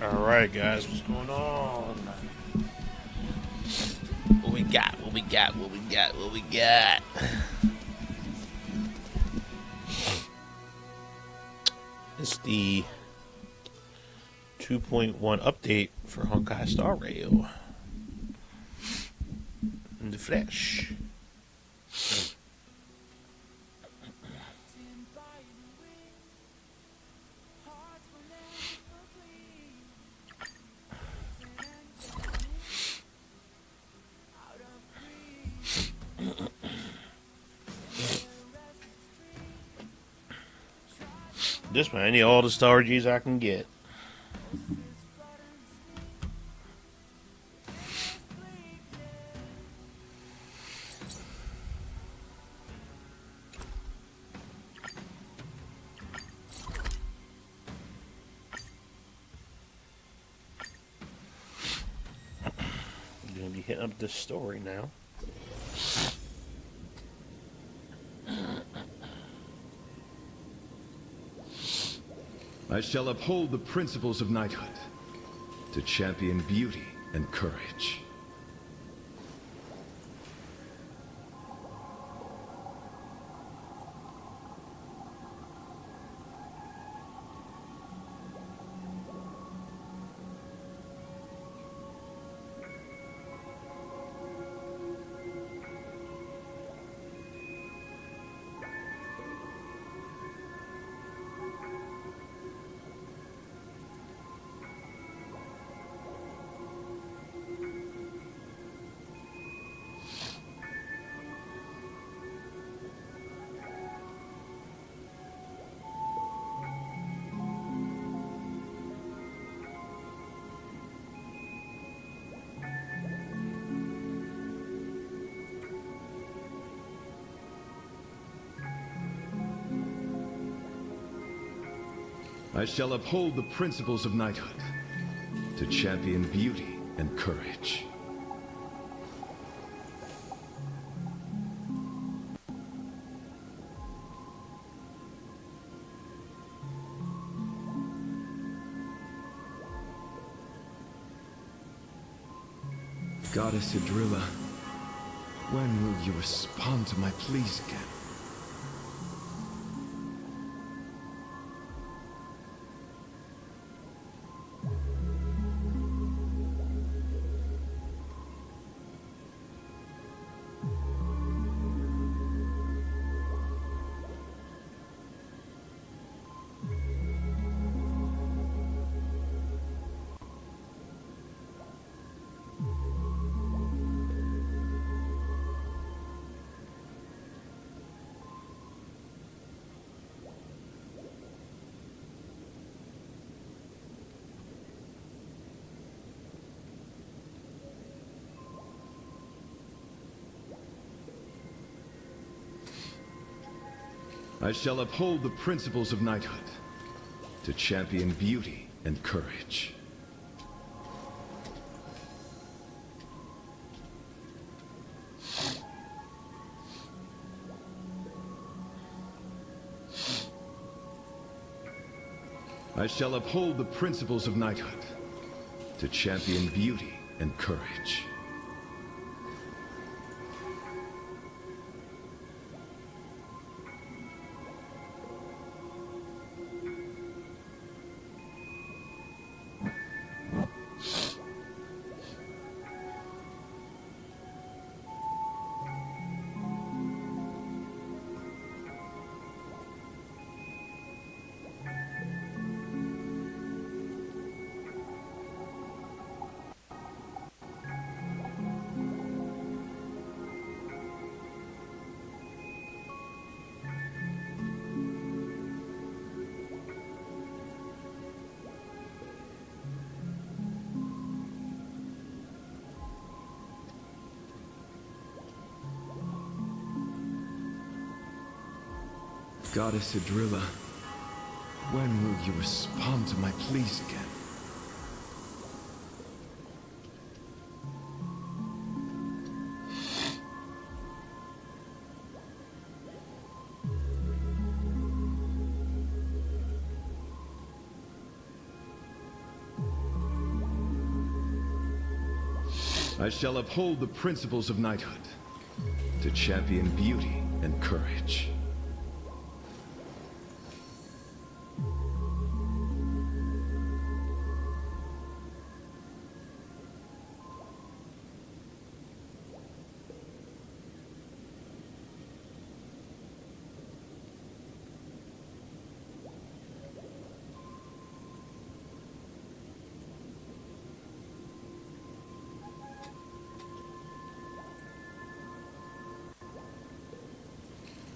Alright, guys, what's going on? What we got? What we got? What we got? What we got? It's the 2.1 update for HonkaiStarRail in the flesh. Just man, I need all the Star Gs I can get. I'm gonna be hitting up this story now. I shall uphold the principles of knighthood, to champion beauty and courage. I shall uphold the principles of knighthood, to champion beauty and courage. Goddess Idrilla, when will you respond to my pleas again? I shall uphold the principles of knighthood, to champion beauty and courage. I shall uphold the principles of knighthood, to champion beauty and courage. Goddess Idrilla, when will you respond to my pleas again? I shall uphold the principles of knighthood to champion beauty and courage.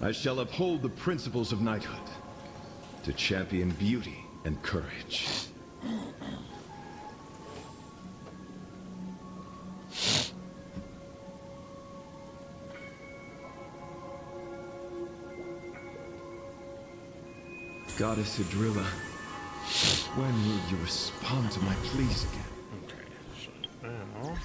I shall uphold the principles of knighthood to champion beauty and courage. Goddess Adrilla, when will you respond to my pleas again? Okay, so now...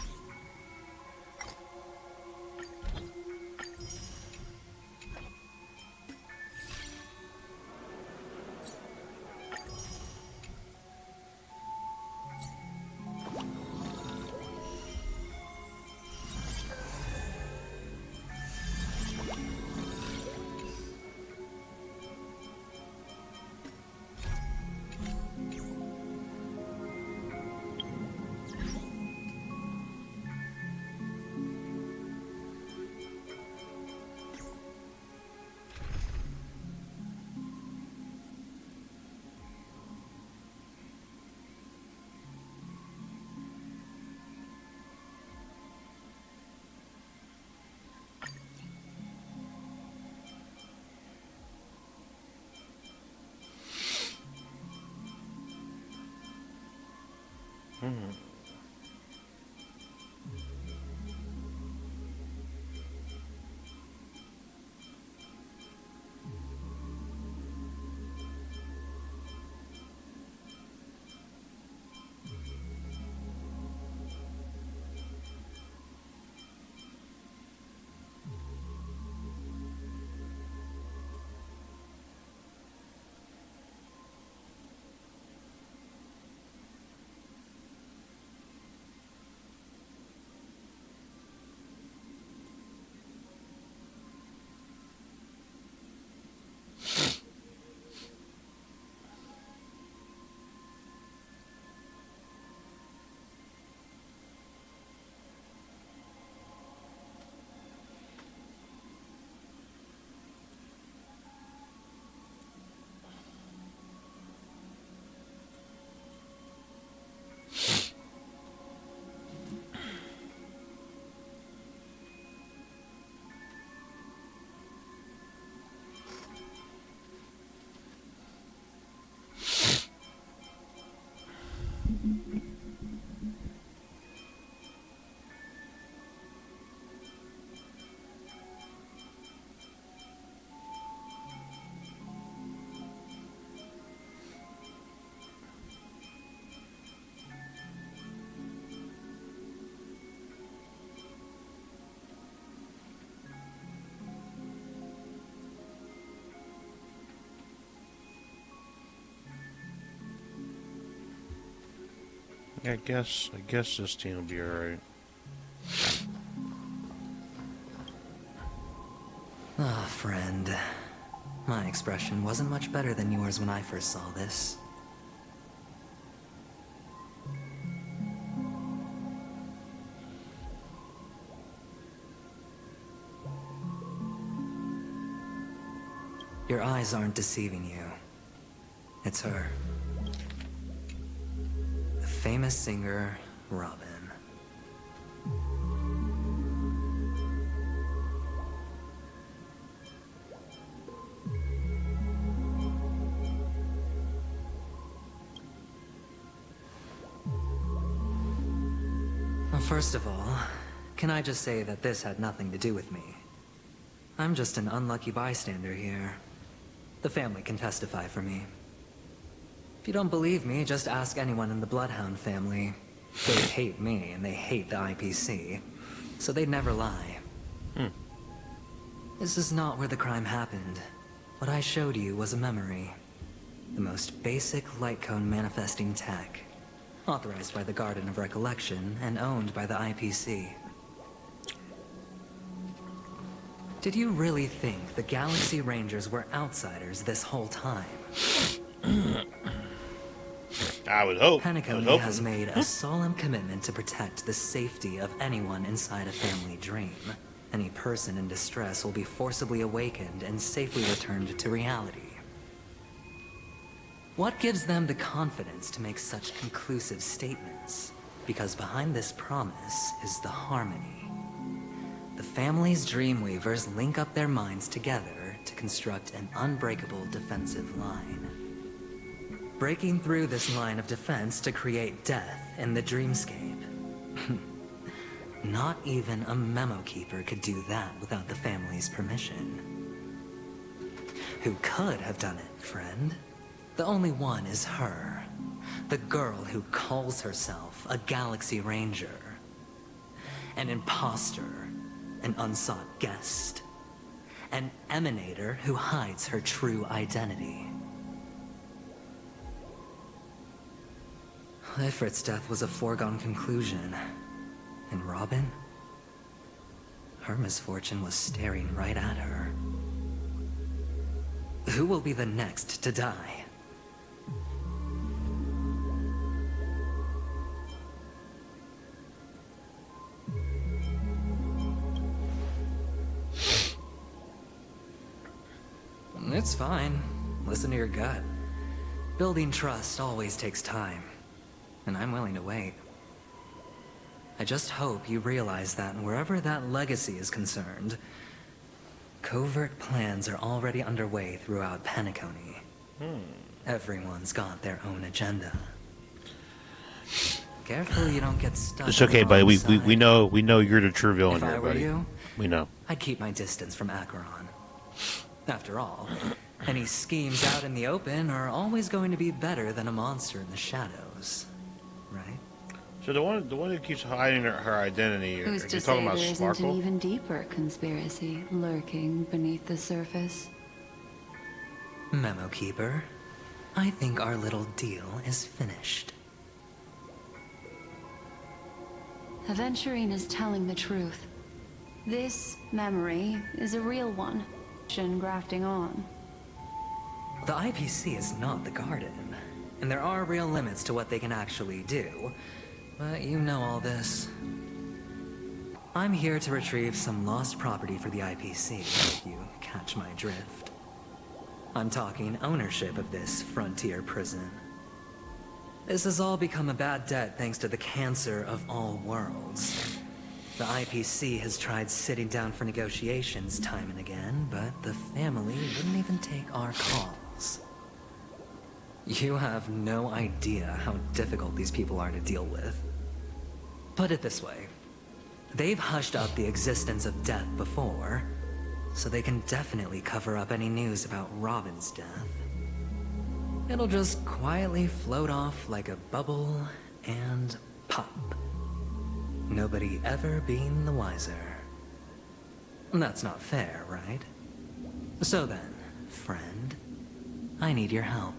I guess this team will be alright. Ah, friend. My expression wasn't much better than yours when I first saw this. Your eyes aren't deceiving you. It's her. The famous singer, Robin. Well, first of all, can I just say that this had nothing to do with me? I'm just an unlucky bystander here. The family can testify for me. If you don't believe me, just ask anyone in the Bloodhound family. They hate me, and they hate the IPC, so they'd never lie. This is not where the crime happened. What I showed you was a memory. The most basic light cone manifesting tech. authorized by the Garden of Recollection and owned by the IPC. Did you really think the Galaxy Rangers were outsiders this whole time? I would hope. Penacony has made a solemn commitment to protect the safety of anyone inside a family dream. Any person in distress will be forcibly awakened and safely returned to reality. What gives them the confidence to make such conclusive statements? Because behind this promise is the harmony. The family's Dreamweavers link up their minds together to construct an unbreakable defensive line. Breaking through this line of defense to create death in the dreamscape. Not even a memo keeper could do that without the family's permission. Who could have done it, friend? The only one is her. The girl who calls herself a Galaxy Ranger. An imposter. An unsought guest. An emanator who hides her true identity. Ifrit's death was a foregone conclusion. And Robin? Her misfortune was staring right at her. Who will be the next to die? It's fine. Listen to your gut. Building trust always takes time, and I'm willing to wait. I just hope you realize that wherever that legacy is concerned, covert plans are already underway throughout Penacony. Everyone's got their own agenda. Careful you don't get stuck. It's okay, buddy. We know you're the true villain If here, I were buddy. you, We know. I'd keep my distance from Acheron. After all, any schemes out in the open are always going to be better than a monster in the shadows, right? So the one who keeps hiding her identity, Who's are to you say talking there about isn't Sparkle? an even deeper conspiracy lurking beneath the surface? Memo Keeper, I think our little deal is finished. Aventurine is telling the truth. This memory is a real one. Grafting on. The IPC is not the Garden, and there are real limits to what they can actually do. But you know all this. I'm here to retrieve some lost property for the IPC, if you catch my drift. I'm talking ownership of this frontier prison. This has all become a bad debt thanks to the cancer of all worlds. The IPC has tried sitting down for negotiations time and again, but the family wouldn't even take our calls. You have no idea how difficult these people are to deal with. Put it this way. They've hushed up the existence of death before, so they can definitely cover up any news about Robin's death. It'll just quietly float off like a bubble and pop. Nobody ever being the wiser. That's not fair, right? So then, friend, I need your help.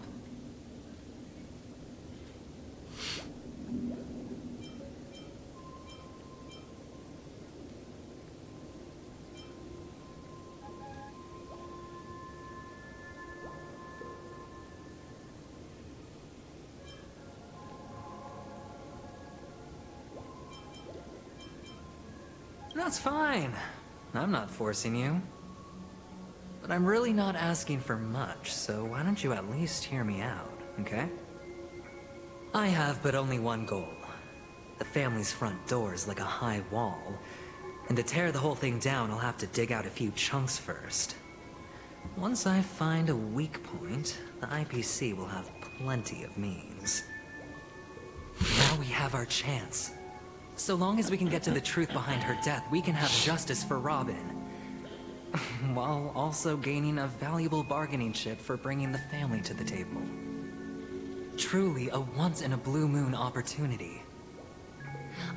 That's fine. I'm not forcing you. But I'm really not asking for much, so why don't you at least hear me out, okay? I have but only one goal. The family's front door is like a high wall, and to tear the whole thing down, I'll have to dig out a few chunks first. Once I find a weak point, the IPC will have plenty of means. Now we have our chance. So long as we can get to the truth behind her death, we can have justice for Robin. While also gaining a valuable bargaining chip for bringing the family to the table. Truly a once-in-a-blue-moon opportunity.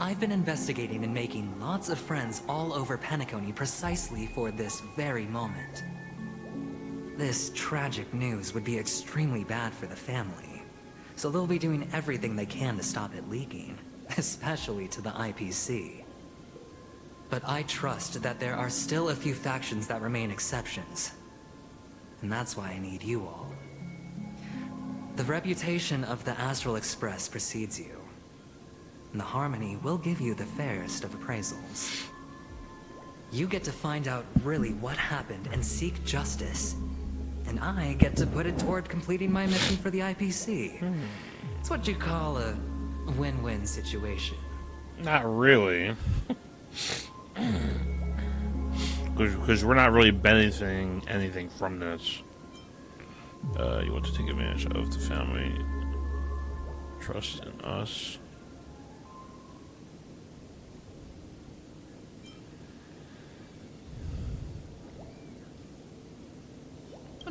I've been investigating and making lots of friends all over Penacony precisely for this very moment. This tragic news would be extremely bad for the family, so they'll be doing everything they can to stop it leaking, especially to the IPC. But I trust that there are still a few factions that remain exceptions. And that's why I need you all. The reputation of the Astral Express precedes you. And the Harmony will give you the fairest of appraisals. You get to find out really what happened and seek justice. And I get to put it toward completing my mission for the IPC. It's what you call a win-win situation. Not really. Because we're not really benefiting anything from this. You want to take advantage of the family trust in us.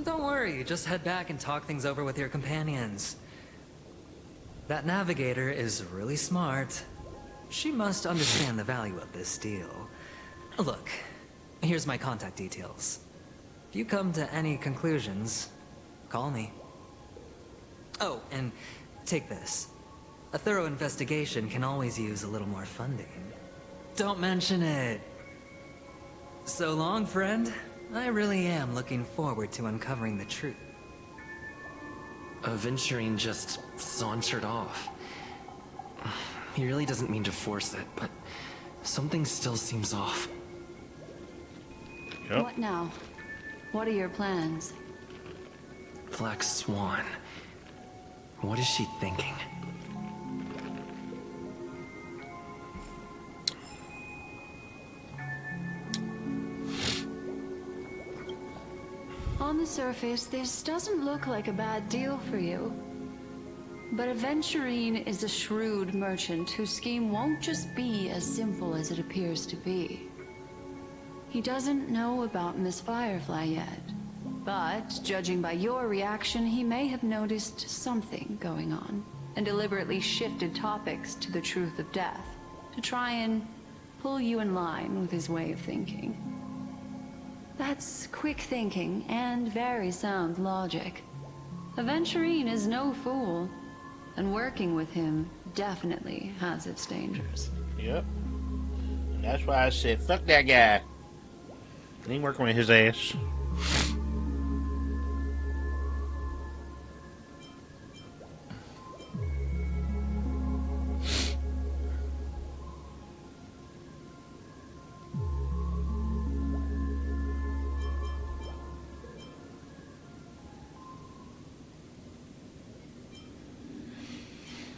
Don't worry, just head back and talk things over with your companions. That navigator is really smart. She must understand the value of this deal. Look, here's my contact details. If you come to any conclusions, call me. Oh, and take this. A thorough investigation can always use a little more funding. Don't mention it. So long, friend. I really am looking forward to uncovering the truth. Aventurine just sauntered off. He really doesn't mean to force it, but something still seems off. Yep. What now? What are your plans? Black Swan. What is she thinking? On the surface, this doesn't look like a bad deal for you. But Aventurine is a shrewd merchant whose scheme won't just be as simple as it appears to be. He doesn't know about Miss Firefly yet, but judging by your reaction, he may have noticed something going on and deliberately shifted topics to the truth of death to try and pull you in line with his way of thinking. That's quick thinking and very sound logic. Aventurine is no fool, and working with him definitely has its dangers. Yep. And that's why I said, fuck that guy. I ain't working with his ass.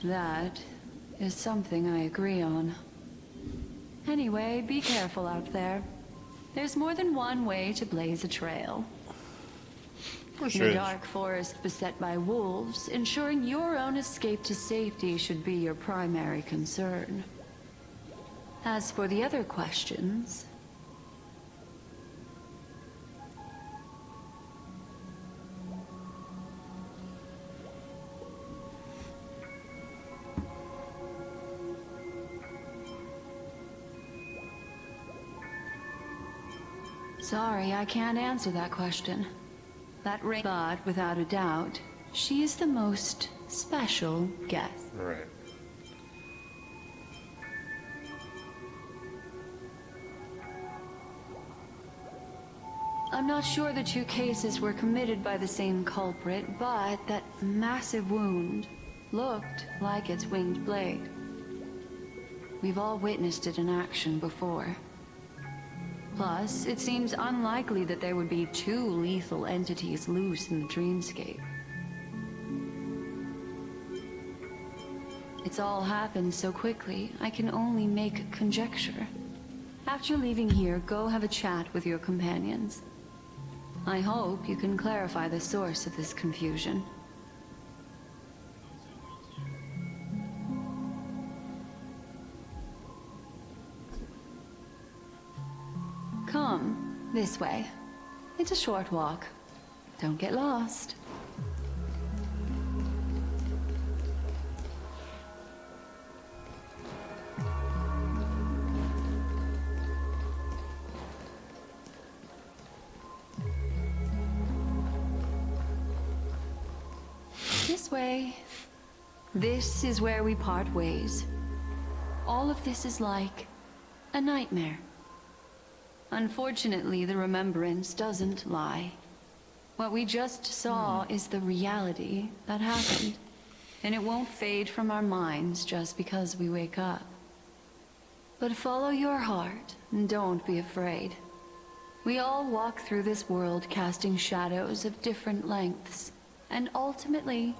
That is something I agree on. Anyway, be careful out there. There's more than one way to blaze a trail. For In sure. a dark forest beset by wolves, ensuring your own escape to safety should be your primary concern. As for the other questions... Sorry, I can't answer that question. But without a doubt, she is the most special guest. Right. I'm not sure the two cases were committed by the same culprit, but that massive wound looked like its winged blade. We've all witnessed it in action before. Plus, it seems unlikely that there would be two lethal entities loose in the dreamscape. It's all happened so quickly, I can only make conjecture. After leaving here, go have a chat with your companions. I hope you can clarify the source of this confusion. Come, this way. It's a short walk. Don't get lost. This way. This is where we part ways. All of this is like a nightmare. Unfortunately, the remembrance doesn't lie. What we just saw is the reality that happened, and it won't fade from our minds just because we wake up. But follow your heart, and don't be afraid. We all walk through this world casting shadows of different lengths, and ultimately,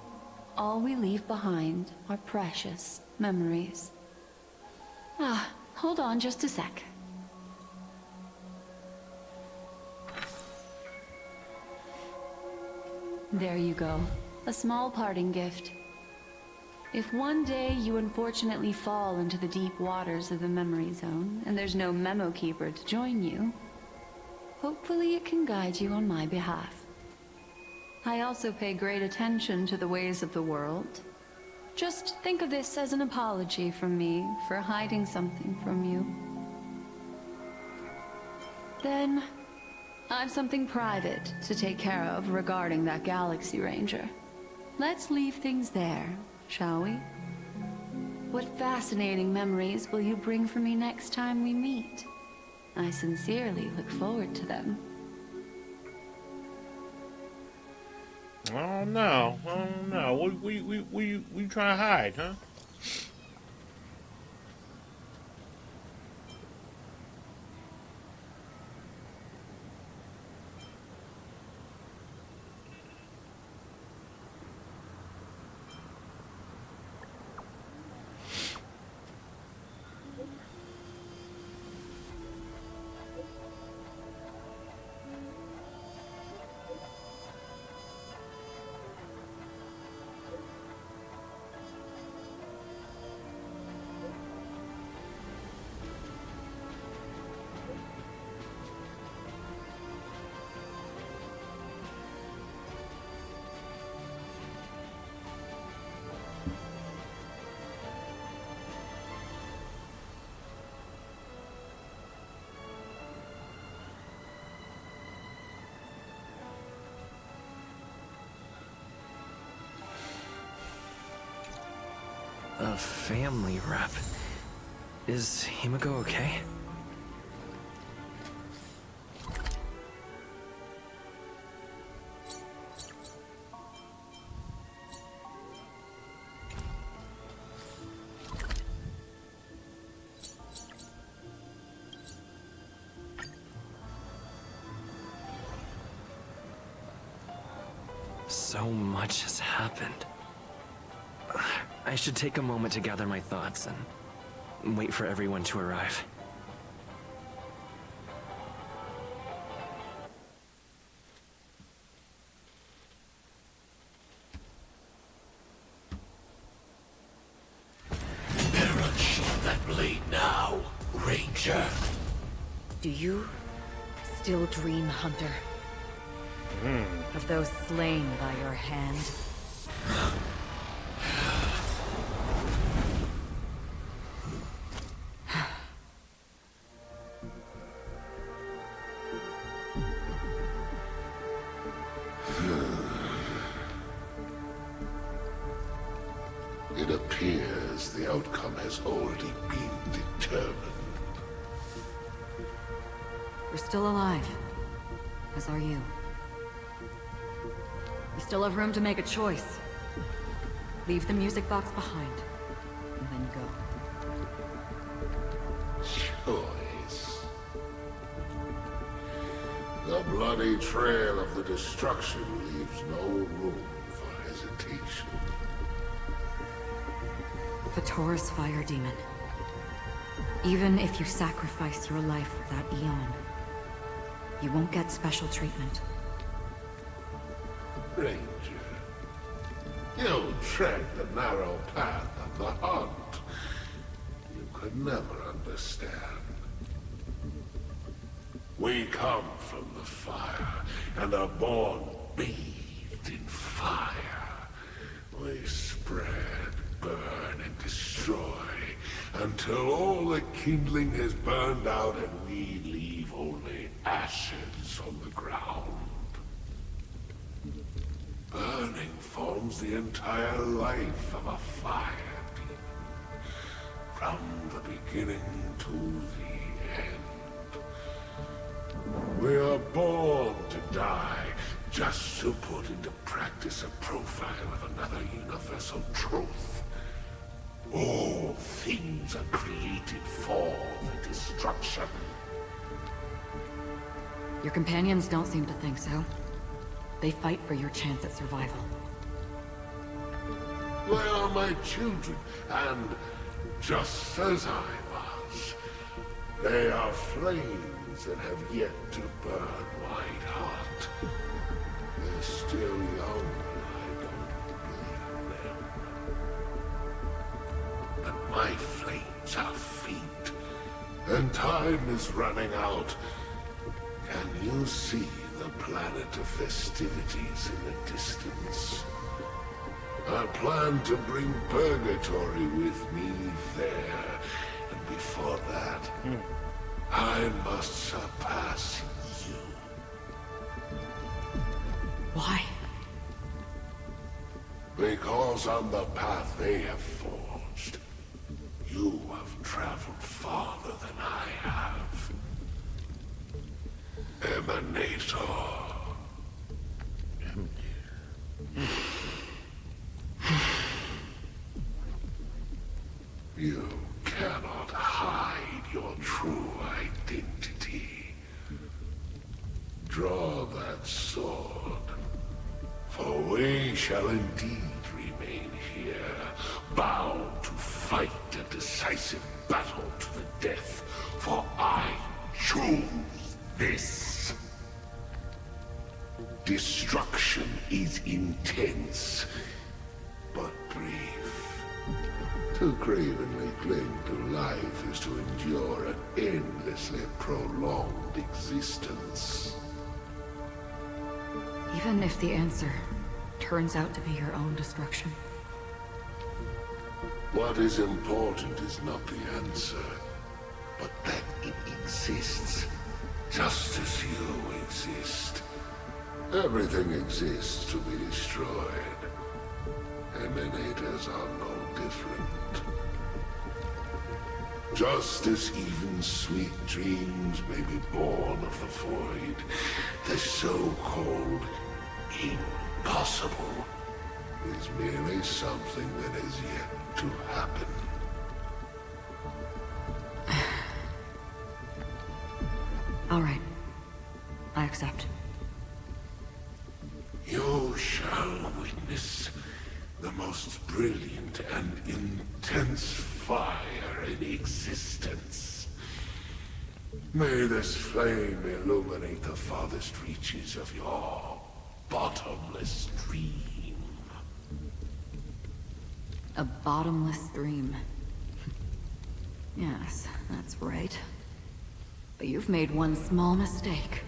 all we leave behind are precious memories. Ah, hold on just a sec. There you go. A small parting gift. If one day you unfortunately fall into the deep waters of the memory zone, and there's no memo keeper to join you, hopefully it can guide you on my behalf. I also pay great attention to the ways of the world. Just think of this as an apology from me for hiding something from you. Then, I've something private to take care of regarding that Galaxy Ranger. Let's leave things there, shall we? What fascinating memories will you bring for me next time we meet? I sincerely look forward to them. Oh no, oh no. What you trying to hide, huh? A family rep. Is Himiko okay? So much has happened. I should take a moment to gather my thoughts and wait for everyone to arrive. Bear unsheath that blade now, Ranger. Do you still dream, Hunter? Of those slain by your hand? It appears the outcome has already been determined. We're still alive. As are you. We still have room to make a choice. Leave the music box behind, and then go. Choice. The bloody trail of the destruction leaves no room for hesitation. The Taurus Fire Demon. Even if you sacrifice your life for that Eon, you won't get special treatment. Ranger, you tread the narrow path of the hunt. You could never understand. We come from the fire, and are born bathed in fire. We spread, burn, and destroy, until all the kindling has burned out and we leave only ashes on the ground. Burn burning forms the entire life of a fire demon. From the beginning to the end. We are born to die, just to put into practice a profile of another universal truth. All things are created for the destruction. Your companions don't seem to think so. They fight for your chance at survival. They are my children, and just as I was, they are flames that have yet to burn white hot. They're still young, I don't blame them. But my flames are faint, and time is running out. Can you see the planet of festivities in the distance? I plan to bring Purgatory with me there, and before that, I must surpass you. Why? Because on the path they have forged, you have traveled farther than I have. Emanator. You cannot hide your true identity. Draw that sword, for we shall indeed remain here, bound to fight a decisive battle to the death, for I choose this. Destruction is intense, but brief. To cravenly cling to life is to endure an endlessly prolonged existence. Even if the answer turns out to be your own destruction. What is important is not the answer, but that it exists, just as you exist. Everything exists to be destroyed. Emanators are no different. Just as even sweet dreams may be born of the void, the so-called impossible is merely something that is yet to happen. All right. I accept. You shall witness the most brilliant and intense fire in existence. May this flame illuminate the farthest reaches of your bottomless dream. A bottomless dream. Yes, that's right. But you've made one small mistake.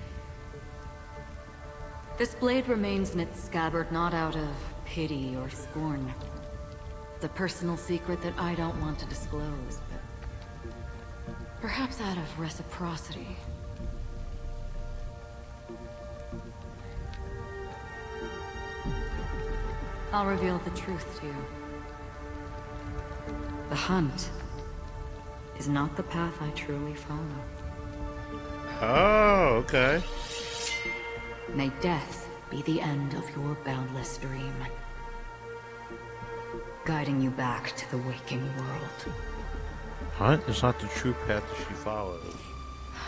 This blade remains in its scabbard not out of pity or scorn. It's a personal secret that I don't want to disclose, but perhaps out of reciprocity. I'll reveal the truth to you. The hunt is not the path I truly follow. Oh, okay. May death be the end of your boundless dream, guiding you back to the waking world. Hunt is not the true path that she follows.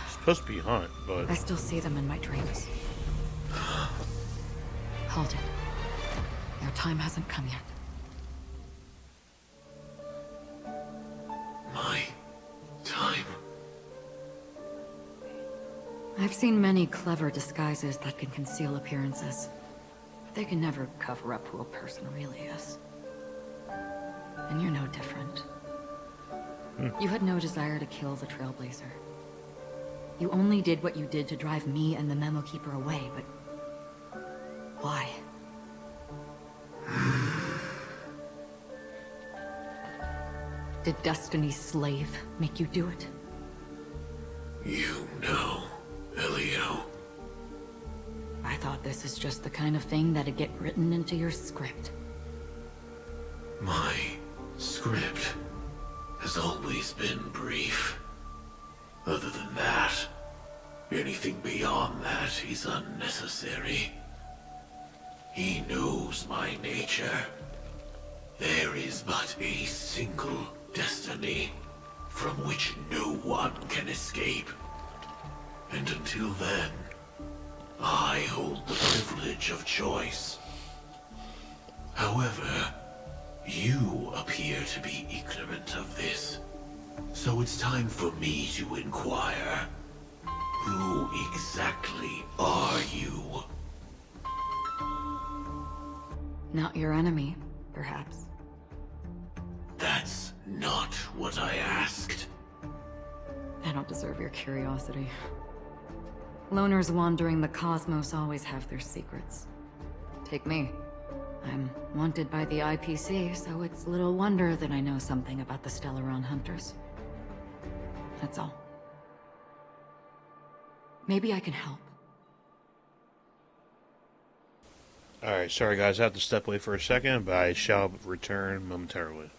It's supposed to be Hunt, but... I still see them in my dreams. Hold it. Your time hasn't come yet. My time? I've seen many clever disguises that can conceal appearances, but they can never cover up who a person really is. And you're no different. You had no desire to kill the Trailblazer. You only did what you did to drive me and the Memo Keeper away, but... why? Did Destiny's slave make you do it? You know, Elio. I thought thought this is just the kind of thing that'd get written into your script. My script has always been brief. Other than that, anything beyond that is unnecessary. He knows my nature. There is but a single destiny from which no one can escape. And until then, I hold the privilege of choice. However, you appear to be ignorant of this. So it's time for me to inquire. Who exactly are you? Not your enemy, perhaps. That's not what I asked. I don't deserve your curiosity. Loners wandering the cosmos always have their secrets. Take me. I'm wanted by the IPC, so it's little wonder that I know something about the Stellaron Hunters. That's all. Maybe I can help. Alright, sorry guys, I have to step away for a second, but I shall return momentarily.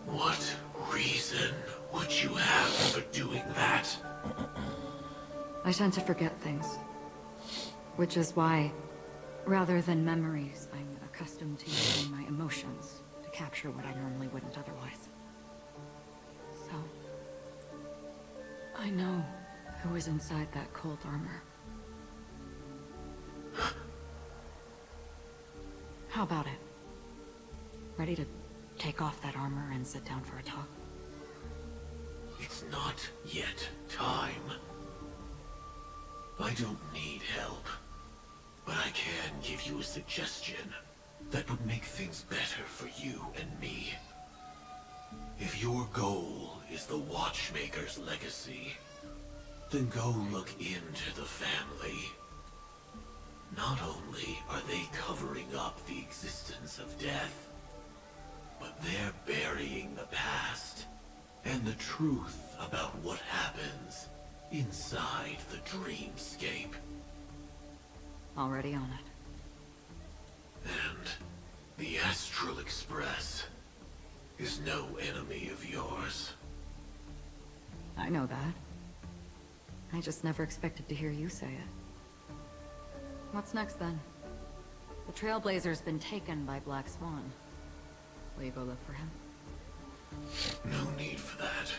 What reason would you have for doing that? I tend to forget things. Which is why, rather than memories, I'm accustomed to using my emotions to capture what I normally wouldn't otherwise. So, I know who was inside that cold armor. How about it? Ready to take off that armor and sit down for a talk? It's not yet time. I don't need help, but I can give you a suggestion that would make things better for you and me. If your goal is the Watchmaker's legacy, then go look into the family. Not only are they covering up the existence of death, but they're burying the past and the truth about what happens inside the dreamscape. Already on it. And the Astral Express is no enemy of yours. I know that. I just never expected to hear you say it. What's next then? The Trailblazer's been taken by Black Swan. Will you go look for him? No need for that.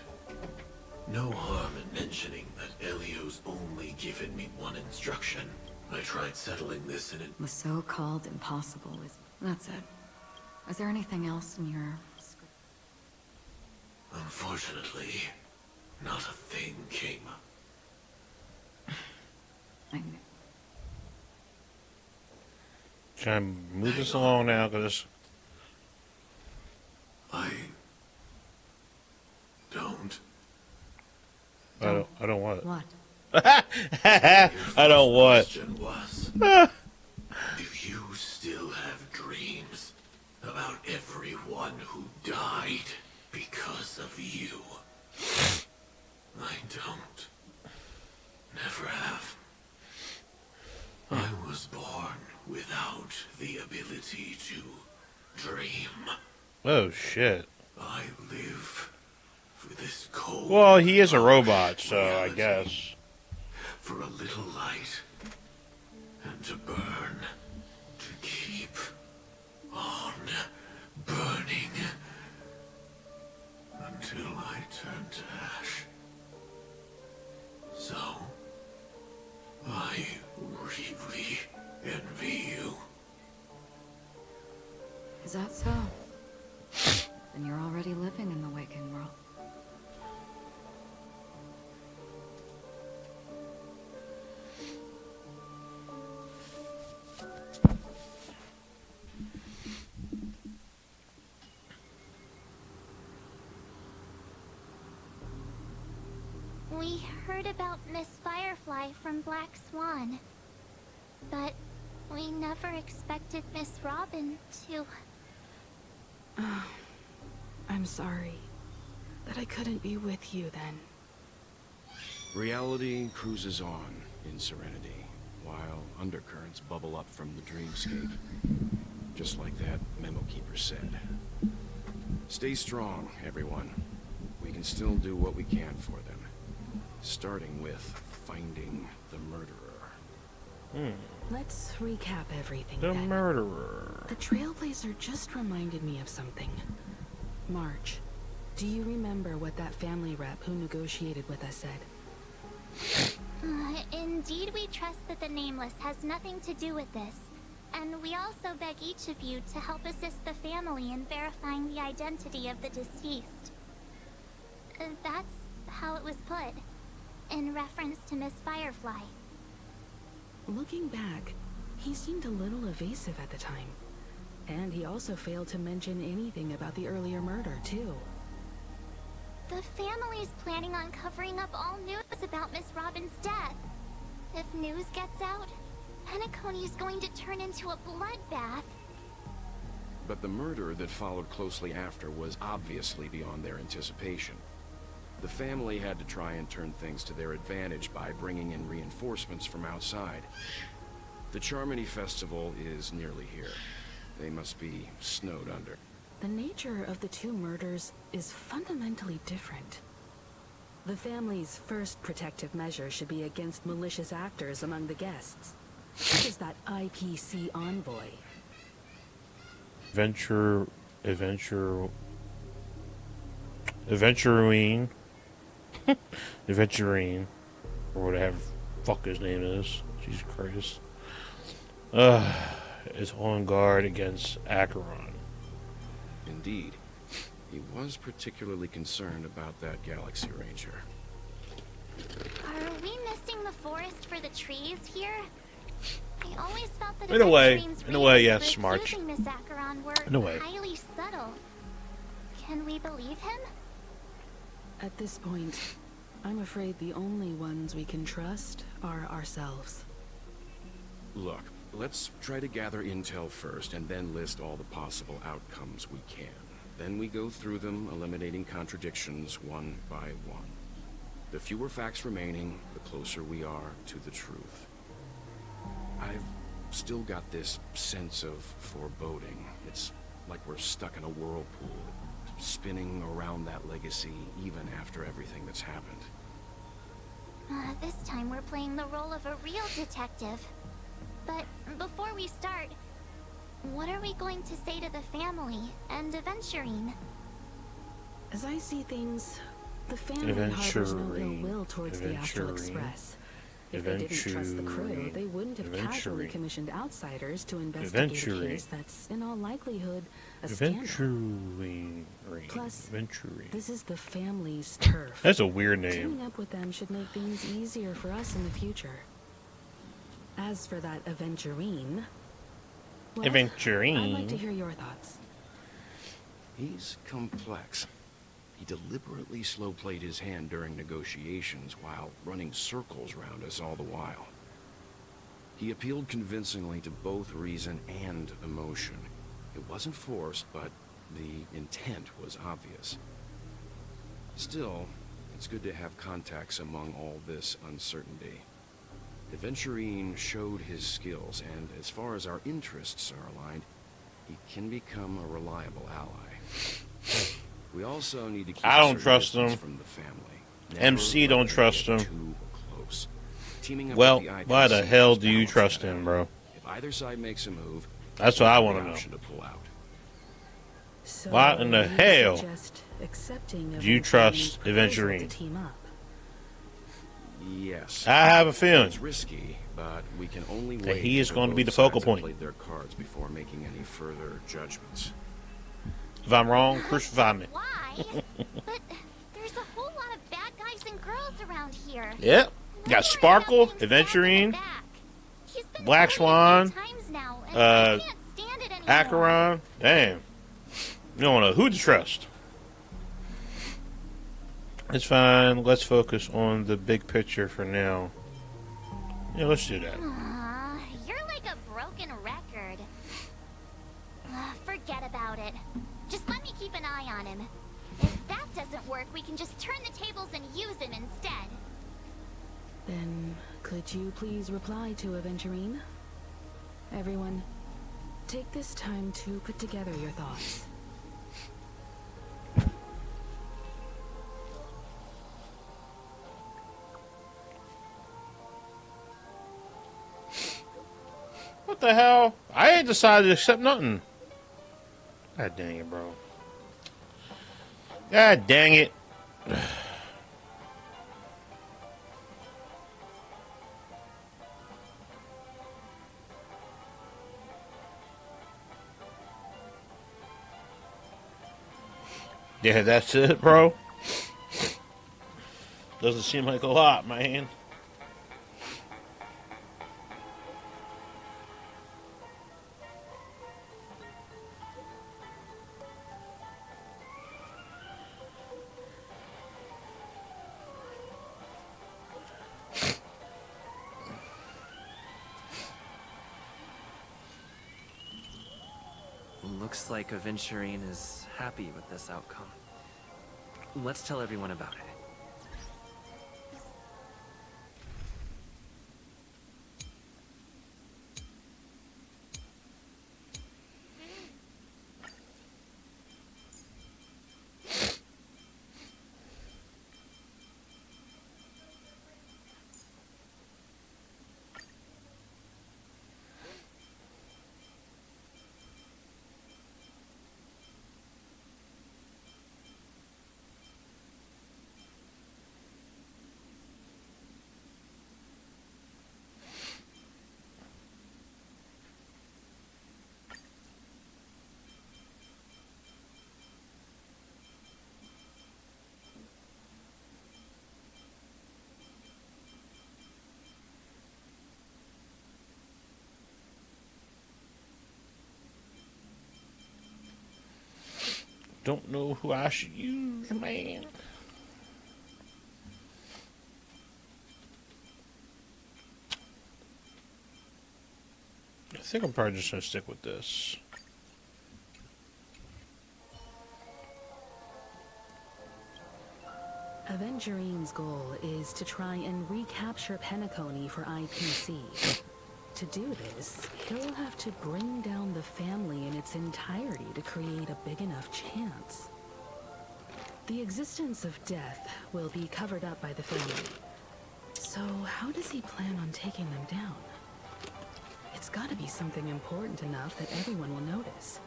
No harm in mentioning that Elio's only given me one instruction. I tried settling this in The so-called impossible is... That's it. Is there anything else in your script? Unfortunately, not a thing came up. I knew. Can I move this along now? Cause I don't. I don't want it. What? I don't want. Question was, do you still have dreams about everyone who died because of you? I don't. Never have. I was born without the ability to dream. Oh shit. I live for this cold. Well, he is a robot, so I reality. guess. For a little light, and to burn, to keep on burning, until I turn to ash. So, I really envy you. Is that so? Then you're already living in the waking world. We heard about Miss Firefly from Black Swan, but we never expected Miss Robin to... I'm sorry that I couldn't be with you then. Reality cruises on in serenity, while undercurrents bubble up from the dreamscape. Just like that memo keeper said. Stay strong, everyone. We can still do what we can for them. Starting with finding the murderer. Let's recap everything The then. murderer. The Trailblazer just reminded me of something. March, do you remember what that family rep who negotiated with us said? Indeed, we trust that the Nameless has nothing to do with this. And we also beg each of you to help assist the family in verifying the identity of the deceased. That's how it was put, in reference to Miss Firefly. Looking back, he seemed a little evasive at the time. And he also failed to mention anything about the earlier murder, too. The family's planning on covering up all news about Miss Robin's death. If news gets out, Penacony's going to turn into a bloodbath. But the murder that followed closely after was obviously beyond their anticipation. The family had to try and turn things to their advantage by bringing in reinforcements from outside. The Charmony Festival is nearly here. They must be snowed under. The nature of the two murders is fundamentally different. The family's first protective measure should be against malicious actors among the guests. What is that IPC envoy? Adventuring, Adventuring, or whatever fuck his name is. Jesus Christ. Is on guard against Acheron. Indeed. He was particularly concerned about that Galaxy Ranger. Are we missing the forest for the trees here? I always felt that In a way, yes, yes, March. Miss Acheron were In a way. highly subtle. Can we believe him? At this point, I'm afraid the only ones we can trust are ourselves. Look, let's try to gather intel first, and then list all the possible outcomes we can. Then we go through them, eliminating contradictions one by one. The fewer facts remaining, the closer we are to the truth. I've still got this sense of foreboding. It's like we're stuck in a whirlpool, spinning around that legacy even after everything that's happened. This time we're playing the role of a real detective. But before we start, what are we going to say to the family and Aventurine? As I see things, the family harbors no ill will towards the Astral Express. If they didn't trust the crew, they wouldn't have casually commissioned outsiders to investigate a case that's, in all likelihood, a scandal. Plus, this is the family's turf. That's a weird name. Teaming up with them should make things easier for us in the future. As for that Aventurine, well, I'd like to hear your thoughts. He's complex. He deliberately slow-played his hand during negotiations while running circles around us all the while. He appealed convincingly to both reason and emotion. It wasn't forced, but the intent was obvious. Still, it's good to have contacts among all this uncertainty. Aventurine showed his skills, and as far as our interests are aligned, he can become a reliable ally. We also need to keep I don't trust him. From the family. MC don't trust him. Too close. Teaming up Well, with the why the IPC hell helps do you balance trust that him, out. bro? If either side makes a move, That's what I want to the know. option to pull out. So Why in the hell do you trust Aventurine? Team up? Yes. I have a feeling It's risky, but we can only that wait he is until going to be both the focal sides have point. played their cards before making any further judgments. If I'm wrong, crucify me. Why? But there's a whole lot of bad guys and girls around here. Yep. You got Sparkle, Aventurine, Black Swan, Acheron. Damn. You don't know who to trust. It's fine. Let's focus on the big picture for now. Yeah, let's do that. You're like a broken record. Forget about it. Just let me keep an eye on him. If that doesn't work, we can just turn the tables and use him instead. Then, could you please reply to Aventurine? Everyone, take this time to put together your thoughts. What the hell? I ain't decided to accept nothing. God dang it, bro. God dang it. Yeah, that's it, bro. Doesn't seem like a lot, man. Looks like Aventurine is happy with this outcome. Let's tell everyone about it. don't know who I should use, man. I think I'm probably just going to stick with this. Avengerine's goal is to try and recapture Penacony for IPC. To do this, he'll have to bring down the family in its entirety to create a big enough chance. The existence of death will be covered up by the family. So how does he plan on taking them down? It's gotta be something important enough that everyone will notice.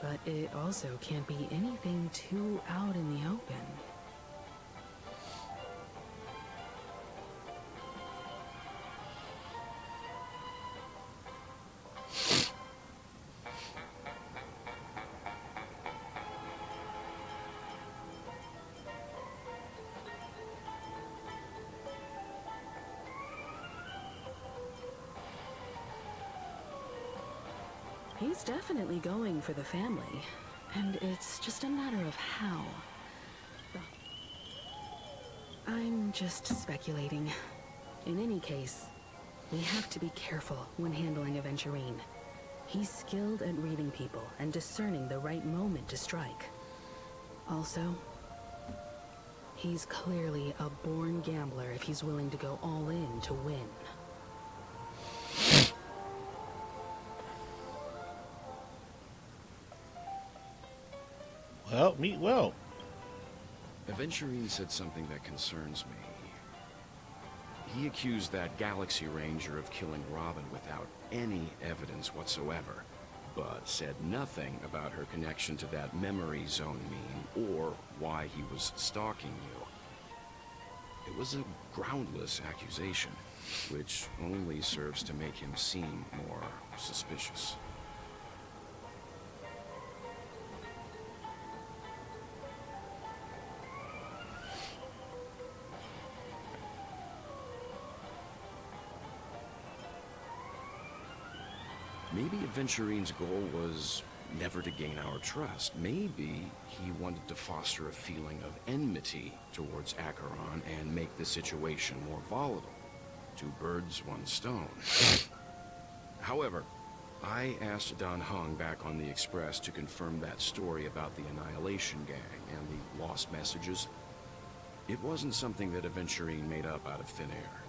But it also can't be anything too out in the open. He's definitely going for the family, and it's just a matter of how. I'm just speculating. In any case, we have to be careful when handling Aventurine. He's skilled at reading people and discerning the right moment to strike. Also, he's clearly a born gambler if he's willing to go all in to win. Well, meet well. Aventurine said something that concerns me. He accused that Galaxy Ranger of killing Robin without any evidence whatsoever, but said nothing about her connection to that memory zone meme or why he was stalking you. It was a groundless accusation, which only serves to make him seem more suspicious. Maybe Aventurine's goal was never to gain our trust. Maybe he wanted to foster a feeling of enmity towards Acheron and make the situation more volatile. Two birds, one stone. However, I asked Don Hung back on the Express to confirm that story about the Annihilation Gang and the lost messages. It wasn't something that Aventurine made up out of thin air.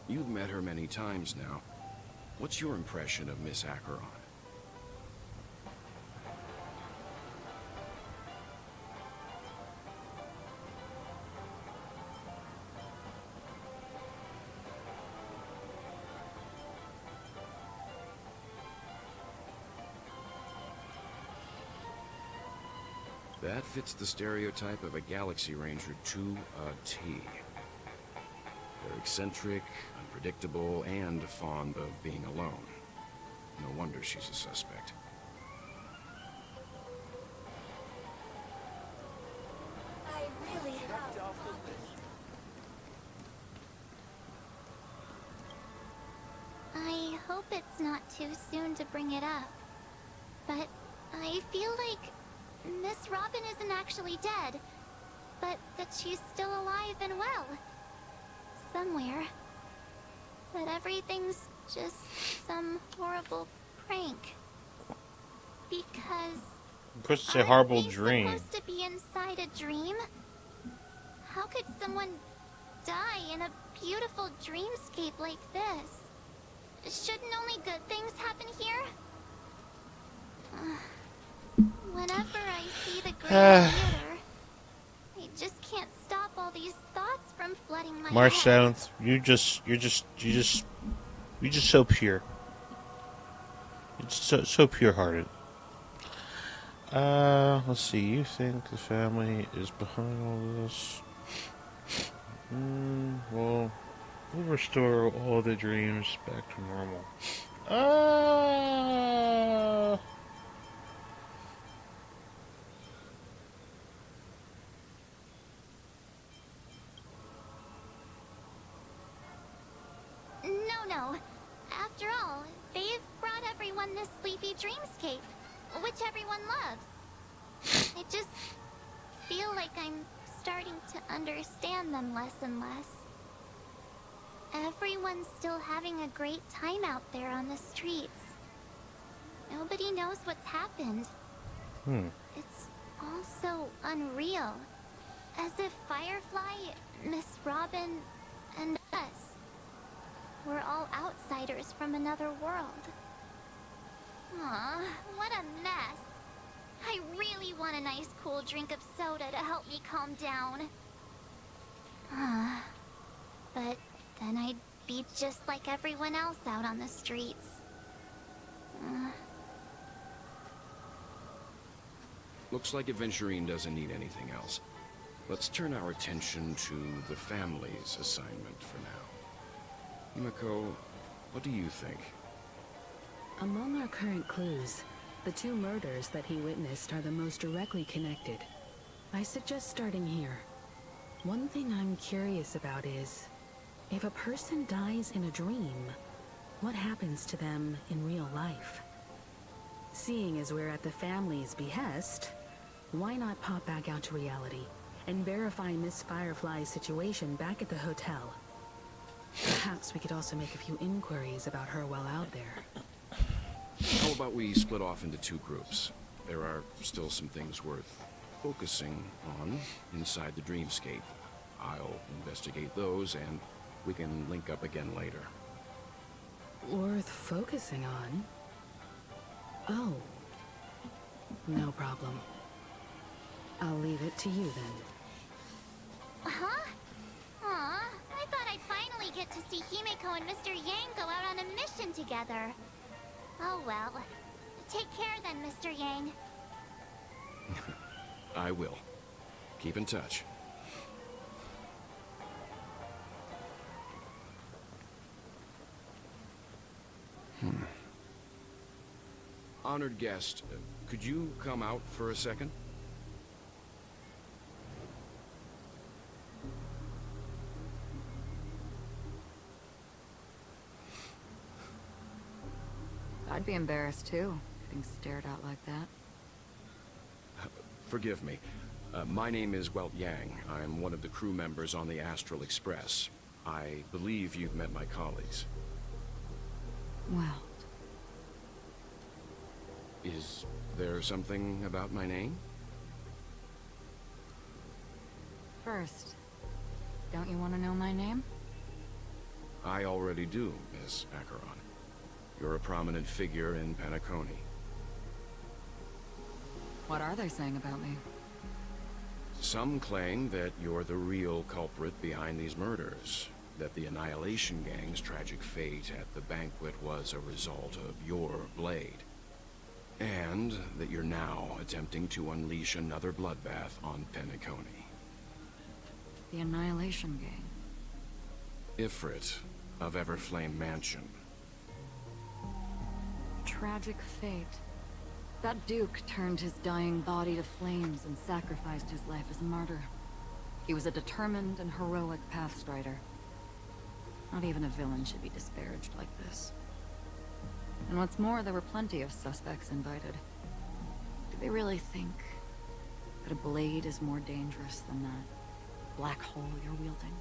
You've met her many times now. What's your impression of Miss Acheron? That fits the stereotype of a Galaxy Ranger to a T. They're eccentric, unpredictable, and fond of being alone. No wonder she's a suspect. I really have. I hope it's not too soon to bring it up, but I feel like Miss Robin isn't actually dead, but that she's still alive and well. Somewhere. That everything's just some horrible prank. Because Of course, it's a horrible aren't we dream. supposed to be inside a dream? How could someone die in a beautiful dreamscape like this? Shouldn't only good things happen here? Whenever I see the Great Theater, I just can't stop all these thoughts from flooding my March head. 7th, you're just so pure. You're just so pure-hearted. Let's see. You think the family is behind all this? Well, we'll restore all the dreams back to normal. No. After all, they've brought everyone this sleepy dreamscape, which everyone loves. I just feel like I'm starting to understand them less and less. Everyone's still having a great time out there on the streets. Nobody knows what's happened. It's all so unreal. As if Firefly, Miss Robin, and us were all outsiders from another world. Aw, what a mess. I really want a nice cool drink of soda to help me calm down. But then I'd be just like everyone else out on the streets. Looks like Adventurine doesn't need anything else. Let's turn our attention to the family's assignment for now. Himiko, what do you think? Among our current clues, the 2 murders that he witnessed are the most directly connected. I suggest starting here. One thing I'm curious about is, if a person dies in a dream, what happens to them in real life? Seeing as we're at the family's behest, why not pop back out to reality and verify Miss Firefly's situation back at the hotel? Perhaps we could also make a few inquiries about her while out there. How about we split off into 2 groups? There are still some things worth focusing on inside the dreamscape. I'll investigate those, and we can link up again later. Worth focusing on? Oh. No problem. I'll leave it to you then. Huh? Aw, I thought I'd finally get to see Himiko and Mr. Yang go out on a mission together. Oh well. Take care then, Mr. Yang. I will. Keep in touch. Honored guest, could you come out for a second? I'd be embarrassed too, getting stared at like that. Forgive me. My name is Welt Yang. I'm one of the crew members on the Astral Express. I believe you've met my colleagues. Well, Is there something about my name? first, don't you want to know my name? I already do, Miss Acheron. You're a prominent figure in Penacony. What are they saying about me? Some claim that you're the real culprit behind these murders, that the Annihilation Gang's tragic fate at the banquet was a result of your blade, and that you're now attempting to unleash another bloodbath on Penacony. The Annihilation Gang. Ifrit of Everflame Mansion. Tragic fate. That Duke turned his dying body to flames and sacrificed his life as a martyr. He was a determined and heroic pathstrider. Not even a villain should be disparaged like this. And what's more, there were plenty of suspects invited. Do they really think that a blade is more dangerous than that black hole you're wielding?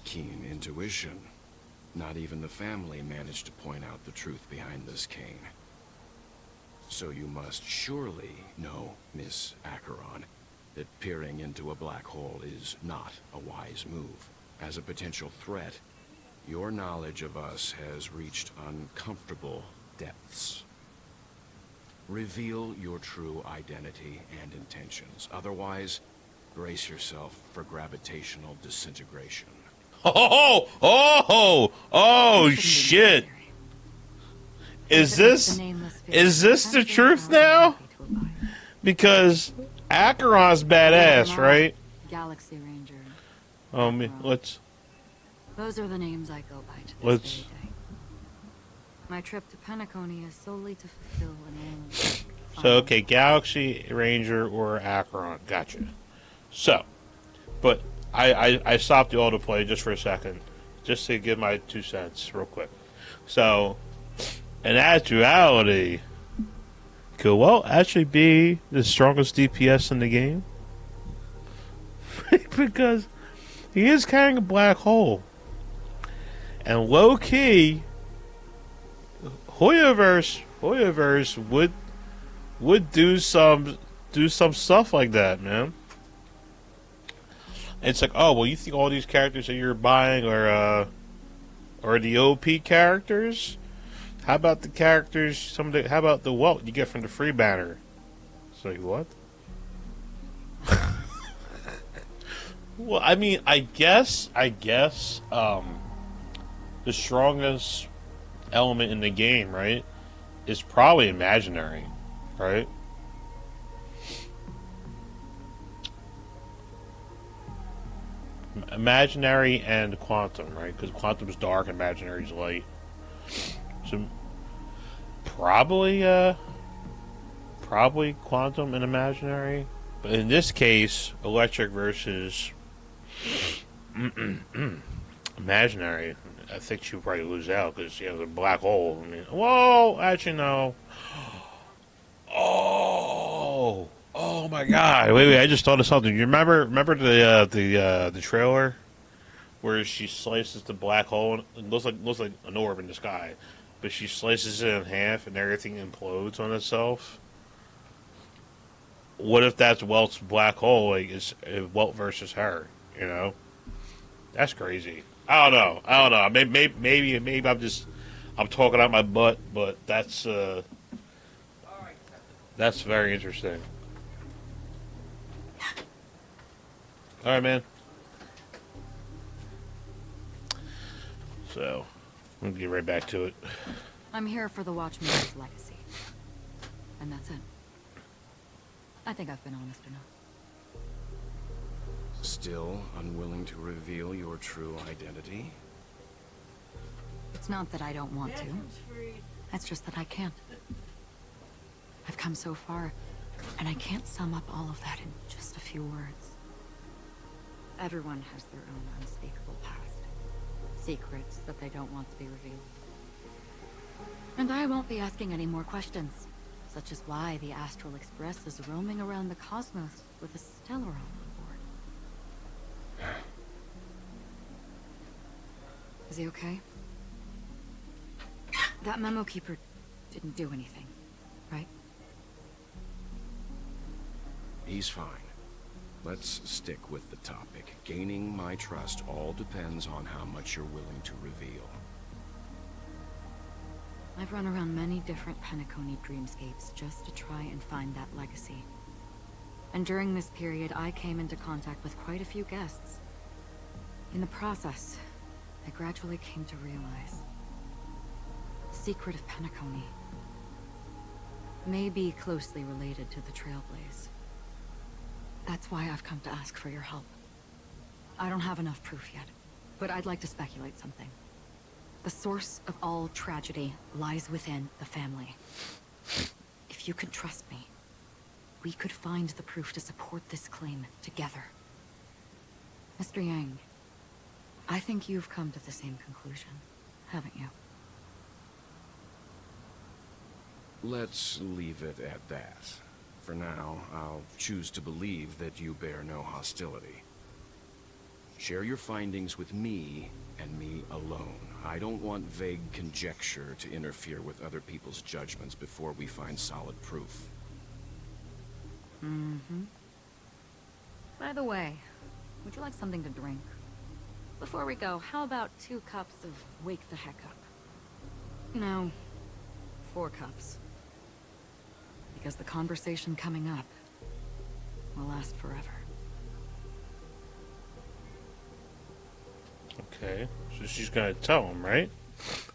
Keen intuition. Not even the family managed to point out the truth behind this cane. So you must surely know, Miss Acheron, that peering into a black hole is not a wise move. As a potential threat, your knowledge of us has reached uncomfortable depths. Reveal your true identity and intentions. Otherwise, brace yourself for gravitational disintegration. Oh, shit. Is this the truth now? Because Acheron's badass, right? Galaxy Ranger. Let's... Those are the names I go by to this very day. My trip to Penacony is solely to fulfill an aim. So, okay, Galaxy Ranger or Acheron. Gotcha. So, but I stopped the autoplay just for a second, just to give my 2 cents real quick. So, in actuality, could well actually be the strongest DPS in the game. Because he is carrying a black hole. And low key, Hoyoverse would do some stuff like that, man. It's like, oh well, you think all these characters that you're buying are the OP characters? How about the characters? How about the wealth you get from the free banner? It's like what? Well, I mean, I guess, the strongest element in the game, right, is probably imaginary, right? Imaginary and quantum, right? Because quantum's dark, imaginary's light. So probably quantum and imaginary, but in this case, electric versus imaginary. I think she would probably lose out because she has a black hole. I mean, whoa, actually no. Oh my God! Wait! I just thought of something. You remember the trailer where she slices the black hole? It looks like an orb in the sky, but she slices it in half and everything implodes on itself. What if that's Welt's black hole? Like, it's Welt versus her. You know, that's crazy. I don't know. Maybe I'm talking out my butt, but that's very interesting. All right, man. So, we'll get right back to it. I'm here for the Watchmaker's legacy. And that's it. I think I've been honest enough. Still unwilling to reveal your true identity? It's not that I don't want to. It's just that I can't. I've come so far, and I can't sum up all of that in just a few words. Everyone has their own unspeakable past. Secrets that they don't want to be revealed. And I won't be asking any more questions, such as why the Astral Express is roaming around the cosmos with a Stellaron on board. Is he okay? That memo keeper didn't do anything, right? He's fine. Let's stick with the topic. Gaining my trust all depends on how much you're willing to reveal. I've run around many different Penacony dreamscapes just to try and find that legacy. And during this period, I came into contact with quite a few guests. In the process, I gradually came to realize the secret of Penacony may be closely related to the Trailblaze. That's why I've come to ask for your help. I don't have enough proof yet, but I'd like to speculate something. The source of all tragedy lies within the family. If you could trust me, we could find the proof to support this claim together. Mr. Yang, I think you've come to the same conclusion, haven't you? Let's leave it at that. For now, I'll choose to believe that you bear no hostility. Share your findings with me, and me alone. I don't want vague conjecture to interfere with other people's judgments before we find solid proof. Mm-hmm. By the way, would you like something to drink? Before we go, how about 2 cups of Wake the Heck Up? No, 4 cups. Because the conversation coming up will last forever. Okay, so she's gonna tell him, right?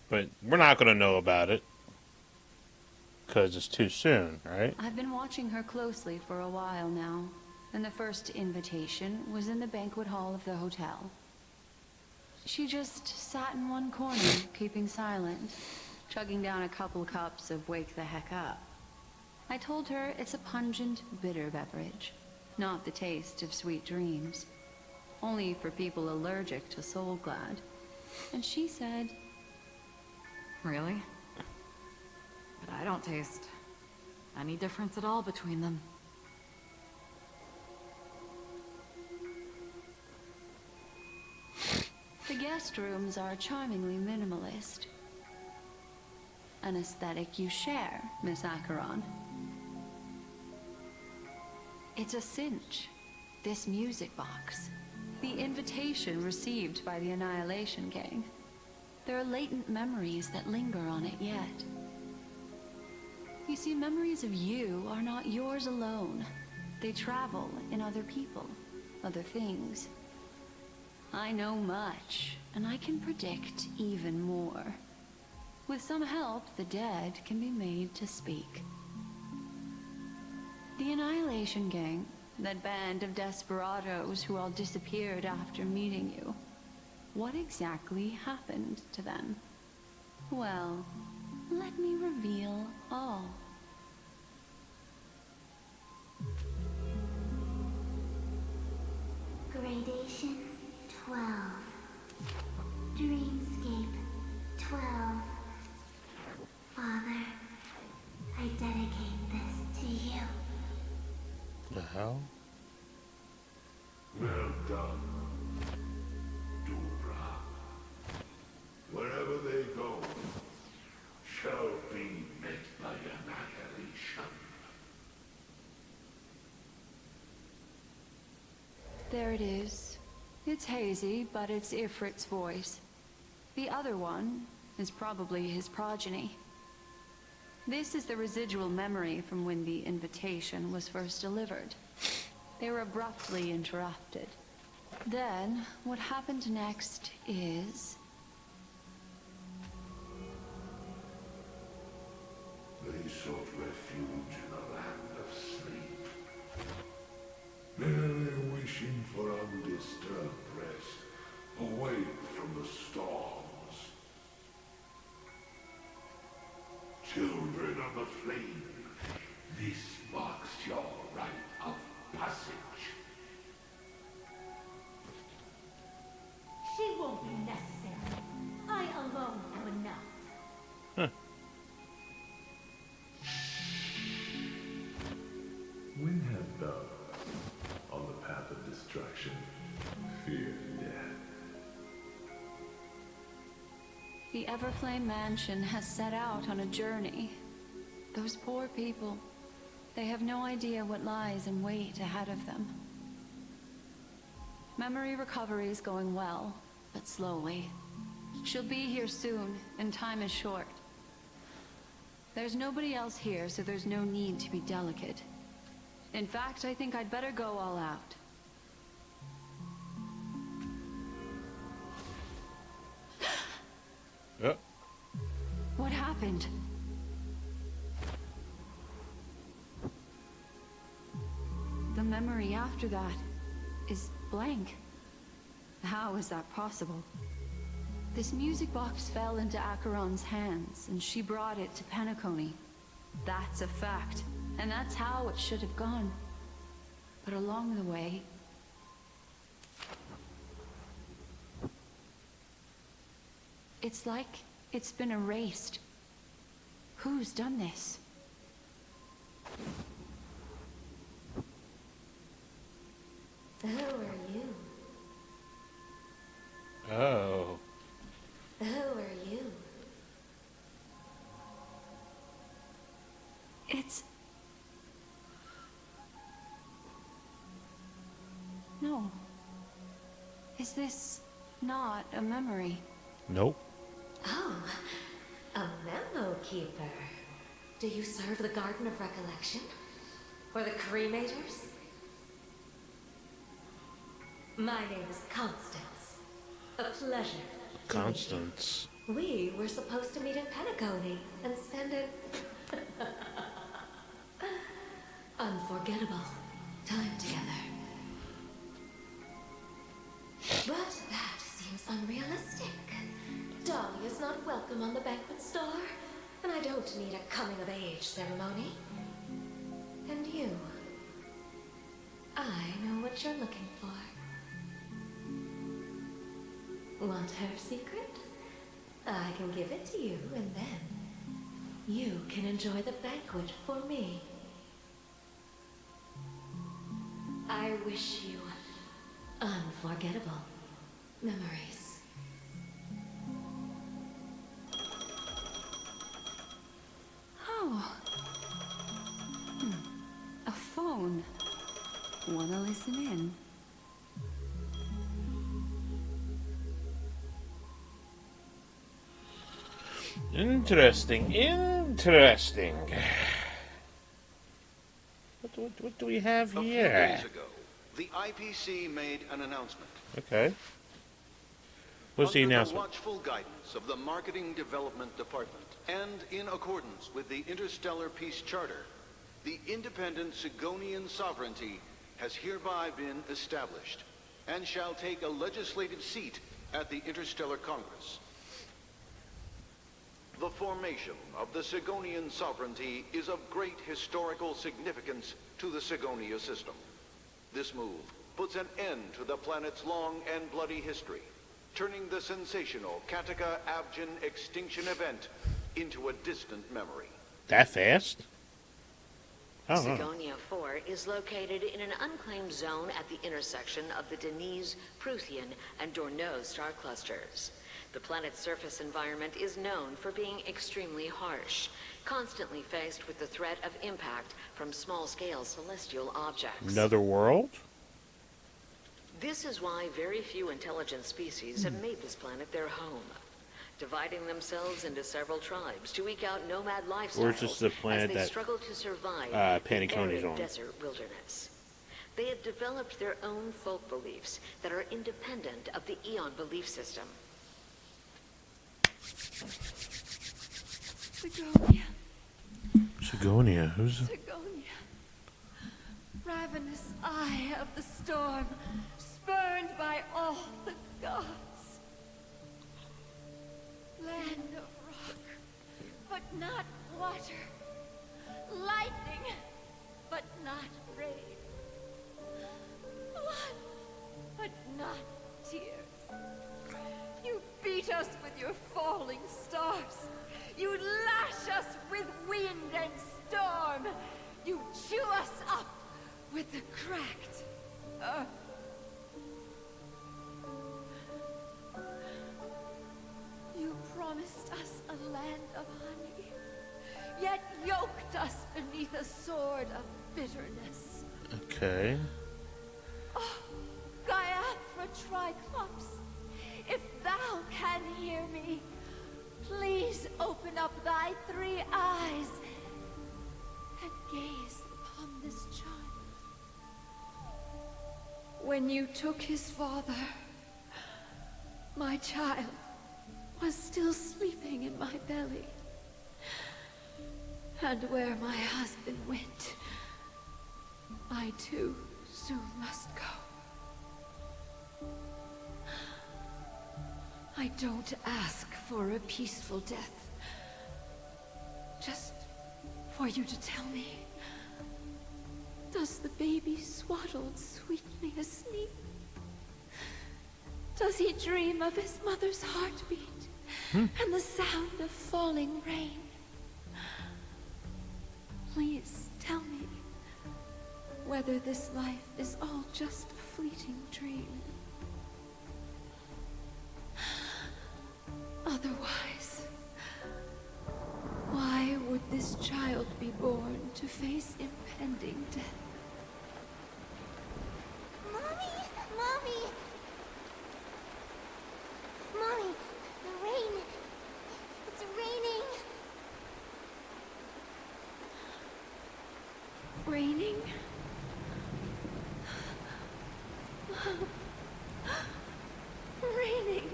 But we're not gonna know about it because it's too soon, right? I've been watching her closely for a while now, and the first invitation was in the banquet hall of the hotel. She just sat in one corner, keeping silent, chugging down a couple cups of Wake the Heck Up. I told her it's a pungent, bitter beverage, not the taste of sweet dreams. Only for people allergic to Soul Glad. And she said... Really? But I don't taste any difference at all between them. The guest rooms are charmingly minimalist. An aesthetic you share, Miss Acheron. It's a cinch. This music box. The invitation received by the Annihilation Gang. There are latent memories that linger on it yet. You see, memories of you are not yours alone. They travel in other people, other things. I know much, and I can predict even more. With some help, the dead can be made to speak. The Annihilation Gang, that band of desperados who all disappeared after meeting you. What exactly happened to them? Well, let me reveal all. Gradation 12. Dreamscape 12. Father, I dedicate this to you. The hell? Well done, Dubra. Wherever they go, shall be met by annihilation. There it is. It's hazy, but it's Ifrit's voice. The other one is probably his progeny. This is the residual memory from when the invitation was first delivered. They were abruptly interrupted. Then, what happened next is... They sought refuge in a land of sleep, merely wishing for undisturbed rest, away from the storms. Children of the flame, this marks your rite of passage. She won't be necessary. I alone am enough. When have those on the path of destruction feared death? The Everflame Mansion has set out on a journey. Those poor people, they have no idea what lies in wait ahead of them. Memory recovery is going well, but slowly. She'll be here soon, and time is short. There's nobody else here, so there's no need to be delicate. In fact, I think I'd better go all out. Yep. What happened? The memory after that is blank. How is that possible? This music box fell into Acheron's hands, and she brought it to Penacony. That's a fact, and that's how it should have gone. But along the way... it's like it's been erased. Who's done this? Who are you? Oh. Who are you? It's... no. Is this not a memory? Nope. Oh, a memo keeper. Do you serve the Garden of Recollection? Or the Cremators? My name is Constance. A pleasure. Constance. We were supposed to meet in Penacony and spend an unforgettable time together. But that seems unrealistic. Dolly is not welcome on the banquet star, and I don't need a coming-of-age ceremony. And you, I know what you're looking for. Want her secret? I can give it to you, and then you can enjoy the banquet for me. I wish you unforgettable memories. Oh. A phone. Wanna listen in? Interesting. Interesting. What do we have here? A few days ago, the IPC made an announcement. Okay. What's the announcement? Under the watchful guidance of the Marketing Development Department, and in accordance with the Interstellar Peace Charter, the independent Sigonian sovereignty has hereby been established, and shall take a legislative seat at the Interstellar Congress. The formation of the Sigonian sovereignty is of great historical significance to the Sigonia system. This move puts an end to the planet's long and bloody history, turning the sensational Kataka-Abjin extinction event into a distant memory. That fast? Sigonia 4 is located in an unclaimed zone at the intersection of the Denise, Prothean, and Dorneau star clusters. The planet's surface environment is known for being extremely harsh, constantly faced with the threat of impact from small-scale celestial objects. Another world? This is why very few intelligent species have made this planet their home, dividing themselves into several tribes to eke out nomad lifestyles or is this the planet as they that struggle to survive Paniconi's the on? desert wilderness. They have developed their own folk beliefs that are independent of the Eon belief system. Sigonia. Sigonia? Who's... Sigonia. Ravenous eye of the storm, spurned by all the gods. Land of rock, but not water. Lightning, but not rain. Blood, but not tears. You beat us with your falling stars. You lash us with wind and storm. You chew us up with the cracked earth. You promised us a land of honey, yet yoked us beneath a sword of bitterness. Okay. Oh, Gaiathra Triclops, if thou can hear me, please open up thy 3 eyes and gaze upon this child. When you took his father, my child was still sleeping in my belly. And where my husband went, I too soon must go. I don't ask for a peaceful death. Just for you to tell me, does the baby swaddled sweetly asleep? Does he dream of his mother's heartbeat and the sound of falling rain? Please tell me whether this life is all just a fleeting dream. Otherwise, why would this child be born to face impending death? Mommy! Mommy! Mommy, the rain. It's raining. Raining? Raining.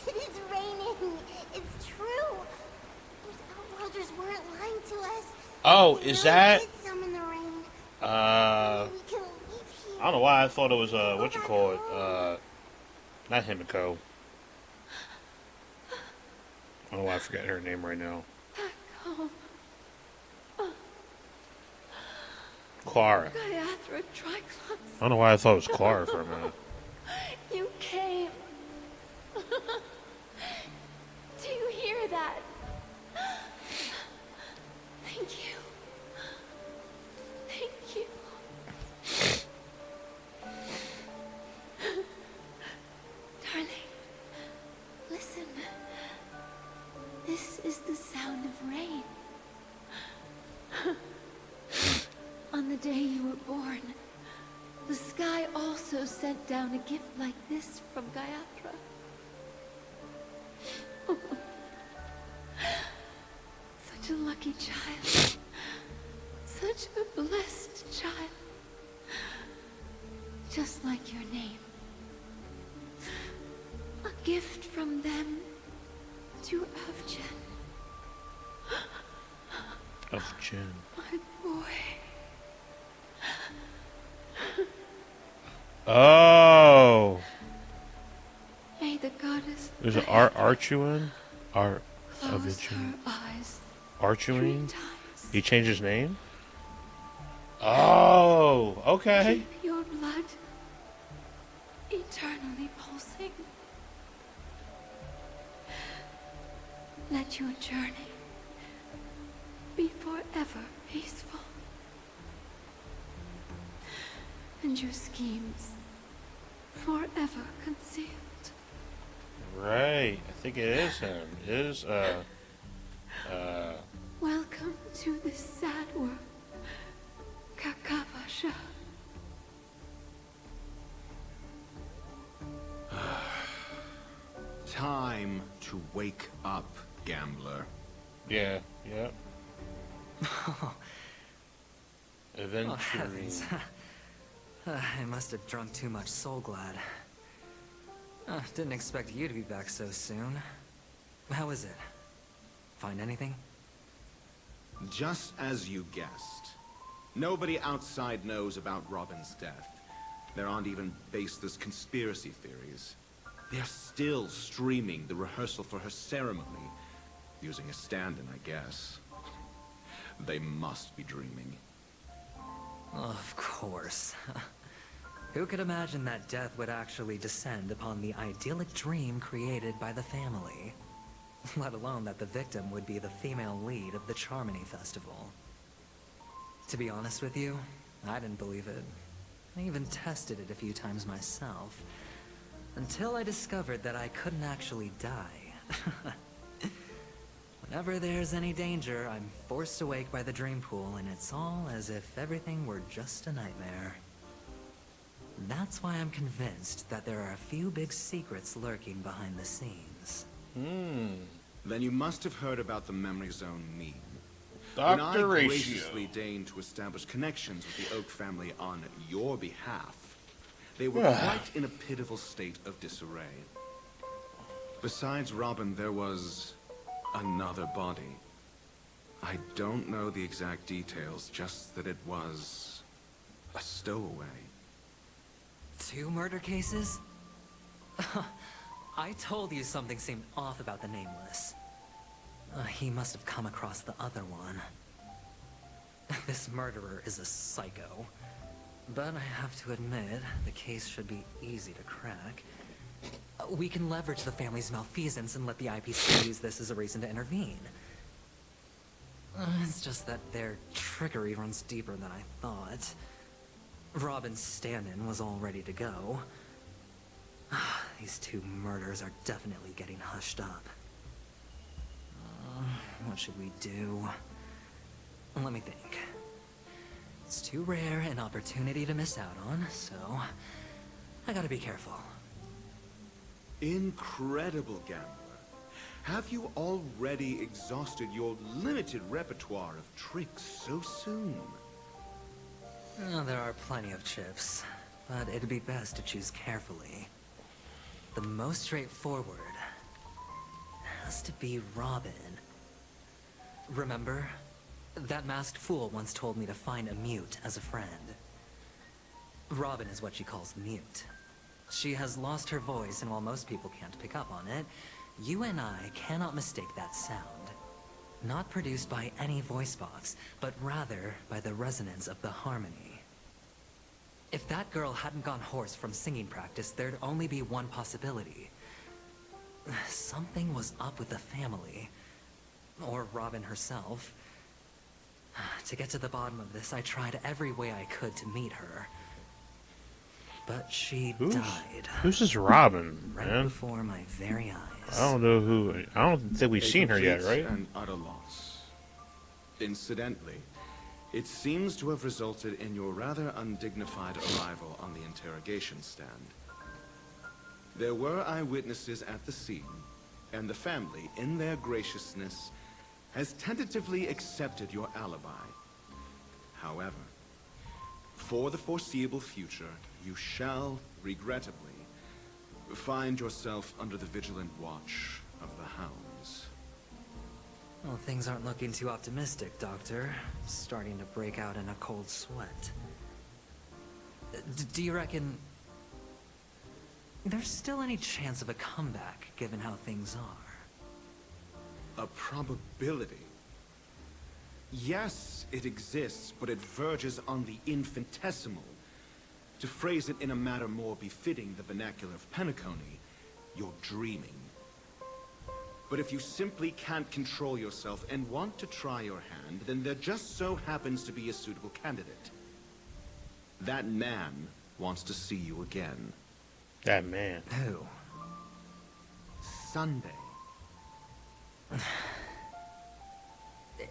It is raining. It's true. Those outworlders weren't lying to us. Oh, We is really that... did summon the rain. I We can leave here. don't know why I thought it was, what you call it, not Himiko. I don't know why I forgot her name right now. Home. Clara. Gaiathra Triclops. I don't know why I thought it was Clara for a minute. You came. sound of rain. On the day you were born, the sky also sent down a gift like this from Gayatra. Such a lucky child. Such a blessed child. Just like your name. A gift from them to Avjen. Avjen. My boy. Oh. May the goddess. There's an Archuin? Close her eyes. Archuin? He changed his name? Oh, okay. Keep your blood eternally pulsing. Let your journey be forever peaceful. And your schemes forever concealed. Right. I think it is him. It is, Welcome to this sad world, Kakavasha. Time to wake up, gambler. yeah, yeah. Oh, Eventually. heavens. I must have drunk too much Soul Glad. Didn't expect you to be back so soon. How is it? Find anything? Just as you guessed. Nobody outside knows about Robin's death. There aren't even baseless conspiracy theories. They're still streaming the rehearsal for her ceremony. Using a stand-in, I guess. They must be dreaming. Of course. Who could imagine that death would actually descend upon the idyllic dream created by the family? Let alone that the victim would be the female lead of the Charmony Festival. To be honest with you, I didn't believe it. I even tested it a few times myself. Until I discovered that I couldn't actually die. Whenever there's any danger, I'm forced awake by the dream pool, and it's all as if everything were just a nightmare. That's why I'm convinced that there are a few big secrets lurking behind the scenes. Then you must have heard about the Memory Zone meme. Dr. When I Ratio. graciously deigned to establish connections with the Oak family on your behalf, they were quite in a pitiful state of disarray. Besides Robin, there was another body. I don't know the exact details, just that it was a stowaway. 2 murder cases? I told you something seemed off about the Nameless. He must have come across the other one. This murderer is a psycho. But I have to admit, the case should be easy to crack. We can leverage the family's malfeasance and let the IPC use this as a reason to intervene. It's just that their trickery runs deeper than I thought. Robin's stand-in was all ready to go. These 2 murders are definitely getting hushed up. What should we do? Let me think. It's too rare an opportunity to miss out on, so I gotta be careful. Incredible, gambler. Have you already exhausted your limited repertoire of tricks so soon? There are plenty of chips, but it'd be best to choose carefully. The most straightforward has to be Robin. Remember? That masked fool once told me to find a mute as a friend. Robin is what she calls mute. She has lost her voice, and while most people can't pick up on it, you and I cannot mistake that sound. Not produced by any voice box, but rather by the resonance of the harmony. If that girl hadn't gone hoarse from singing practice, there'd only be one possibility. Something was up with the family. Or Robin herself. To get to the bottom of this, I tried every way I could to meet her. But she died. Who's this Robin, right man? before my very eyes. I don't know who. I don't think we've seen her yet, right? An utter loss. Incidentally, it seems to have resulted in your rather undignified arrival on the interrogation stand. There were eyewitnesses at the scene, and the family, in their graciousness, has tentatively accepted your alibi. However, for the foreseeable future, you shall, regrettably, find yourself under the vigilant watch of the hounds. Well, things aren't looking too optimistic, Doctor. Starting to break out in a cold sweat. Do you reckon there's still any chance of a comeback, given how things are? A probability? Yes, it exists, but it verges on the infinitesimal. To phrase it in a manner more befitting the vernacular of Penacony, you're dreaming. But if you simply can't control yourself and want to try your hand, then there just so happens to be a suitable candidate. That man wants to see you again. That man. Who? Sunday.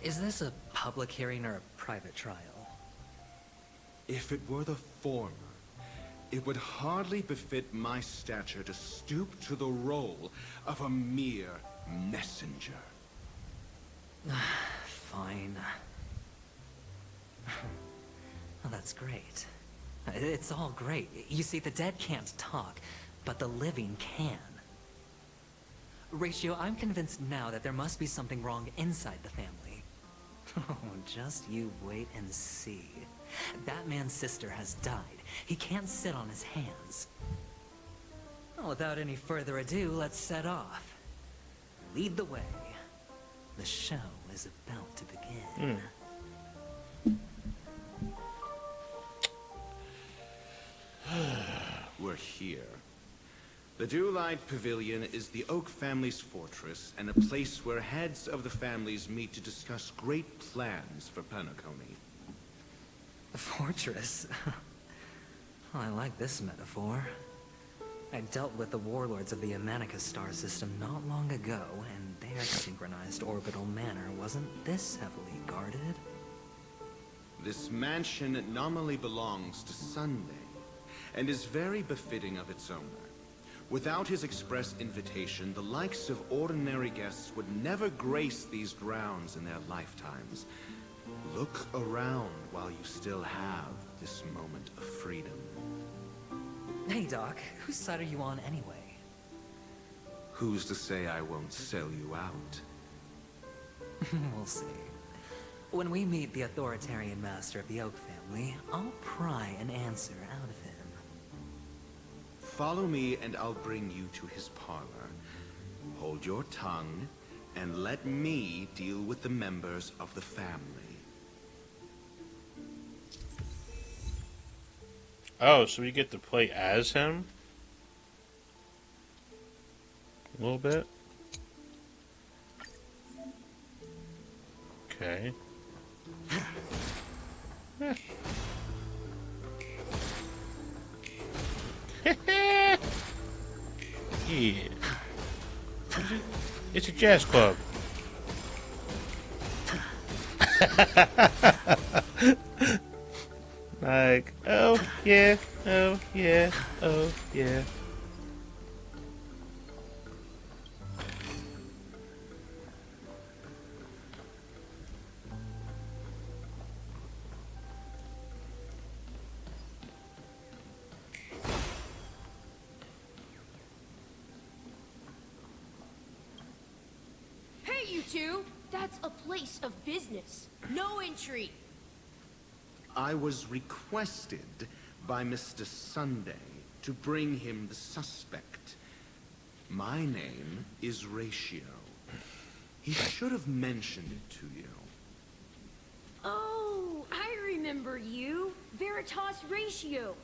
Is this a public hearing or a private trial? If it were the former, it would hardly befit my stature to stoop to the role of a mere messenger. Fine. Well, that's great. It's all great. You see, the dead can't talk, but the living can. Ratio, I'm convinced now that there must be something wrong inside the family. Oh, just you wait and see. That man's sister has died. He can't sit on his hands. Well, without any further ado, let's set off. Lead the way. The show is about to begin. We're here. The Dewlight Pavilion is the Oak family's fortress and a place where heads of the families meet to discuss great plans for Penacony. A fortress? Well, I like this metaphor. I dealt with the warlords of the Amanicus star system not long ago, and their synchronized orbital manor wasn't this heavily guarded. This mansion nominally belongs to Sunday, and is very befitting of its owner. Without his express invitation, the likes of ordinary guests would never grace these grounds in their lifetimes. Look around while you still have this moment of freedom. Hey, Doc, whose side are you on anyway? Who's to say I won't sell you out? We'll see. When we meet the authoritarian master of the Oak family, I'll pry an answer out of him. Follow me and I'll bring you to his parlor. Hold your tongue and let me deal with the members of the family. Oh, so we get to play as him? A little bit? Okay. Yeah. It's a jazz club. Like, oh yeah, oh yeah, oh yeah. Hey, you two! That's a place of business. No entry. I was requested by Mr. Sunday to bring him the suspect. My name is Ratio. He should have mentioned it to you. Oh, I remember you. Veritas Ratio.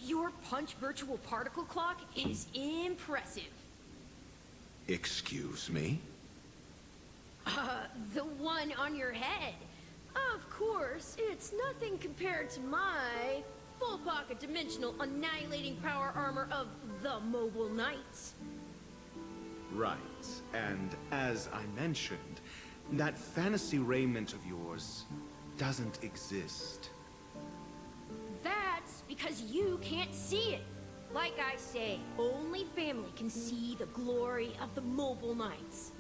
Your punch virtual particle clock is impressive. Excuse me? The one on your head. Of course, it's nothing compared to my full pocket dimensional annihilating power armor of the Mobile Knights. Right. And as I mentioned, that fantasy raiment of yours doesn't exist. That's because you can't see it. Like I say, only family can see the glory of the Mobile Knights.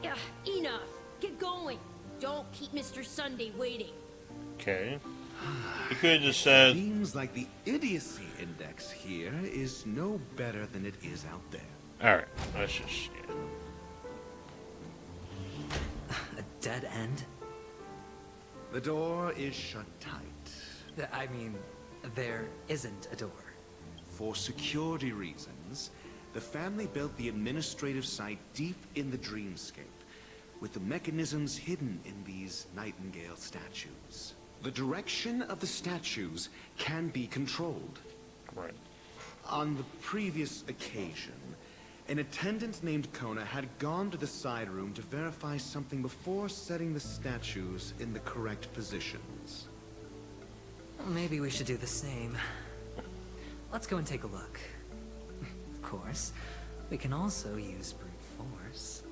Ugh, enough. Get going. Don't keep Mr. Sunday waiting. Okay. You could have just said... Seems like the idiocy index here is no better than it is out there. Alright, let's just... Yeah. A dead end? The door is shut tight. I mean, there isn't a door. For security reasons, the family built the administrative site deep in the dreamscape, with the mechanisms hidden in these Nightingale statues. The direction of the statues can be controlled. Right. On the previous occasion, an attendant named Kona had gone to the side room to verify something before setting the statues in the correct positions. Well, maybe we should do the same. Let's go and take a look. Of course, we can also use brute force.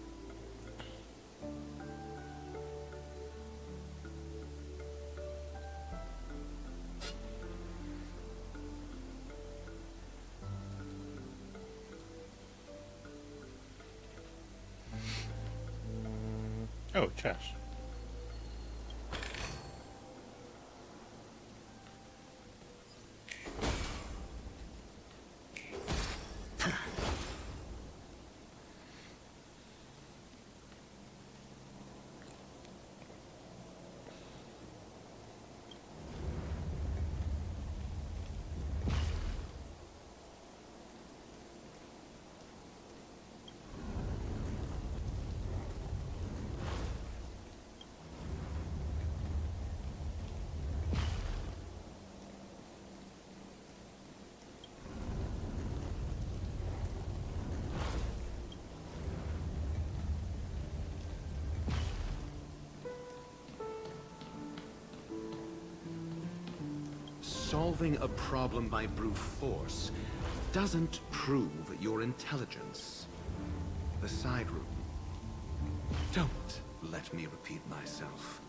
Oh, chess. Solving a problem by brute force doesn't prove your intelligence. The side room. Don't let me repeat myself.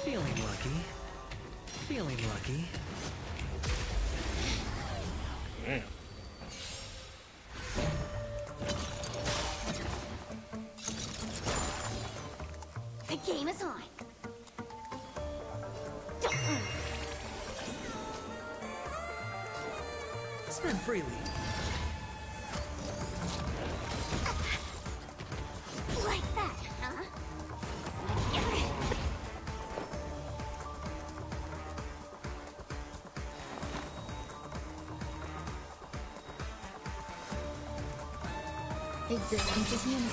Feeling lucky. Feeling lucky. Damn. The game is on. Spend freely. Like that, huh? Existence is unity.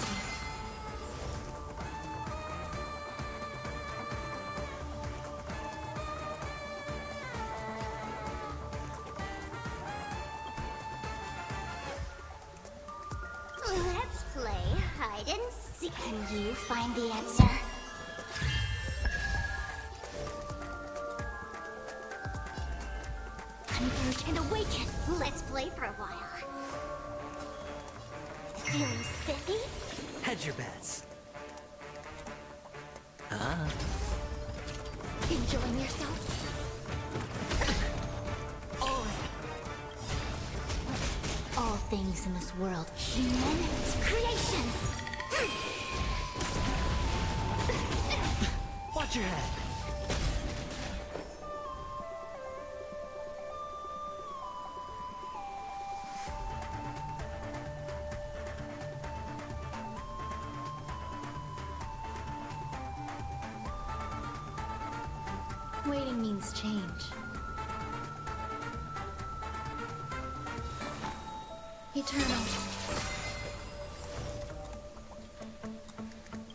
Let's play hide and seek. Can you find the answer? Converge and awaken. Let's play for a while. Feeling spiffy? Hedge your bets. Enjoying yourself? All things in this world, human creations. Watch your head. Waiting means change. Eternal.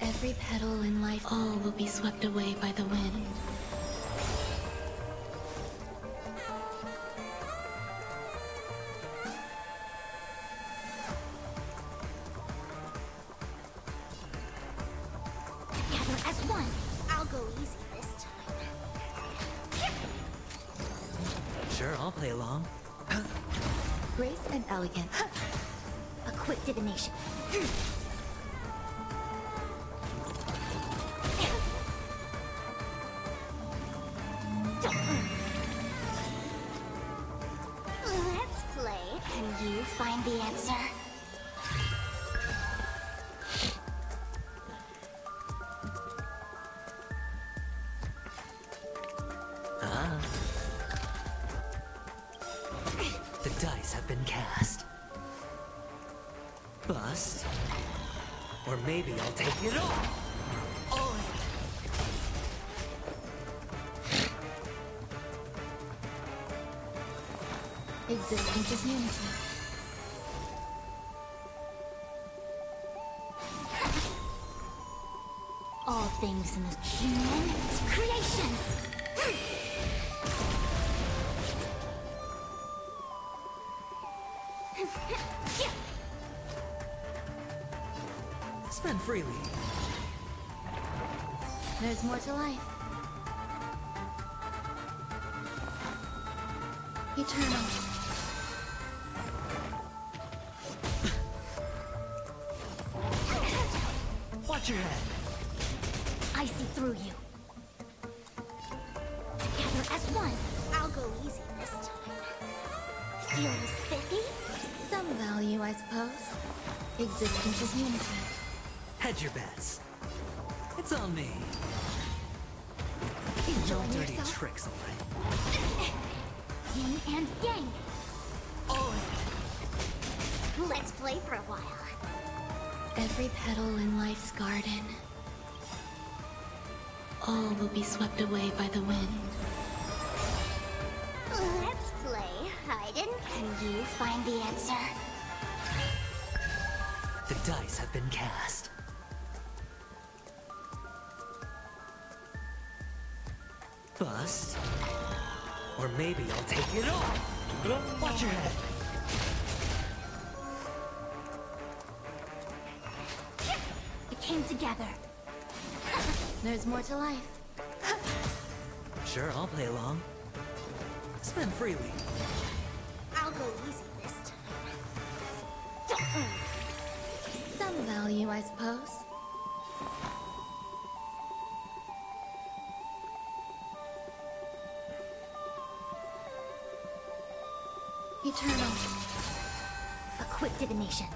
Every petal in life, all will be swept away by the wind. Together as one. I'll go easy this time. Sure, I'll play along. Grace and elegance. A quick divination. Let's play. Can you find the answer? The dice have been cast. Bust. Or maybe I'll take it all. Existence is unity. All things in this human creations. Spend freely. There's more to life. Eternal. Watch your head. I see through you. Together as one. I'll go easy this time. Feeling spiffy? Some value, I suppose. Existence is unity. Hedge your bets. It's on me. Enjoying No dirty yourself? tricks, alright. Yin and yang. Let's play for a while. Every petal in life's garden, all will be swept away by the wind. Let's play hide and can you find the answer? The dice have been cast. Bust. Or maybe I'll take it all. Watch your head. It came together. There's more to life. Sure, I'll play along. Spend freely. I'll go easy this time. Some value, I suppose. Eternal. A quick divination.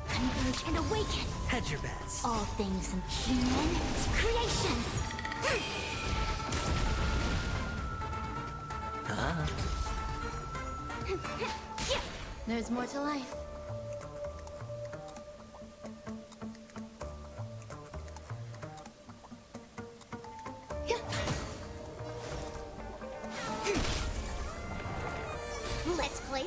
Converge and awaken. Hedge your bets. All things in human creations. There's more to life. Let's play.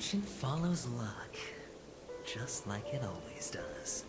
Fortune follows luck, just like it always does.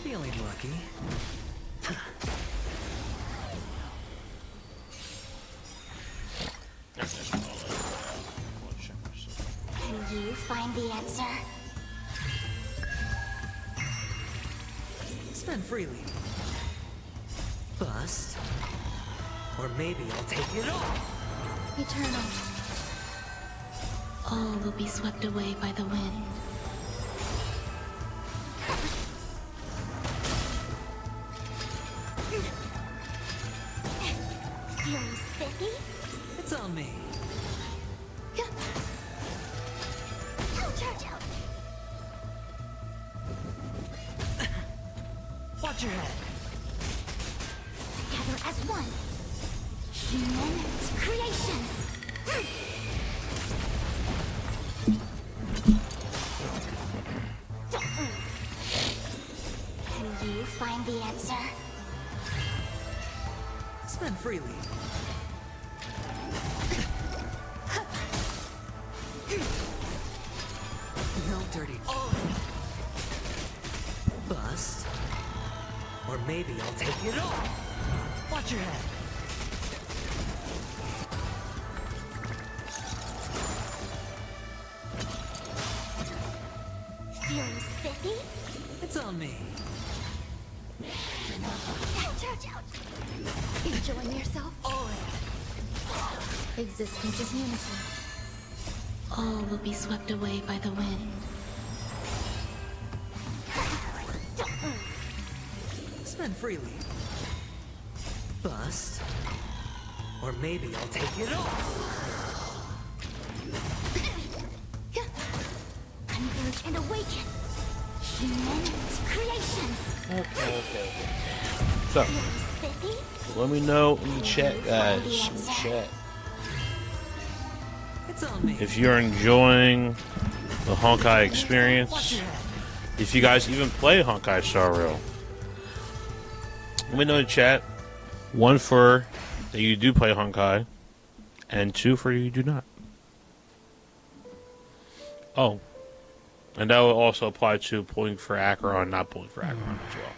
Feeling lucky. Can you find the answer? Spend freely. Bust. Or maybe I'll take it all. Eternal. All will be swept away by the wind. Feeling spiffy? It's on me. Ouch, ouch, ouch. Watch your head. Together as one. Human creations. Can you find the answer? Spend freely. No dirty. Oh. Bust. Or maybe I'll take it all. Watch your head. Feeling spiffy? It's on me. Ouch, ouch, ouch. Enjoying yourself? Existence is unity. All will be swept away by the wind. Spend freely. Bust. Or maybe I'll take it all. Converge and awaken. Human creations. Okay. So, let me know in the chat, guys. In the chat. It's on me. If you're enjoying the Honkai experience, if you guys even play HonkaiStarRail, let me know in the chat. 1 for that you do play Honkai, and 2 for you do not. Oh, and that will also apply to pulling for Acheron, not pulling for Acheron as well.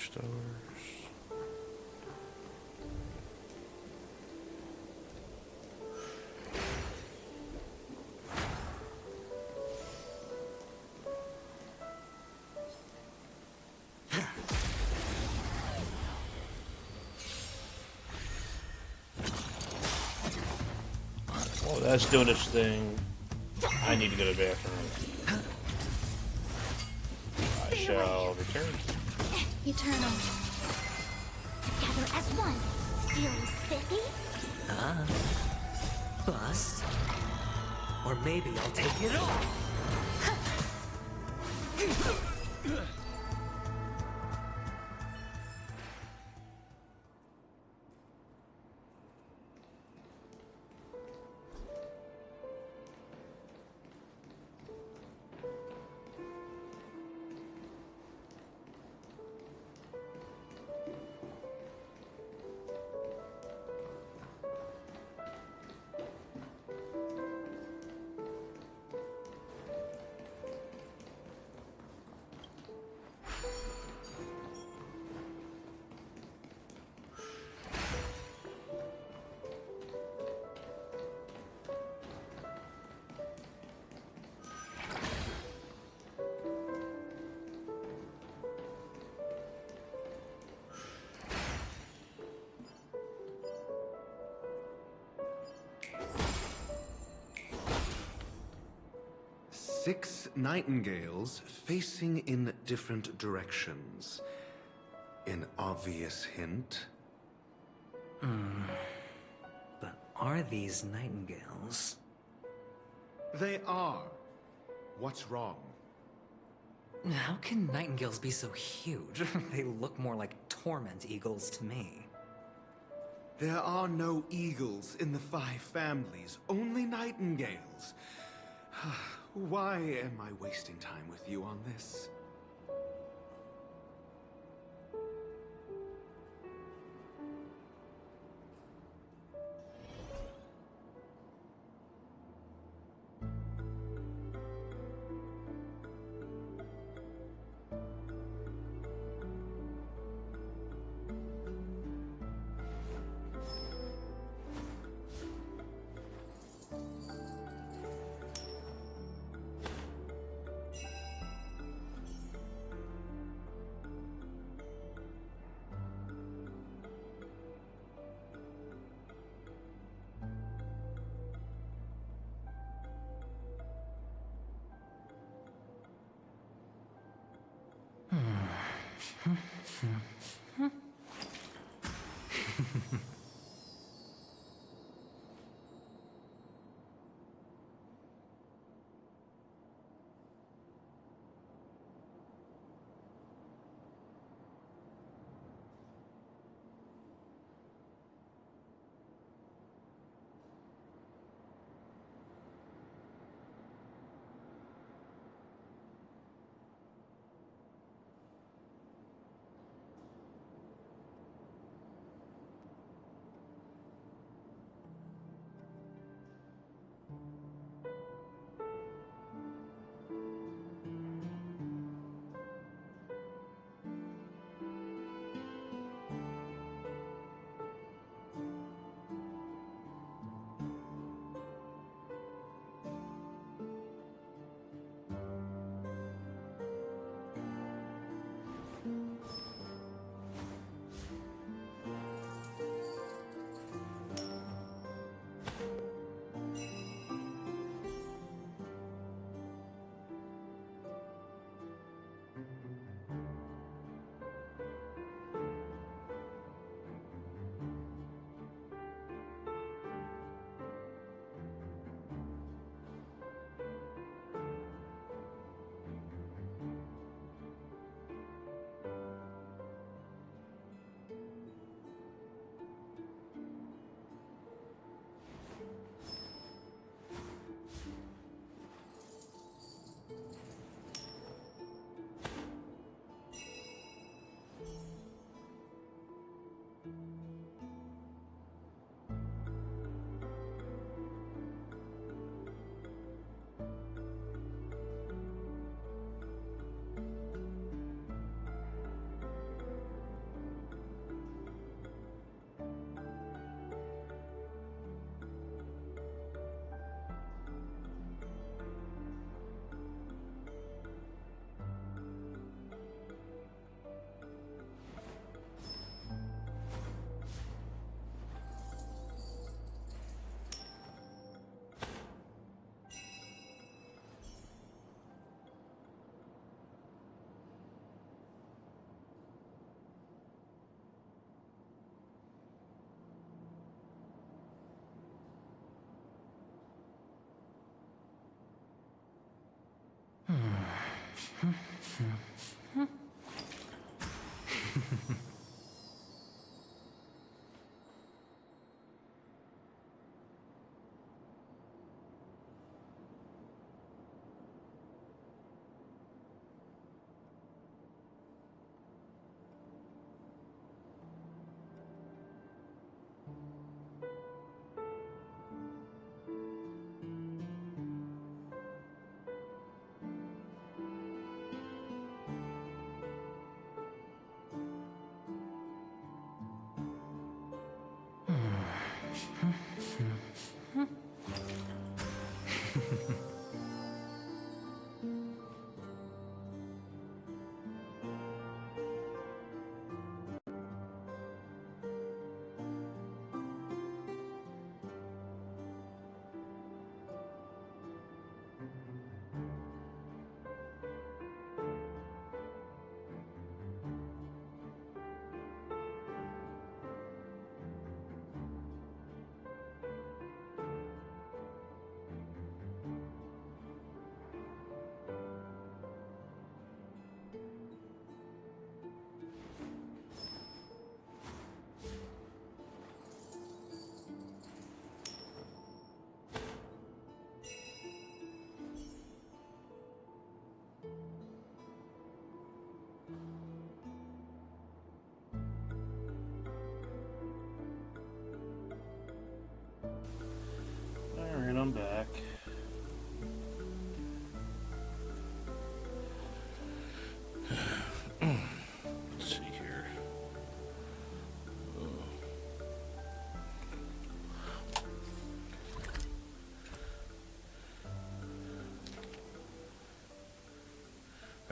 stars. Well, that's doing its thing. I need to go to the bathroom. I shall return. Eternal. Together as one. Feeling spiffy? Bust. Or maybe I'll take it all. Six nightingales facing in different directions. An obvious hint. But are these nightingales? They are. What's wrong? How can nightingales be so huge? They look more like torment eagles to me. There are no eagles in the 5 families, only nightingales. Why am I wasting time with you on this?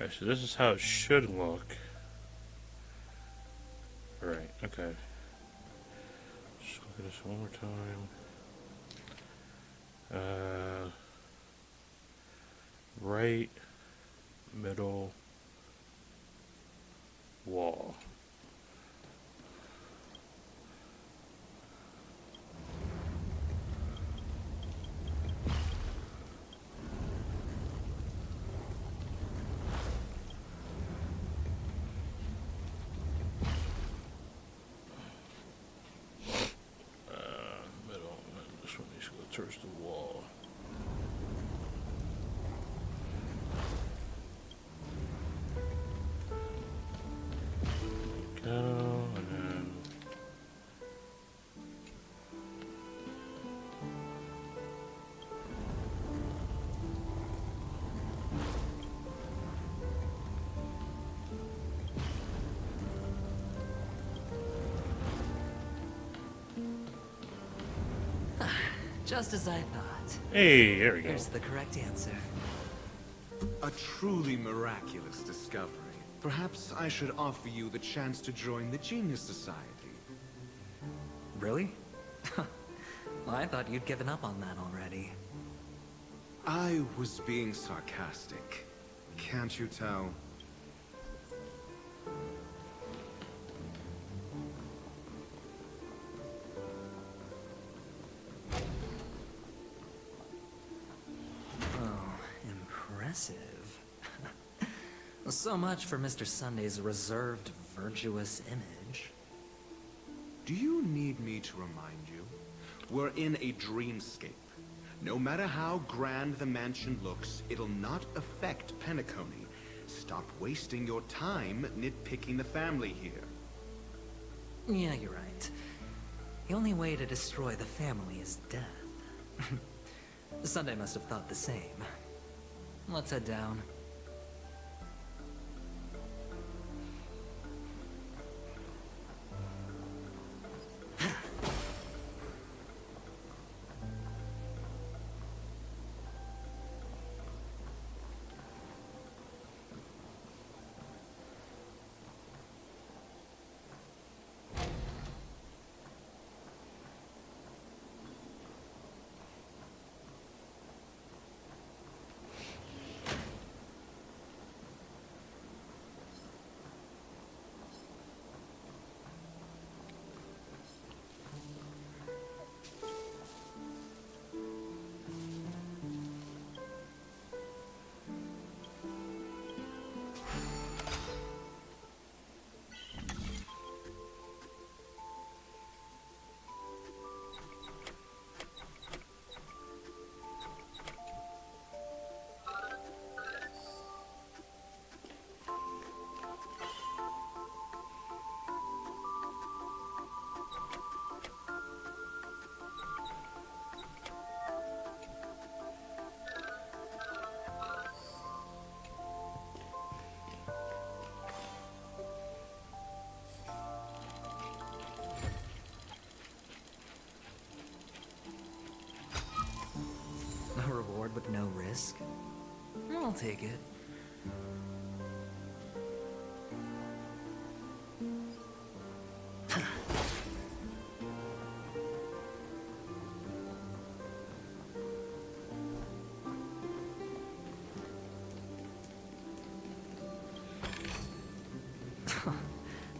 Alright, so this is how it should look. Alright, okay. Just look at this one more time. Right middle wall. Middle. This one needs to go towards the wall. Go, and then Just as I thought. hey, there we go. Here's the correct answer. A truly miraculous discovery. Perhaps I should offer you the chance to join the Genius Society. Really? Well, I thought you'd given up on that already. I was being sarcastic. Can't you tell? Oh, impressive. So much for Mr. Sunday's reserved, virtuous image. Do you need me to remind you? We're in a dreamscape. No matter how grand the mansion looks, it'll not affect Penacony. Stop wasting your time nitpicking the family here. Yeah, you're right. The only way to destroy the family is death. Sunday must have thought the same. Let's head down. A reward with no risk? I'll take it.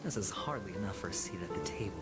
This is hardly enough for a seat at the table.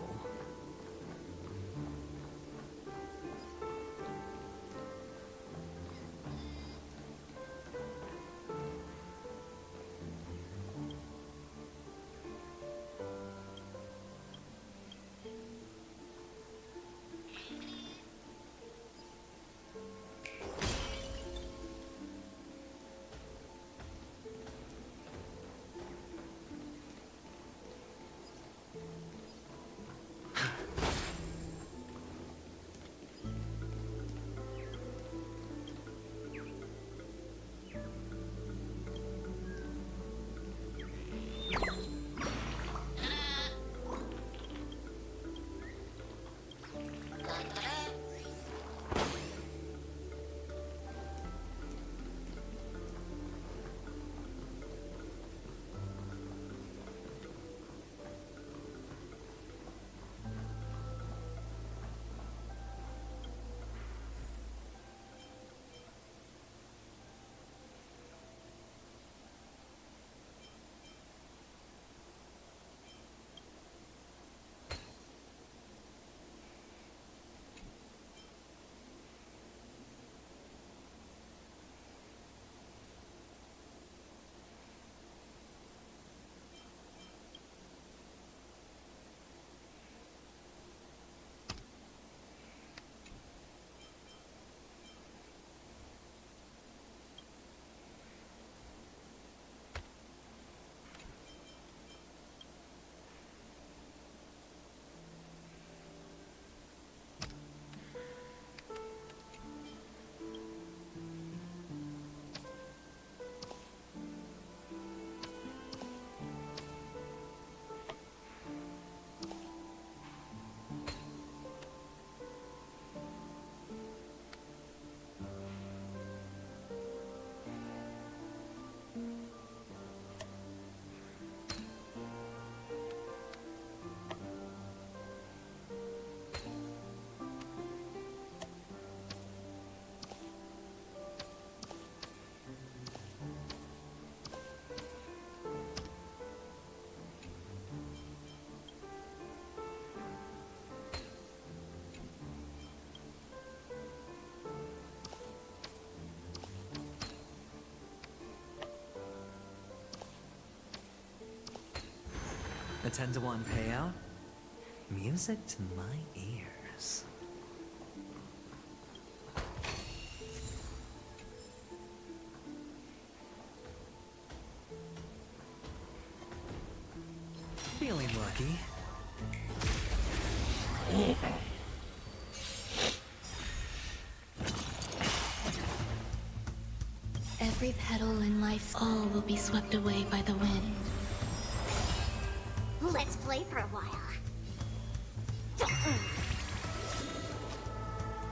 A 10-to-1 payout? Music to my ears. Feeling lucky. Every petal in life's all will be swept away by the wind. Let's play for a while.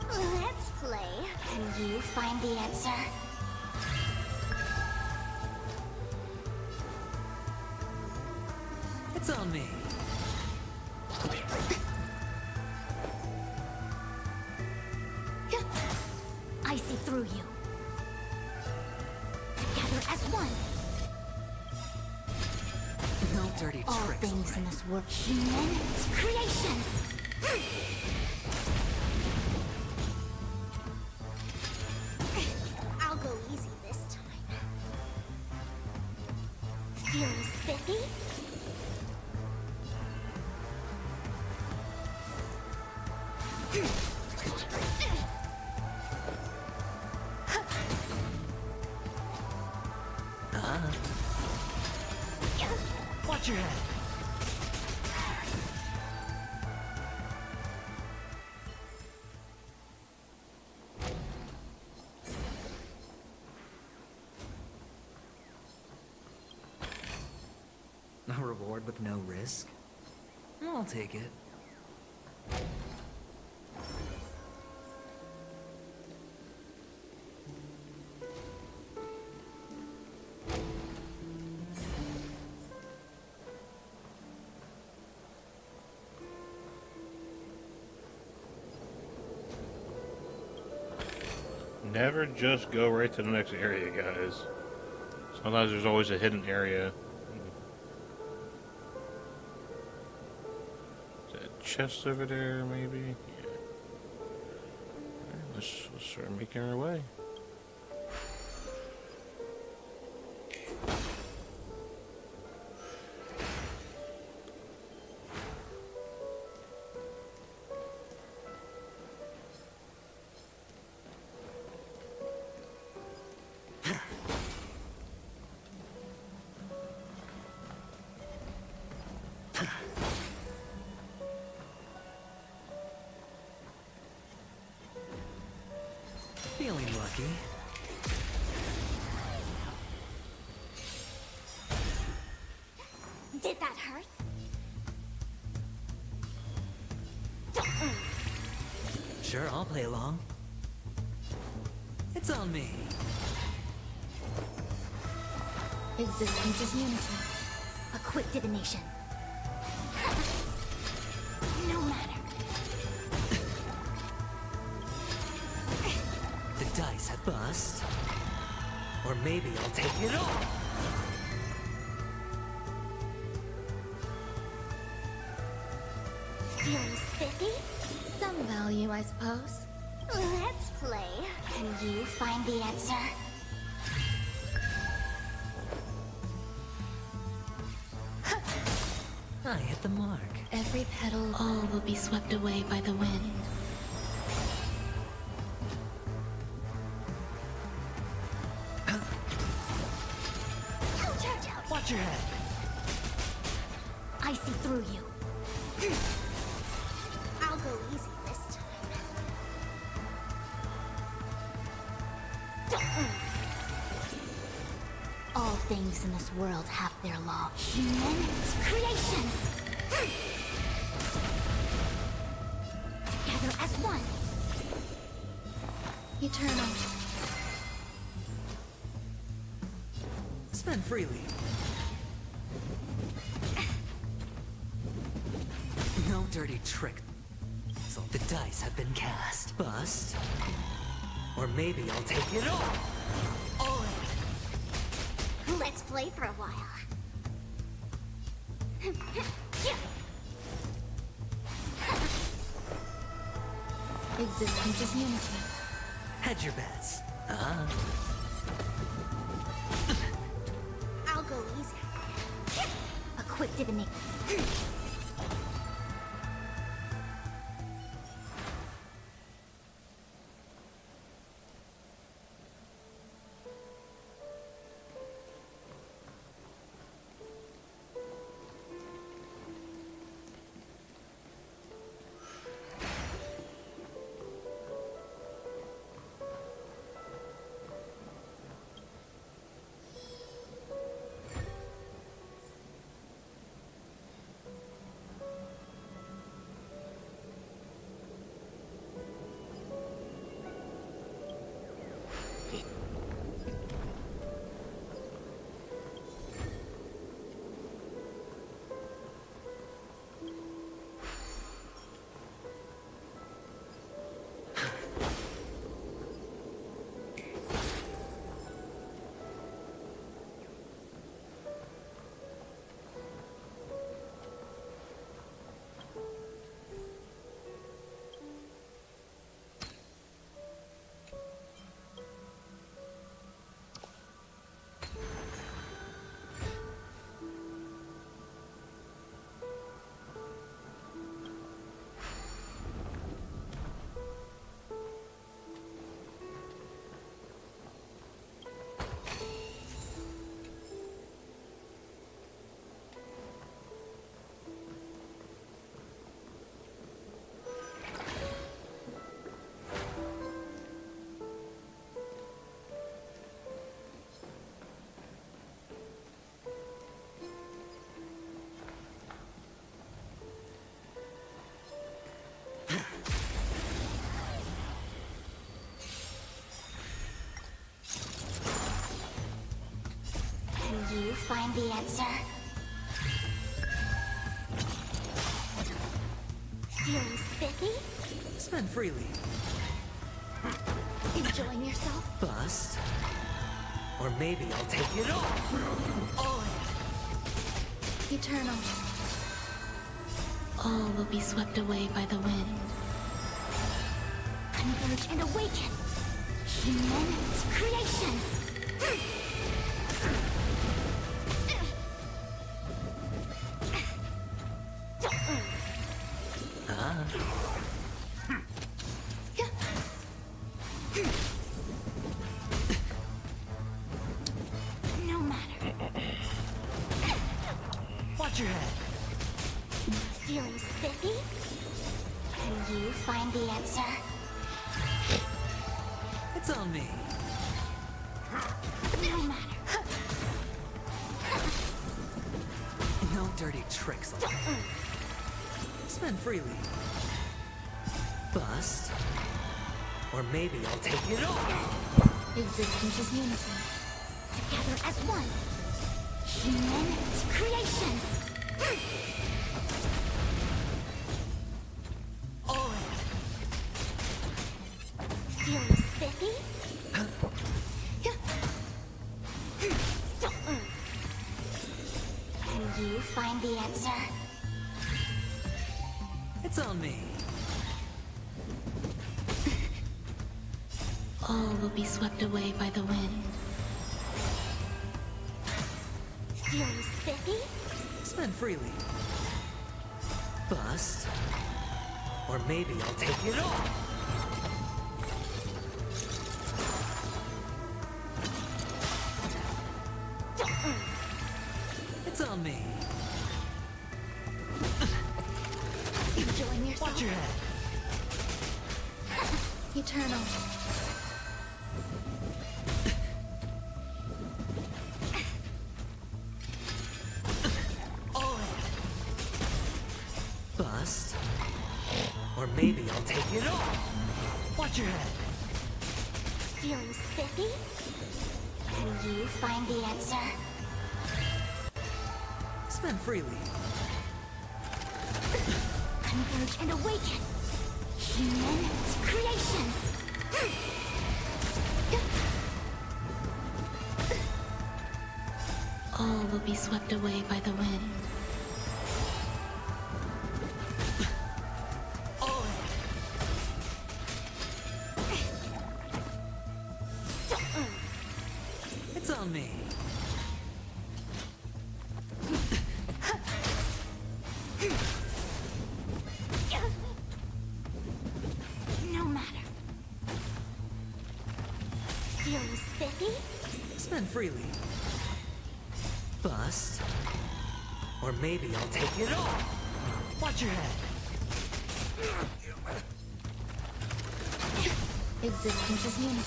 Let's play. Can you find the answer? It's on me. I see through you. Together as one. No dirty tricks. All things in this world, human creations. I'll go easy this time. Feeling spiffy? Watch your head. A reward with no risk? I'll take it. Never just go right to the next area, guys. Sometimes there's always a hidden area. Is that a chest over there, maybe? Yeah. Alright, let's start making our way. Feeling lucky. Did that hurt? Sure, I'll play along. It's on me. Existence is unity. A quick divination. No matter. The dice have bust. Or maybe I'll take it all. Feeling spiffy? Some value, I suppose. Let's play. Can you find the answer? I hit the mark. Every petal, all will be swept away by the wind. Watch your head. I see through you. I'll go easy this time. All things in this world have their law. Human creations. Together as one. Eternal. Spend freely. No dirty trick. So the dice have been cast. Bust. Or maybe I'll take it all. All in. Let's play for a while. Existence is unity. Hedge your bets. I'll go easy. A quick divination. Can you find the answer? Feeling spiffy? Spend freely. Enjoying yourself? Bust. Or maybe I'll take it all. All in. Eternal. All will be swept away by the wind. Converge and awaken. Human creations. No matter. Watch your head. Feeling spiffy? Can you find the answer? It's on me. No matter. No dirty tricks. Spend freely. Bust. Or maybe I'll take it all. Existence is unity. Together as one. Human creations. All in. Feeling spiffy? Can you find the answer? It's on me. All will be swept away by the wind. Feeling spiffy? Spend freely. Bust. Or maybe I'll take it all. It's on me. Enjoying yourself? Watch your head. Eternal. All in. Bust. Or maybe I'll take it all. Watch your head. Feeling spiffy? Can you find the answer? Spend freely. Converge and awaken. Human creations. All will be swept away by the wind. All in. It's on me. spiffy? Spend freely. Bust. Or maybe I'll take it all. Watch your head. Existence is unity.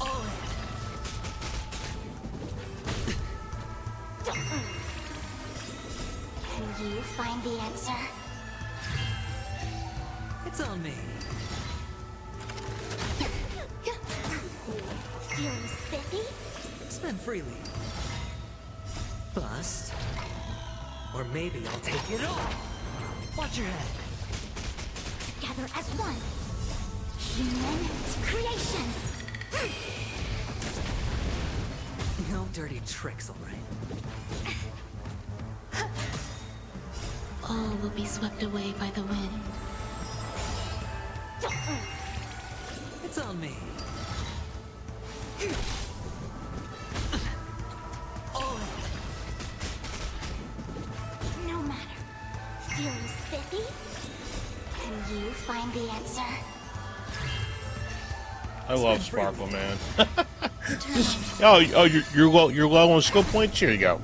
All in. Can you find the answer? It's on me. Feeling spiffy? Spend freely. Bust. Or maybe I'll take it all. Watch your head. Together as one. Human creations. No dirty tricks, all right. All will be swept away by the wind. It's on me. All in. No matter. Feeling spiffy? Can you find the answer? I love Sparkle, man. You're low on skill points. Here you go.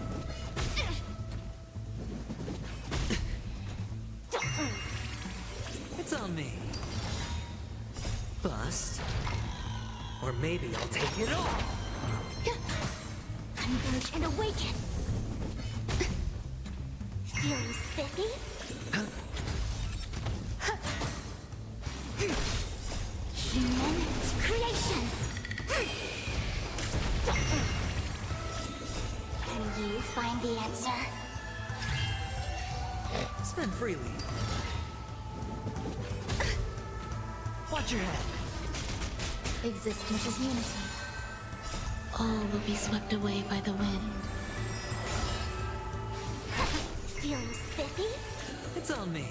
It's on me. Bust. Or maybe I'll take it all. Converge and awaken. Feeling spiffy? Human creations. Can you find the answer? Spend freely. Watch your head. Existence is unity. All will be swept away by the wind. Feeling spiffy? It's on me.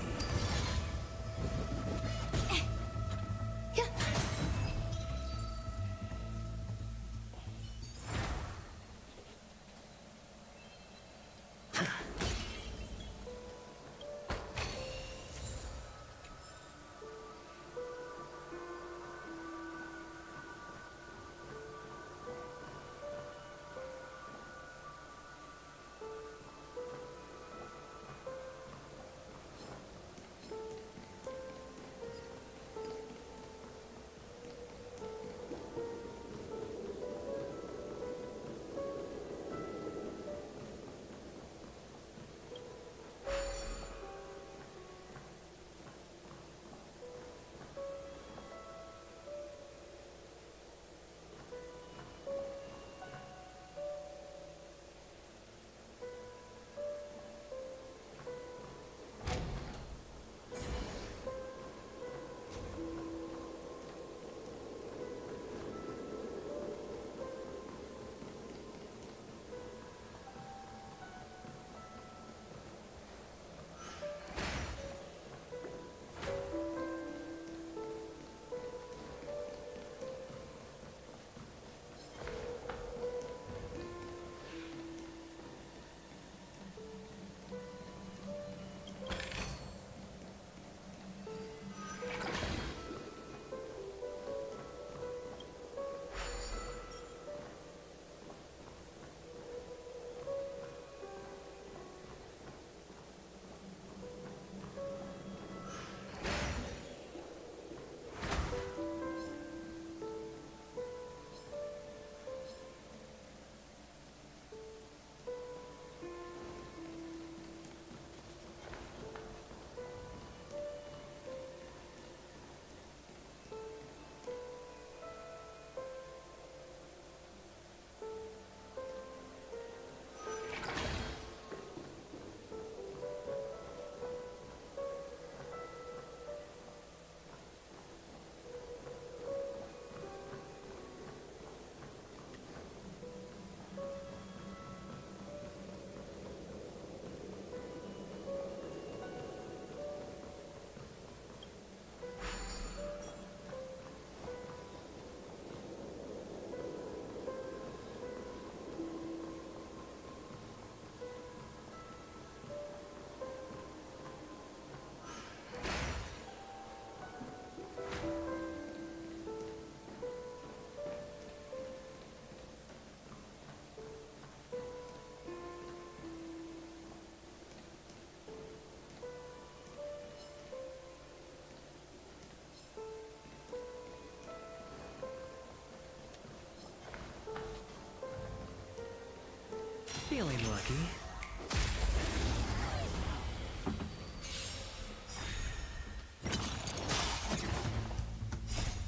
Feeling lucky.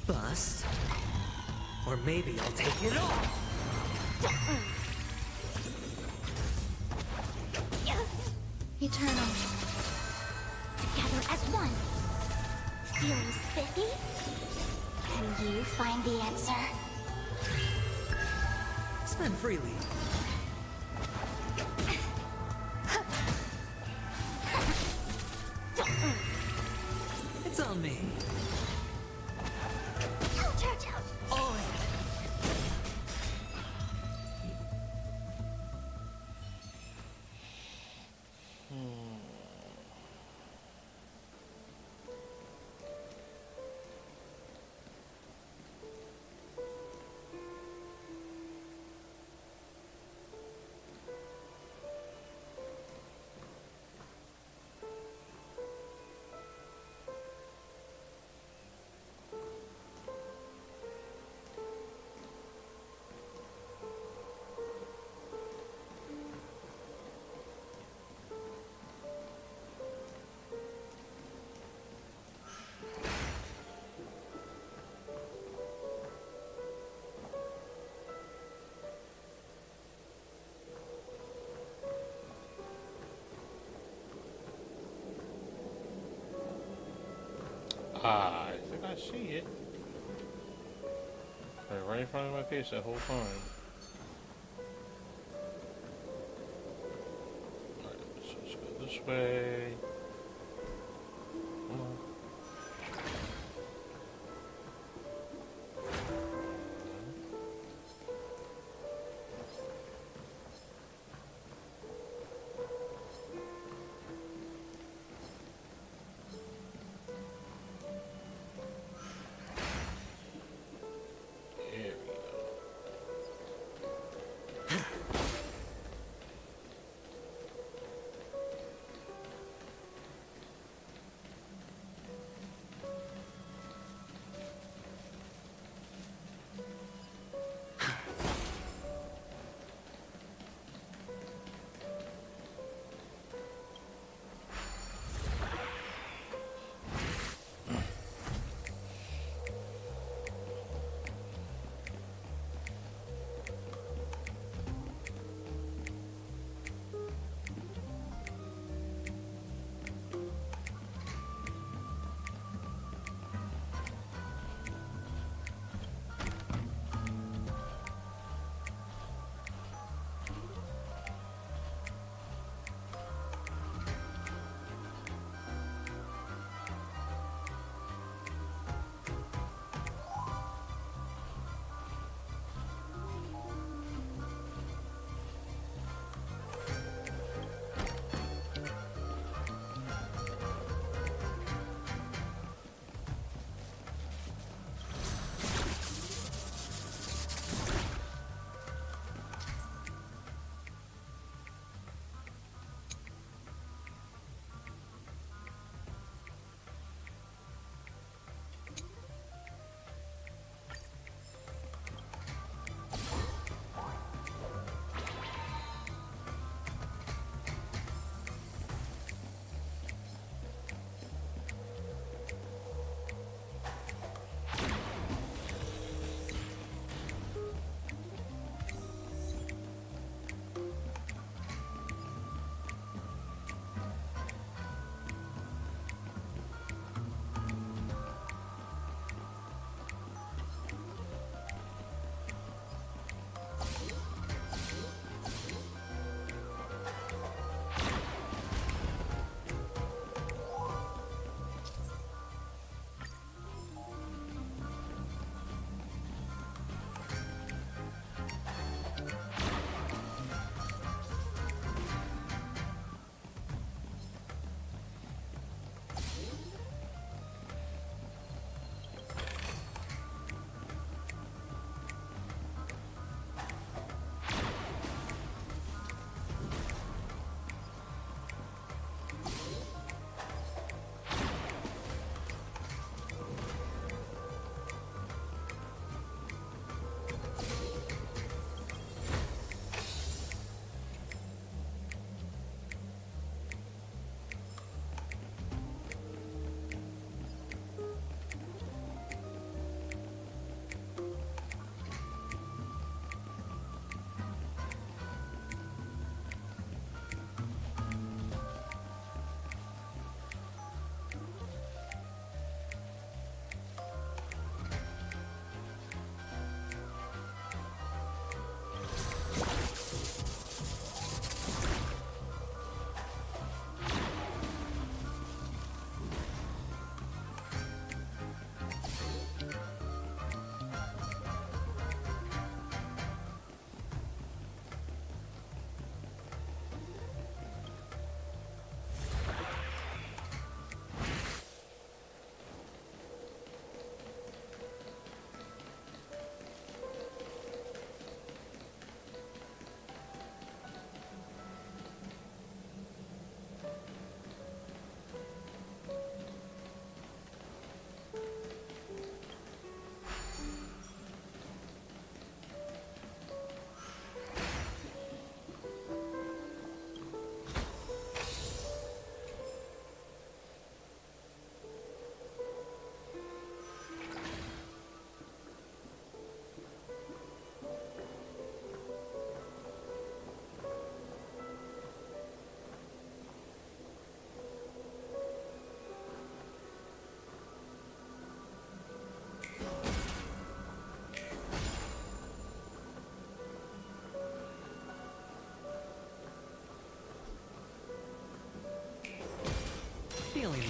Bust. Or maybe I'll take it all. Eternal. Together as one. Feeling spiffy? Can you find the answer? Spend freely. It's on me. Ouch. On. I think I see it. Right in front of my face that whole time. Alright, let's go this way.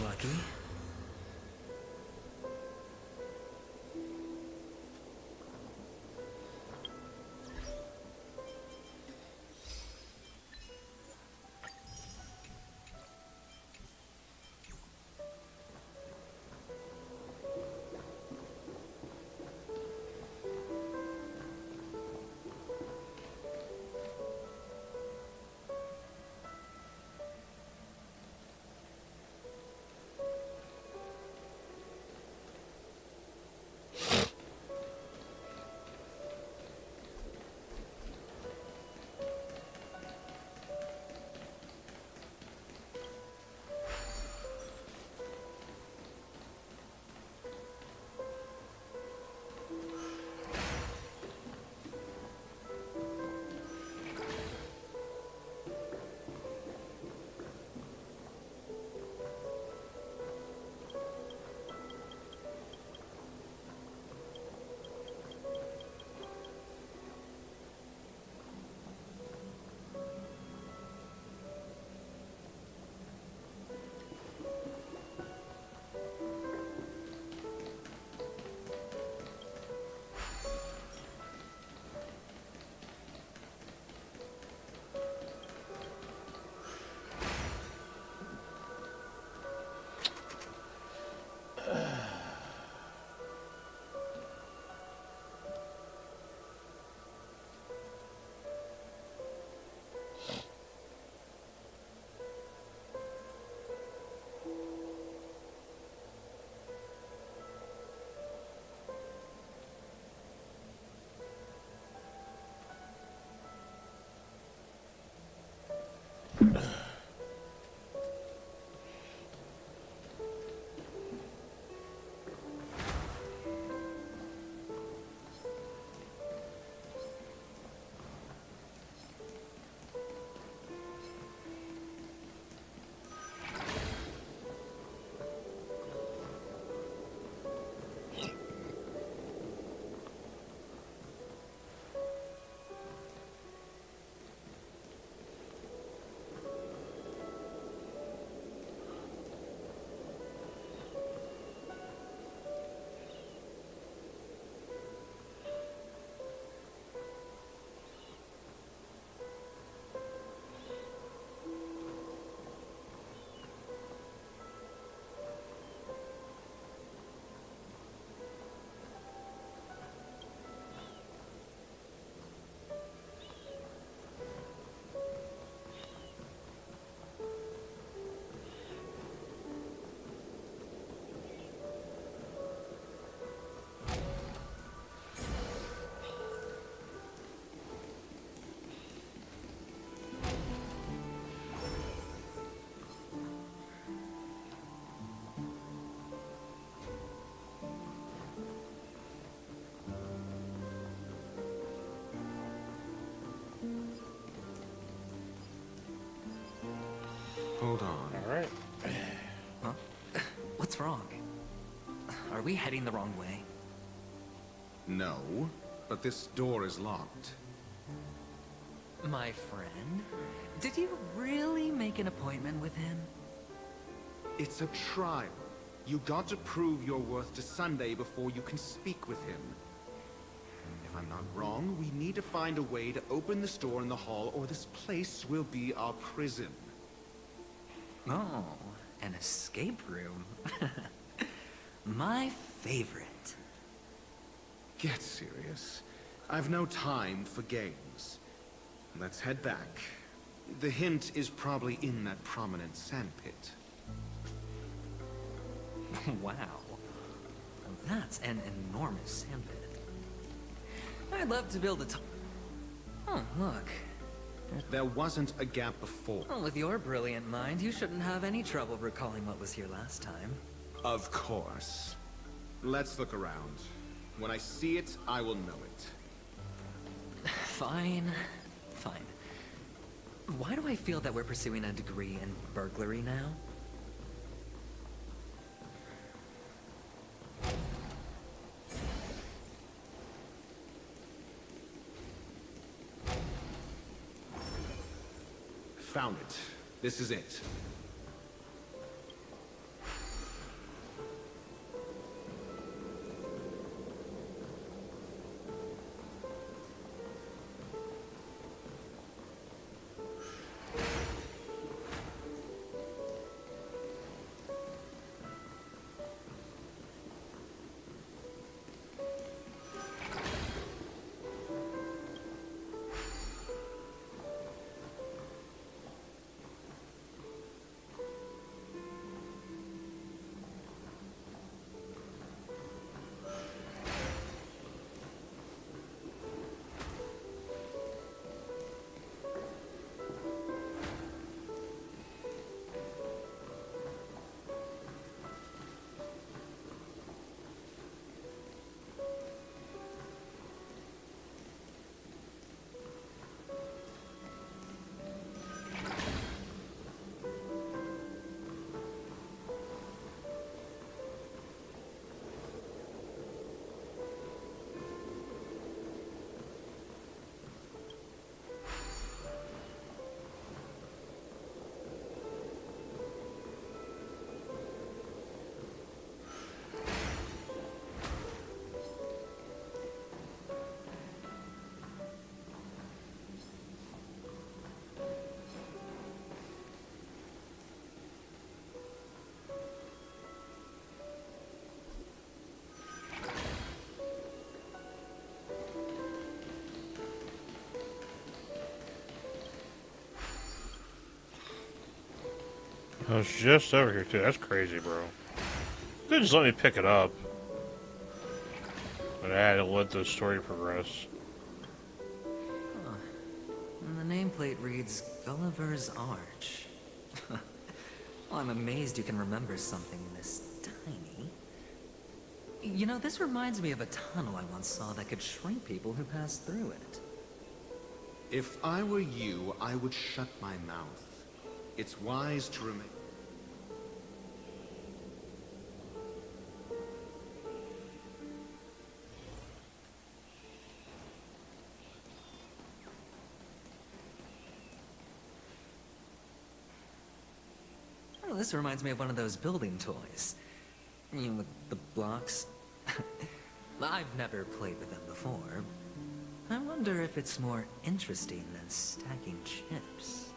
lucky. Hold on. All right. Huh? What's wrong? Are we heading the wrong way? No, but this door is locked. My friend? Did you really make an appointment with him? It's a trial. You got to prove your worth to Sunday before you can speak with him. If I'm not wrong, we need to find a way to open this door in the hall, or this place will be our prison. Oh, an escape room. My favorite. Get serious. I've no time for games. Let's head back. The hint is probably in that prominent sandpit. Wow. That's an enormous sandpit. I'd love to build a Oh, look. There wasn't a gap before. Well, with your brilliant mind, you shouldn't have any trouble recalling what was here last time. Of course. Let's look around. When I see it, I will know it. Fine. Fine. Why do I feel that we're pursuing a degree in burglary now? Found it. This is it. I was just over here too. That's crazy, bro. Could just let me pick it up. But I had to let the story progress. Huh. And the nameplate reads Gulliver's Arch. Well, I'm amazed you can remember something this tiny. You know, this reminds me of a tunnel I once saw that could shrink people who passed through it. If I were you, I would shut my mouth. It's wise to remain... Oh, this reminds me of one of those building toys. You know, with the blocks. I've never played with them before. I wonder if it's more interesting than stacking chips.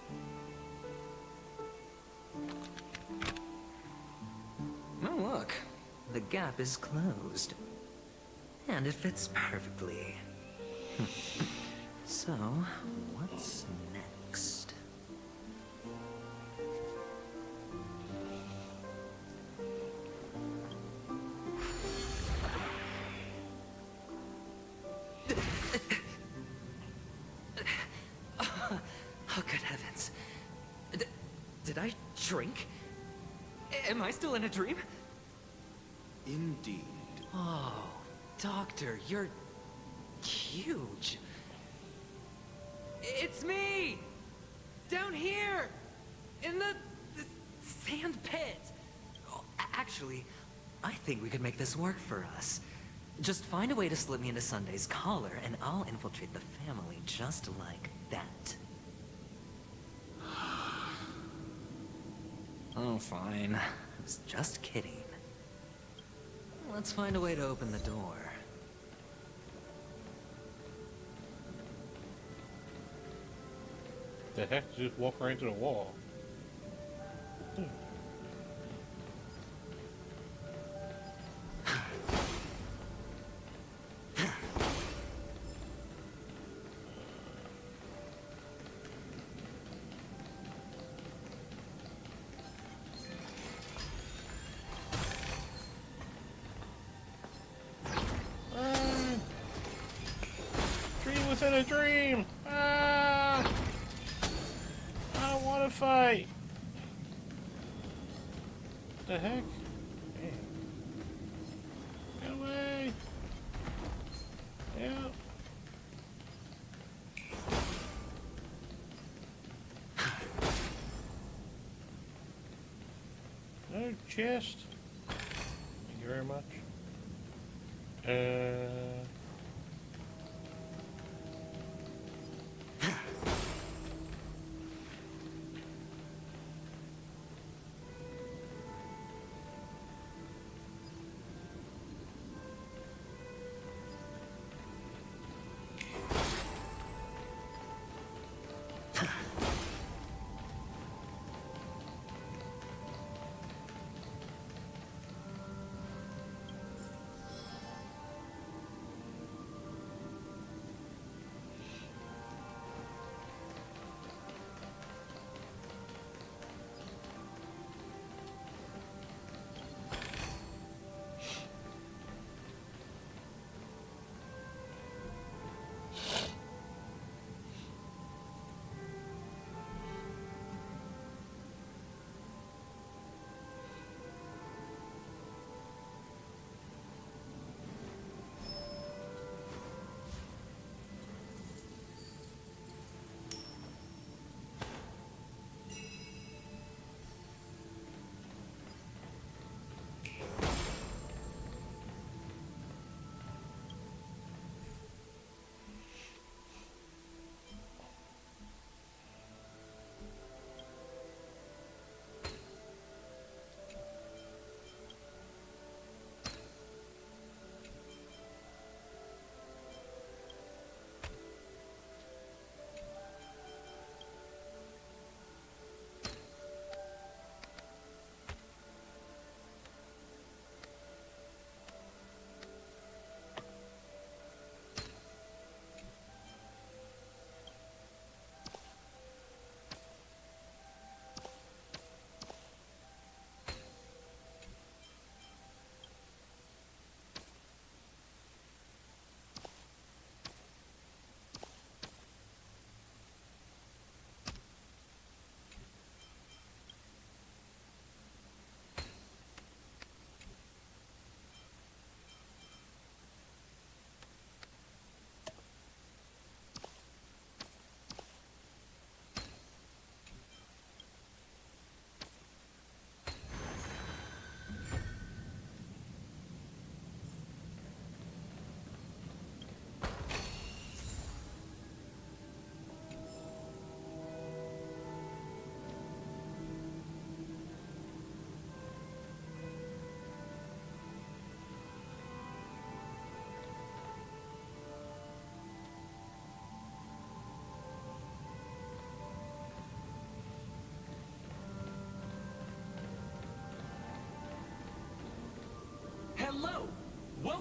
Oh, look. The gap is closed. And it fits perfectly. So, what's next? Oh, good heavens. Did I drink? Am I still in a dream? Indeed. Oh, Doctor, you're huge. It's me! Down here! In the sand pit! Oh, actually, I think we could make this work for us. Just find a way to slip me into Sunday's collar, and I'll infiltrate the family just like that. Oh, fine. I was just kidding. Let's find a way to open the door. The heck? Just walk right into the wall. Dream within a dream! Ah! I don't want to fight! What the heck? Man. Get away! Yeah. No chest. Thank you very much.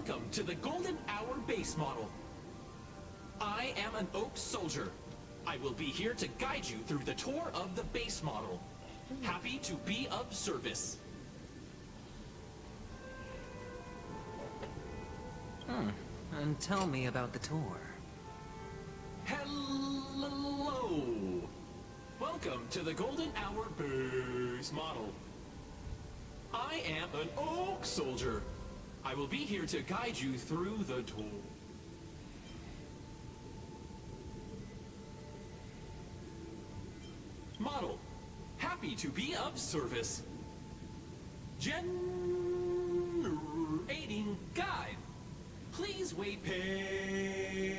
Welcome to the Golden Hour base model. I am an Oak Soldier. I will be here to guide you through the tour of the base model. Happy to be of service. And tell me about the tour. Hello. Welcome to the Golden Hour base model. I am an Oak Soldier. I will be here to guide you through the tour. Model, happy to be of service. Generating guide. Please wait patient.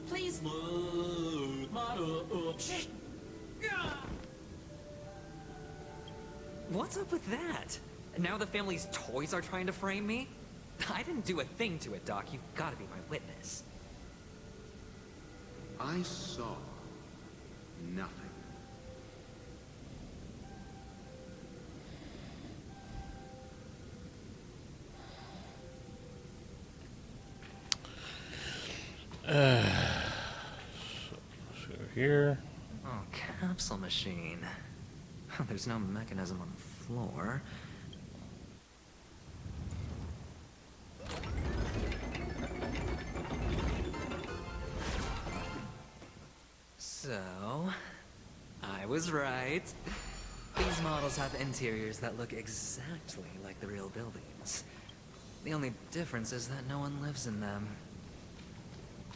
Please load model up. What's up with that? Now the family's toys are trying to frame me? I didn't do a thing to it, Doc. You've got to be my witness. I saw nothing. So here. Oh, capsule machine. There's no mechanism on the floor. So, I was right. These models have interiors that look exactly like the real buildings. The only difference is that no one lives in them.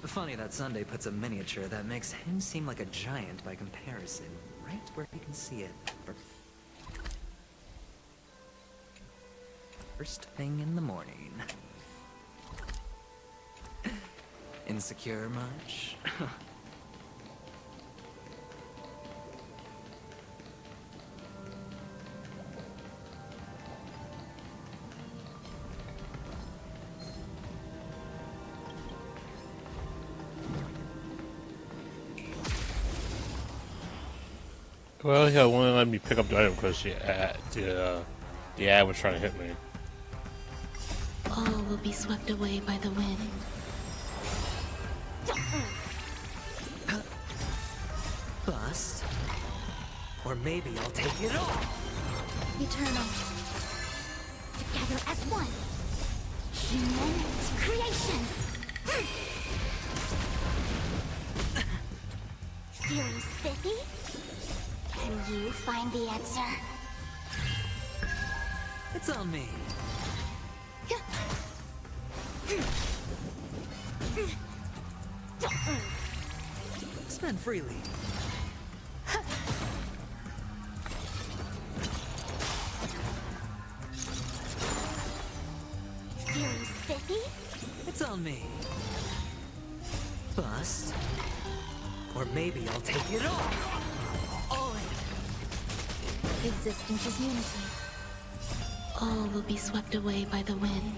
Funny that Sunday puts a miniature that makes him seem like a giant by comparison, right where he can see it. First thing in the morning. Insecure much? Well, he won't let me pick up the item because the ad was trying to hit me. All will be swept away by the wind. Bust. Or maybe I'll take it all. Eternal. Together as one. Human creations. Feeling spiffy? Can you find the answer? It's on me. Spend freely. Feeling spiffy? It's on me. Bust. Or maybe I'll take it all. Existence is unity. All will be swept away by the wind.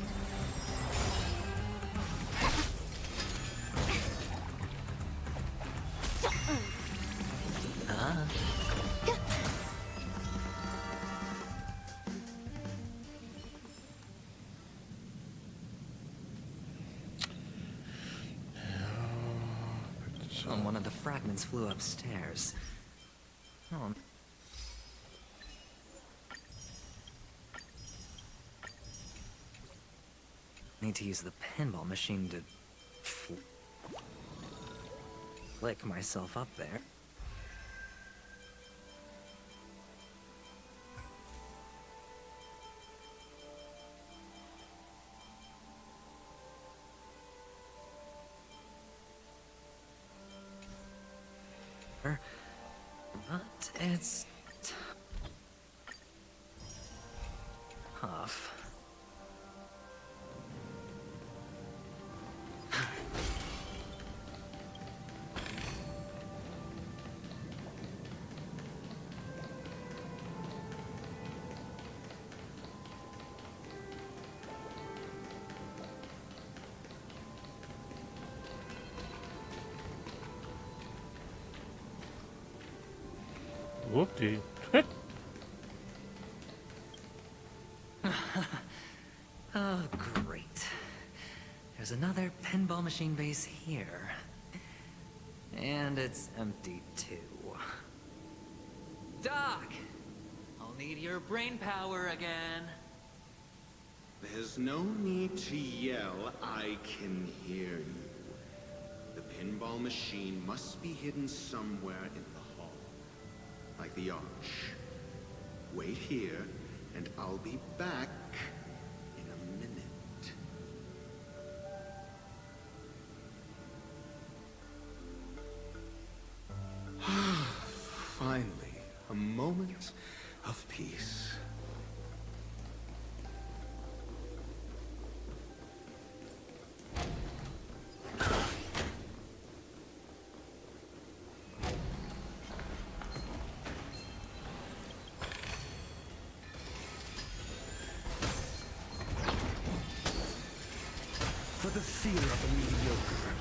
One of the fragments flew upstairs. Oh. Need to use the pinball machine to flick myself up there. But it's tough. Whoop-dee. Oh, great. There's another pinball machine base here. And it's empty, too. Doc! I'll need your brain power again. There's no need to yell. I can hear you. The pinball machine must be hidden somewhere in the hall. Like the arch. Wait here, and I'll be back in a minute. Finally, a moment of peace. For the fear of the mediocre.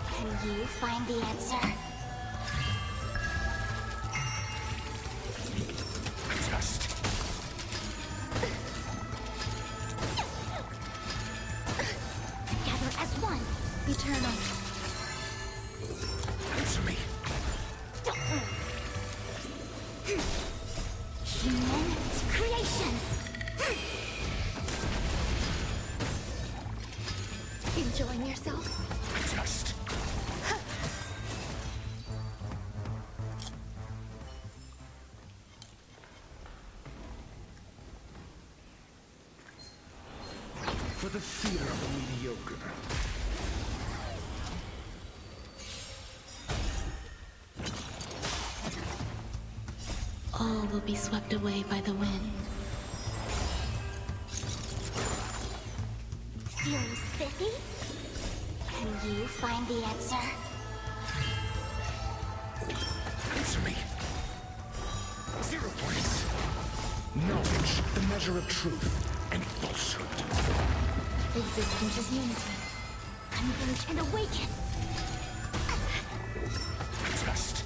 Can you find the answer? Just Together as one. Eternal. answer me. Human creations. Enjoying yourself? Just for the fear of the mediocre. All will be swept away by the wind. Feeling spiffy? Can you find the answer? Answer me. 0 points. Knowledge, the measure of truth and falsehood. Existence is unity. Converge and awaken. Just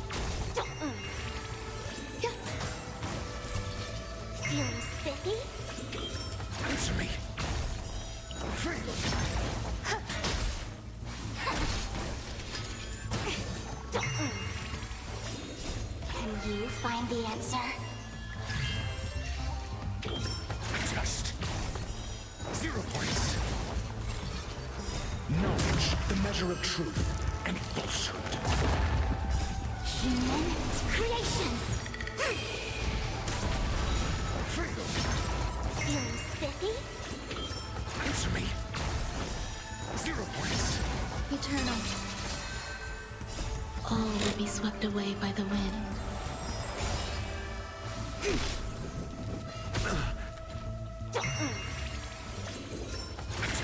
Feeling spiffy? answer me. Freedom. Can you find the answer? Just 0 points. Knowledge, the measure of truth and falsehood. Human creations. Freedom. Feeling spiffy? Answer me. 0 points. Eternal. All will be swept away by the wind.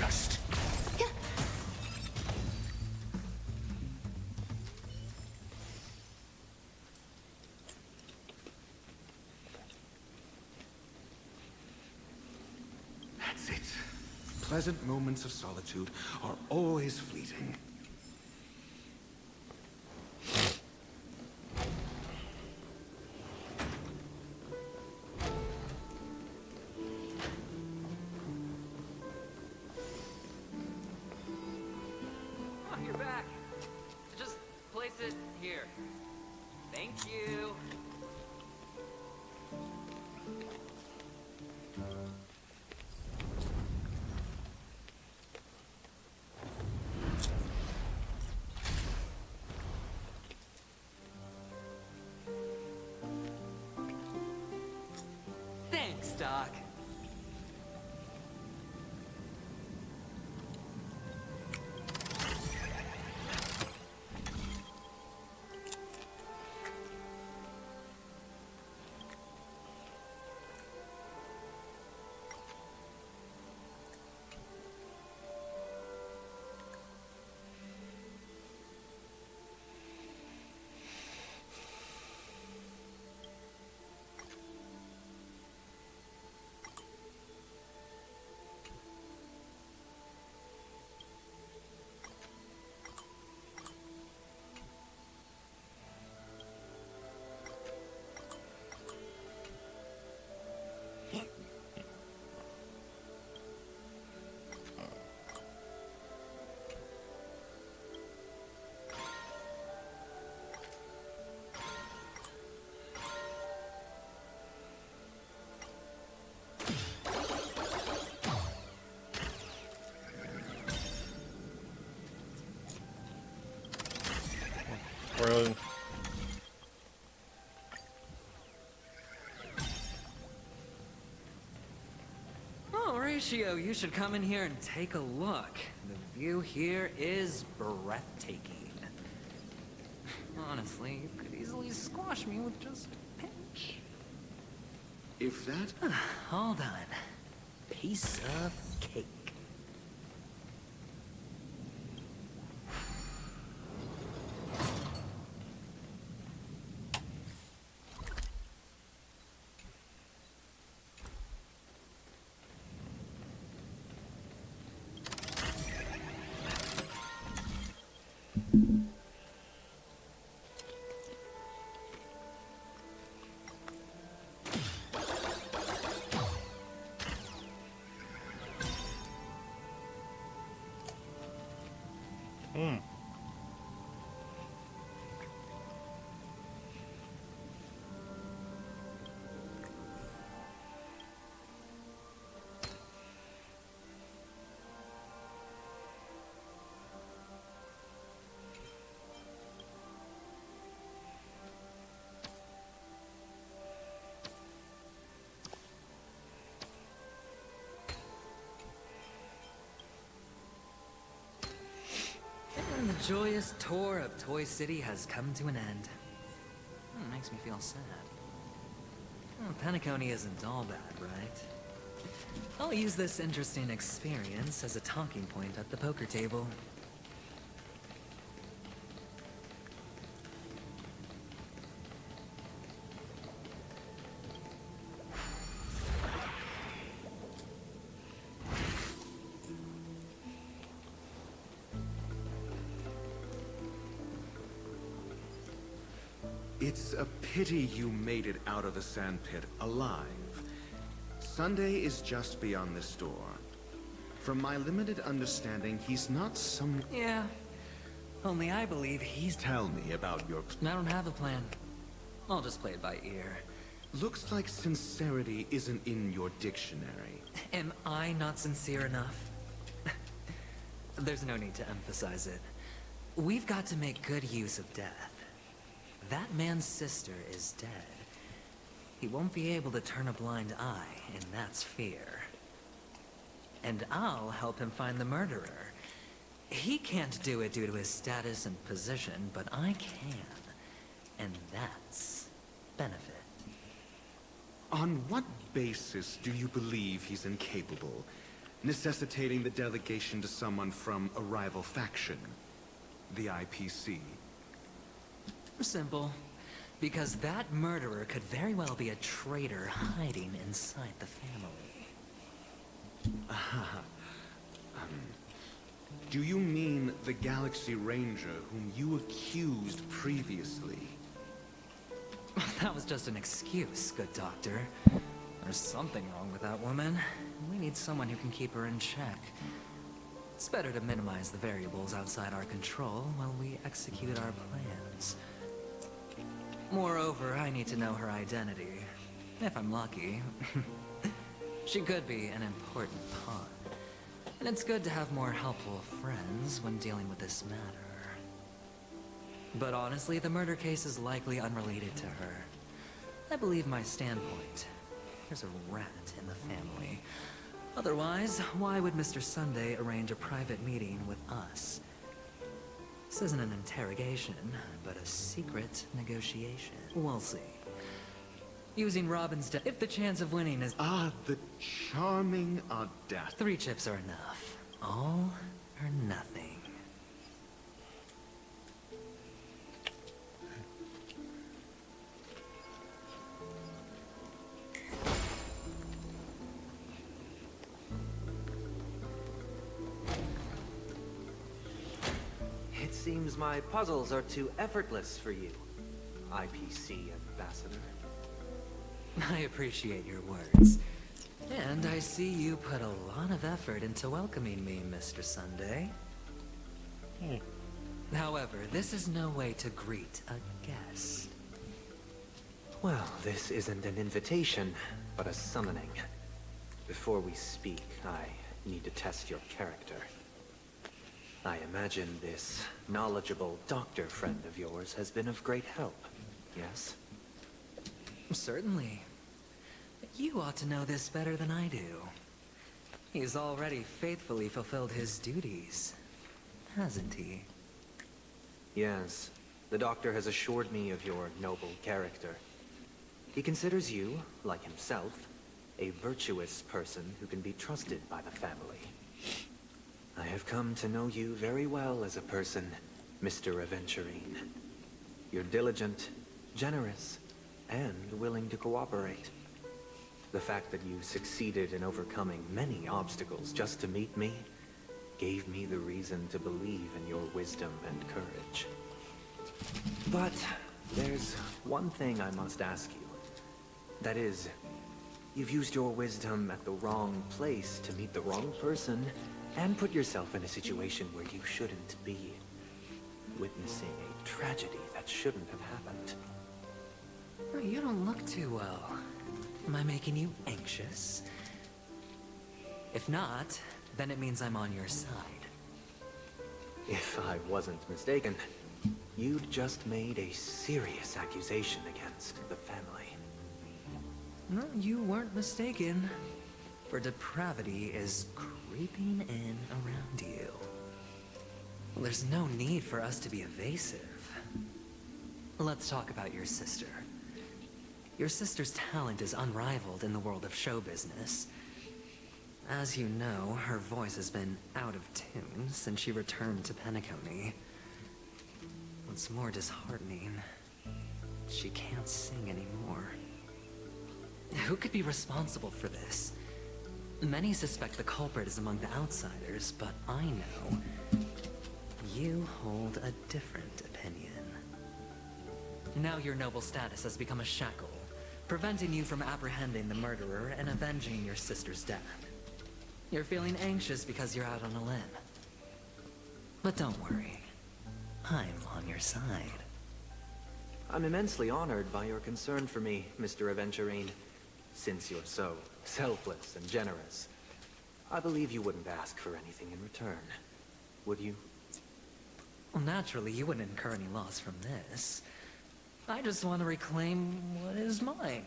Just That's it. Pleasant moments of solitude are always fleeting. Oh, you're back. Just place it here. Thank you. Thanks, Doc. Horatio, you should come in here and take a look. The view here is breathtaking. Honestly, you could easily squash me with just a pinch. If that... All done. Piece of cake. And the joyous tour of Toy City has come to an end. Makes me feel sad. Penacony isn't all bad, right? I'll use this interesting experience as a talking point at the poker table. It's a pity you made it out of the sandpit alive. Sunday is just beyond this door. From my limited understanding, he's not some... Yeah, only I believe he's... Tell me about your... I don't have a plan. I'll just play it by ear. Looks like sincerity isn't in your dictionary. Am I not sincere enough? There's no need to emphasize it. We've got to make good use of death. That man's sister is dead. He won't be able to turn a blind eye, and that's fear. And I'll help him find the murderer. He can't do it due to his status and position, but I can. And that's benefit. On what basis do you believe he's incapable, necessitating the delegation to someone from a rival faction? The IPC? Simple. Because that murderer could very well be a traitor hiding inside the family. Do you mean the Galaxy Ranger whom you accused previously? That was just an excuse, good doctor. There's something wrong with that woman. We need someone who can keep her in check. It's better to minimize the variables outside our control while we execute our plans. Moreover, I need to know her identity. If I'm lucky. She could be an important pawn. And it's good to have more helpful friends when dealing with this matter. But honestly, the murder case is likely unrelated to her. I believe my standpoint. There's a rat in the family. Otherwise, why would Mr. Sunday arrange a private meeting with us? This isn't an interrogation, but a secret negotiation. We'll see. Using Robin's death, if the chance of winning is... Ah, the charming audacity. 3 chips are enough. All or nothing. It seems my puzzles are too effortless for you, IPC Ambassador. I appreciate your words. And I see you put a lot of effort into welcoming me, Mr. Sunday. However, this is no way to greet a guest. Well, this isn't an invitation, but a summoning. Before we speak, I need to test your character. I imagine this knowledgeable doctor friend of yours has been of great help, yes? Certainly. You ought to know this better than I do. He's already faithfully fulfilled his duties, hasn't he? Yes. The doctor has assured me of your noble character. He considers you, like himself, a virtuous person who can be trusted by the family. I have come to know you very well as a person, Mr. Aventurine. You're diligent, generous, and willing to cooperate. The fact that you succeeded in overcoming many obstacles just to meet me gave me the reason to believe in your wisdom and courage. But there's one thing I must ask you. That is, you've used your wisdom at the wrong place to meet the wrong person and put yourself in a situation where you shouldn't be, witnessing a tragedy that shouldn't have happened. You don't look too well. Am I making you anxious? If not, then it means I'm on your side. If I wasn't mistaken, you'd just made a serious accusation against the family. No, you weren't mistaken. For depravity is creeping in around you. Well, there's no need for us to be evasive. Let's talk about your sister. Your sister's talent is unrivaled in the world of show business. As you know, her voice has been out of tune since she returned to Penacony. What's more disheartening, she can't sing anymore. Who could be responsible for this? Many suspect the culprit is among the outsiders, but I know you hold a different opinion. Now your noble status has become a shackle, preventing you from apprehending the murderer and avenging your sister's death. You're feeling anxious because you're out on a limb. But don't worry, I'm on your side. I'm immensely honored by your concern for me, Mr. Aventurine. Since you're so selfless and generous, I believe you wouldn't ask for anything in return, would you? Well, naturally, you wouldn't incur any loss from this. I just want to reclaim what is mine.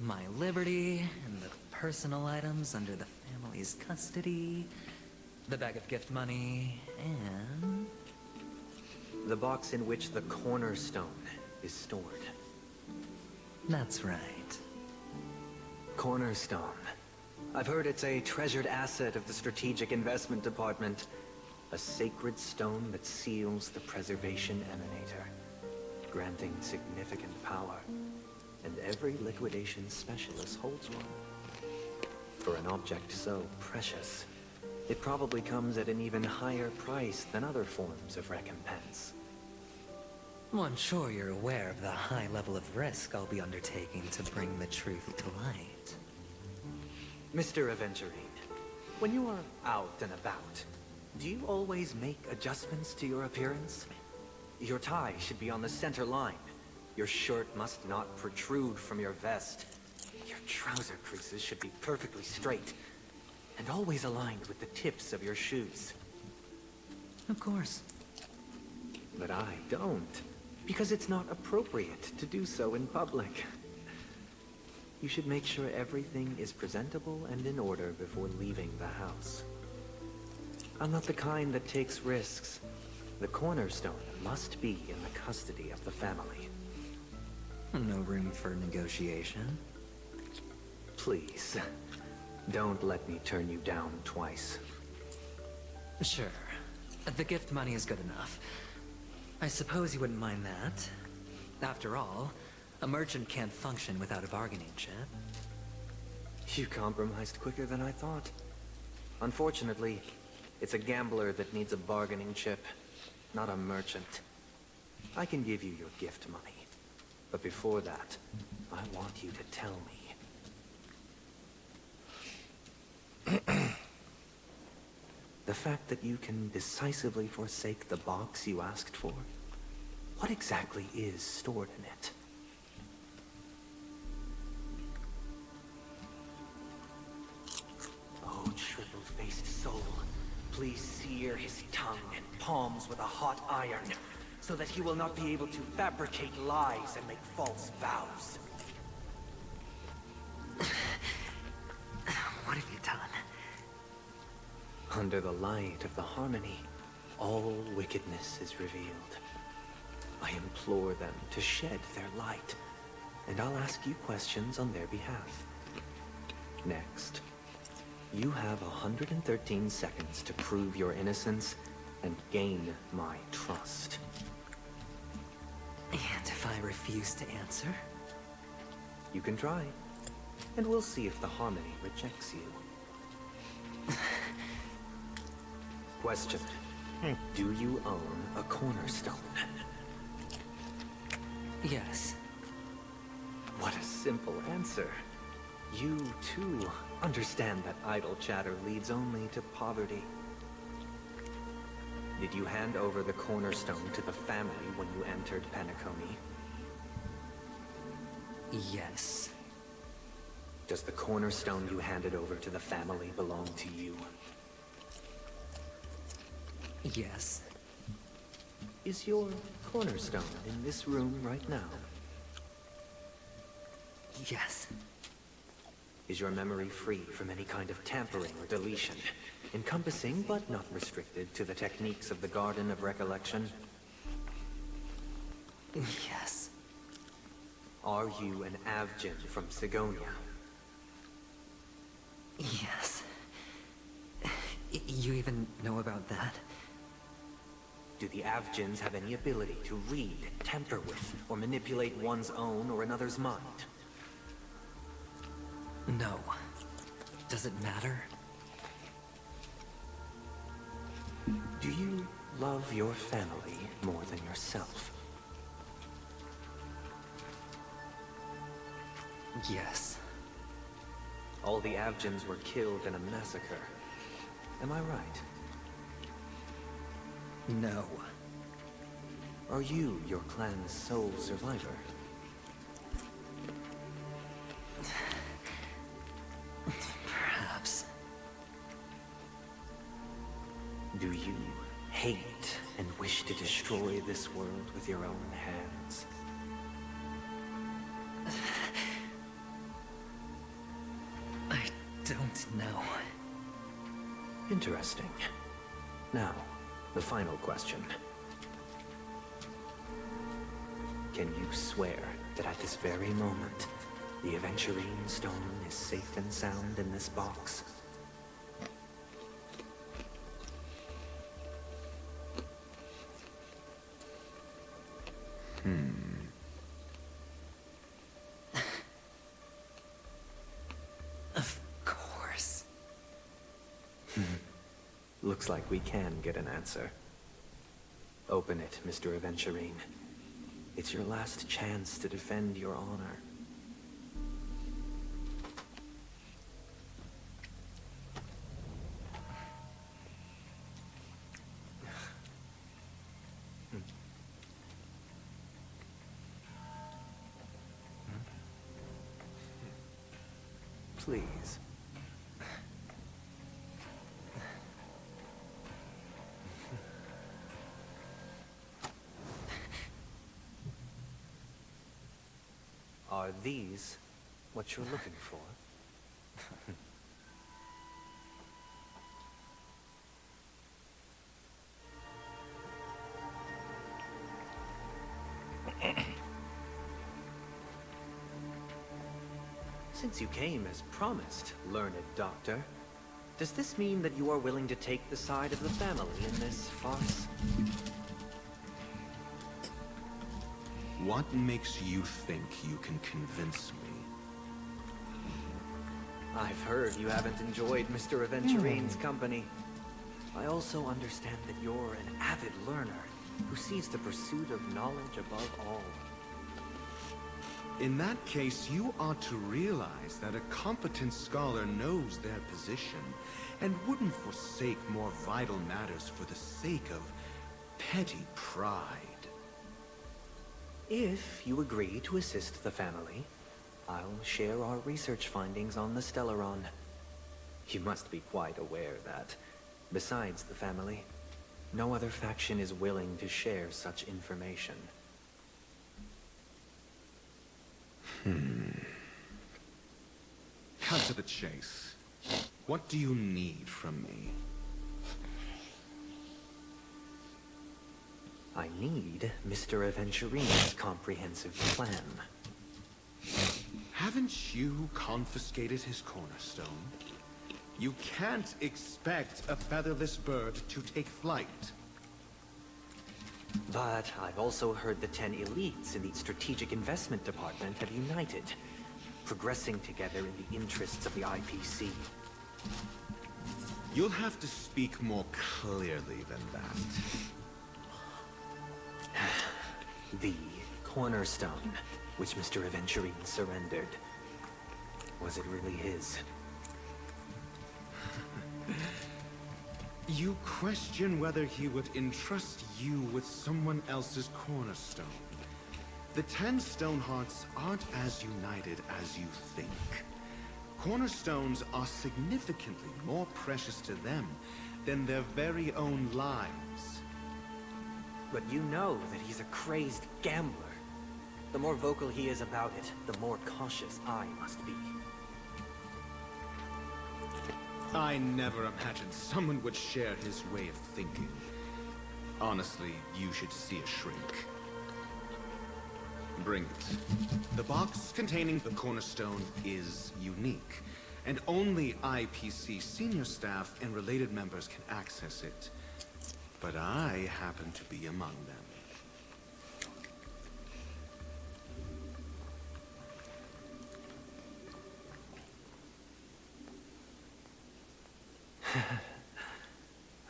My liberty and the personal items under the family's custody, the bag of gift money, and the box in which the cornerstone is stored. That's right. Cornerstone. I've heard it's a treasured asset of the Strategic Investment Department. A sacred stone that seals the Preservation Emanator, granting significant power. And every liquidation specialist holds one. For an object so precious, it probably comes at an even higher price than other forms of recompense. Well, I'm sure you're aware of the high level of risk I'll be undertaking to bring the truth to light. Mr. Aventurine, when you are out and about, do you always make adjustments to your appearance? Your tie should be on the center line. Your shirt must not protrude from your vest. Your trouser creases should be perfectly straight, and always aligned with the tips of your shoes. Of course. But I don't, because it's not appropriate to do so in public. You should make sure everything is presentable and in order before leaving the house. I'm not the kind that takes risks. The cornerstone must be in the custody of the family. No room for negotiation. Please, don't let me turn you down twice. Sure. The gift money is good enough. I suppose you wouldn't mind that. After all, a merchant can't function without a bargaining chip. You compromised quicker than I thought. Unfortunately, it's a gambler that needs a bargaining chip, not a merchant. I can give you your gift money. But before that, I want you to tell me. The fact that you can decisively forsake the box you asked for, what exactly is stored in it? Oh, triple-faced soul, please sear his tongue and palms with a hot iron, so that he will not be able to fabricate lies and make false vows. What have you done? Under the light of the harmony, all wickedness is revealed. I implore them to shed their light, and I'll ask you questions on their behalf. Next, you have 113 seconds to prove your innocence and gain my trust. And if I refuse to answer? You can try, and we'll see if the harmony rejects you. Question. Do you own a cornerstone? Yes. What a simple answer. You, too, understand that idle chatter leads only to poverty. Did you hand over the cornerstone to the family when you entered Penacony? Yes. Does the cornerstone you handed over to the family belong to you? Yes. Is your cornerstone in this room right now? Yes. Is your memory free from any kind of tampering or deletion, encompassing but not restricted to the techniques of the Garden of Recollection? Yes. Are you an Avgin from Sigonia? Yes. You even know about that? Do the Avgins have any ability to read, tamper with, or manipulate one's own or another's mind? No. Does it matter? Do you love your family more than yourself? Yes. All the Avgins were killed in a massacre. Am I right? No. Are you your clan's sole survivor? Perhaps. Do you hate and wish to destroy this world with your own hands? I don't know. Interesting. Now, the final question. Can you swear that at this very moment, the Aventurine Stone is safe and sound in this box? Of course. Looks like we can get an answer. Open it, Mr. Aventurine. It's your last chance to defend your honor. Please. Are these what you're looking for? Since you came as promised, learned doctor, does this mean that you are willing to take the side of the family in this farce? What makes you think you can convince me? I've heard you haven't enjoyed Mr. Aventurine's company. I also understand that you're an avid learner who sees the pursuit of knowledge above all. In that case, you ought to realize that a competent scholar knows their position and wouldn't forsake more vital matters for the sake of petty pride. If you agree to assist the family, I'll share our research findings on the Stellaron. You must be quite aware that, besides the family, no other faction is willing to share such information. Cut to the chase. What do you need from me? I need Mr. Aventurine's comprehensive plan. Haven't you confiscated his cornerstone? You can't expect a featherless bird to take flight. But I've also heard the 10 elites in the Strategic Investment Department have united, progressing together in the interests of the IPC. You'll have to speak more clearly than that. The cornerstone, which Mr. Aventurine surrendered. Was it really his? You question whether he would entrust you with someone else's cornerstone. The 10 Stonehearts aren't as united as you think. Cornerstones are significantly more precious to them than their very own lives. But you know that he's a crazed gambler. The more vocal he is about it, the more cautious I must be. I never imagined someone would share his way of thinking. Honestly, you should see a shrink. Bring it. The box containing the cornerstone is unique, and only IPC senior staff and related members can access it. But I happen to be among them.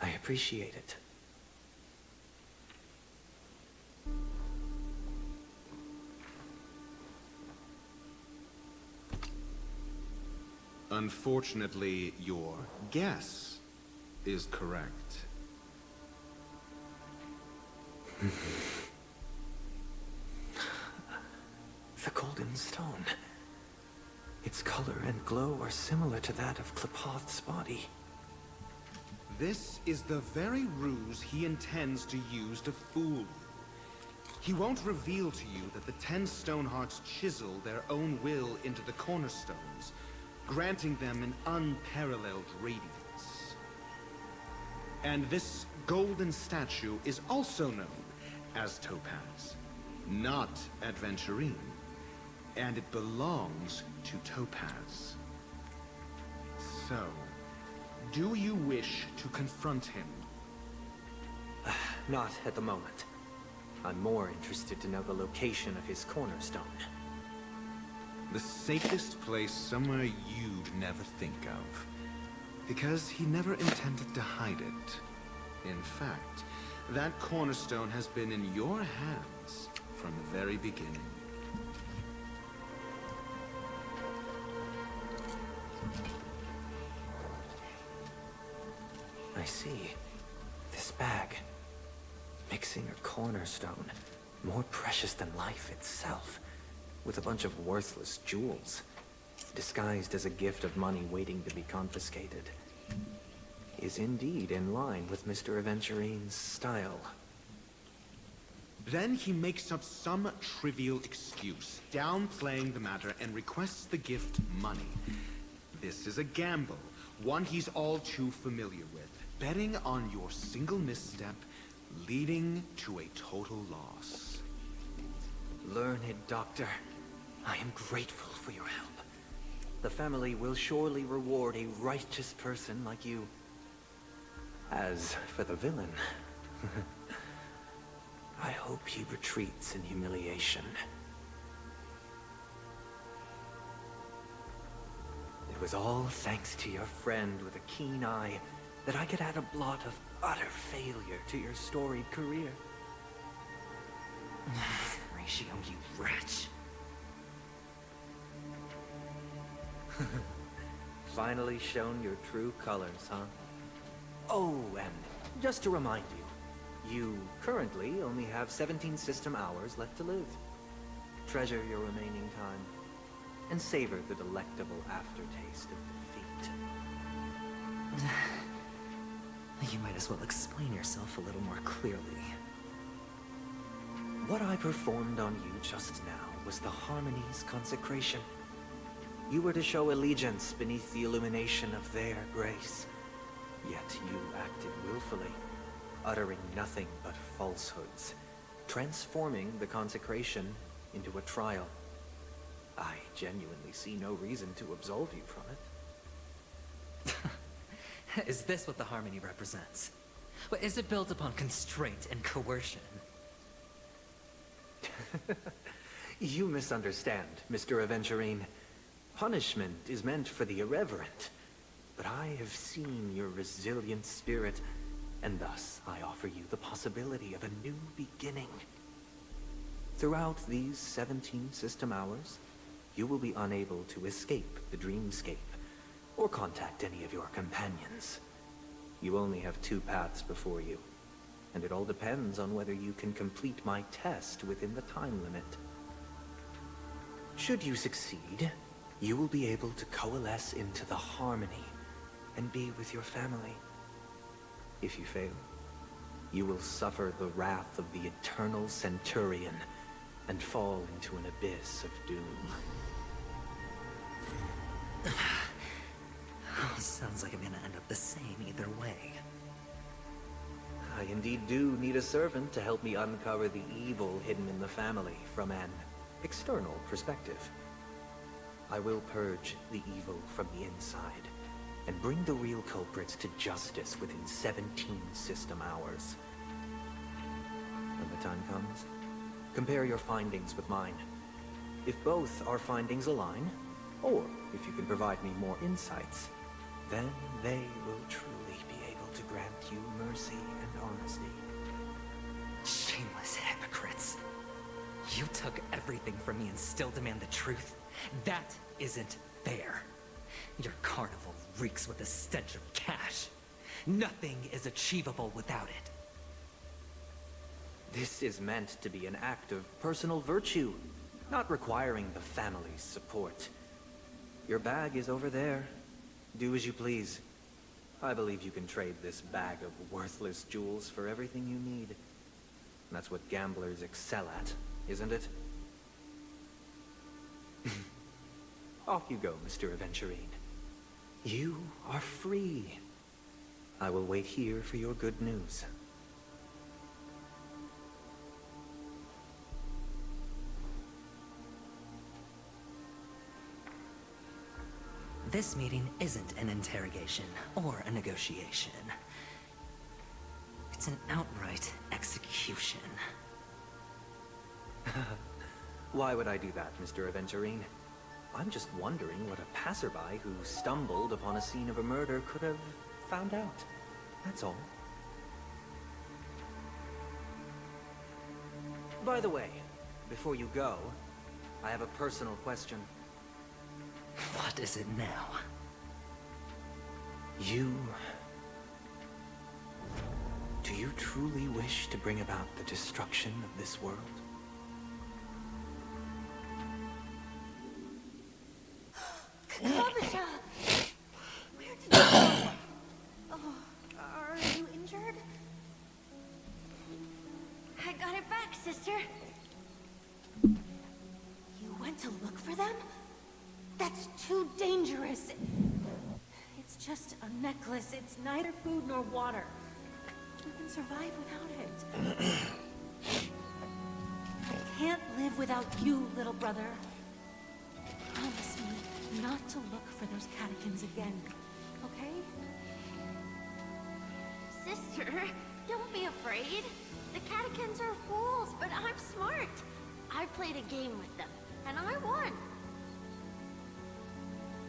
I appreciate it. Unfortunately, your guess is correct. The golden stone. Its color and glow are similar to that of Klepoth's body. This is the very ruse he intends to use to fool you. He won't reveal to you that the 10 Stonehearts chisel their own will into the cornerstones, granting them an unparalleled radiance. And this golden statue is also known as Topaz, not Adventurine, and it belongs to Topaz. So, do you wish to confront him? Not at the moment. I'm more interested to know the location of his cornerstone. The safest place somewhere you'd never think of. Because he never intended to hide it. In fact, that cornerstone has been in your hands from the very beginning. I see. This bag. Mixing a cornerstone, more precious than life itself, with a bunch of worthless jewels, disguised as a gift of money waiting to be confiscated, is indeed in line with Mr. Aventurine's style. Then he makes up some trivial excuse, downplaying the matter, and requests the gift money. This is a gamble, one he's all too familiar with, betting on your single misstep, leading to a total loss. Learned doctor, I am grateful for your help. The family will surely reward a righteous person like you. As for the villain, I hope he retreats in humiliation. It was all thanks to your friend with a keen eye that I could add a blot of utter failure to your storied career. Ratio, you wretch. Finally shown your true colors, huh? Oh, and just to remind you, you currently only have 17 system hours left to live. Treasure your remaining time, and savor the delectable aftertaste of defeat. You might as well explain yourself a little more clearly. What I performed on you just now was the Harmony's consecration. You were to show allegiance beneath the illumination of their grace. Yet you acted willfully, uttering nothing but falsehoods, transforming the consecration into a trial. I genuinely see no reason to absolve you from it. Is this what the Harmony represents? Or is it built upon constraint and coercion? You misunderstand, Mr. Aventurine. Punishment is meant for the irreverent. But I have seen your resilient spirit, and thus I offer you the possibility of a new beginning. Throughout these 17 system hours, you will be unable to escape the dreamscape, or contact any of your companions. You only have 2 paths before you, and it all depends on whether you can complete my test within the time limit. Should you succeed, you will be able to coalesce into the Harmony and be with your family. If you fail, you will suffer the wrath of the Eternal Centurion and fall into an abyss of doom. Sounds like I'm gonna end up the same either way. I indeed do need a servant to help me uncover the evil hidden in the family from an external perspective. I will purge the evil from the inside and bring the real culprits to justice within 17 system hours. When the time comes, compare your findings with mine. If both our findings align, or if you can provide me more insights, then they will truly be able to grant you mercy and honesty. Shameless hypocrites. You took everything from me and still demand the truth? That isn't fair. Your carnival reeks with the stench of cash. Nothing is achievable without it. This is meant to be an act of personal virtue, not requiring the family's support. Your bag is over there. Do as you please. I believe you can trade this bag of worthless jewels for everything you need. That's what gamblers excel at, isn't it? Off you go, Mr. Aventurine. You are free. I will wait here for your good news. This meeting isn't an interrogation or a negotiation. It's an outright execution. Why would I do that, Mr. Aventurine? I'm just wondering what a passerby who stumbled upon a scene of a murder could have found out. That's all. By the way, before you go, I have a personal question. What is it now? Do you truly wish to bring about the destruction of this world? Kavasha! Where did you go? Oh, are you injured? I got it back, sister. You went to look for them? That's too dangerous. It's just a necklace. It's neither food nor water. You can survive without it. I can't live without you, little brother. Promise me not to look for those catechins again, okay? Sister, don't be afraid. The catechins are fools, but I'm smart. I played a game with them, and I won.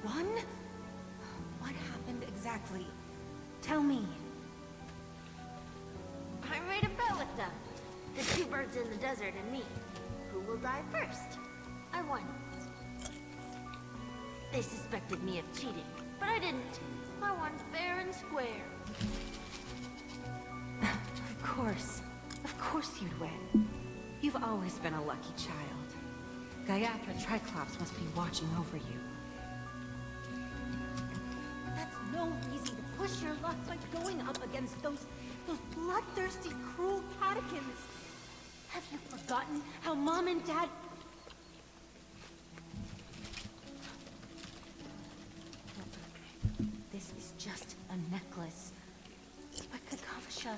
Won? What happened exactly? Tell me. I made a bet with them. The 2 birds in the desert and me. Who will die first? I won. They suspected me of cheating, but I didn't. I won fair and square. Of course you'd win. You've always been a lucky child. Gayatra Triclops must be watching over you. That's no reason to push your luck by going up against those bloodthirsty, cruel catechins. Have you forgotten how Mom and Dad... This is just a necklace. But Kakavasha,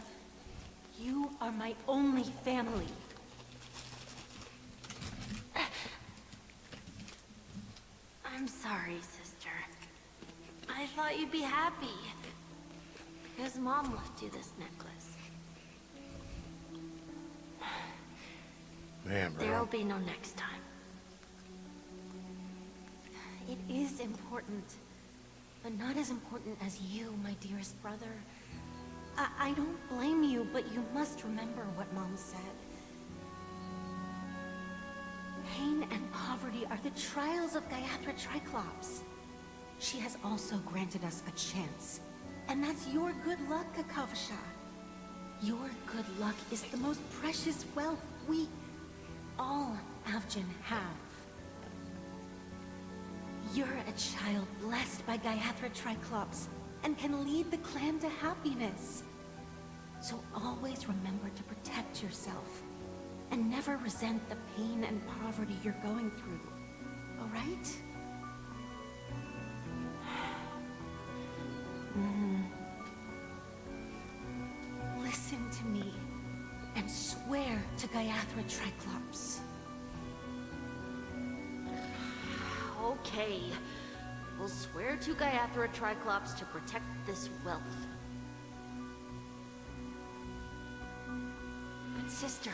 You are my only family. I'm sorry, sister. I thought you'd be happy. Because Mom left you this necklace. Man, bro. There'll be no next time. It is important. But not as important as you, my dearest brother. I don't blame you, but you must remember what Mom said. Pain and poverty are the trials of Gayatri Triclops. She has also granted us a chance. And that's your good luck, Kakavasha. Your good luck is the most precious wealth we, all Avgin, have. You're a child blessed by Gayatri Triclops and can lead the clan to happiness. So always remember to protect yourself and never resent the pain and poverty you're going through. All right? Listen to me and swear to Gayatri Triclops. Okay. We'll swear to Gayatri Triclops to protect this wealth. But sister,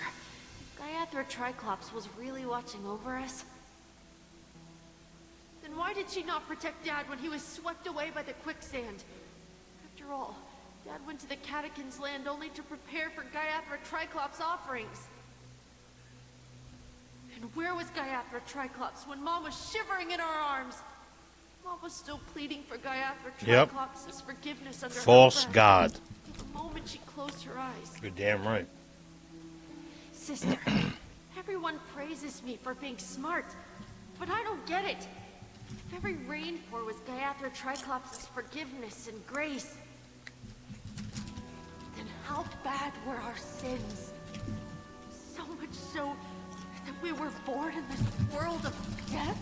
Gayatri Triclops was really watching over us. Then why did she not protect Dad when he was swept away by the quicksand? After all, Dad went to the Catechins' land only to prepare for Gayatri Triclops' offerings. And where was Gayatri Triclops when Mom was shivering in our arms? Mom was still pleading for Gayatri Triclops' forgiveness under False her breath. God. The moment she closed her eyes. You're damn right. Sister, everyone praises me for being smart, but I don't get it. If every rainpour was Gayatri Triclops' forgiveness and grace, then how bad were our sins? So much so that we were born in this world of death?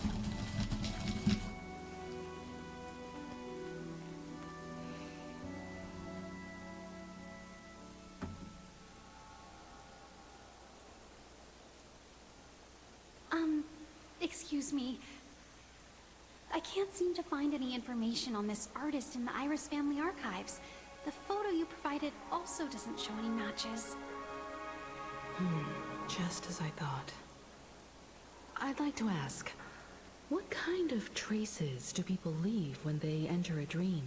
Excuse me. I can't seem to find any information on this artist in the Iris family archives. The photo you provided also doesn't show any matches. Just as I thought. I'd like to ask, what kind of traces do people leave when they enter a dream?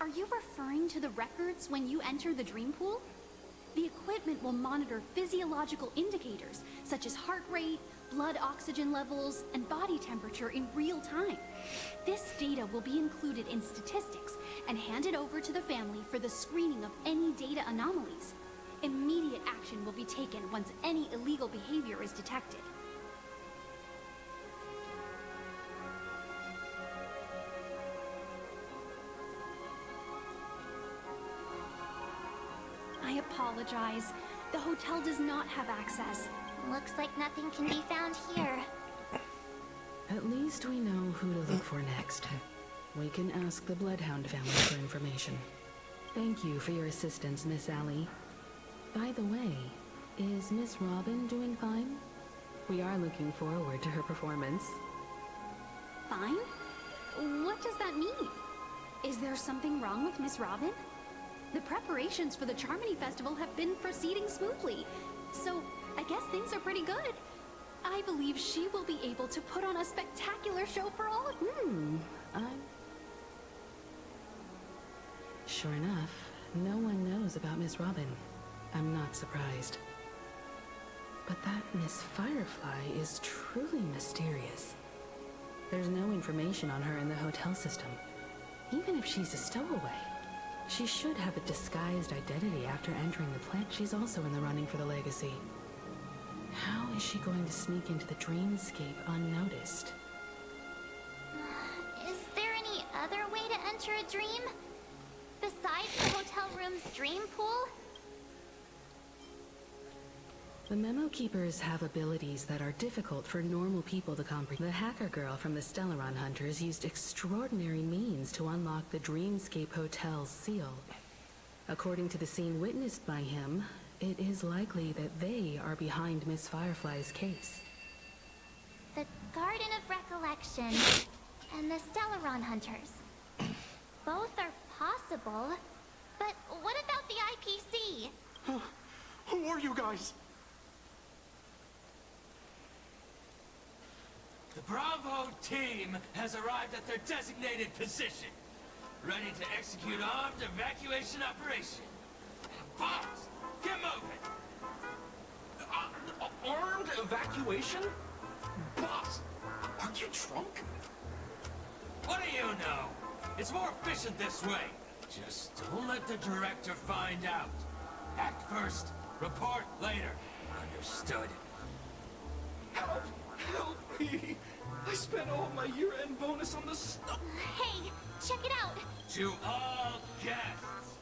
Are you referring to the records when you enter the dream pool? The equipment will monitor physiological indicators, such as heart rate, blood oxygen levels, and body temperature in real time. This data will be included in statistics and handed over to the family for the screening of any data anomalies. Immediate action will be taken once any illegal behavior is detected. I apologize. The hotel does not have access. Looks like nothing can be found here. At least we know who to look for next. We can ask the Bloodhound family for information. Thank you for your assistance, Miss Allie. By the way, is Miss Robin doing fine? We are looking forward to her performance. Fine? What does that mean? Is there something wrong with Miss Robin? The preparations for the Charmony Festival have been proceeding smoothly, so I guess things are pretty good. I believe she will be able to put on a spectacular show for all of you. Sure enough, no one knows about Miss Robin. I'm not surprised. But that Miss Firefly is truly mysterious. There's no information on her in the hotel system. Even if she's a stowaway, she should have a disguised identity after entering the plant. She's also in the running for the legacy. How is she going to sneak into the dreamscape unnoticed? Is there any other way to enter a dream? Besides the hotel room's dream pool? The Memo Keepers have abilities that are difficult for normal people to comprehend. The hacker girl from the Stellaron Hunters used extraordinary means to unlock the Dreamscape Hotel's seal. According to the scene witnessed by him, it is likely that they are behind Miss Firefly's case. The Garden of Recollection and the Stellaron Hunters. Both are possible, but what about the IPC? Who are you guys? The Bravo team has arrived at their designated position, ready to execute armed evacuation operation. Boss, get moving! Armed evacuation? Boss, are you drunk? What do you know? It's more efficient this way. Just don't let the director find out. Act first, report later. Understood? Help! Help me! I spent all my year-end bonus on the stuff. Hey, check it out! To all guests!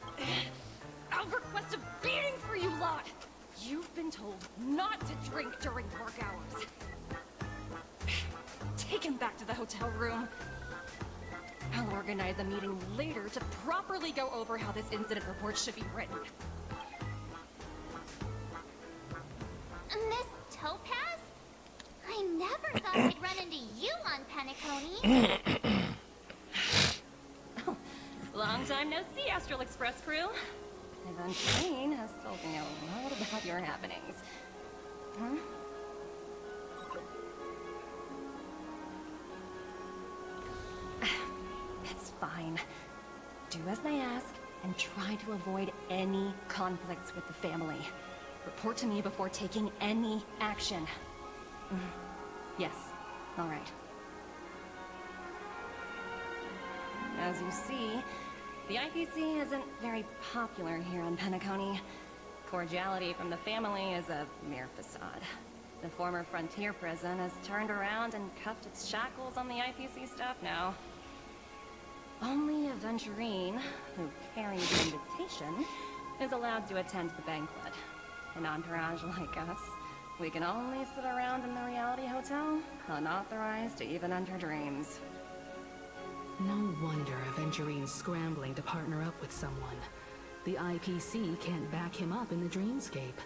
I'll request a beating for you lot! You've been told not to drink during work hours. Take him back to the hotel room. I'll organize a meeting later to properly go over how this incident report should be written. Miss Topaz? I never thought I'd run into you on Penacony. Long time no see, Astral Express crew. Evangeline has told me a lot about your happenings. Huh? It's fine. Do as they ask, and try to avoid any conflicts with the family. Report to me before taking any action. Yes, all right. As you see, the IPC isn't very popular here on Penacony. Cordiality from the family is a mere facade. The former frontier prison has turned around and cuffed its shackles on the IPC staff now. Only Aventurine, who carried the invitation, is allowed to attend the banquet. An entourage like us, we can only sit around in the reality hotel, unauthorized to even enter dreams. No wonder Aventurine's scrambling to partner up with someone. The IPC can't back him up in the dreamscape.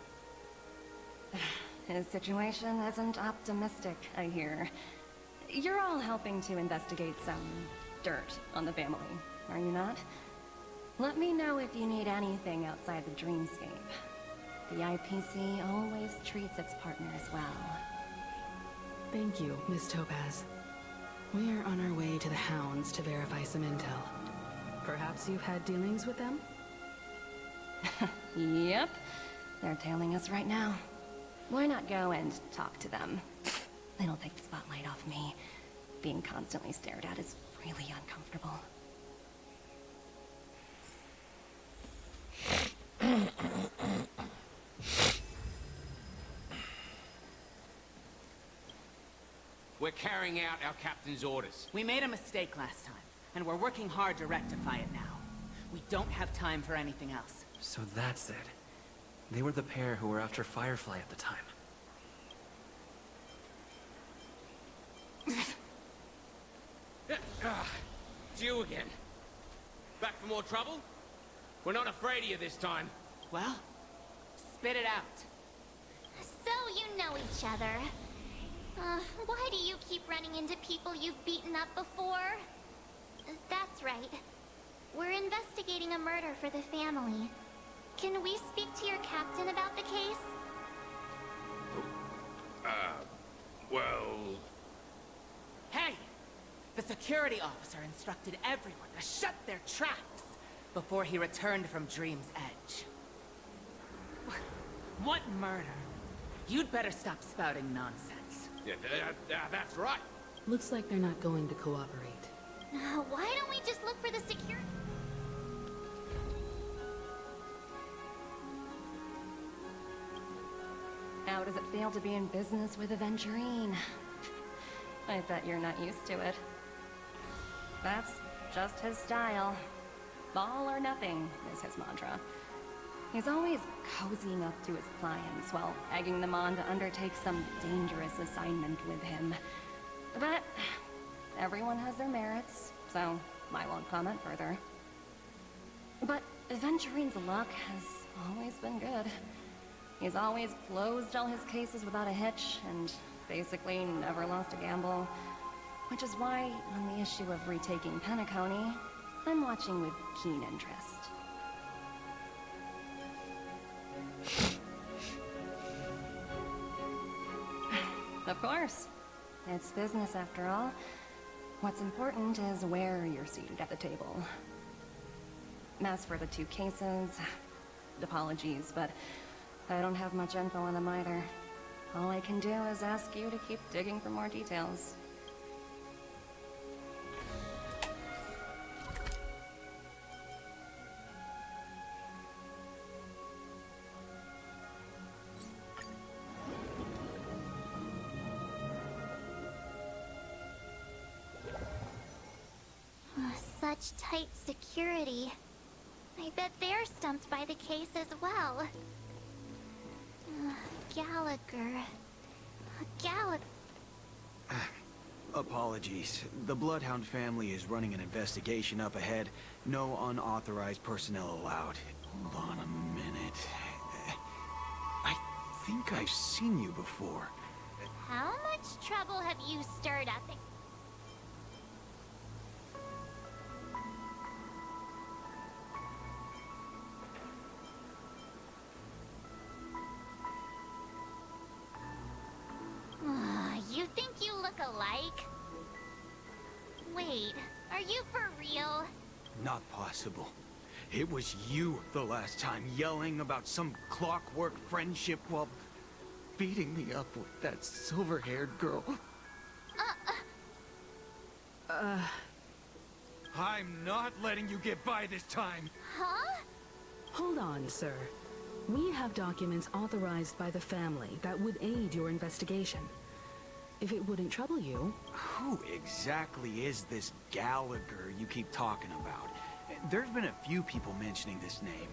His situation isn't optimistic, I hear. You're all helping to investigate some dirt on the family, are you not? Let me know if you need anything outside the dreamscape. The IPC always treats its partners well. Thank you, Miss Topaz. We're on our way to the Hounds to verify some intel. Perhaps you've had dealings with them? Yep. They're tailing us right now. Why not go and talk to them? It'll take the spotlight off me. Being constantly stared at is really uncomfortable. We're carrying out our captain's orders. We made a mistake last time, and we're working hard to rectify it now. We don't have time for anything else. So that's it. They were the pair who were after Firefly at the time. It's you again. Back for more trouble? We're not afraid of you this time. Well, spit it out. So you know each other. Why do you keep running into people you've beaten up before? That's right. We're investigating a murder for the family. Can we speak to your captain about the case? Well... Hey! The security officer instructed everyone to shut their traps before he returned from Dream's Edge. What murder? You'd better stop spouting nonsense. Yeah, that's right. Looks like they're not going to cooperate. Why don't we just look for the security? How does it feel to be in business with Aventurine? I bet you're not used to it. That's just his style. All or nothing is his mantra. He's always cozying up to his clients while egging them on to undertake some dangerous assignment with him. But everyone has their merits, so I won't comment further. But Aventurine's luck has always been good. He's always closed all his cases without a hitch, and basically never lost a gamble. Which is why, on the issue of retaking Penacony, I'm watching with keen interest. Of course. It's business after all. What's important is where you're seated at the table. As for the 2 cases, apologies, but I don't have much info on them either. All I can do is ask you to keep digging for more details. Such tight security. I bet they're stumped by the case as well. Gallagher. Apologies. The Bloodhound family is running an investigation up ahead. No unauthorized personnel allowed. Hold on a minute. I think I've seen you before. How much trouble have you stirred up? You think you look alike? Wait, are you for real? Not possible. It was you the last time, yelling about some clockwork friendship while beating me up with that silver-haired girl. I'm not letting you get by this time. Huh? Hold on, sir. We have documents authorized by the family that would aid your investigation. If it wouldn't trouble you... Who exactly is this Gallagher you keep talking about? There's been a few people mentioning this name.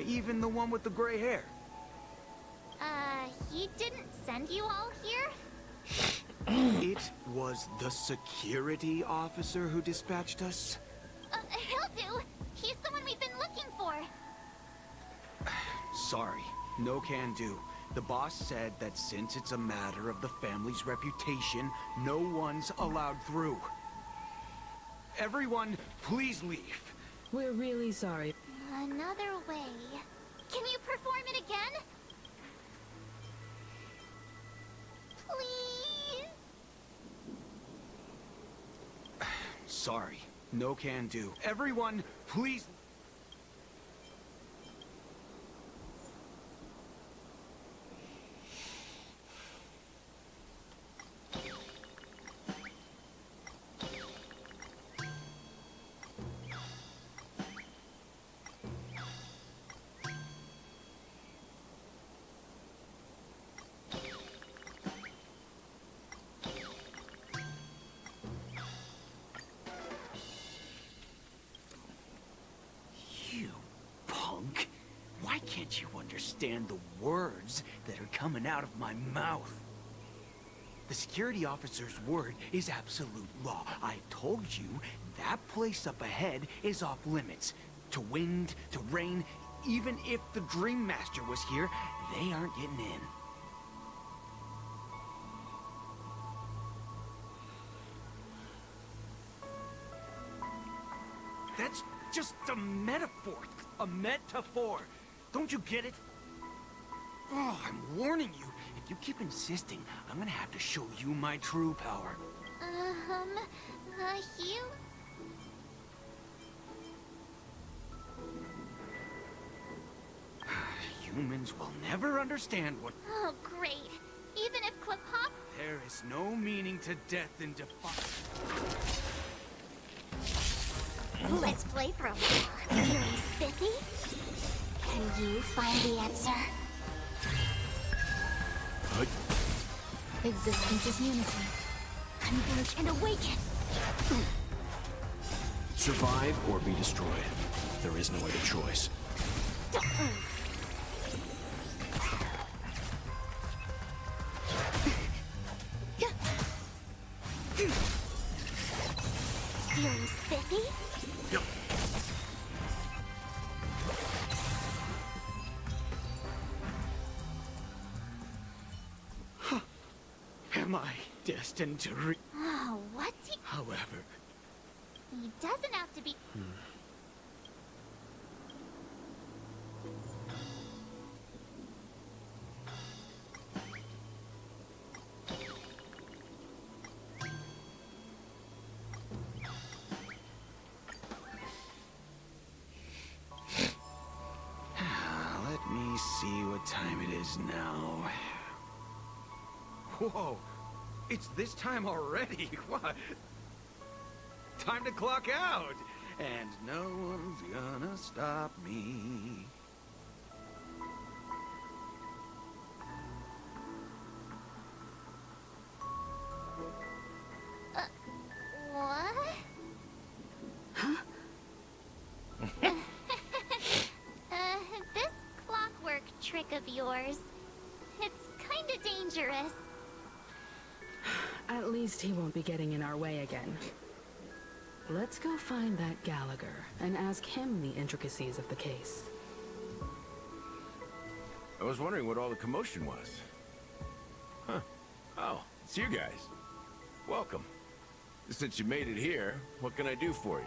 Even the one with the gray hair. He didn't send you all here? It was the security officer who dispatched us? He'll do. He's the one we've been looking for. Sorry, no can do. The boss said that since it's a matter of the family's reputation, no one's allowed through. Everyone, please leave. We're really sorry. Another way. Can you perform it again? Please? Sorry, no can do. Everyone, please... Why can't you understand the words that are coming out of my mouth? The security officer's word is absolute law. I've told you that place up ahead is off limits. To wind, to rain, even if the Dream Master was here, they aren't getting in. That's just a metaphor. A metaphor. Don't you get it? Oh, I'm warning you. If you keep insisting, I'm gonna have to show you my true power. Hugh? Humans will never understand what... Oh, great. Even if Klapop... There is no meaning to death in defiance. Let's play for a while. You're spiffy? Can you find the answer? Existence is unity. Converge and awaken. Survive or be destroyed. There is no other choice. Feeling spiffy? destined to Oh, what's he... However... He doesn't have to be... Let me see what time it is now. Whoa! It's this time already! What? Time to clock out! And no one's gonna stop me. What? This clockwork trick of yours, it's kinda dangerous. At least he won't be getting in our way again. Let's go find that Gallagher and ask him the intricacies of the case. I was wondering what all the commotion was. Huh. Oh, it's you guys. Welcome. Since you made it here, what can I do for you?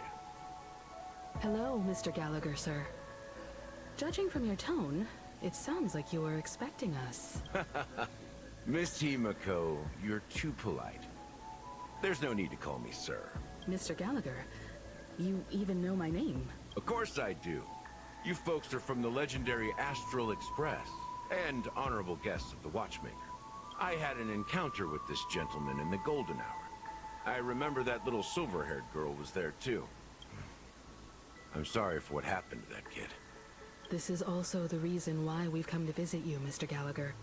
Hello, Mr. Gallagher, sir. Judging from your tone, it sounds like you were expecting us. Miss Himiko, you're too polite. There's no need to call me sir. Mr. Gallagher, you even know my name. Of course I do. You folks are from the legendary Astral Express, and honorable guests of the Watchmaker. I had an encounter with this gentleman in the Golden Hour. I remember that little silver-haired girl was there too. I'm sorry for what happened to that kid. This is also the reason why we've come to visit you, Mr. Gallagher.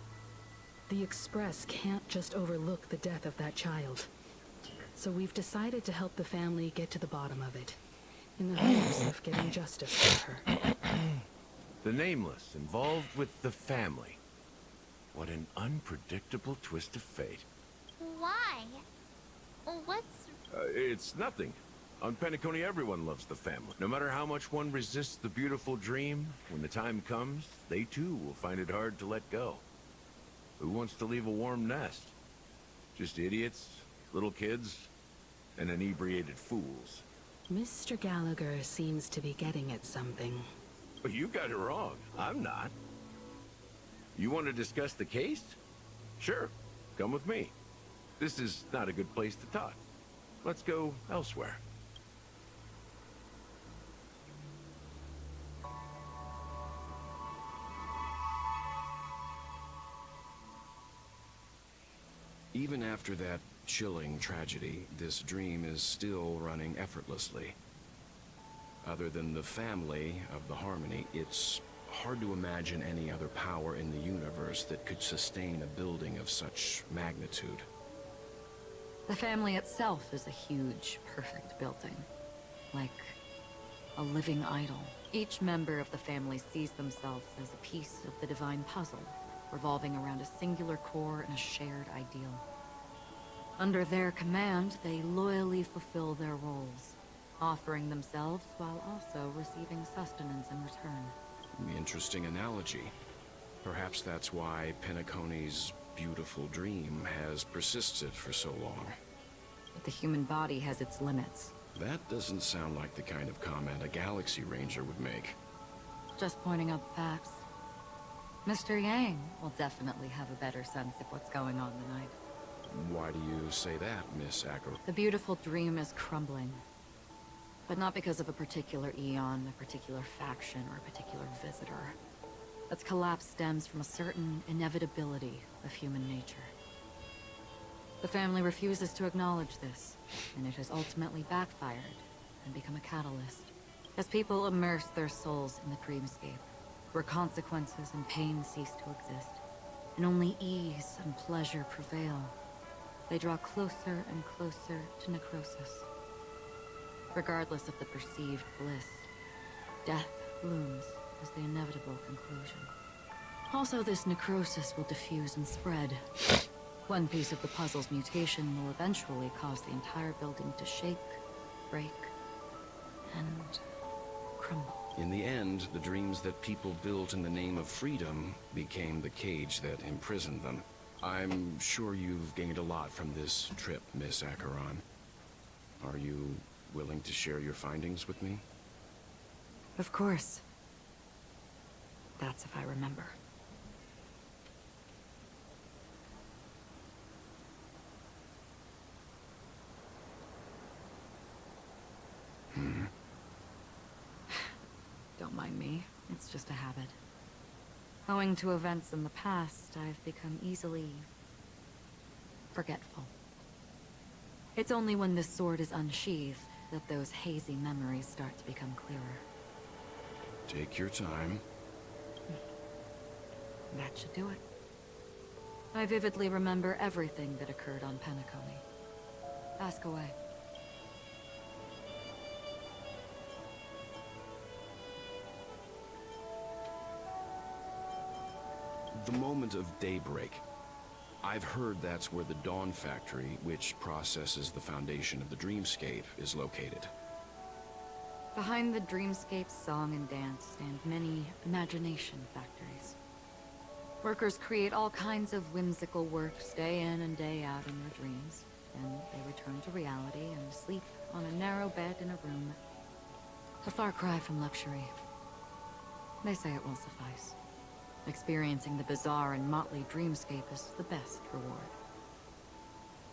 The Express can't just overlook the death of that child. So we've decided to help the family get to the bottom of it, in the hopes of getting justice for her. The Nameless involved with the family. What an unpredictable twist of fate. Why? What's... It's nothing. On Penacony, everyone loves the family. No matter how much one resists the beautiful dream, when the time comes, they too will find it hard to let go. Who wants to leave a warm nest? Just idiots, little kids, and inebriated fools. Mr. Gallagher seems to be getting at something. But you got it wrong. I'm not. You want to discuss the case? Sure. Come with me. This is not a good place to talk. Let's go elsewhere. Even after that chilling tragedy, this dream is still running effortlessly. Other than the family of the Harmony, it's hard to imagine any other power in the universe that could sustain a building of such magnitude. The family itself is a huge, perfect building. Like a living idol. Each member of the family sees themselves as a piece of the divine puzzle, revolving around a singular core and a shared ideal. Under their command, they loyally fulfill their roles, offering themselves while also receiving sustenance in return. Interesting analogy. Perhaps that's why Penacony's beautiful dream has persisted for so long. But the human body has its limits. That doesn't sound like the kind of comment a Galaxy Ranger would make. Just pointing out facts. Mr. Yang will definitely have a better sense of what's going on tonight. Why do you say that, Miss Acker? The beautiful dream is crumbling. But not because of a particular eon, a particular faction, or a particular visitor. Its collapse stems from a certain inevitability of human nature. The family refuses to acknowledge this, and it has ultimately backfired and become a catalyst. As people immerse their souls in the dreamscape, where consequences and pain cease to exist, and only ease and pleasure prevail, they draw closer and closer to necrosis. Regardless of the perceived bliss, death looms as the inevitable conclusion. Also, this necrosis will diffuse and spread. One piece of the puzzle's mutation will eventually cause the entire building to shake, break, and crumble. In the end, the dreams that people built in the name of freedom became the cage that imprisoned them. I'm sure you've gained a lot from this trip, Miss Acheron. Are you willing to share your findings with me? Of course. That's if I remember. Don't mind me. It's just a habit. Owing to events in the past, I've become easily forgetful. It's only when this sword is unsheathed that those hazy memories start to become clearer. Take your time. That should do it. I vividly remember everything that occurred on Penacony. Ask away. The moment of daybreak. I've heard that's where the Dawn Factory, which processes the foundation of the dreamscape, is located. Behind the dreamscape's song and dance stand many imagination factories. Workers create all kinds of whimsical works day in and day out in their dreams. Then they return to reality and sleep on a narrow bed in a room. A far cry from luxury. They say it will suffice. Experiencing the bizarre and motley dreamscape is the best reward.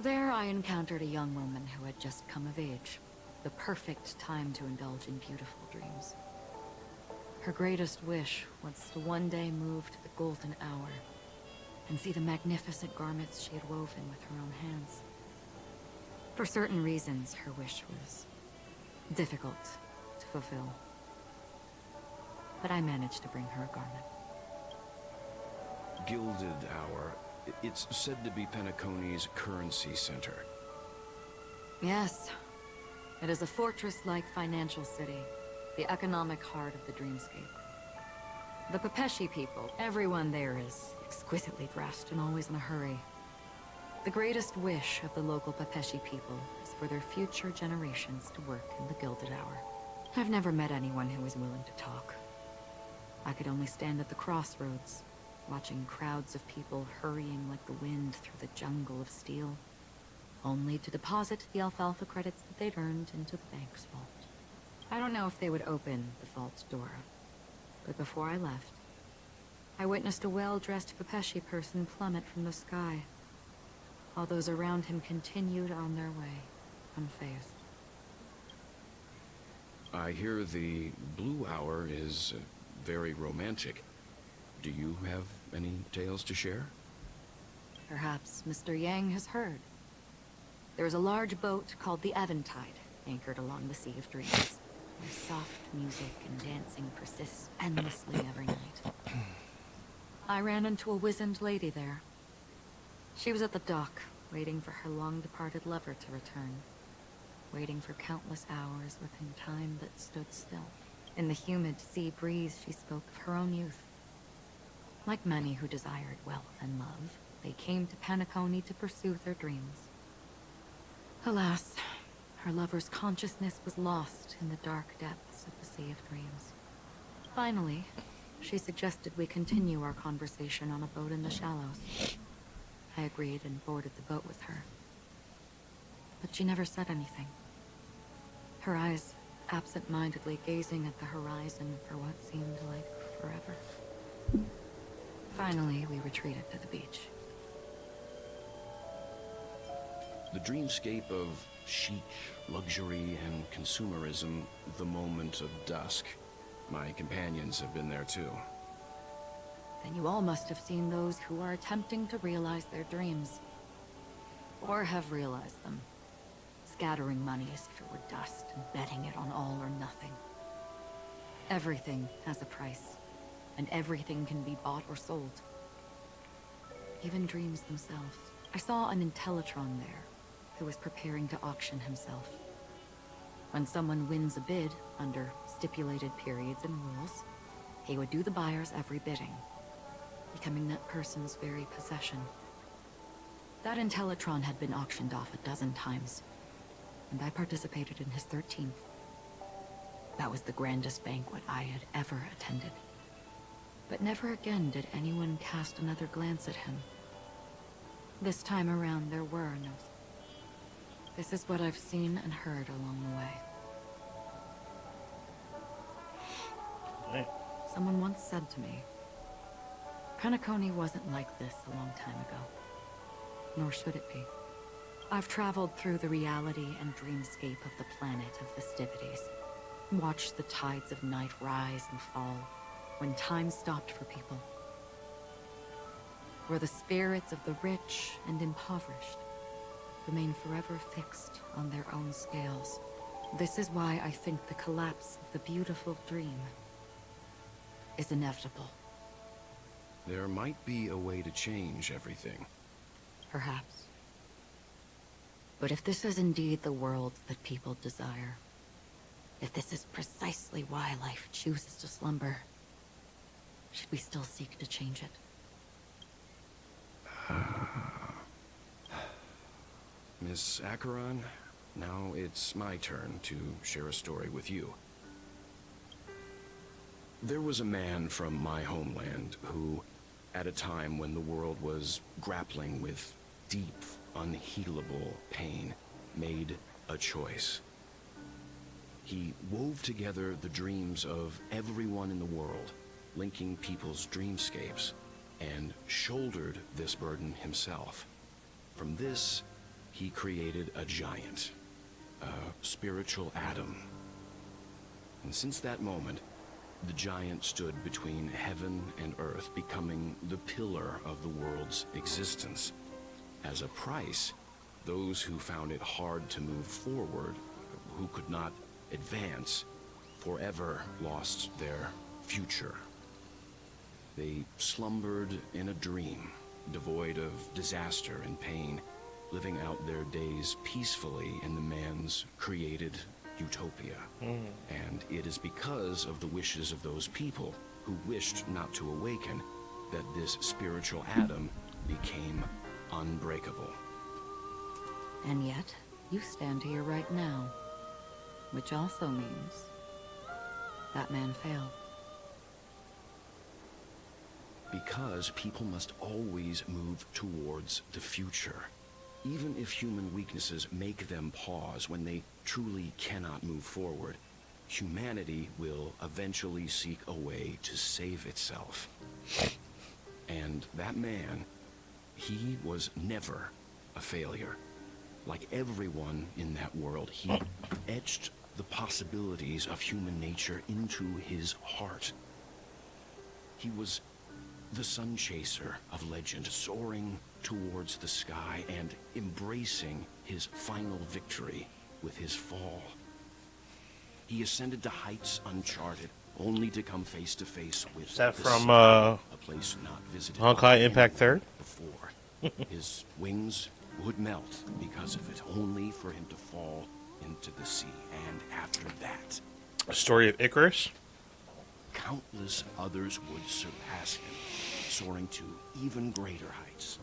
There I encountered a young woman who had just come of age. The perfect time to indulge in beautiful dreams. Her greatest wish was to one day move to the golden hour and see the magnificent garments she had woven with her own hands. For certain reasons, her wish was difficult to fulfill. But I managed to bring her a garment. Gilded Hour. It's said to be Penacony's currency center. Yes. It is a fortress-like financial city, the economic heart of the dreamscape. The Pepeshi people, everyone there is exquisitely dressed and always in a hurry. The greatest wish of the local Pepeshi people is for their future generations to work in the Gilded Hour. I've never met anyone who was willing to talk. I could only stand at the crossroads, watching crowds of people hurrying like the wind through the jungle of steel, only to deposit the alfalfa credits that they'd earned into the bank's vault. I don't know if they would open the vault's door, but before I left, I witnessed a well-dressed Pepeshi person plummet from the sky, while those around him continued on their way, unfazed. I hear the Blue Hour is very romantic. Do you have any tales to share? Perhaps Mr. Yang has heard. There is a large boat called the Eventide, anchored along the Sea of Dreams, where soft music and dancing persists endlessly every night. I ran into a wizened lady there. She was at the dock, waiting for her long-departed lover to return, waiting for countless hours within time that stood still. In the humid sea breeze, she spoke of her own youth. Like many who desired wealth and love, they came to Penacony to pursue their dreams. Alas, her lover's consciousness was lost in the dark depths of the Sea of Dreams. Finally, she suggested we continue our conversation on a boat in the shallows. I agreed and boarded the boat with her. But she never said anything. Her eyes absent-mindedly gazing at the horizon for what seemed like forever. Finally, we retreated to the beach. The dreamscape of chic, luxury, and consumerism, the moment of dusk. My companions have been there too. Then you all must have seen those who are attempting to realize their dreams. Or have realized them. Scattering money as if it were dust and betting it on all or nothing. Everything has a price, and everything can be bought or sold. Even dreams themselves. I saw an Intellitron there, who was preparing to auction himself. When someone wins a bid, under stipulated periods and rules, he would do the buyer's every bidding, becoming that person's very possession. That Intellitron had been auctioned off 12 times, and I participated in his 13th. That was the grandest banquet I had ever attended. But never again did anyone cast another glance at him. This time around, there were no... This is what I've seen and heard along the way. Someone once said to me, Penacony wasn't like this a long time ago. Nor should it be. I've traveled through the reality and dreamscape of the planet of festivities. Watched the tides of night rise and fall, when time stopped for people. Where the spirits of the rich and impoverished remain forever fixed on their own scales. This is why I think the collapse of the beautiful dream is inevitable. There might be a way to change everything. Perhaps. But if this is indeed the world that people desire, if this is precisely why life chooses to slumber, should we still seek to change it? Miss Acheron, now it's my turn to share a story with you. There was a man from my homeland who, at a time when the world was grappling with deep, unhealable pain, made a choice. He wove together the dreams of everyone in the world, linking people's dreamscapes, and shouldered this burden himself. From this, he created a giant, a spiritual atom. And since that moment, the giant stood between heaven and earth, becoming the pillar of the world's existence. As a price, those who found it hard to move forward, who could not advance, forever lost their future. They slumbered in a dream, devoid of disaster and pain, living out their days peacefully in the man's created utopia. And it is because of the wishes of those people who wished not to awaken that this spiritual atom became unbreakable. And yet, you stand here right now, which also means that man failed. Because people must always move towards the future. Even if human weaknesses make them pause when they truly cannot move forward, humanity will eventually seek a way to save itself. And that man, he was never a failure. Like everyone in that world, he etched the possibilities of human nature into his heart. He was the sun chaser of legend, soaring towards the sky and embracing his final victory with his fall. He ascended to heights uncharted, only to come face to face with Is that the from sky, a place not visited by Honkai Impact 3rd? before. His wings would melt because of it, only for him to fall into the sea. And after that, A story of Icarus? countless others would surpass him, soaring to even greater heights.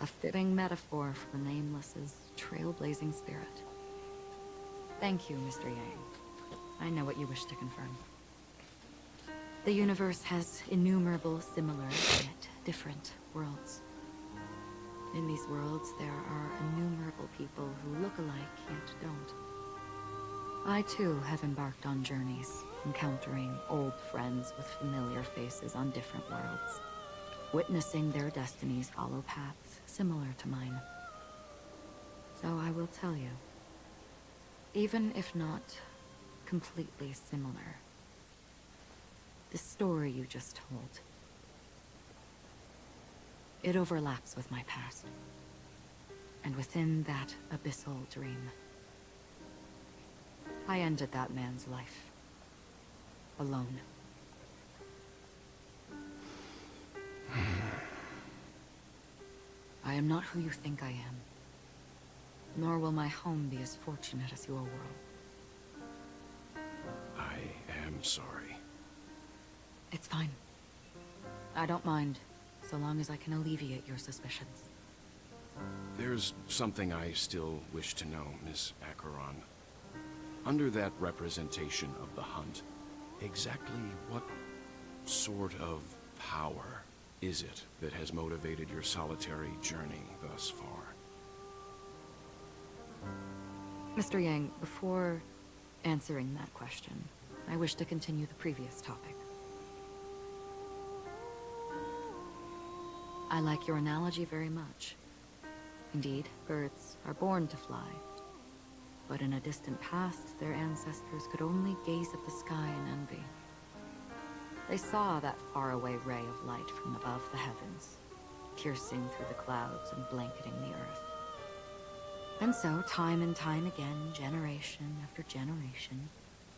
A fitting metaphor for Nameless's trailblazing spirit. Thank you, Mr. Yang. I know what you wish to confirm. The universe has innumerable similar, yet different worlds. In these worlds, there are innumerable people who look alike, yet don't. I, too, have embarked on journeys, encountering old friends with familiar faces on different worlds, witnessing their destinies follow paths similar to mine. So I will tell you, even if not completely similar, the story you just told, it overlaps with my past. And within that abyssal dream, I ended that man's life. Alone. I am not who you think I am. Nor will my home be as fortunate as your world. I am sorry. It's fine. I don't mind, so long as I can alleviate your suspicions. There's something I still wish to know, Miss Acheron. Under that representation of the hunt, exactly what sort of power is it that has motivated your solitary journey thus far? Mr. Yang, before answering that question, I wish to continue the previous topic. I like your analogy very much. Indeed, birds are born to fly. But in a distant past, their ancestors could only gaze at the sky in envy. They saw that faraway ray of light from above the heavens, piercing through the clouds and blanketing the earth. And so, time and time again, generation after generation,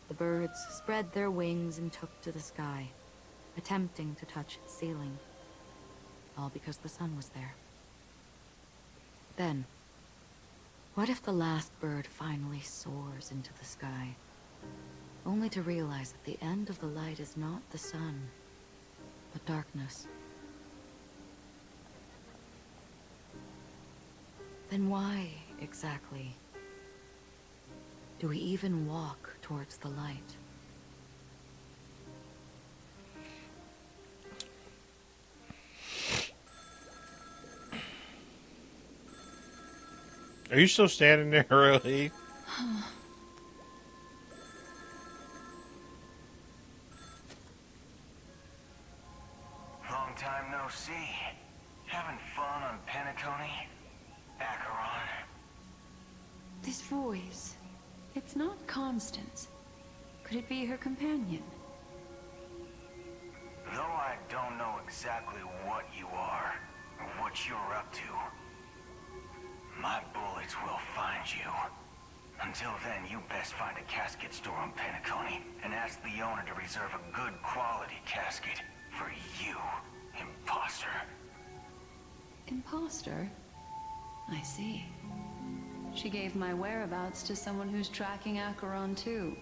the birds spread their wings and took to the sky, attempting to touch its ceiling, all because the sun was there. Then, what if the last bird finally soars into the sky, only to realize that the end of the light is not the sun, but darkness? Then why, exactly, do we even walk towards the light? Are you still standing there, really? Long time no see. Having fun on Penacony? Acheron? This voice, it's not Constance. Could it be her companion? Though I don't know exactly what you are, or what you're up to, my bullets will find you. Until then, you best find a casket store on Penacony and ask the owner to reserve a good quality casket for you, imposter. Imposter? I see. She gave my whereabouts to someone who's tracking Acheron too.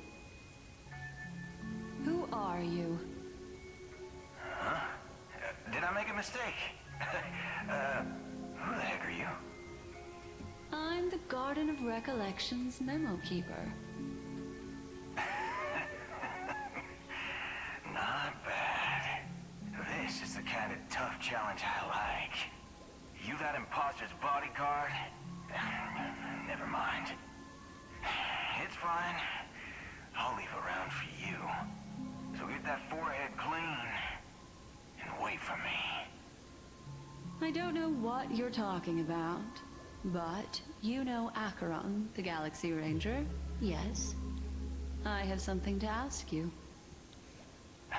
Who are you? Huh? Did I make a mistake? Who the heck are you? I'm the Garden of Recollection's memo keeper. Not bad. This is the kind of tough challenge I like. You that imposter's bodyguard? Never mind. It's fine. I'll leave a round for you. So get that forehead clean and wait for me. I don't know what you're talking about, but you know Acheron, the Galaxy Ranger, yes? I have something to ask you. Are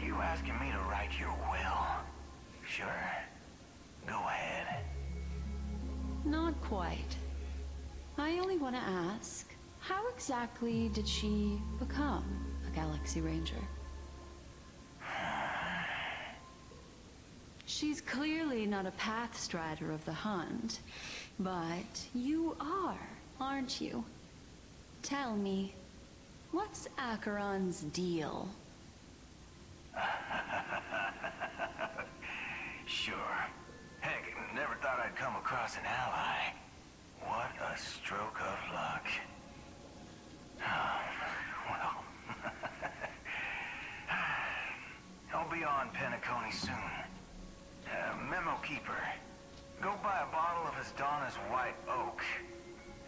you asking me to write your will? Sure. Go ahead. Not quite. I only want to ask, how exactly did she become a Galaxy Ranger? She's clearly not a path strider of the hunt, but you are, aren't you? Tell me, what's Acheron's deal? Sure. Heck, never thought I'd come across an ally. What a stroke of luck. Well, I'll be on Penacony soon. Memo keeper, go buy a bottle of Asdana's white oak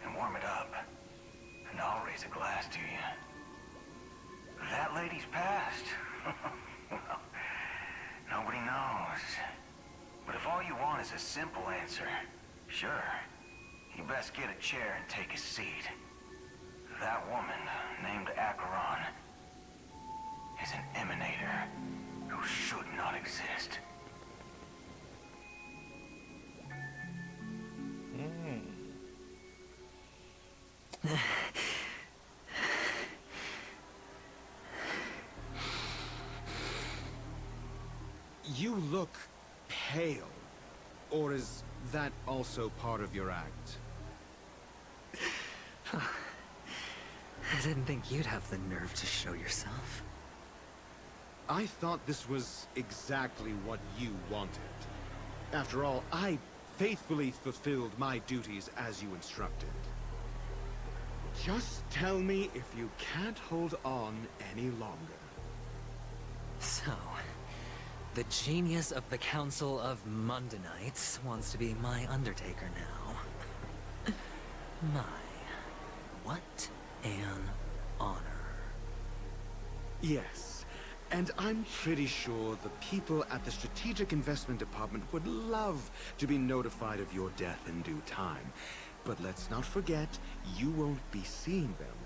and warm it up, and I'll raise a glass to you. That lady's passed. Well, nobody knows. But if all you want is a simple answer, sure, you best get a chair and take a seat. That woman, named Acheron, is an emanator who should not exist. You look pale. Or is that also part of your act? I didn't think you'd have the nerve to show yourself. I thought this was exactly what you wanted. After all, I faithfully fulfilled my duties as you instructed. Just tell me if you can't hold on any longer. So, The genius of the Council of Mundanites wants to be my Undertaker now. My, what an honor. Yes, and I'm pretty sure the people at the Strategic Investment Department would love to be notified of your death in due time. But let's not forget, you won't be seeing them,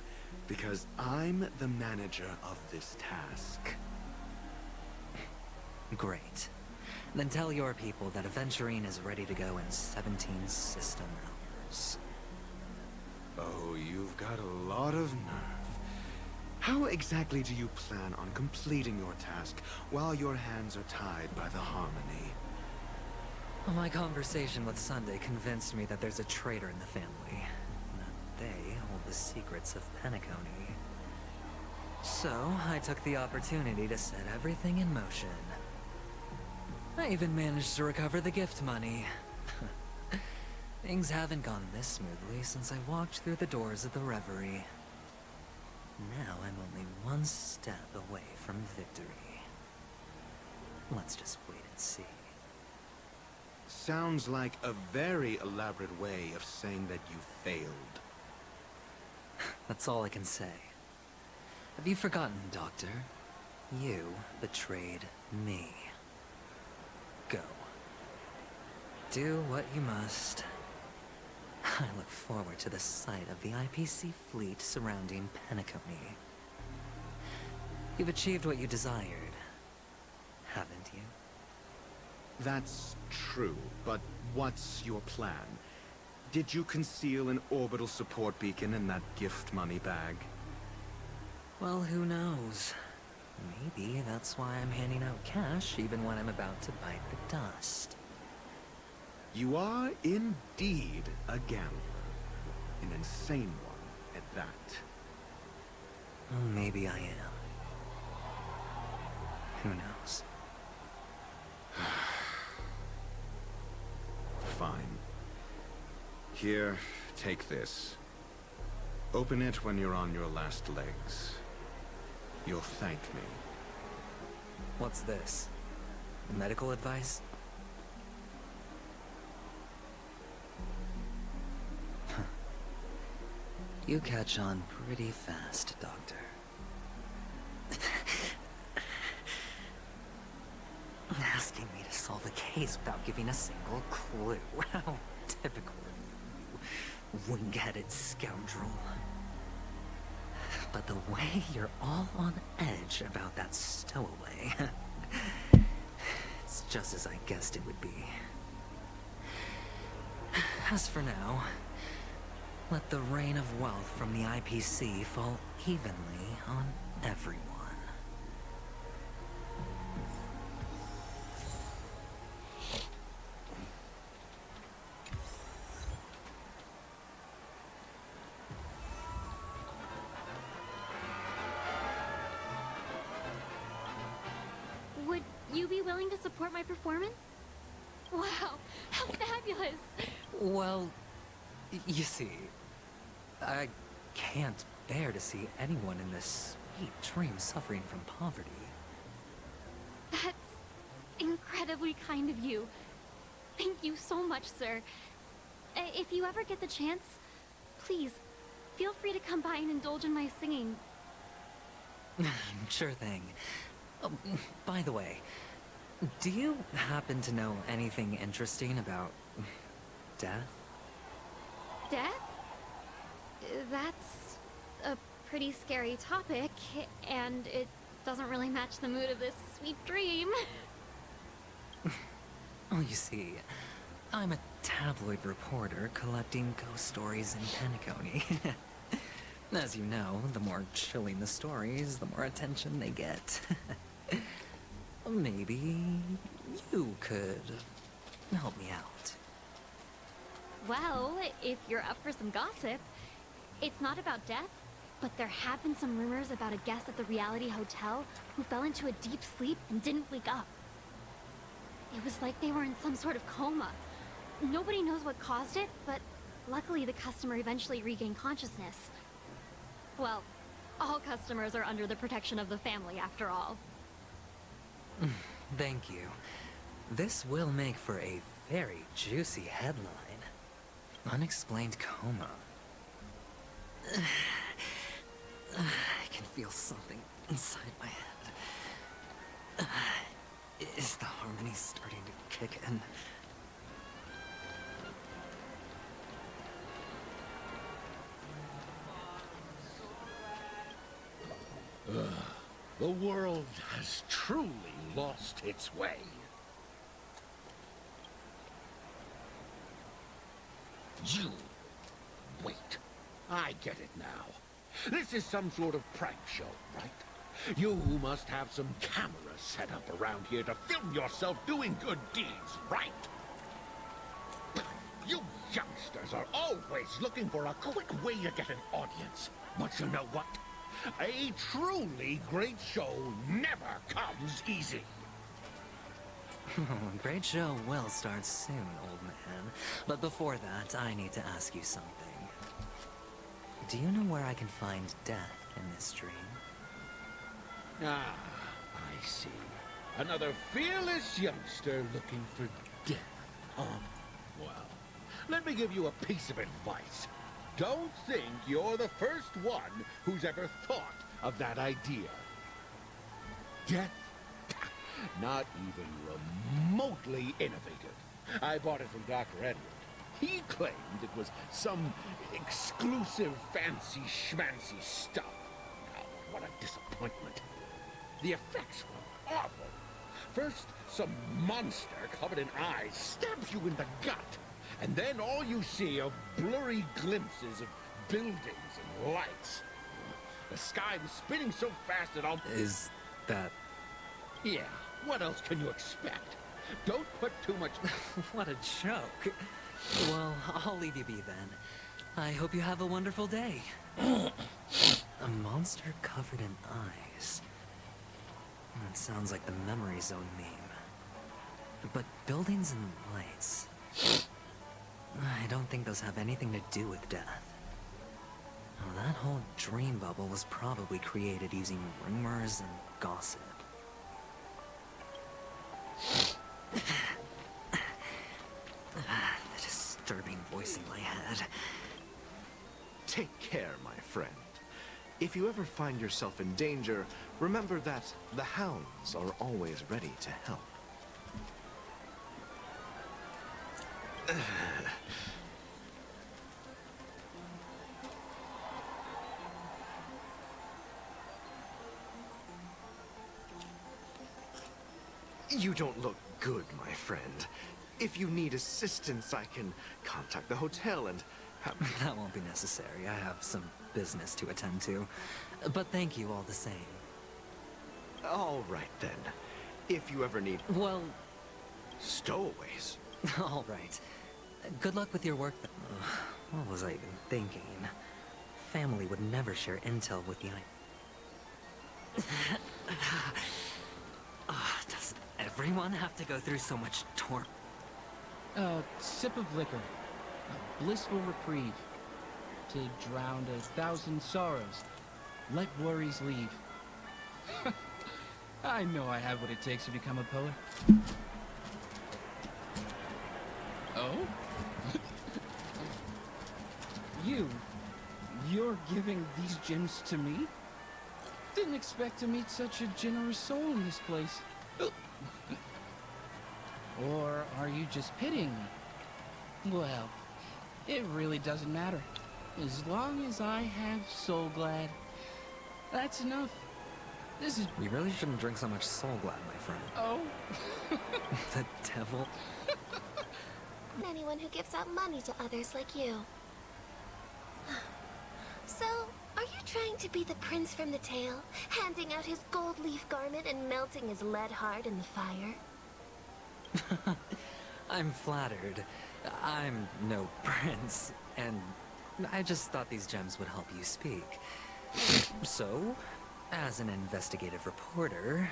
because I'm the manager of this task. Great. Then tell your people that Aventurine is ready to go in 17 system hours. Oh, you've got a lot of nerve. How exactly do you plan on completing your task while your hands are tied by the Harmony? My conversation with Sunday convinced me that there's a traitor in the family. That they hold the secrets of Penacony. So, I took the opportunity to set everything in motion. I even managed to recover the gift money. Things haven't gone this smoothly since I walked through the doors of the Reverie. Now I'm only one step away from victory. Let's just wait and see. Sounds like a very elaborate way of saying that you failed. That's all I can say. Have you forgotten, Doctor? You betrayed me. Go. Do what you must. I look forward to the sight of the IPC fleet surrounding Penacony. You've achieved what you desired, haven't you? That's true, but what's your plan? Did you conceal an orbital support beacon in that gift money bag? Well, who knows? Maybe that's why I'm handing out cash even when I'm about to bite the dust. You are indeed a gambler. An insane one at that. Maybe I am. Who knows? Fine. Here, take this. Open it when you're on your last legs. You'll thank me. What's this? Medical advice? You catch on pretty fast, Doctor. Asking me to solve a case without giving a single clue. How typical of you, wing-headed scoundrel. But the way you're all on edge about that stowaway, it's just as I guessed it would be. As for now, let the rain of wealth from the IPC fall evenly on everyone. Would you be willing to support my performance? Wow, how fabulous! Well, you see, I can't bear to see anyone in this sweet dream suffering from poverty. That's incredibly kind of you. Thank you so much, sir. If you ever get the chance, please, feel free to come by and indulge in my singing. Sure thing. Oh, by the way, do you happen to know anything interesting about death? Death? That's a pretty scary topic, and it doesn't really match the mood of this sweet dream. Oh, you see, I'm a tabloid reporter collecting ghost stories in Penacony. As you know, the more chilling the stories, the more attention they get. Maybe you could help me out. Well, if you're up for some gossip, it's not about death, but there have been some rumors about a guest at the Reality Hotel who fell into a deep sleep and didn't wake up. It was like they were in some sort of coma. Nobody knows what caused it, but luckily the customer eventually regained consciousness. Well, all customers are under the protection of the family, after all. Thank you. This will make for a very juicy headline. Unexplained coma. I can feel something inside my head. Is the harmony starting to kick in? The world has truly lost its way. You... wait. I get it now. This is some sort of prank show, right? You must have some cameras set up around here to film yourself doing good deeds, right? You youngsters are always looking for a quick way to get an audience. But you know what? A truly great show never comes easy. A great show will start soon, old man. But before that, I need to ask you something. Do you know where I can find death in this dream? Ah, I see. Another fearless youngster looking for death, huh? Well, let me give you a piece of advice. Don't think you're the first one who's ever thought of that idea. Death? Not even remotely innovative. I bought it from Dr. Edward. He claimed it was some exclusive fancy schmancy stuff. Oh, what a disappointment. The effects were awful. First, some monster covered in eyes stabs you in the gut. And then all you see are blurry glimpses of buildings and lights. The sky was spinning so fast that I'll... Is that... Yeah, what else can you expect? Don't put too much... What a joke. Well, I'll leave you be then. I hope you have a wonderful day. A monster covered in eyes. That sounds like the memory zone meme. But buildings and lights... I don't think those have anything to do with death. Well, that whole dream bubble was probably created using rumors and gossip. The disturbing voice in my head. Take care, my friend. If you ever find yourself in danger, remember that the hounds are always ready to help. You don't look good, my friend. If you need assistance, I can contact the hotel and have... That won't be necessary. I have some business to attend to. But thank you all the same. All right, then. If you ever need... Well... stowaways. All right. Good luck with your work. What was I even thinking? Family would never share intel with the... Does everyone have to go through so much torment? Sip of liquor. A blissful reprieve. To drown 1,000 sorrows. Let worries leave. I know I have what it takes to become a poet. Oh? You're giving these gems to me? Didn't expect to meet such a generous soul in this place. Or are you just pitying me? Well, it really doesn't matter. As long as I have Soul Glad, that's enough. This is... You really shouldn't drink so much Soul Glad, my friend. Oh? The devil? Anyone who gives out money to others like you. So, are you trying to be the prince from the tale, handing out his gold leaf garment and melting his lead heart in the fire? I'm flattered. I'm no prince, and I just thought these gems would help you speak. So, as an investigative reporter,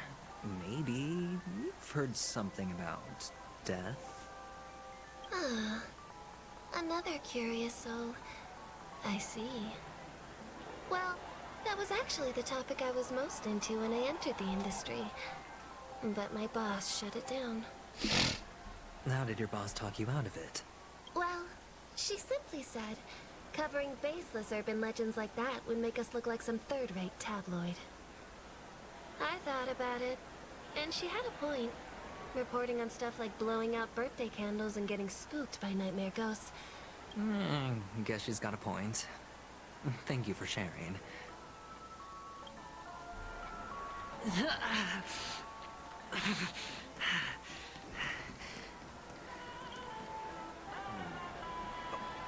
maybe you've heard something about death? Ah, another curious soul. I see. Well, that was actually the topic I was most into when I entered the industry. But my boss shut it down. How did your boss talk you out of it? Well, she simply said, covering baseless urban legends like that would make us look like some third-rate tabloid. I thought about it, and she had a point. Reporting on stuff like blowing out birthday candles and getting spooked by nightmare ghosts. Guess she's got a point. Thank you for sharing.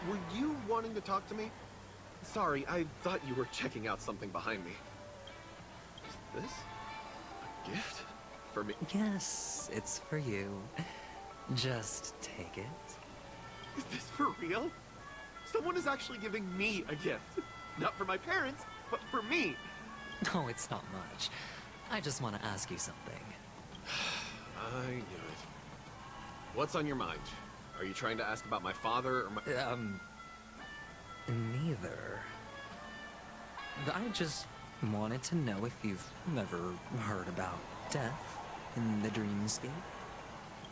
Were you wanting to talk to me? Sorry, I thought you were checking out something behind me. Is this a gift for me? Yes, it's for you. Just take it. Is this for real? Someone is actually giving me a gift. Not for my parents, but for me. No, it's not much. I just want to ask you something. I knew it. What's on your mind? Are you trying to ask about my father or my... Neither. I just wanted to know if you've ever heard about death in the dreamscape.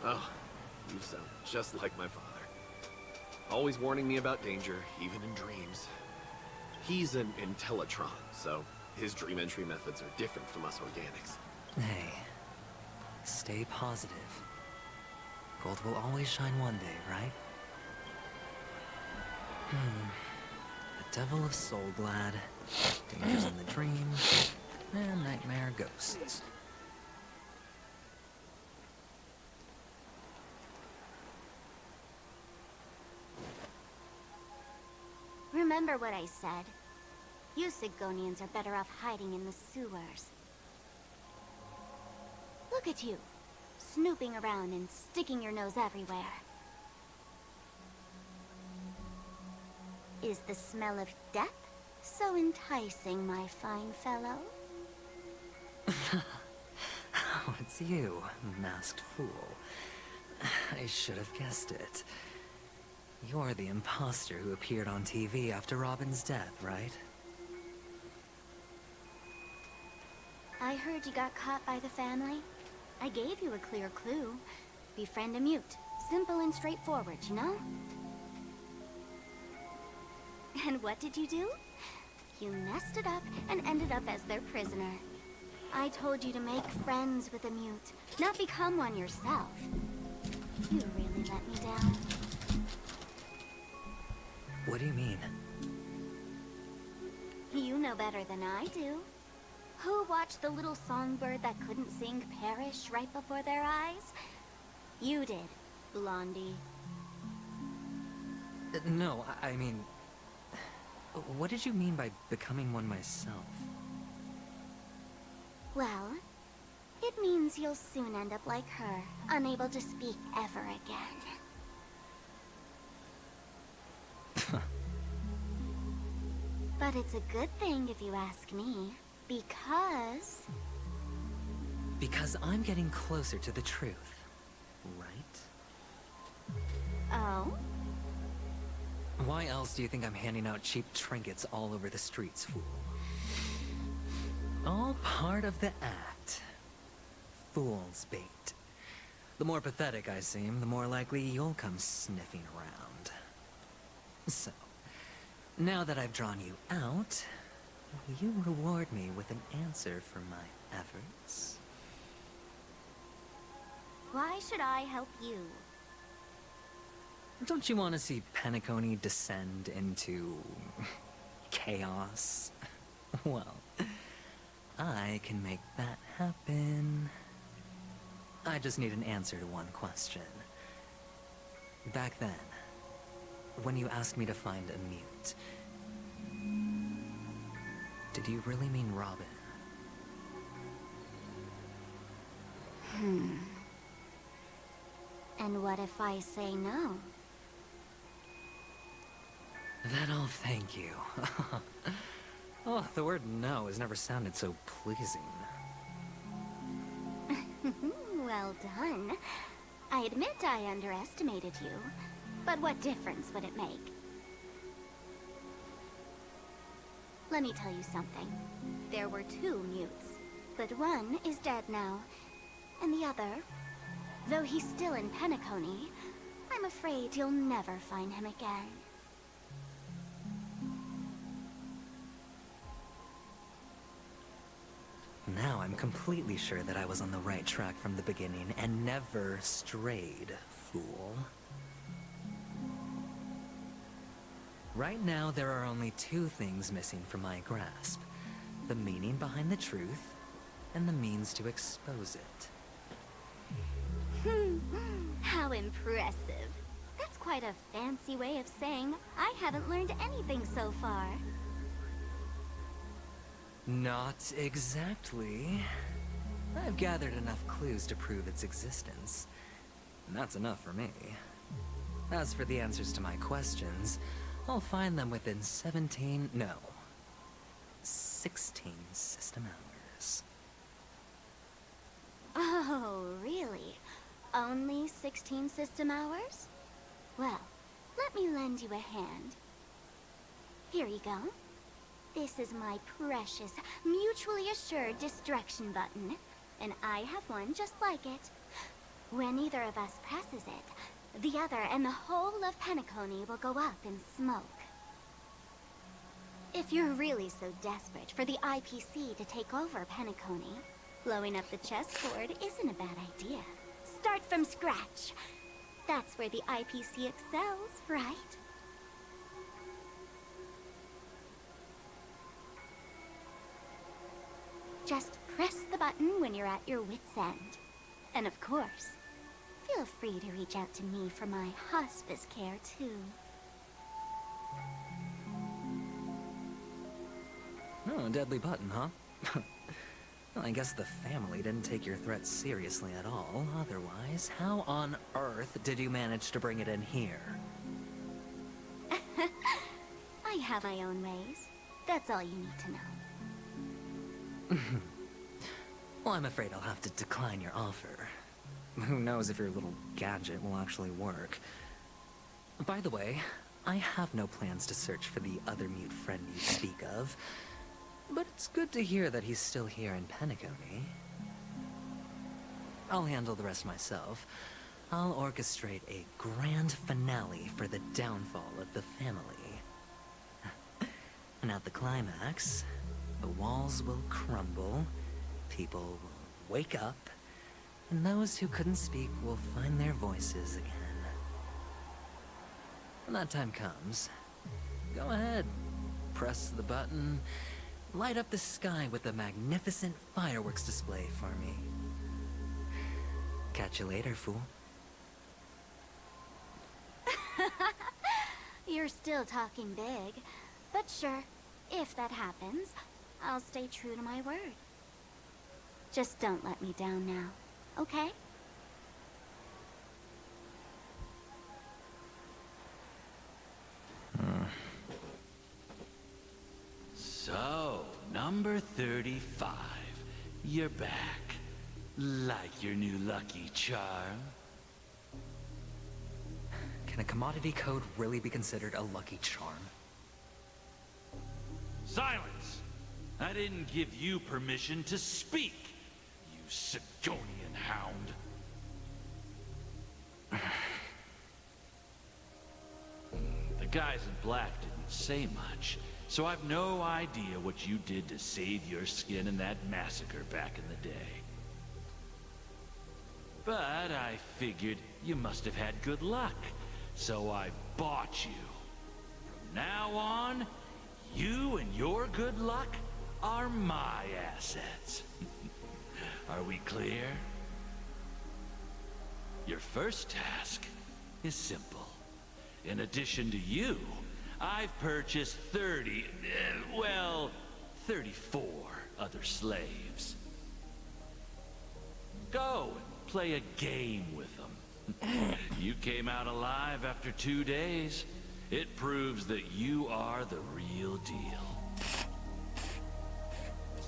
Oh, you sound just like my father. Always warning me about danger, even in dreams. He's an Intellitron, so his dream entry methods are different from us organics. Hey, stay positive. Gold will always shine one day, right? The Devil of Soulglad, dangers in the dream, and nightmare ghosts. Remember what I said. You Sigonians are better off hiding in the sewers. Look at you, snooping around and sticking your nose everywhere. Is the smell of death so enticing, my fine fellow? Oh, it's you, masked fool. I should have guessed it. You're the imposter who appeared on TV after Robin's death, right? I heard you got caught by the family. I gave you a clear clue. Befriend a mute. Simple and straightforward, you know? And what did you do? You messed it up and ended up as their prisoner. I told you to make friends with a mute, not become one yourself. You really let me down. What do you mean? You know better than I do. Who watched the little songbird that couldn't sing perish right before their eyes? You did, Blondie. No, I mean... What did you mean by becoming one myself? Well, it means you'll soon end up like her, unable to speak ever again. But it's a good thing if you ask me, because... Because I'm getting closer to the truth, right? Oh? Why else do you think I'm handing out cheap trinkets all over the streets, fool? All part of the act. Fool's bait. The more pathetic I seem, the more likely you'll come sniffing around. So, now that I've drawn you out, will you reward me with an answer for my efforts? Why should I help you? Don't you want to see Penacony descend into... chaos? Well, I can make that happen. I just need an answer to one question. Back then, when you asked me to find a mute, did you really mean Robin? And what if I say no? Then I'll thank you. Oh, the word no has never sounded so pleasing. Well done. I admit I underestimated you, but what difference would it make? Let me tell you something. There were 2 mutes, but one is dead now. And the other, though he's still in Penacony, I'm afraid you'll never find him again. Now I'm completely sure that I was on the right track from the beginning and never strayed, fool. Right now, there are only two things missing from my grasp. The meaning behind the truth, and the means to expose it. How impressive. That's quite a fancy way of saying I haven't learned anything so far. Not exactly. I've gathered enough clues to prove its existence, and that's enough for me. As for the answers to my questions, I'll find them within 16 system hours. Oh, really? Only 16 system hours? Well, let me lend you a hand. Here you go. This is my precious, mutually assured destruction button, and I have one just like it. When either of us presses it, the other and the whole of Penacony will go up in smoke. If you're really so desperate for the IPC to take over Penacony, blowing up the chessboard isn't a bad idea. Start from scratch. That's where the IPC excels, right? Just press the button when you're at your wit's end. And of course, feel free to reach out to me for my hospice care, too. Oh, a deadly button, huh? Well, I guess the family didn't take your threat seriously at all. Otherwise, how on earth did you manage to bring it in here? I have my own ways. That's all you need to know. Well, I'm afraid I'll have to decline your offer. Who knows if your little gadget will actually work. By the way, I have no plans to search for the other mute friend you speak of. But it's good to hear that he's still here in Penacony. I'll handle the rest myself. I'll orchestrate a grand finale for the downfall of the family. And at the climax, the walls will crumble, people will wake up, and those who couldn't speak will find their voices again. When that time comes, go ahead, press the button, light up the sky with a magnificent fireworks display for me. Catch you later, fool. You're still talking big. But sure, if that happens, I'll stay true to my word. Just don't let me down now, okay? So, number 35. You're back. Like your new lucky charm? Can a commodity code really be considered a lucky charm? Silence! I didn't give you permission to speak, you Sidonian hound. The guys in black didn't say much, so I've no idea what you did to save your skin in that massacre back in the day. But I figured you must have had good luck, so I bought you. From now on, you and your good luck are my assets. Are we clear? Your first task is simple. In addition to you, I've purchased 34 other slaves. Go and play a game with them. You came out alive after 2 days. It proves that you are the real deal.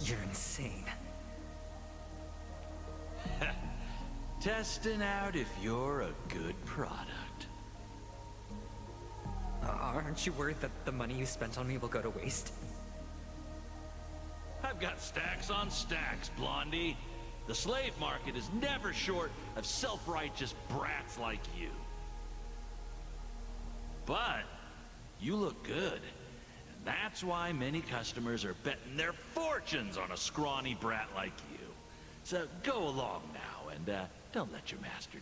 You're insane. Testing out if you're a good product. Aren't you worried that the money you spent on me will go to waste? I've got stacks on stacks, Blondie. The slave market is never short of self-righteous brats like you. But you look good. And that's why many customers are betting their fortunes on a scrawny brat like you. So go along now and don't let your master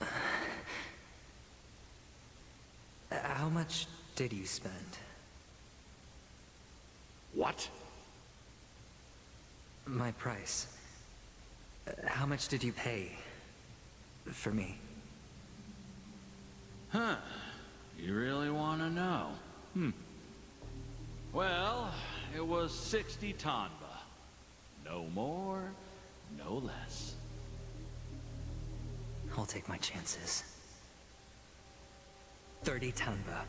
down. How much did you spend? What? My price. How much did you pay for me? Huh. You really want to know? Well, it was 60 tanba. No more, no less. I'll take my chances. 30 tanba.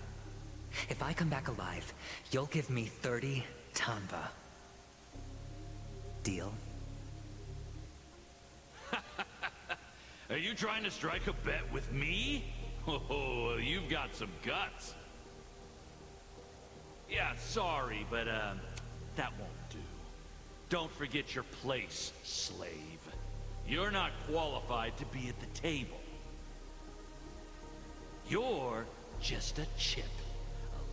If I come back alive, you'll give me 30 tanba. Deal? Are you trying to strike a bet with me? Oh, you've got some guts. Yeah, sorry, but that won't do. Don't forget your place, slave. You're not qualified to be at the table. You're just a chip.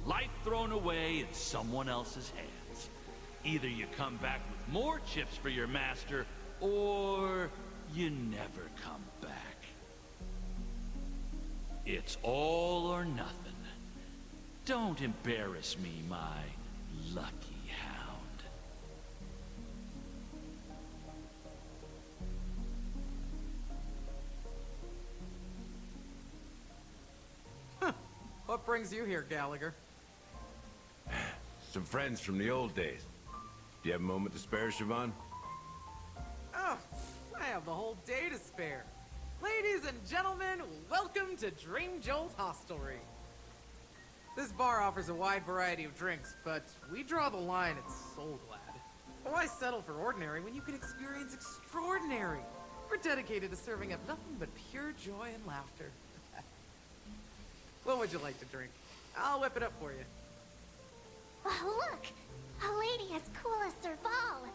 A life thrown away in someone else's hands. Either you come back with more chips for your master, or you never come back. It's all or nothing. Don't embarrass me, my lucky hound. What brings you here, Gallagher? Some friends from the old days. Do you have a moment to spare, Siobhan? Oh, I have the whole day to spare. Ladies and gentlemen, welcome to Dream Jolt Hostelry. This bar offers a wide variety of drinks, but we draw the line at Soul Glad. Why settle for ordinary when you can experience extraordinary? We're dedicated to serving up nothing but pure joy and laughter. What would you like to drink? I'll whip it up for you. Oh, look! A lady as cool as Serval!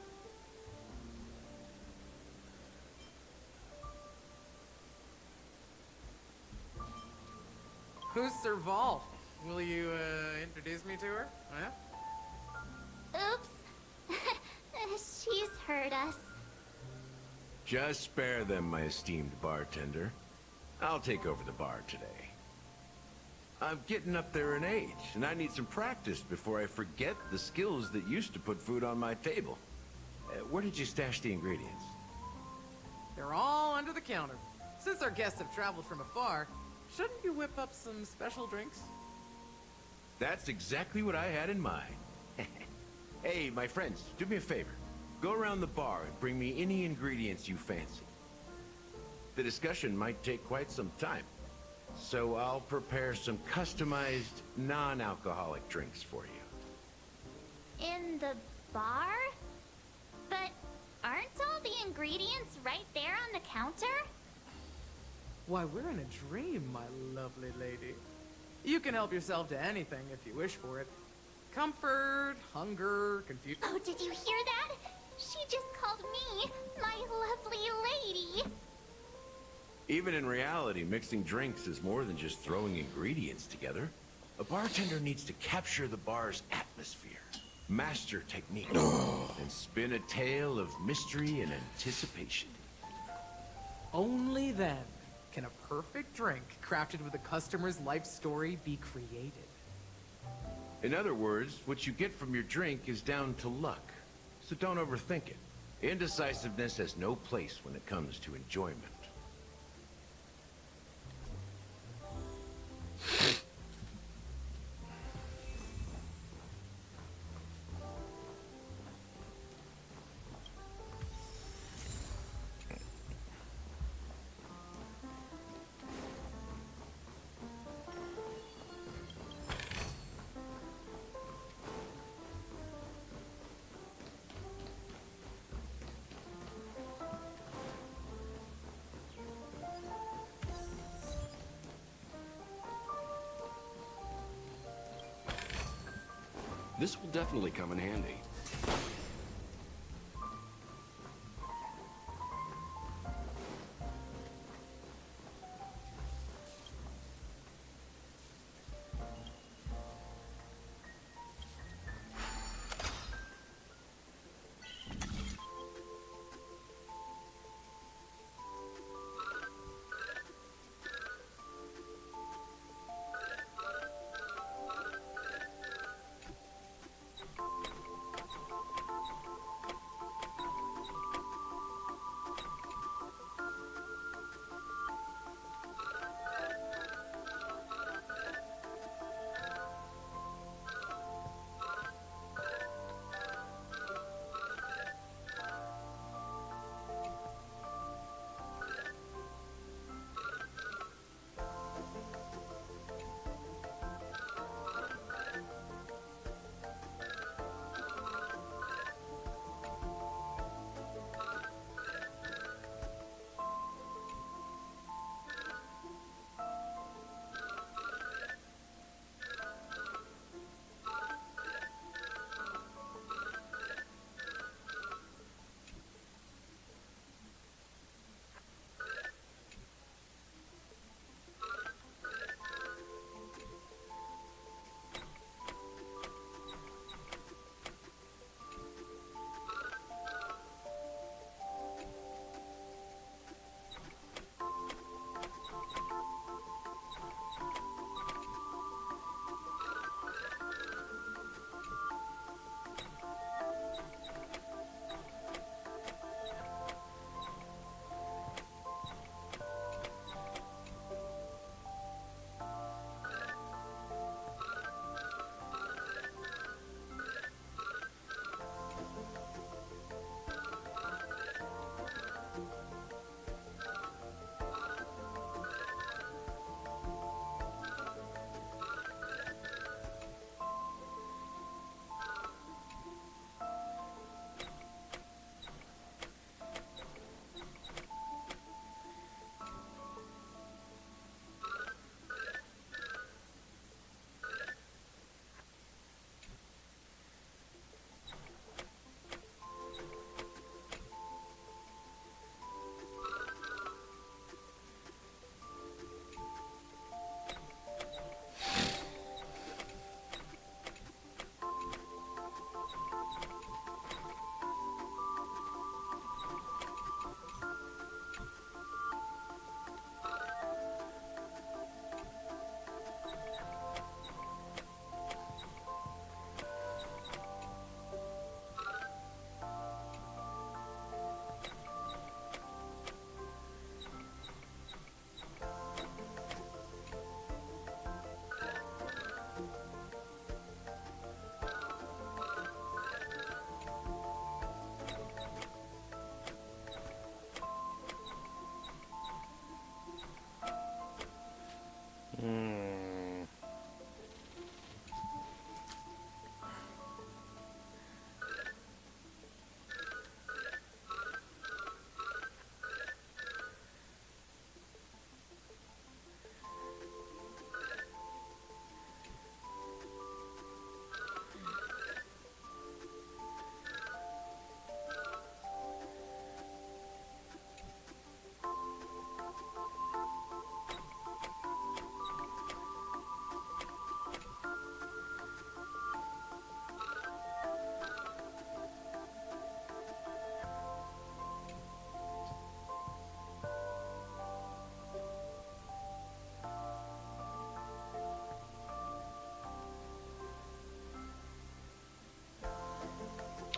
Who's Serval? Will you, introduce me to her? Huh? Oops. She's heard us. Just spare them, my esteemed bartender. I'll take over the bar today. I'm getting up there in age, and I need some practice before I forget the skills that used to put food on my table. Where did you stash the ingredients? They're all under the counter. Since our guests have traveled from afar, shouldn't you whip up some special drinks? That's exactly what I had in mind. Hey, my friends, do me a favor. Go around the bar and bring me any ingredients you fancy. The discussion might take quite some time, so I'll prepare some customized, non-alcoholic drinks for you. In the bar? But aren't all the ingredients right there on the counter? Why, we're in a dream, my lovely lady. You can help yourself to anything if you wish for it. Comfort, hunger, confusion. Oh, did you hear that? She just called me my lovely lady. Even in reality, mixing drinks is more than just throwing ingredients together. A bartender needs to capture the bar's atmosphere, master technique, and spin a tale of mystery and anticipation. Only then can a perfect drink crafted with a customer's life story be created. In other words, what you get from your drink is down to luck, so don't overthink it. Indecisiveness has no place when it comes to enjoyment. This will definitely come in handy.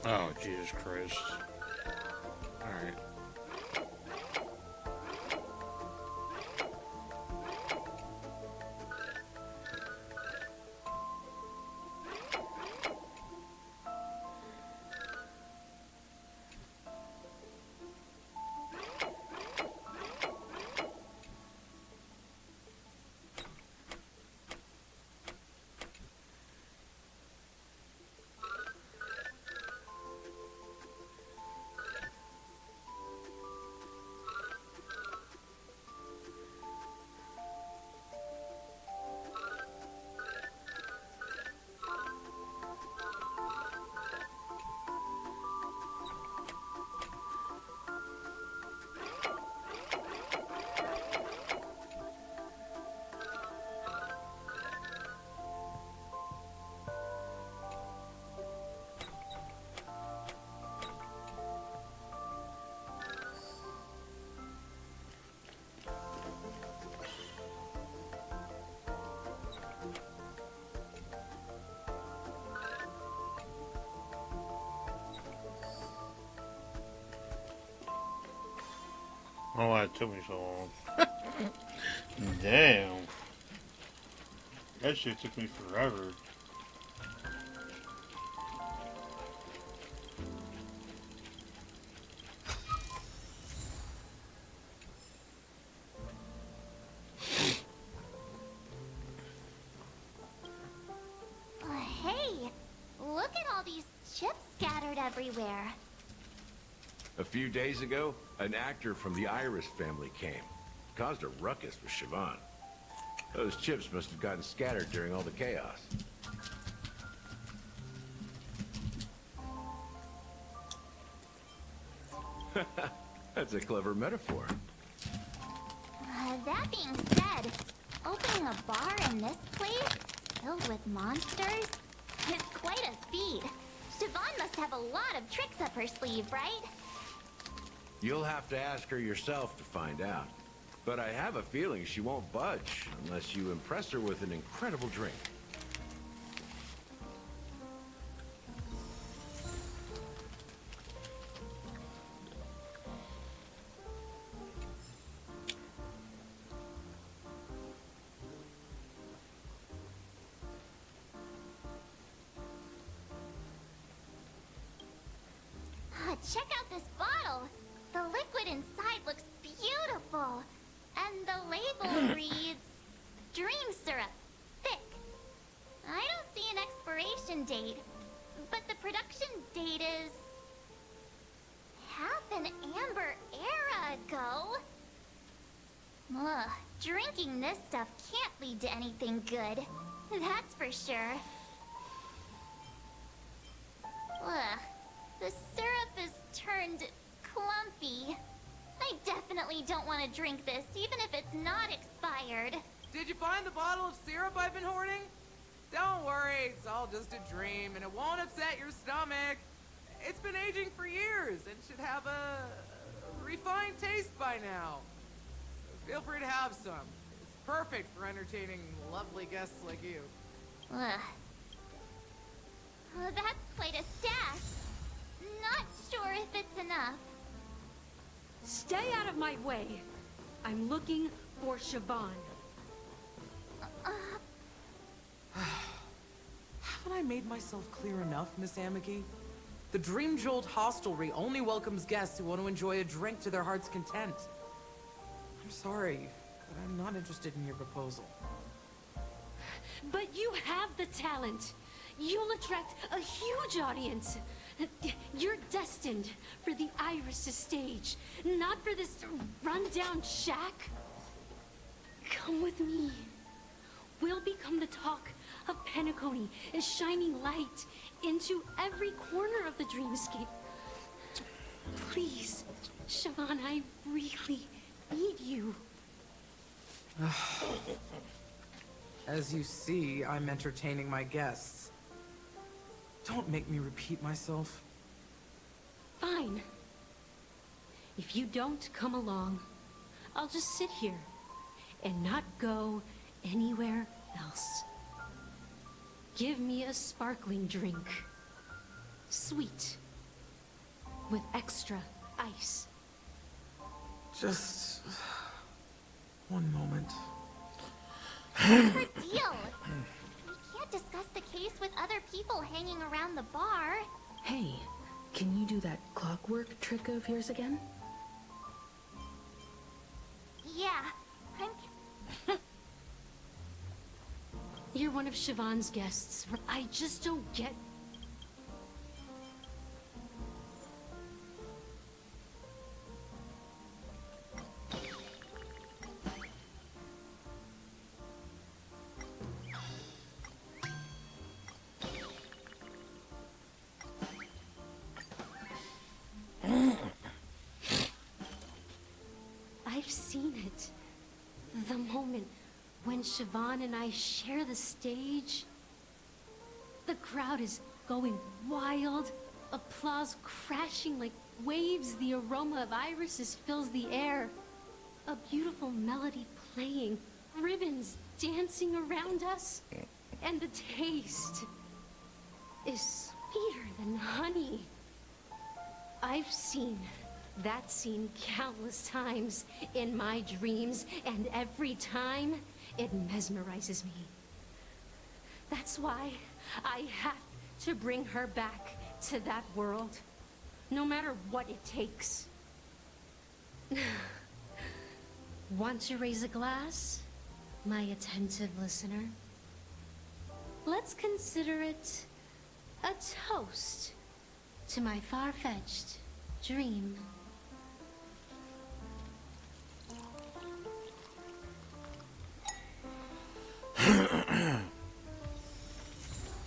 Oh, Jesus Christ. Alright. I don't know why it took me so long. Damn. That shit took me forever. Hey, look at all these chips scattered everywhere. A few days ago, an actor from the Iris family came. Caused a ruckus with Siobhan. Those chips must have gotten scattered during all the chaos. That's a clever metaphor. That being said, opening a bar in this place, filled with monsters, is quite a feat. Siobhan must have a lot of tricks up her sleeve, right? You'll have to ask her yourself to find out. But I have a feeling she won't budge unless you impress her with an incredible drink. Check out this bottle. The liquid inside looks beautiful. And the label reads, Dream Syrup, thick. I don't see an expiration date, but the production date is half an amber era ago. Ugh, drinking this stuff can't lead to anything good. That's for sure. Ugh, the syrup is turned clumpy. I definitely don't want to drink this, even if it's not expired. Did you find the bottle of syrup I've been hoarding? Don't worry, it's all just a dream, and it won't upset your stomach. It's been aging for years, and should have a refined taste by now. Feel free to have some. It's perfect for entertaining lovely guests like you. Ugh. Oh, that's quite a stash. Not sure if it's enough. Stay out of my way. I'm looking for Siobhan. Haven't I made myself clear enough, Miss Amiki? The Dream Jolt hostelry only welcomes guests who want to enjoy a drink to their heart's content. I'm sorry, but I'm not interested in your proposal. But you have the talent. You'll attract a huge audience. You're destined for the Iris' stage, not for this run-down shack. Come with me. We'll become the talk of Penacony, a shining light into every corner of the dreamscape. Please, Siobhan, I really need you. As you see, I'm entertaining my guests. Don't make me repeat myself. Fine. If you don't come along, I'll just sit here and not go anywhere else. Give me a sparkling drink. Sweet with extra ice. Just... one moment. What's her deal? We can't discuss the case with other people hanging around the bar. Hey, can you do that clockwork trick of yours again? Yeah, You're one of Siobhan's guests. I just don't get... I've seen it. The moment when Siobhan and I share the stage. The crowd is going wild. Applause crashing like waves. The aroma of irises fills the air. A beautiful melody playing. Ribbons dancing around us. And the taste is sweeter than honey. I've seen that scene countless times in my dreams, and every time it mesmerizes me. That's why I have to bring her back to that world, no matter what it takes. Want to raise a glass, my attentive listener? Let's consider it a toast to my far-fetched dream.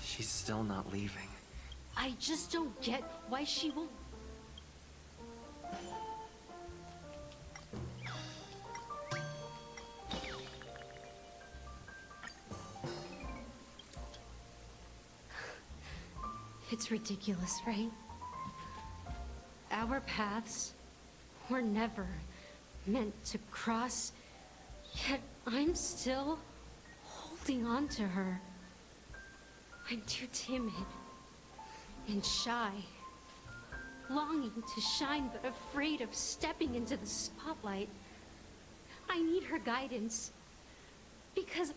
She's still not leaving. I just don't get why she won't. It's ridiculous, right? Our paths were never meant to cross, yet I'm still holding on to her. I'm too timid and shy, longing to shine but afraid of stepping into the spotlight. I need her guidance, because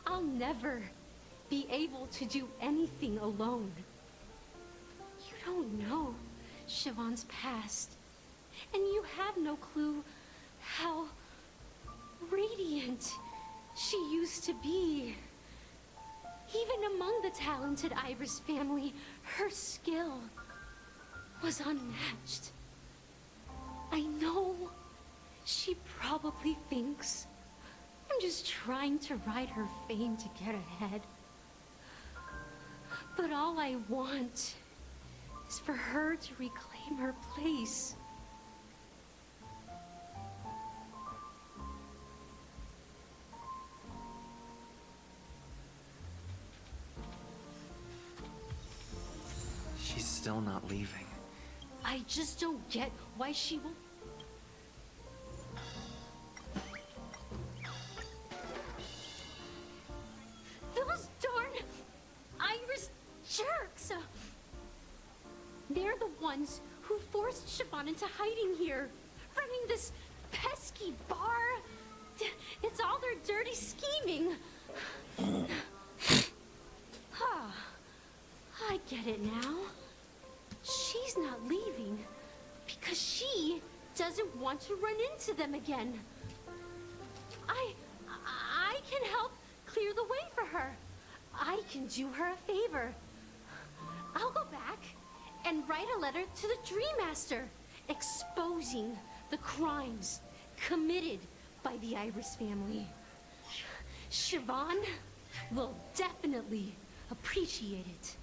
I'll never be able to do anything alone. You don't know Siobhan's past, and you have no clue how radiant she used to be. Even among the talented Iris family, her skill was unmatched. I know she probably thinks I'm just trying to ride her fame to get ahead. But all I want is for her to reclaim her place. She's still not leaving. I just don't get why she won't. Those darn Iris jerks! They're the ones who forced Siobhan into hiding here, running this pesky bar. It's all their dirty scheming. I get it now. She's not leaving because she doesn't want to run into them again. I can help clear the way for her. I can do her a favor. I'll go back and write a letter to the Dream Master exposing the crimes committed by the Iris family. Siobhan will definitely appreciate it.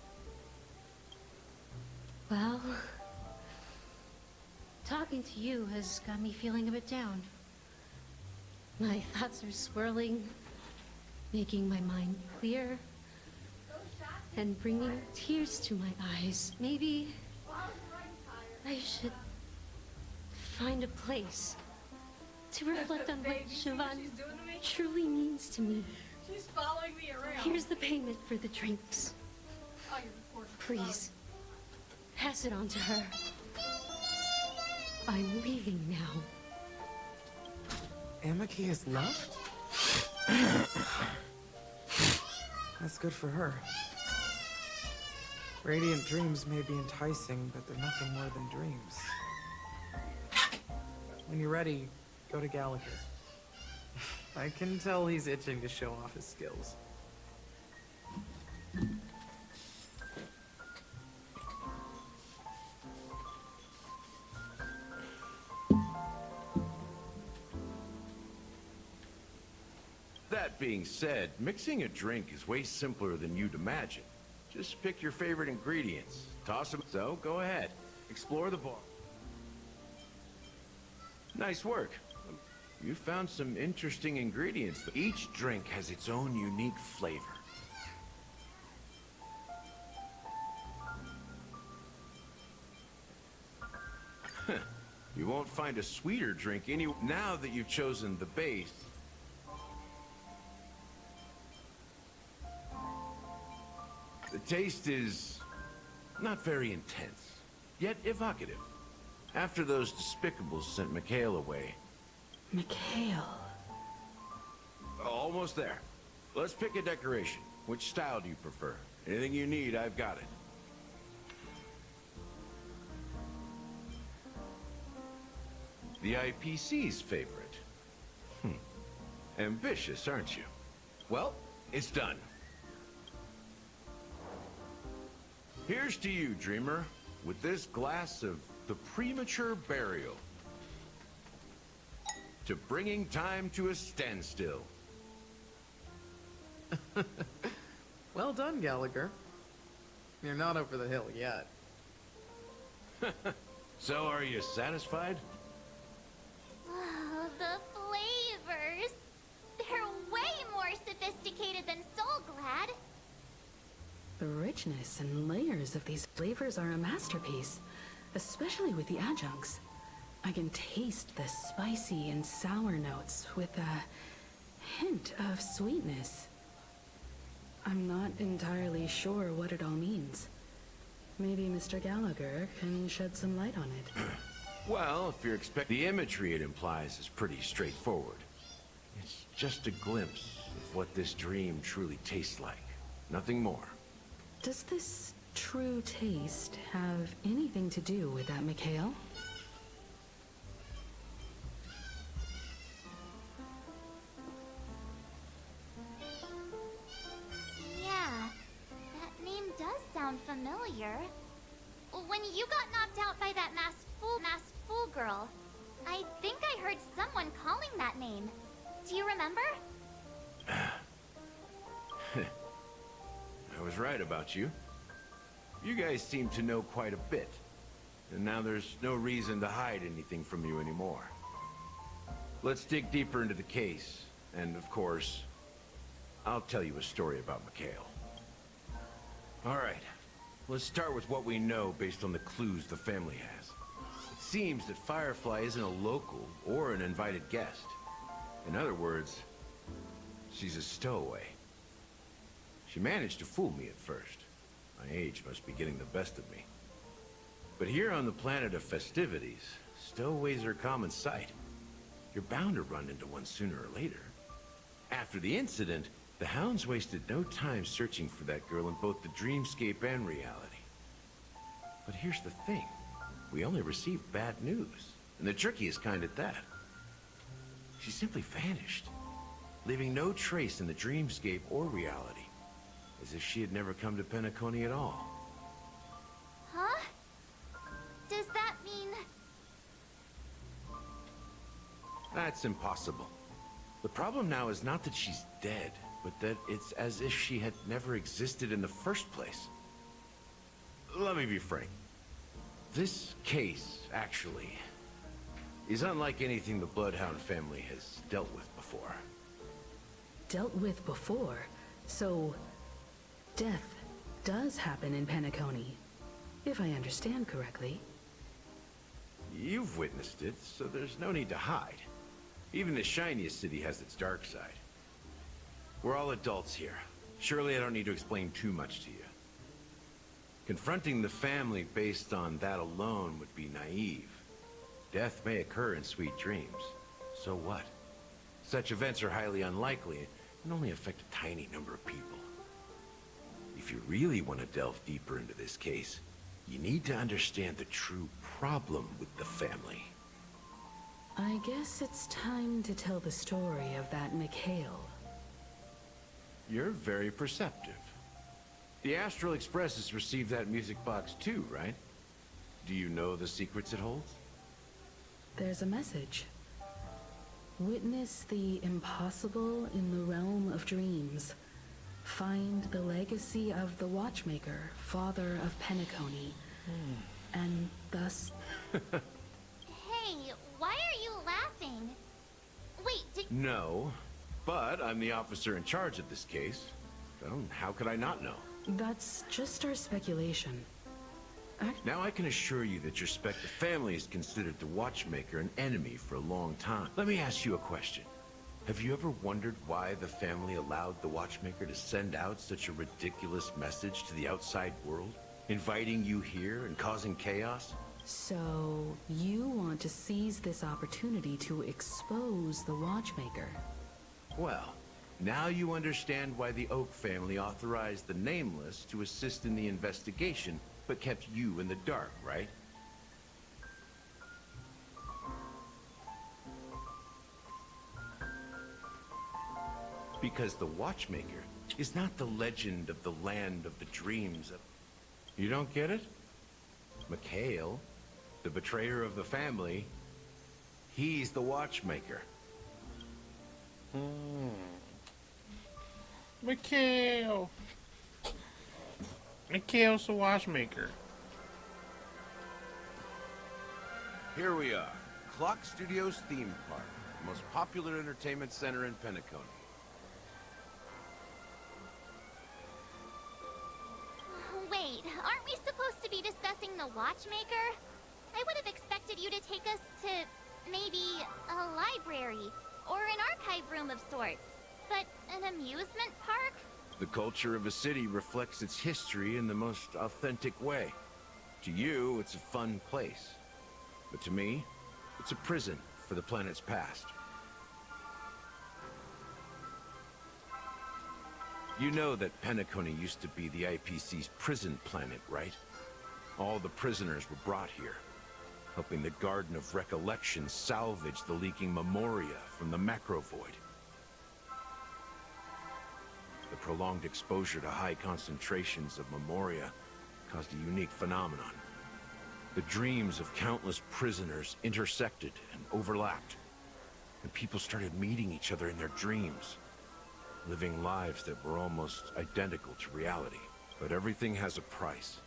Well, talking to you has got me feeling a bit down. My thoughts are swirling, making my mind clear, and bringing tears to my eyes. Maybe I should find a place to reflect on what Siobhan truly means to me. She's following me around. Here's the payment for the drinks. Oh, you're recording. Please, pass it on to her. I'm leaving now. Amaki has left? That's good for her. Radiant dreams may be enticing, but they're nothing more than dreams. When you're ready, go to Gallagher. I can tell he's itching to show off his skills. That being said, mixing a drink is way simpler than you'd imagine. Just pick your favorite ingredients, toss them. So, go ahead. Explore the bar. Nice work. You found some interesting ingredients. Each drink has its own unique flavor. You won't find a sweeter drink now that you've chosen the base. The taste is not very intense, yet evocative. After those despicables sent Mikhail away. Mikhail. Almost there. Let's pick a decoration. Which style do you prefer? Anything you need, I've got it. The IPC's favorite. Ambitious, aren't you? Well, it's done. Here's to you, Dreamer, with this glass of the premature burial. To bringing time to a standstill. Well done, Gallagher. You're not over the hill yet. So, are you satisfied? Oh, the flavors! They're way more sophisticated than Soulglad. The richness and layers of these flavors are a masterpiece, especially with the adjuncts. I can taste the spicy and sour notes with a hint of sweetness. I'm not entirely sure what it all means. Maybe Mr. Gallagher can shed some light on it. Well, if you're expecting the imagery it implies is pretty straightforward. It's just a glimpse of what this dream truly tastes like. Nothing more. Does this true taste have anything to do with that Mikhail? Yeah, that name does sound familiar. When you got knocked out by that masked fool girl, I think I heard someone calling that name. Do you remember? I was right about you. You guys seem to know quite a bit. And now there's no reason to hide anything from you anymore. Let's dig deeper into the case. And of course, I'll tell you a story about Mikhail. Alright, let's start with what we know based on the clues the family has. It seems that Firefly isn't a local or an invited guest. In other words, she's a stowaway. She managed to fool me at first. My age must be getting the best of me. But here on the planet of festivities, stowaways are a common sight. You're bound to run into one sooner or later. After the incident, the hounds wasted no time searching for that girl in both the dreamscape and reality. But here's the thing. We only received bad news, and the trickiest kind at that. She simply vanished, leaving no trace in the dreamscape or reality. As if she had never come to Penacony at all. Huh? Does that mean... That's impossible. The problem now is not that she's dead, but that it's as if she had never existed in the first place. Let me be frank. This case, actually, is unlike anything the Bloodhound family has dealt with before. Dealt with before? So... death does happen in Penacony, if I understand correctly. You've witnessed it, so there's no need to hide. Even the shiniest city has its dark side. We're all adults here. Surely I don't need to explain too much to you. Confronting the family based on that alone would be naive. Death may occur in sweet dreams. So what? Such events are highly unlikely and only affect a tiny number of people. If you really want to delve deeper into this case, you need to understand the true problem with the family. I guess it's time to tell the story of that Mikhail. You're very perceptive. The Astral Express has received that music box too, right? Do you know the secrets it holds? There's a message. Witness the impossible in the realm of dreams. Find the legacy of the Watchmaker, father of Penacony, and thus... Hey, why are you laughing? Wait, No, but I'm the officer in charge of this case. Well, how could I not know? That's just our speculation. Now I can assure you that your the family has considered the Watchmaker an enemy for a long time. Let me ask you a question. Have you ever wondered why the family allowed the Watchmaker to send out such a ridiculous message to the outside world? Inviting you here and causing chaos? So, you want to seize this opportunity to expose the Watchmaker? Well, now you understand why the Oak family authorized the Nameless to assist in the investigation, but kept you in the dark, right? Because the Watchmaker is not the legend of the land of the dreams of... You don't get it? Mikhail, the betrayer of the family, he's the Watchmaker. Mikhail. Mikhail's the Watchmaker. Here we are, Clock Studios theme park, the most popular entertainment center in Penacony. wait, aren't we supposed to be discussing the Watchmaker? I would have expected you to take us to, maybe, a library, or an archive room of sorts. But an amusement park? The culture of a city reflects its history in the most authentic way. To you, it's a fun place. But to me, it's a prison for the planet's past. You know that Penacony used to be the IPC's prison planet, right? All the prisoners were brought here, helping the Garden of Recollection salvage the leaking memoria from the macrovoid. The prolonged exposure to high concentrations of memoria caused a unique phenomenon. The dreams of countless prisoners intersected and overlapped, and people started meeting each other in their dreams, living lives that were almost identical to reality. But everything has a price,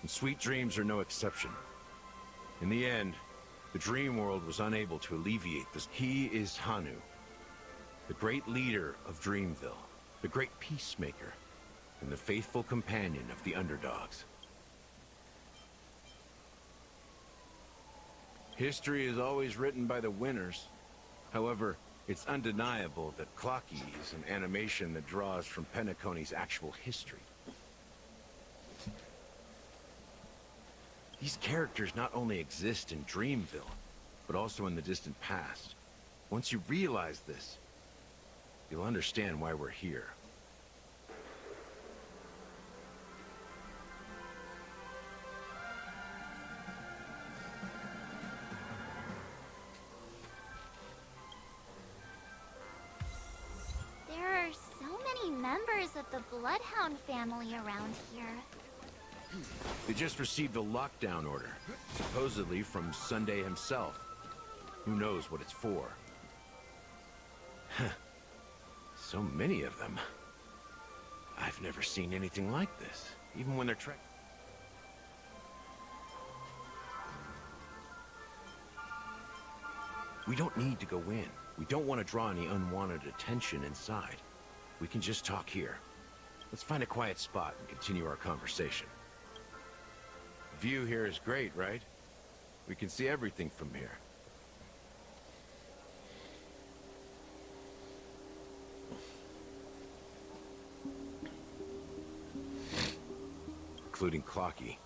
and sweet dreams are no exception. In the end, the dream world was unable to alleviate this. He is Hanu, the great leader of Dreamville, the great peacemaker, and the faithful companion of the underdogs. History is always written by the winners. However, it's undeniable that Clocky is an animation that draws from Penacony's actual history. These characters not only exist in Dreamville, but also in the distant past. Once you realize this, you'll understand why we're here. There are so many members of the Bloodhound family around here. They just received a lockdown order, supposedly from Sunday himself. Who knows what it's for? So many of them. I've never seen anything like this, even when they're trying. We don't need to go in. We don't want to draw any unwanted attention inside. We can just talk here. Let's find a quiet spot and continue our conversation. The view here is great, right? We can see everything from here. Including Clocky.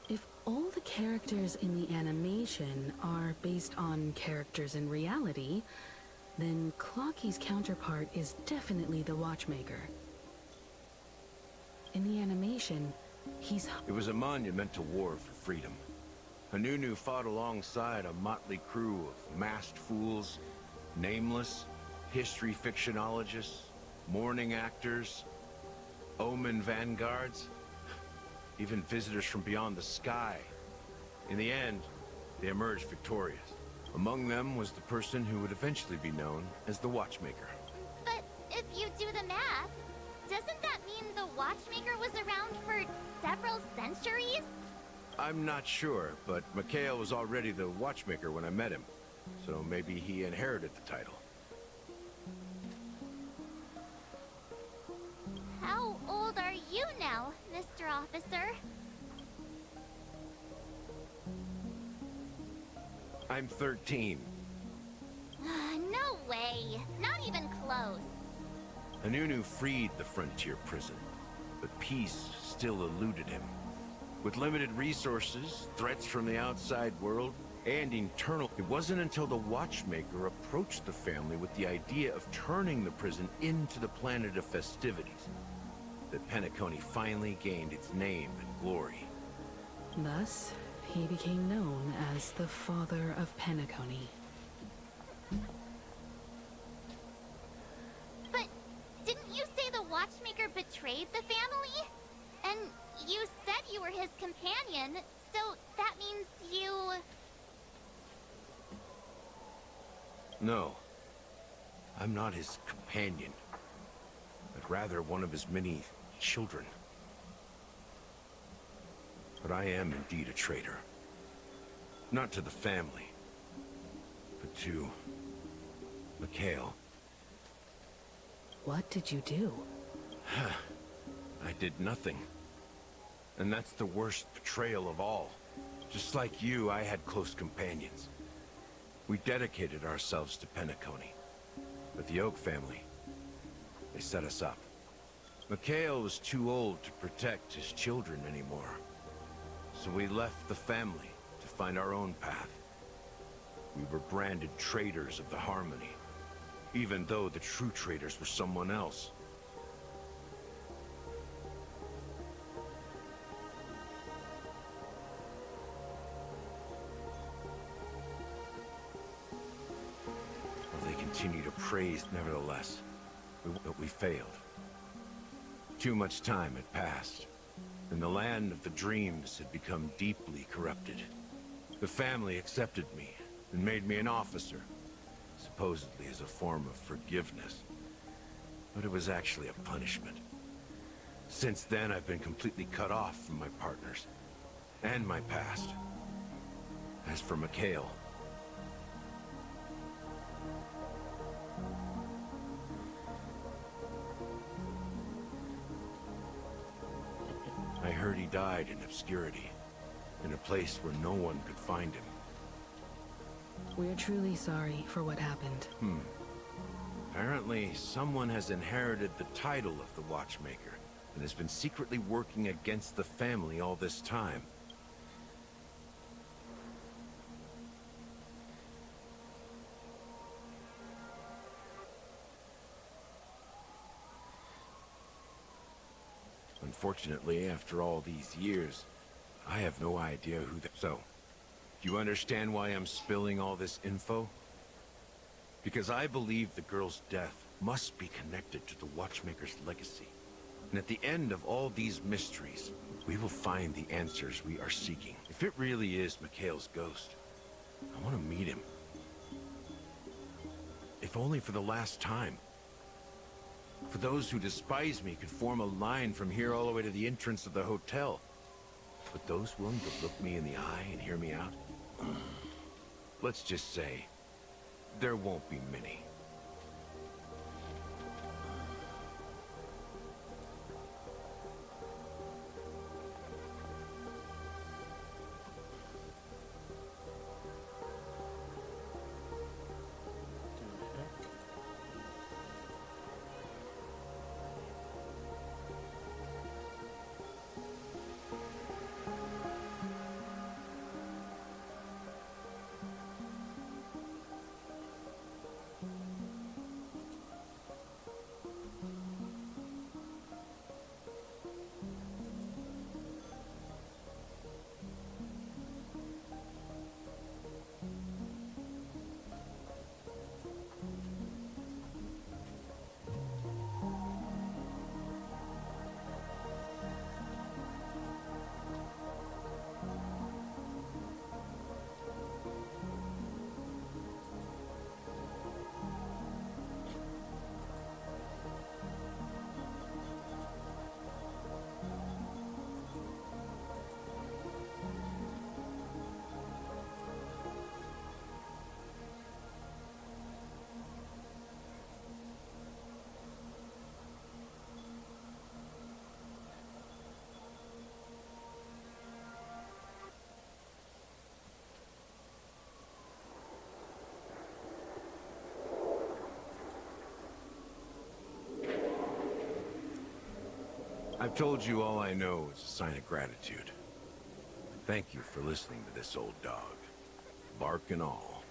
If all the characters in the animation are based on characters in reality, then Clocky's counterpart is definitely the Watchmaker. In the animation, It was a monumental war for freedom. Hanunu fought alongside a motley crew of masked fools, nameless, history fictionologists, mourning actors, omen vanguards, even visitors from beyond the sky. In the end, they emerged victorious. Among them was the person who would eventually be known as the Watchmaker. But if you do the math, doesn't that mean the Watchmaker was around for several centuries? I'm not sure, but Mikhail was already the Watchmaker when I met him, so maybe he inherited the title. How old are you now, Mr. Officer? I'm 13. No way. Not even close. Hanunu freed the frontier prison, but peace still eluded him. With limited resources, threats from the outside world, and internal... It wasn't until the Watchmaker approached the family with the idea of turning the prison into the planet of festivities that Penacony finally gained its name and glory. Thus, he became known as the Father of Penacony. But didn't you say the Watchmaker betrayed the family? And you said you were his companion, so that means you... No, I'm not his companion, but rather one of his many children. But I am indeed a traitor. Not to the family, but to Mikhail. What did you do? I did nothing. And that's the worst betrayal of all. Just like you, I had close companions. We dedicated ourselves to Penacony. But the Oak family, they set us up. Mikhail was too old to protect his children anymore. So we left the family to find our own path. We were branded traitors of the Harmony, even though the true traitors were someone else. Well, they continue to praise nevertheless. But we failed. Too much time had passed, and the land of the dreams had become deeply corrupted. The family accepted me and made me an officer, supposedly as a form of forgiveness. But it was actually a punishment. Since then, I've been completely cut off from my partners and my past. As for Mikhail, I heard he died in obscurity, in a place where no one could find him. We're truly sorry for what happened. Apparently, someone has inherited the title of the Watchmaker, and has been secretly working against the family all this time. Unfortunately, after all these years, I have no idea who So, do you understand why I'm spilling all this info? Because I believe the girl's death must be connected to the Watchmaker's legacy. And at the end of all these mysteries, we will find the answers we are seeking. If it really is Mikhail's ghost, I want to meet him. If only for the last time. For those who despise me could form a line from here all the way to the entrance of the hotel. But those willing to look me in the eye and hear me out? Let's just say, there won't be many. I've told you all I know is a sign of gratitude. Thank you for listening to this old dog. Bark and all.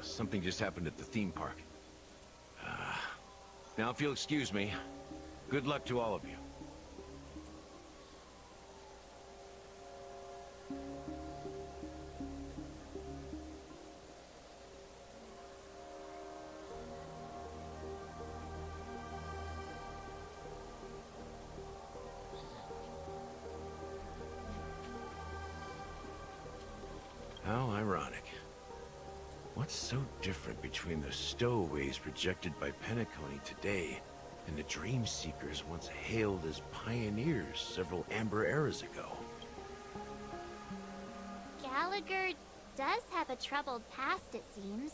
Something just happened at the theme park. Now, if you'll excuse me, good luck to all of you. How ironic. What's so different between the stowaways projected by Penacony today and the dream seekers once hailed as pioneers several amber eras ago? Gallagher does have a troubled past, it seems.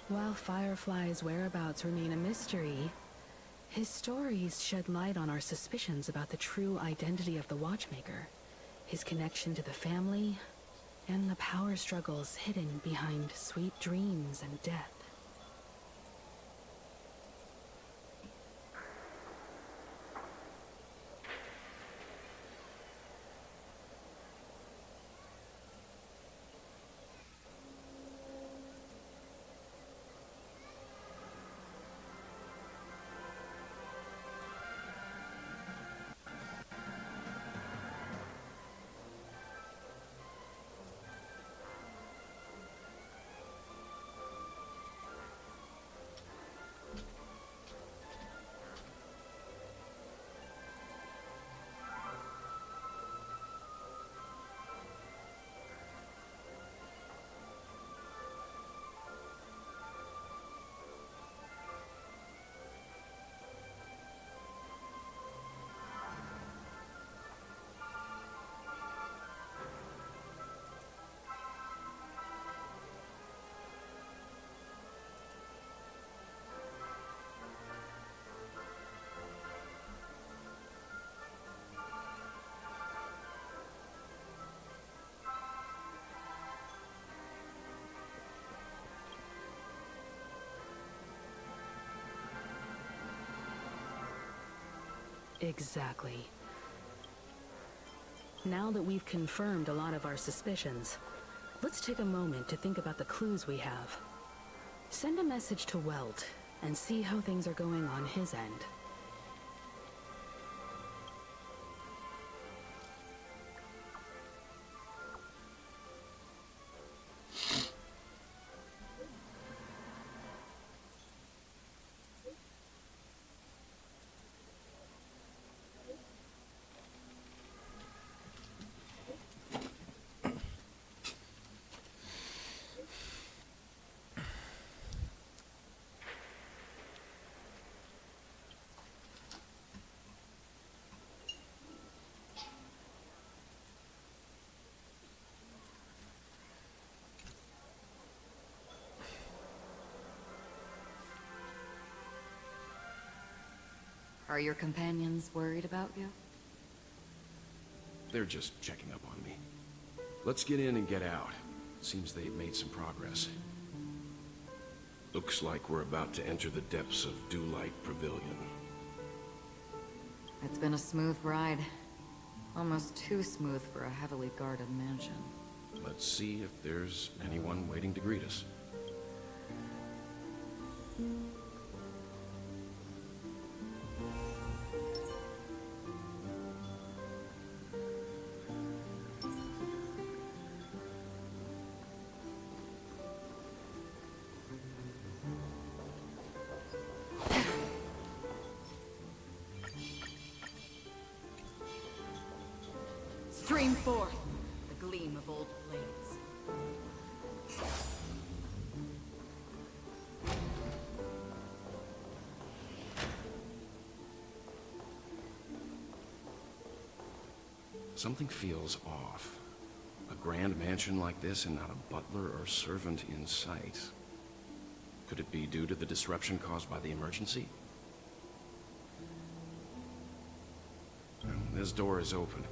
While Firefly's whereabouts remain a mystery, his stories shed light on our suspicions about the true identity of the Watchmaker, his connection to the family, and the power struggles hidden behind sweet dreams and death. Exactly. Now that we've confirmed a lot of our suspicions, let's take a moment to think about the clues we have. Send a message to Welt and see how things are going on his end. Are your companions worried about you? They're just checking up on me. Let's get in and get out. Seems they've made some progress. Looks like we're about to enter the depths of Dewlight Pavilion. It's been a smooth ride. Almost too smooth for a heavily guarded mansion. Let's see if there's anyone waiting to greet us. Stream forth, the gleam of old blades. Something feels off. A grand mansion like this and not a butler or servant in sight. Could it be due to the disruption caused by the emergency? This door is open.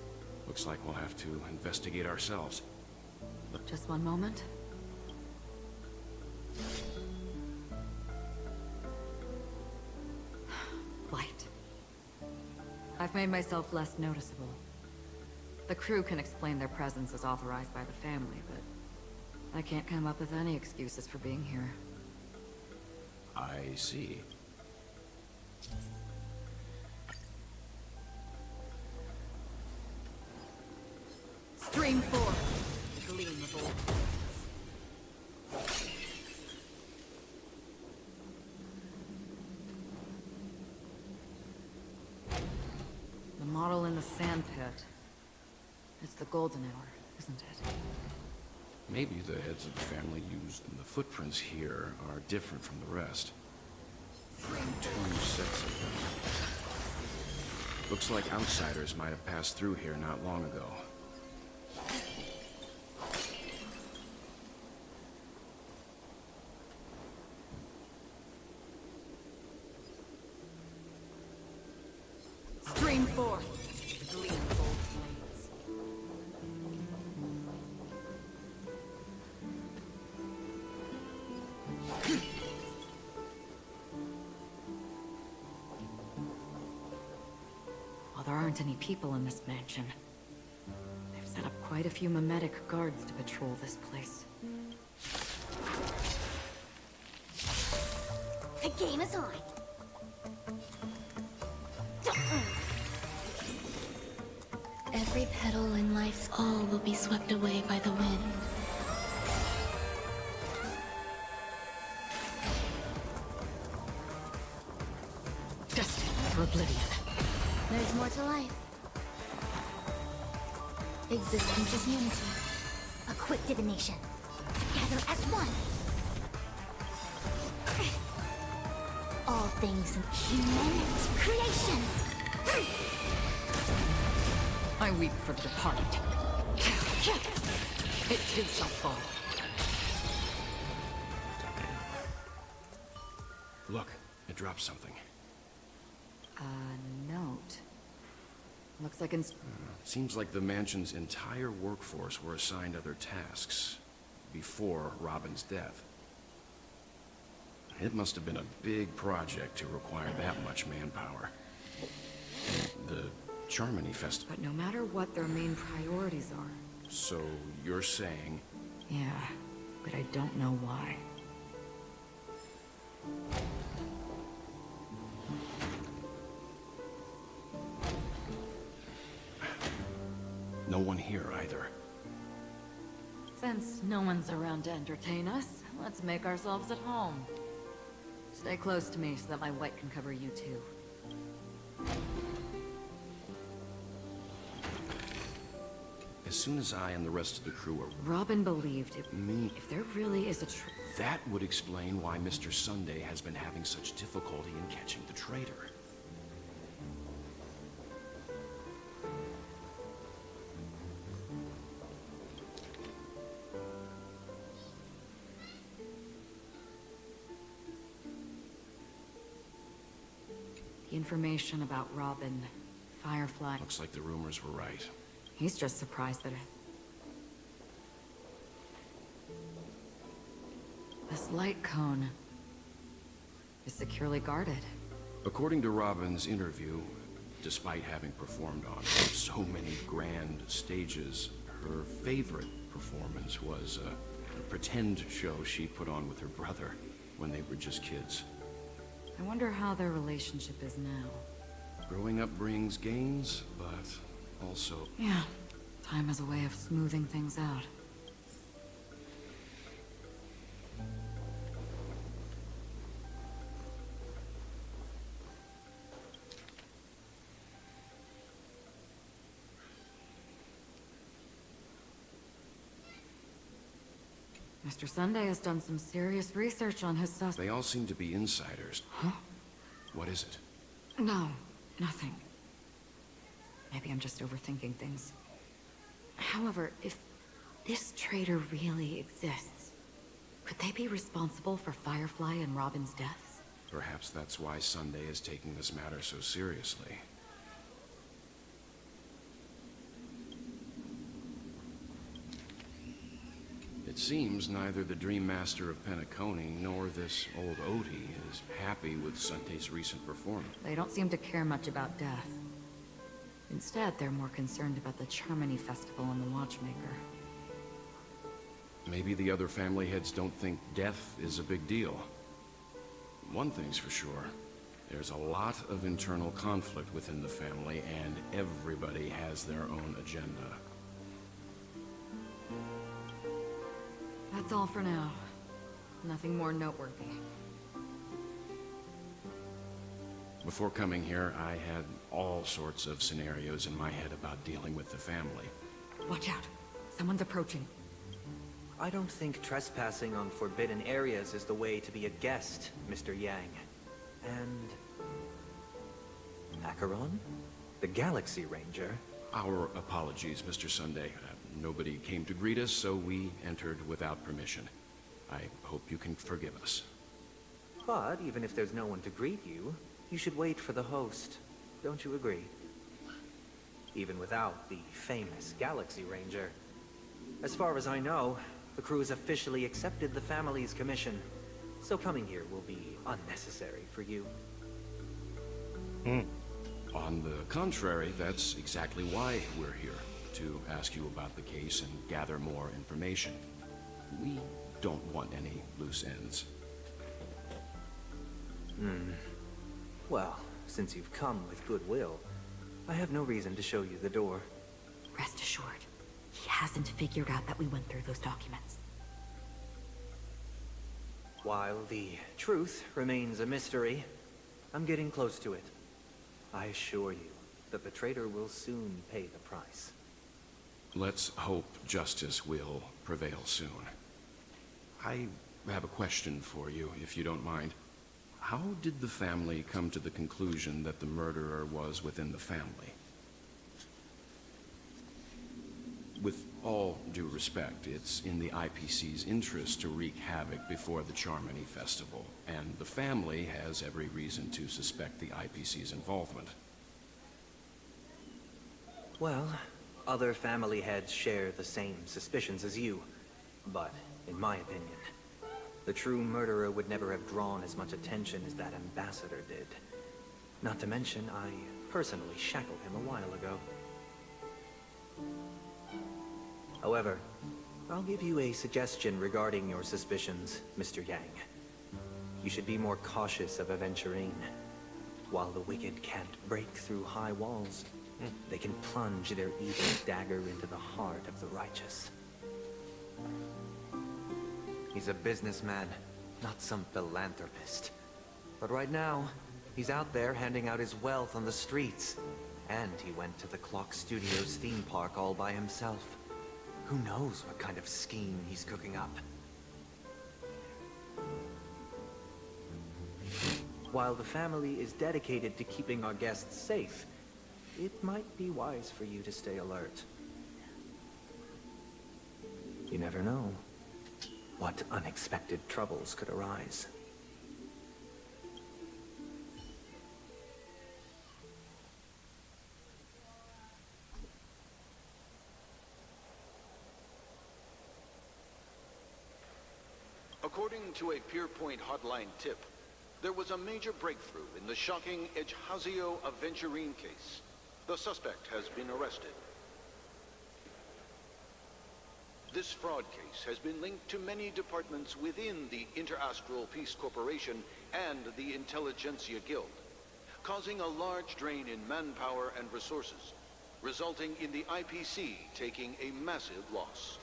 Looks like we'll have to investigate ourselves. Just one moment. Light. I've made myself less noticeable. The crew can explain their presence as authorized by the family, but I can't come up with any excuses for being here. I see. Stream 4. Gleam of old. The model in the sand pit. It's the golden hour, isn't it? Maybe the heads of the family used in the footprints here are different from the rest. 2 sets of them. Looks like outsiders might have passed through here not long ago. Stream 4. Gleam of old flames. Well, there aren't any people in this mansion. They've set up quite a few mimetic guards to patrol this place. The game is on. Every petal in life's all will be swept away by the wind. Destined for oblivion. There's more to life. Existence is unity. A quick divination. Together as one. All things human creations. I weep for the departed. It too shall fall. Look, it dropped something. A note. Looks like Seems like the mansion's entire workforce were assigned other tasks before Robin's death. It must have been a big project to require that much manpower. The Charmony Festival. But no matter what their main priorities are. So you're saying... Yeah, but I don't know why. No one here either. Since no one's around to entertain us, let's make ourselves at home. Stay close to me so that my white can cover you too. As soon as I and the rest of the crew are... Robin believed it... Me? If there really is a that would explain why Mr. Sunday has been having such difficulty in catching the traitor. The information about Robin, Firefly... Looks like the rumors were right. He's just surprised that this light cone is securely guarded. According to Robin's interview, despite having performed on so many grand stages, her favorite performance was a pretend show she put on with her brother when they were just kids. I wonder how their relationship is now. Growing up brings gains, but also... Yeah, time has a way of smoothing things out. Mr. Sunday has done some serious research on his suspect. They all seem to be insiders. Huh? What is it? No, nothing. Maybe I'm just overthinking things. However, if this traitor really exists, could they be responsible for Firefly and Robin's deaths? Perhaps that's why Sunday is taking this matter so seriously. It seems neither the Dream Master of Penacony nor this old Odie is happy with Sunday's recent performance. They don't seem to care much about death. Instead, they're more concerned about the Charmony Festival and the Watchmaker. Maybe the other family heads don't think death is a big deal. One thing's for sure. There's a lot of internal conflict within the family, and everybody has their own agenda. That's all for now. Nothing more noteworthy. Before coming here, I had all sorts of scenarios in my head about dealing with the family. Watch out. Someone's approaching. I don't think trespassing on forbidden areas is the way to be a guest, Mr. Yang. And... Acheron? The Galaxy Ranger? Our apologies, Mr. Sunday. Nobody came to greet us, so we entered without permission. I hope you can forgive us. But even if there's no one to greet you, you should wait for the host. Don't you agree? Even without the famous Galaxy Ranger. As far as I know, the crew has officially accepted the family's commission, so coming here will be unnecessary for you. On the contrary, that's exactly why we're here, to ask you about the case and gather more information. We don't want any loose ends. Well, since you've come with goodwill, I have no reason to show you the door. Rest assured, he hasn't figured out that we went through those documents. While the truth remains a mystery, I'm getting close to it. I assure you that the traitor will soon pay the price. Let's hope justice will prevail soon. I have a question for you, if you don't mind. How did the family come to the conclusion that the murderer was within the family? With all due respect, it's in the IPC's interest to wreak havoc before the Charmony Festival, and the family has every reason to suspect the IPC's involvement. Well, other family heads share the same suspicions as you, but in my opinion, the true murderer would never have drawn as much attention as that ambassador did. Not to mention, I personally shackled him a while ago. However, I'll give you a suggestion regarding your suspicions, Mr. Yang. You should be more cautious of Aventurine. While the wicked can't break through high walls, they can plunge their evil dagger into the heart of the righteous. He's a businessman, not some philanthropist. But right now, he's out there handing out his wealth on the streets. And he went to the Clock Studios theme park all by himself. Who knows what kind of scheme he's cooking up? While the family is dedicated to keeping our guests safe, it might be wise for you to stay alert. You never know what unexpected troubles could arise. According to a Pierpoint hotline tip, there was a major breakthrough in the shocking Ejhazio Aventurine case. The suspect has been arrested. This fraud case has been linked to many departments within the Interastral Peace Corporation and the Intelligentsia Guild, causing a large drain in manpower and resources, resulting in the IPC taking a massive loss.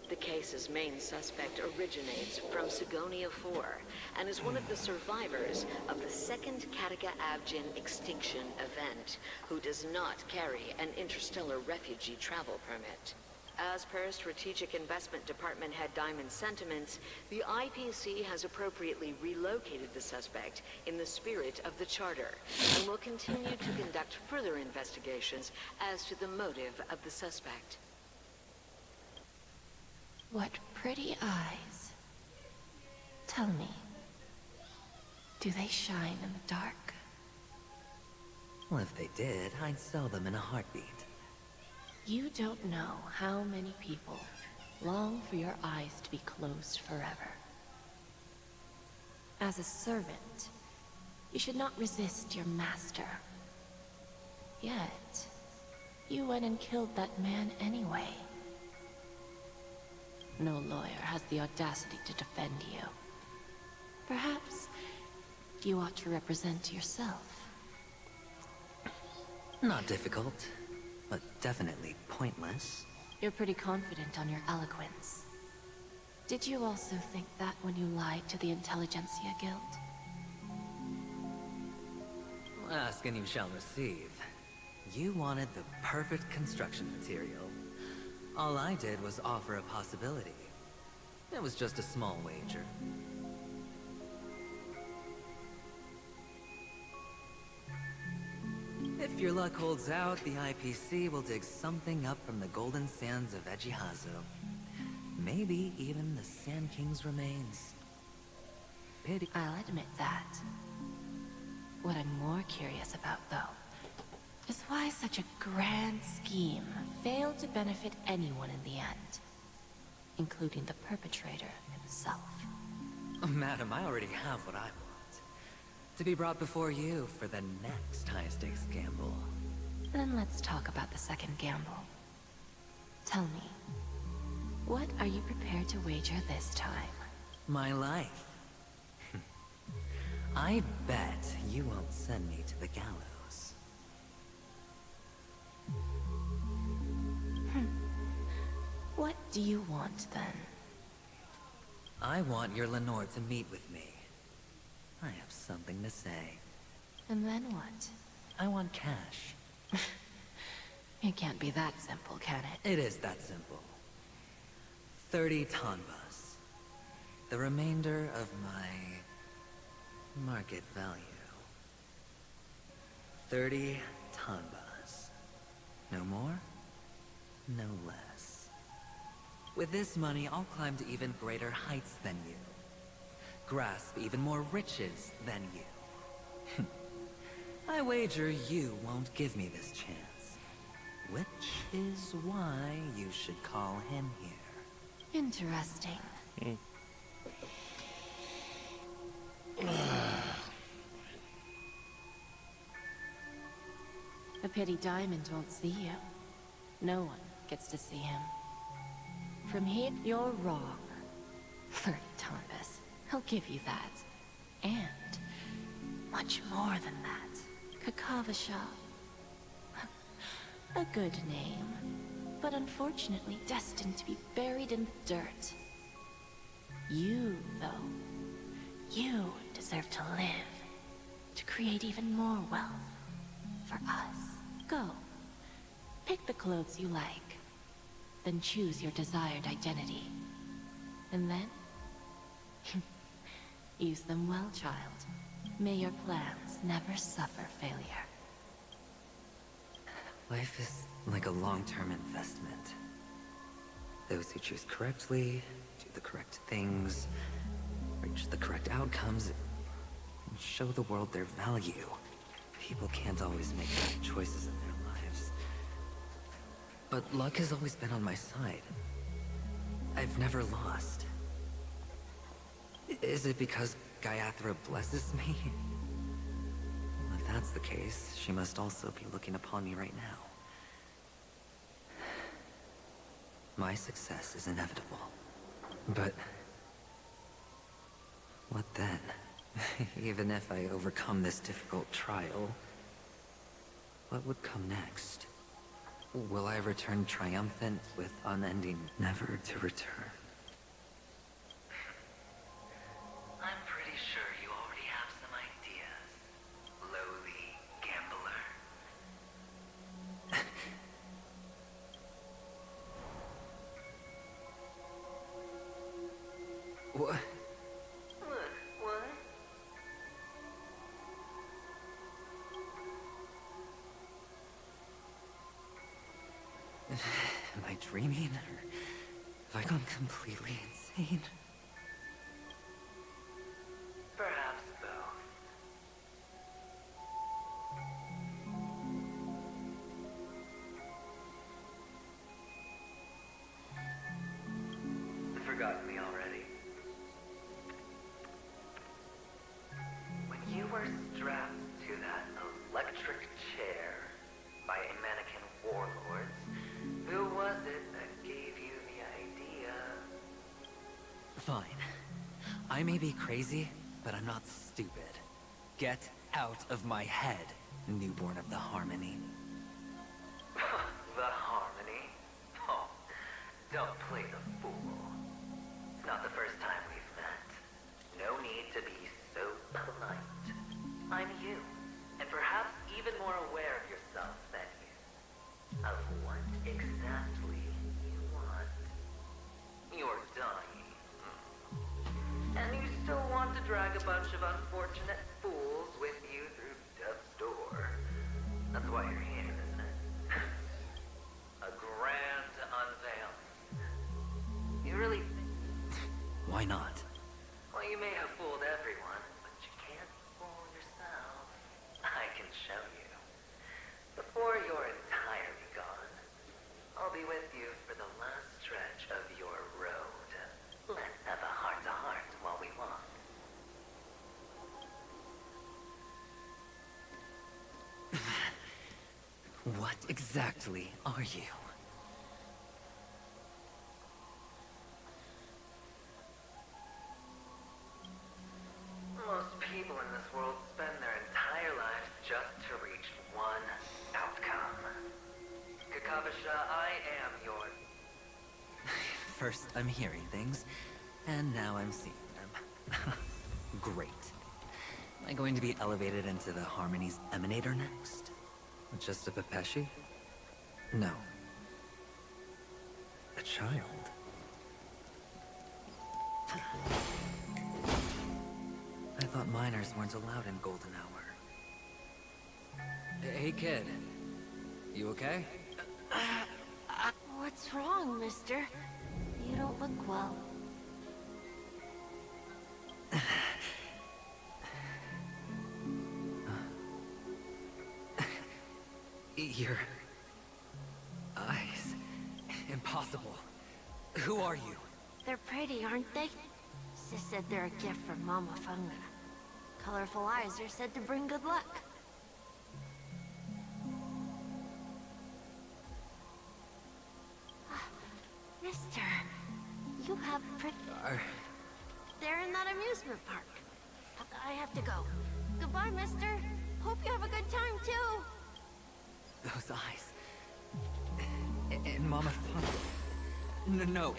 The case's main suspect originates from Sigonia 4 and is one of the survivors of the second Kataka Abjin extinction event, who does not carry an interstellar refugee travel permit. As per Strategic Investment Department Head Diamond's sentiments, the IPC has appropriately relocated the suspect in the spirit of the Charter, and will continue to conduct further investigations as to the motive of the suspect. What pretty eyes. Tell me, do they shine in the dark? Well, if they did, I'd sell them in a heartbeat. You don't know how many people long for your eyes to be closed forever. As a servant, you should not resist your master. Yet, you went and killed that man anyway. No lawyer has the audacity to defend you. Perhaps you ought to represent yourself. Not difficult, but definitely pointless. You're pretty confident on your eloquence. Did you also think that when you lied to the Intelligentsia Guild? Ask and you shall receive. You wanted the perfect construction material. All I did was offer a possibility. It was just a small wager. If your luck holds out, the IPC will dig something up from the golden sands of Ejihazo. Maybe even the Sand King's remains. Pity. I'll admit that. What I'm more curious about, though, is why such a grand scheme failed to benefit anyone in the end, including the perpetrator himself. Oh, madam, I already have what I want. To be brought before you for the next high-stakes gamble. Then let's talk about the second gamble. Tell me, what are you prepared to wager this time? My life. I bet you won't send me to the gallows. What do you want, then? I want your Lenore to meet with me. I have something to say. And then what? I want cash. It can't be that simple, can it? It is that simple. 30 tanbas. The remainder of my market value. 30 tanbas. No more, no less. With this money, I'll climb to even greater heights than you. Grasp even more riches than you. I wager you won't give me this chance. Which is why you should call him here. Interesting. A pity Diamond won't see you. No one gets to see him. From here, you're wrong. 30 tanbas. I'll give you that. And much more than that. Kakavasha. A good name, but unfortunately destined to be buried in the dirt. You, though, you deserve to live, to create even more wealth for us. Go, pick the clothes you like, then choose your desired identity. And then, use them well, child. May your plans never suffer failure. Life is like a long-term investment. Those who choose correctly, do the correct things, reach the correct outcomes, and show the world their value. People can't always make right choices in their lives. But luck has always been on my side. I've never lost. Is it because Gayatri blesses me? If that's the case, she must also be looking upon me right now. My success is inevitable. But what then? Even if I overcome this difficult trial, what would come next? Will I return triumphant with unending never to return? I'm pretty sure you already have some ideas, lowly gambler. Am I dreaming, or have I gone completely insane? Perhaps both. You've forgotten me already. When you were strapped to that electric chair by a mannequin warlords, who was it that gave you the idea? Fine. I may be crazy, but I'm not stupid. Get out of my head, newborn of the Harmony. The Harmony? Oh, don't play the fool. It's not the first time we've met. No need to be so polite. I'm you, and perhaps even more aware of yourself than you. Of what exactly you want. You're dying. And you still want to drag a bunch of unfortunate fools with you through death's door. That's why you're here, isn't it? A grand unveiling. You really... Why not? Well, you may have fooled everyone, but you can't fool yourself. I can show you. Before you're entirely gone, I'll be with you for the last stretch of your road. Let's have a heart-to-heart while we walk. What exactly are you? Most people in this world spend their entire lives just to reach one outcome. Kakavasha, I am your... First, I'm hearing things, and now I'm seeing them. Great. Am I going to be elevated into the Harmony's Emanator next? Just a Pepeshi? No. A child. I thought minors weren't allowed in Golden Hour. Hey, kid. You okay? What's wrong, mister? You don't look well. Your eyes. Impossible. Who are you? They're pretty, aren't they? Sis said they're a gift from Mama Funga. Colorful eyes are said to bring good luck. Mister, you have pretty... They're in that amusement park. I have to go. Goodbye, mister. Hope you have a good time, too. Those eyes. And Mama Funga. No,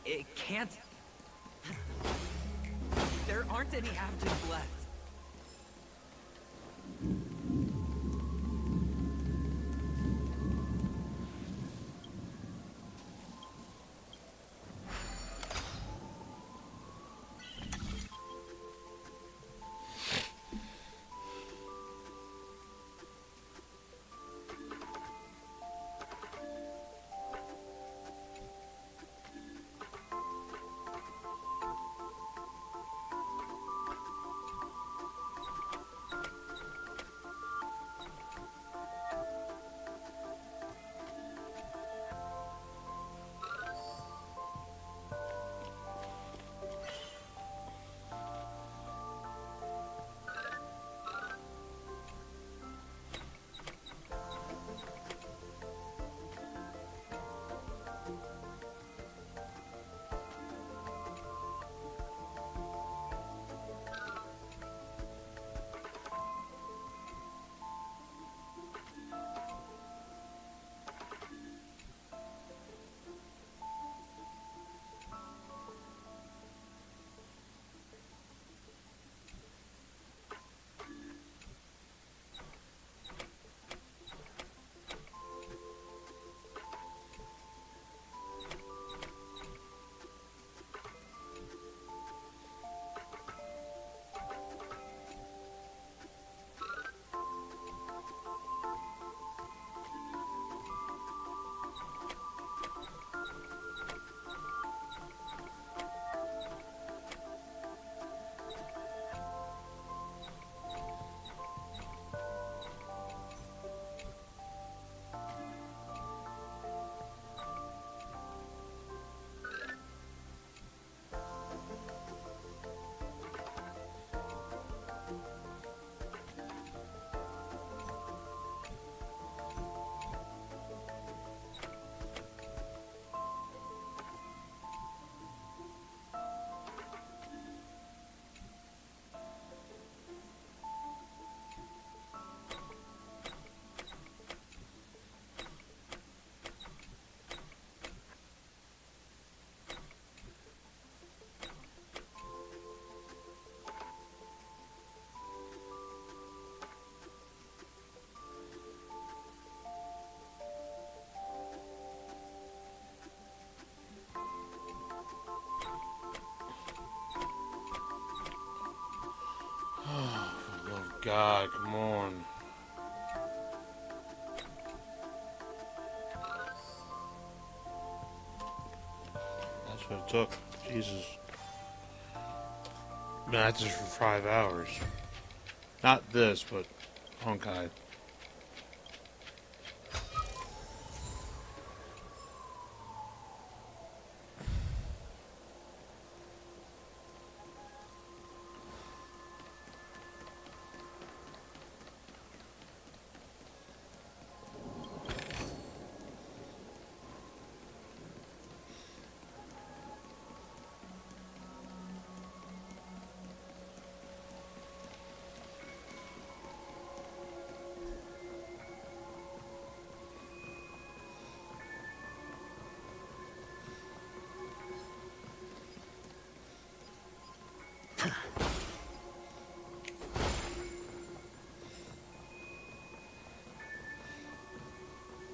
it can't... There aren't any Abjins left. Oh, for the love of God, come on. That's what it took. Jesus. Man, that's just for 5 hours. Not this, but Honkai.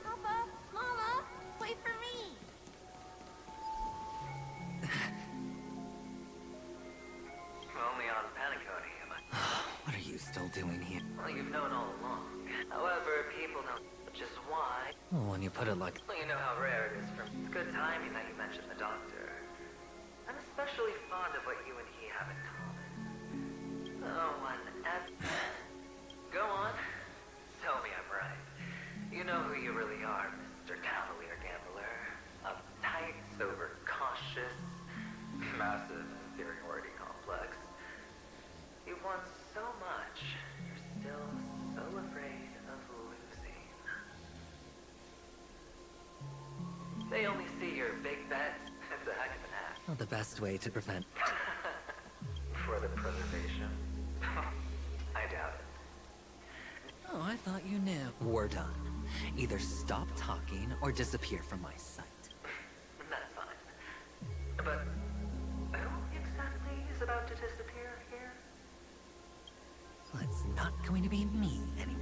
Papa, Mama, wait for me. Only on Paniconi am I. What are you still doing here? Well, you've known all along. However, people don't. Which is why. Well, when you put it like... Well, you know how rare it is for me. It's good timing that you mentioned the doctor. I'm especially fond of what you and he have in common. Oh, whenever... Go on. Tell me I'm right. You know who you really are, Mr. Cavalier Gambler. Uptight, sober, cautious, massive inferiority complex. You want so much, you're still so afraid of losing. They only see your big bets. It's a heck of an act. Well, the best way to prevent... For the preservation. I doubt it. Oh, I thought you knew. We're done. Either stop talking or disappear from my sight. That's fine. But who exactly is about to disappear here? Well, it's not going to be me, anyway.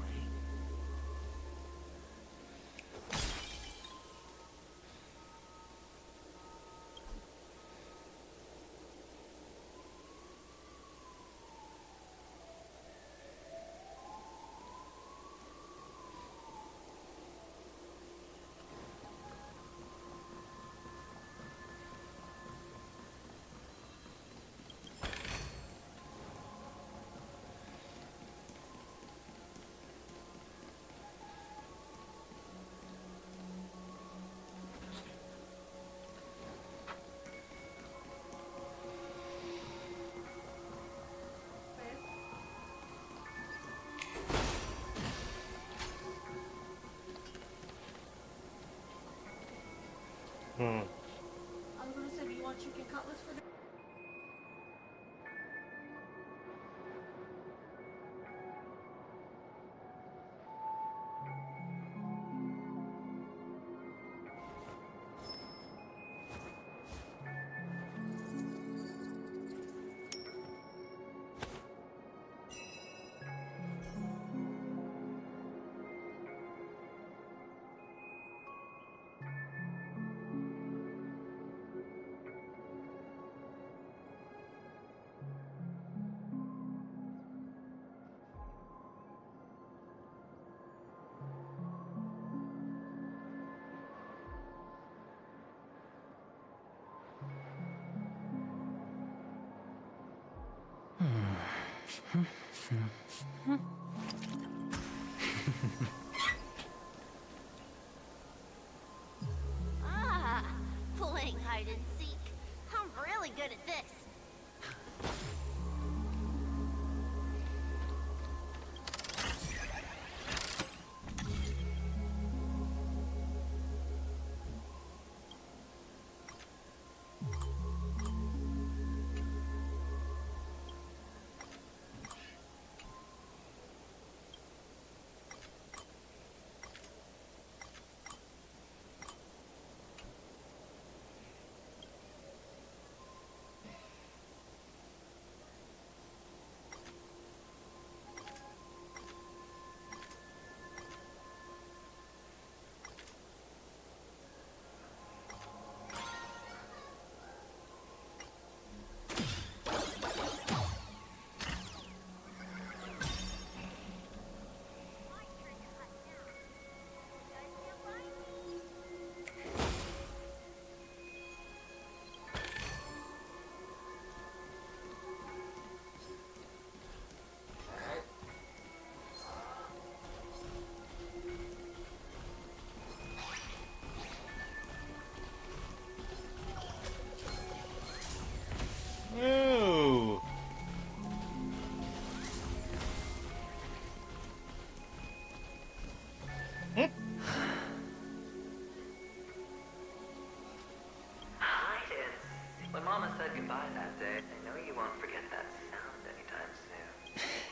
Hmm. I was gonna say, do you want chicken cutlets for dinner? Ah, playing hide and seek. I'm really good at this.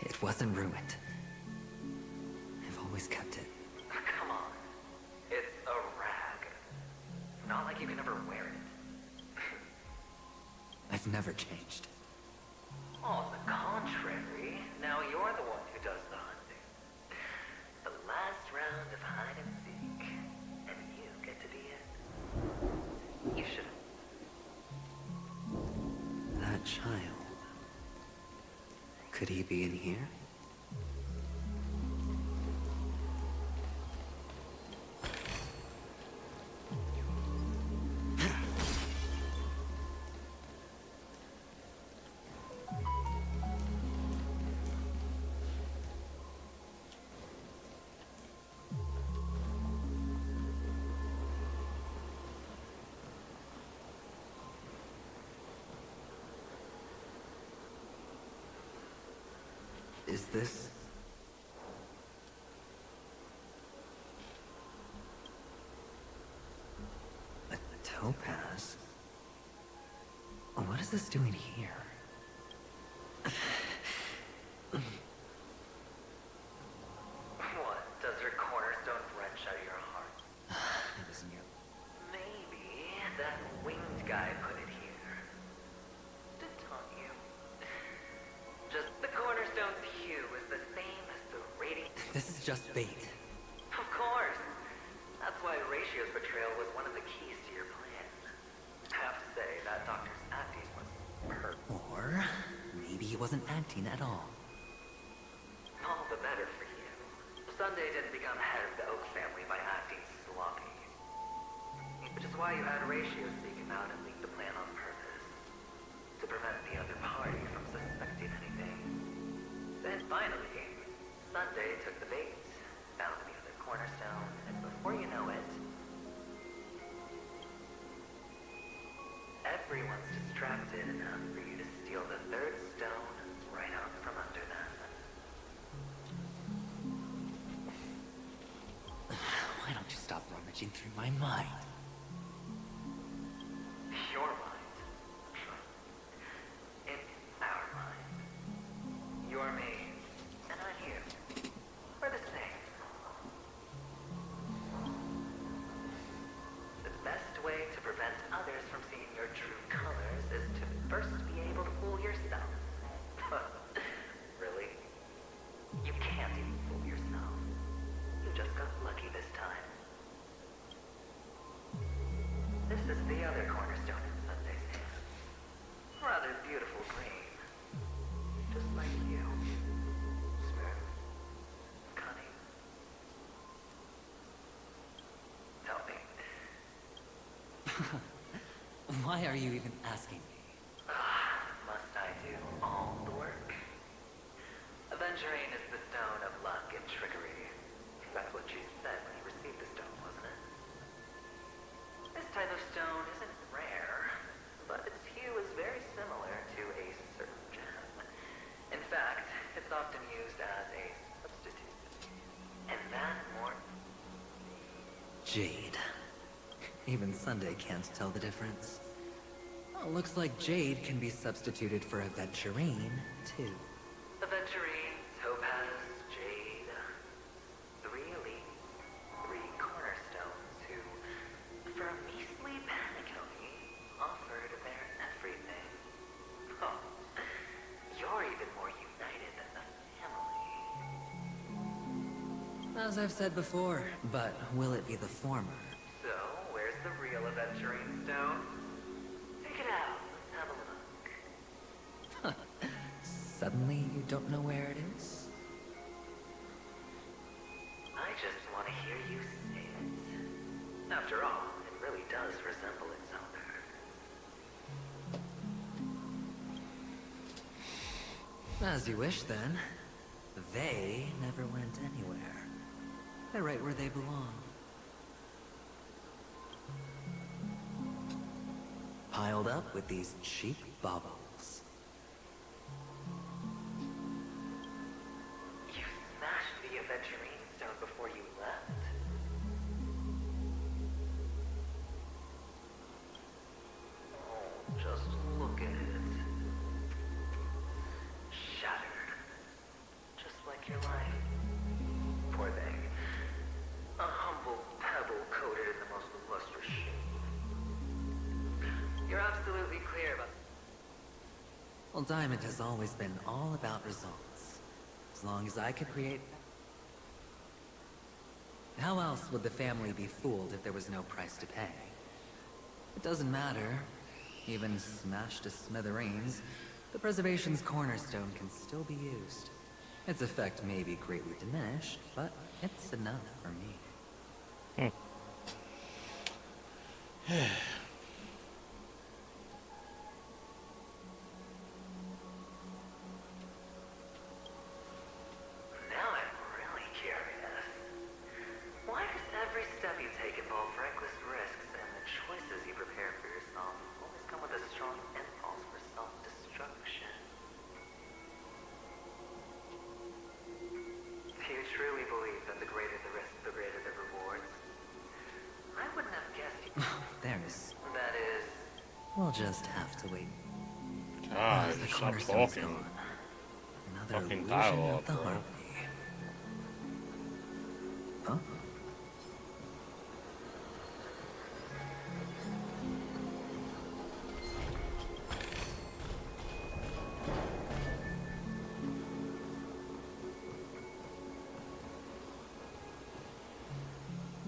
It wasn't ruined. I've always kept it. Come on. It's a rag. Not like you can ever wear it. I've never changed. On the contrary, now you're the one who does the hunting. The last round of hide and seek, and you get to be it. You should. That child. Could he be in here? Is this... a topaz? What is this doing here? What? Does your cornerstone wrench out your heart? It was you. Maybe that winged guy put it here. To taunt you. Just the cornerstone's hue is the same as the radiant. This is just bait. Of course. That's why Ratio's betrayal was one of the keys to your plan. I have to say, that doctor's acting was perfect. Or maybe he wasn't acting at all. All the better for you. Sunday didn't become head of the Oak family by acting sloppy. Which is why you had Ratio seek him out and leak the plan on purpose. To prevent the other party from suspecting anything. Then finally, Sunday took the bait, found the other cornerstone, and before you know it, everyone's distracted enough for you to steal the third stone right out from under them. Why don't you stop rummaging through my mind? Your mind. In our mind. You're me, and I'm you. We're the same. The best way to prevent others from seeing your true colors is to first be able to fool yourself. Really? You can't even fool yourself. You just got lucky this time. This is the other cornerstone in Sunday's hand. Rather beautiful green. Just like you. Smooth. Cunning. Tell me. Why are you even asking me? Must I do all the work? Aventurine is the stone of luck and trickery. That's what she said when you received the stone, wasn't it? This type of stone isn't rare, but its hue is very similar to a certain gem. In fact, it's often used as a substitute. And that more... Jade. Even Sunday can't tell the difference. Well, looks like Jade can be substituted for Aventurine, too. Aventurine, Topaz, Jade. Three elites, three cornerstones who, for a measly penny, offered their everything. Oh, you're even more united than the family. As I've said before, but will it be the former? So, where's the real Aventurine stone? Take it out. Let's have a look. Suddenly you don't know where it is? I just want to hear you say it. After all, it really does resemble its owner. As you wish, then. They never went anywhere. They're right where they belong. Piled up with these cheap baubles. You smashed the Aventurine stone before you left? Oh, just look at it. Shattered. Well, Diamond has always been all about results. As long as I could create... How else would the family be fooled if there was no price to pay? It doesn't matter. Even smashed to smithereens, the preservation's cornerstone can still be used. Its effect may be greatly diminished, but it's enough for me. Now I'm really curious. Why does every step you take involve reckless risks, and the choices you prepare for yourself always come with a strong impulse for self-destruction? Do you truly believe that the greater the risk, the greater the rewards? I wouldn't have guessed you. There's... That is... We'll just have to wait. God, The stop cornerstone's talking. gone. Another Fucking illusion dialogue, of the bro. harmony. Huh?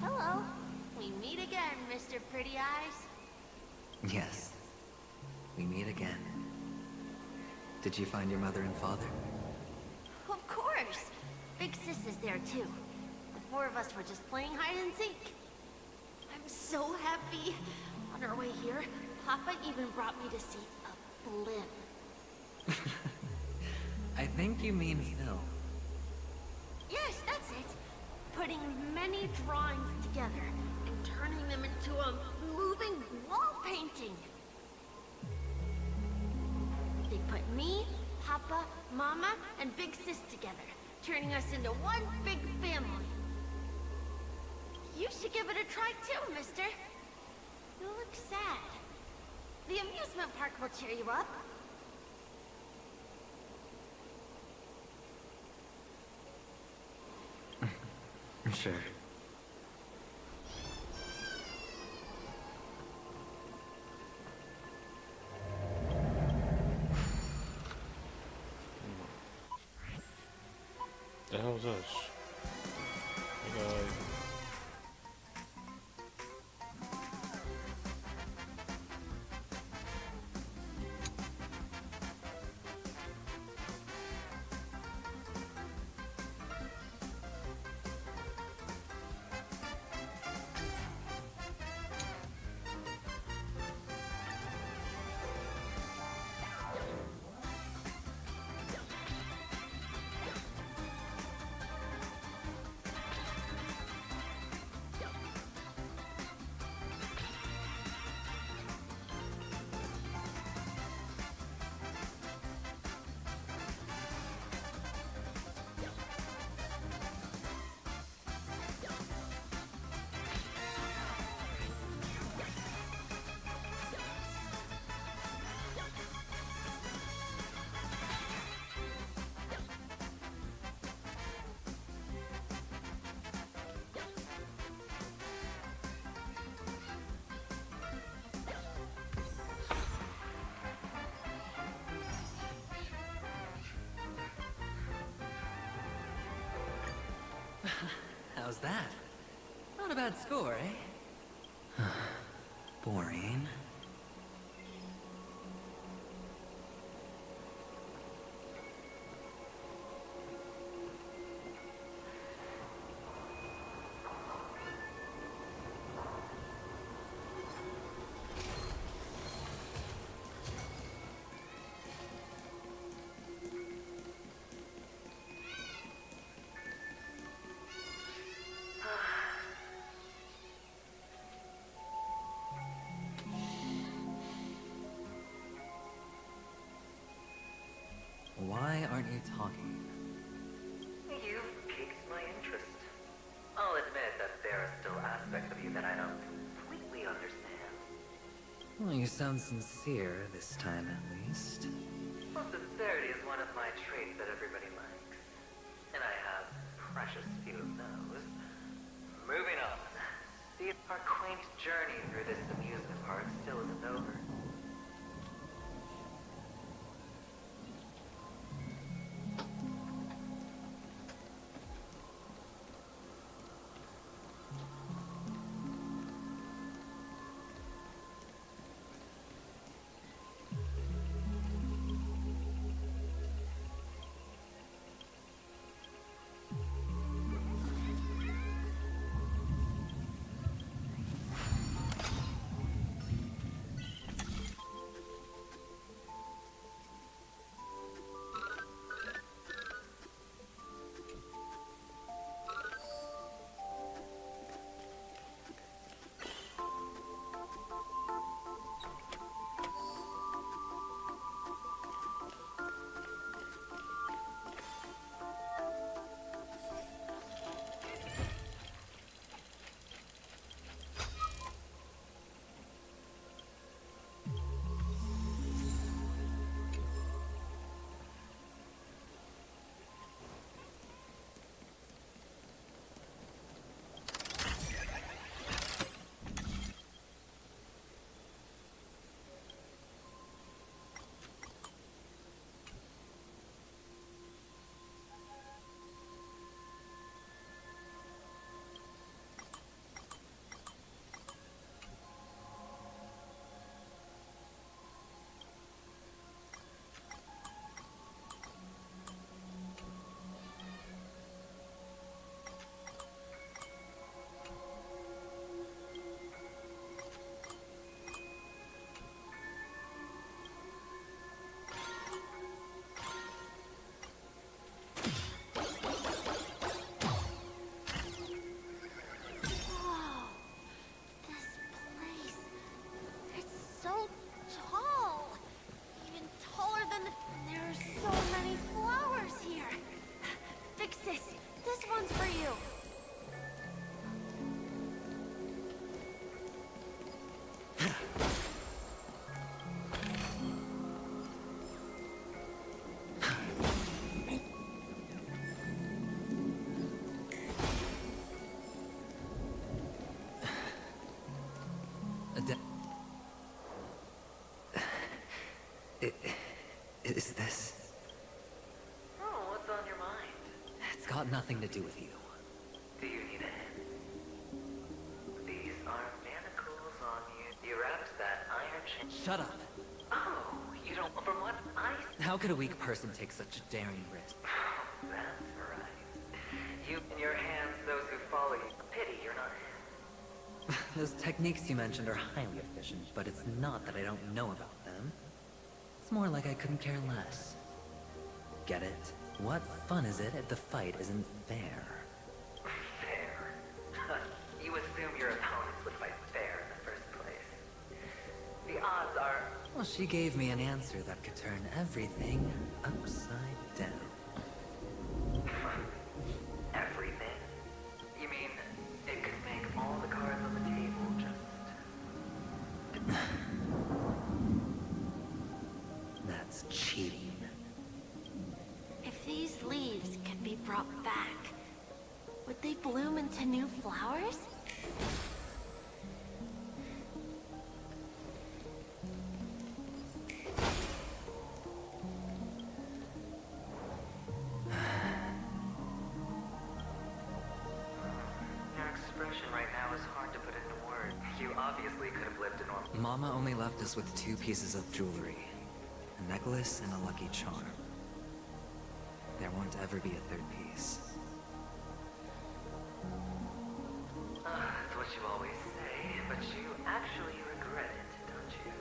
Hello. We meet again, Mr. Pretty Eyes. Yes. We meet again. Did you find your mother and father? Of course. Big Sis is there too. The four of us were just playing hide and seek. I'm so happy. On our way here, Papa even brought me to see a blimp. I think you mean Phil. Yes, that's it. Putting many drawings together and turning them into a moving wall painting. They put me, Papa, Mama, and Big Sis together, turning us into one big family. You should give it a try too, mister. You look sad. The amusement park will cheer you up. Sure. The hell's this? We got, like... How's that? Not a bad score, eh? Boring. Why aren't you talking? You've piqued my interest. I'll admit that there are still aspects of you that I don't completely understand. Well, you sound sincere this time, at least. Well, sincerity is one of my traits that everybody likes. And I have precious few of those. Moving on. See, our quaint journey through this amusement park still isn't over. got nothing to do with you. Do you need a hand? These are manacles on you. You wrapped that iron chain. Shut up. Oh, you don't. From what I. How could a weak person take such a daring risk? That's right. You in your hands, those who follow you. Pity you're not. Those techniques you mentioned are highly efficient, but it's not that I don't know about them. It's more like I couldn't care less. Get it? What fun is it if the fight isn't fair? Fair? You assume your opponents would fight fair in the first place. The odds are... Well, she gave me an answer that could turn everything upside down. Everything? You mean, it could make all the cards on the table just... That's cheating. If these leaves could be brought back, would they bloom into new flowers? Your expression right now is hard to put into words. You obviously could have lived a normal... Mama only left us with 2 pieces of jewelry. A necklace and a lucky charm. There won't ever be a 3rd piece. That's what you always say, but you actually regret it, don't you?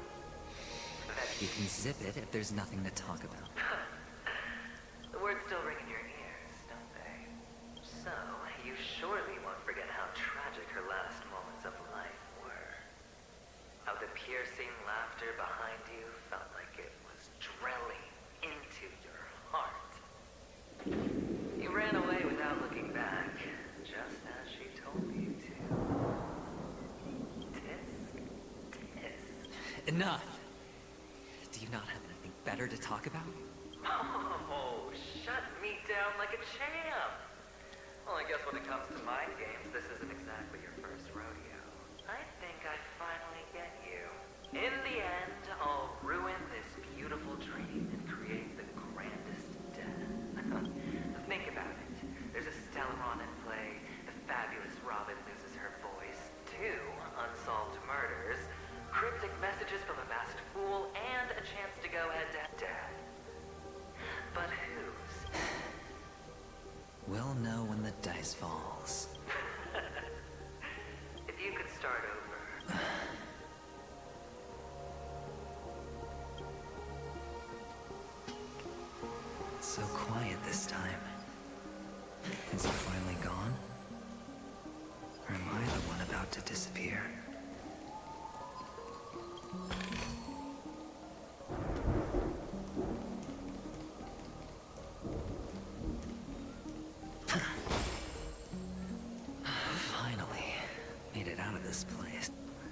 That You can zip it if there's nothing to talk about. the words still ring in your ears, don't they? So, you surely won't forget how tragic her last moments of life were. How the piercing laughter behind you felt like it was drilling into your heart. You ran away without looking back, just as she told you to. Tisk, tisk. Enough! Do you not have anything better to talk about? Oh, shut me down like a champ! Well, I guess when it comes to mind games, this isn't exactly your first rodeo. I think I finally get you. In the end, I'll ruin this beautiful dream and create the grandest death. Think about it. There's a Stellaron in play, the fabulous Robin loses her voice, 2 unsolved murders, cryptic messages from a masked fool, and a chance to go head-to-head. But whose? We'll know when the dice falls. If you could start over. It's so quiet this time. Is he finally gone? Or am I the one about to disappear? Finally, made it out of this place. We're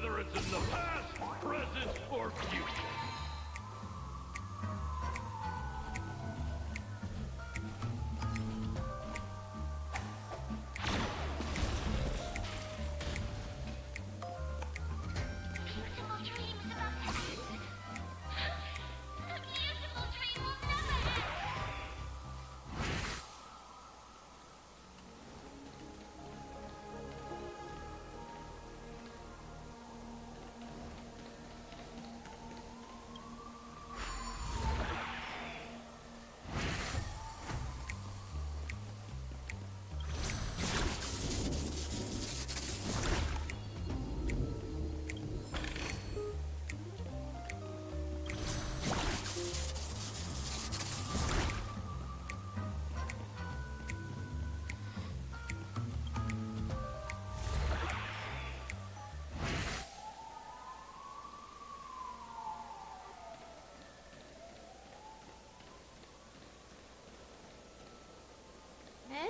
whether it's in the past, present, or future.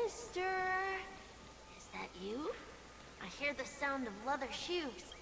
Mister... Is that you? I hear the sound of leather shoes.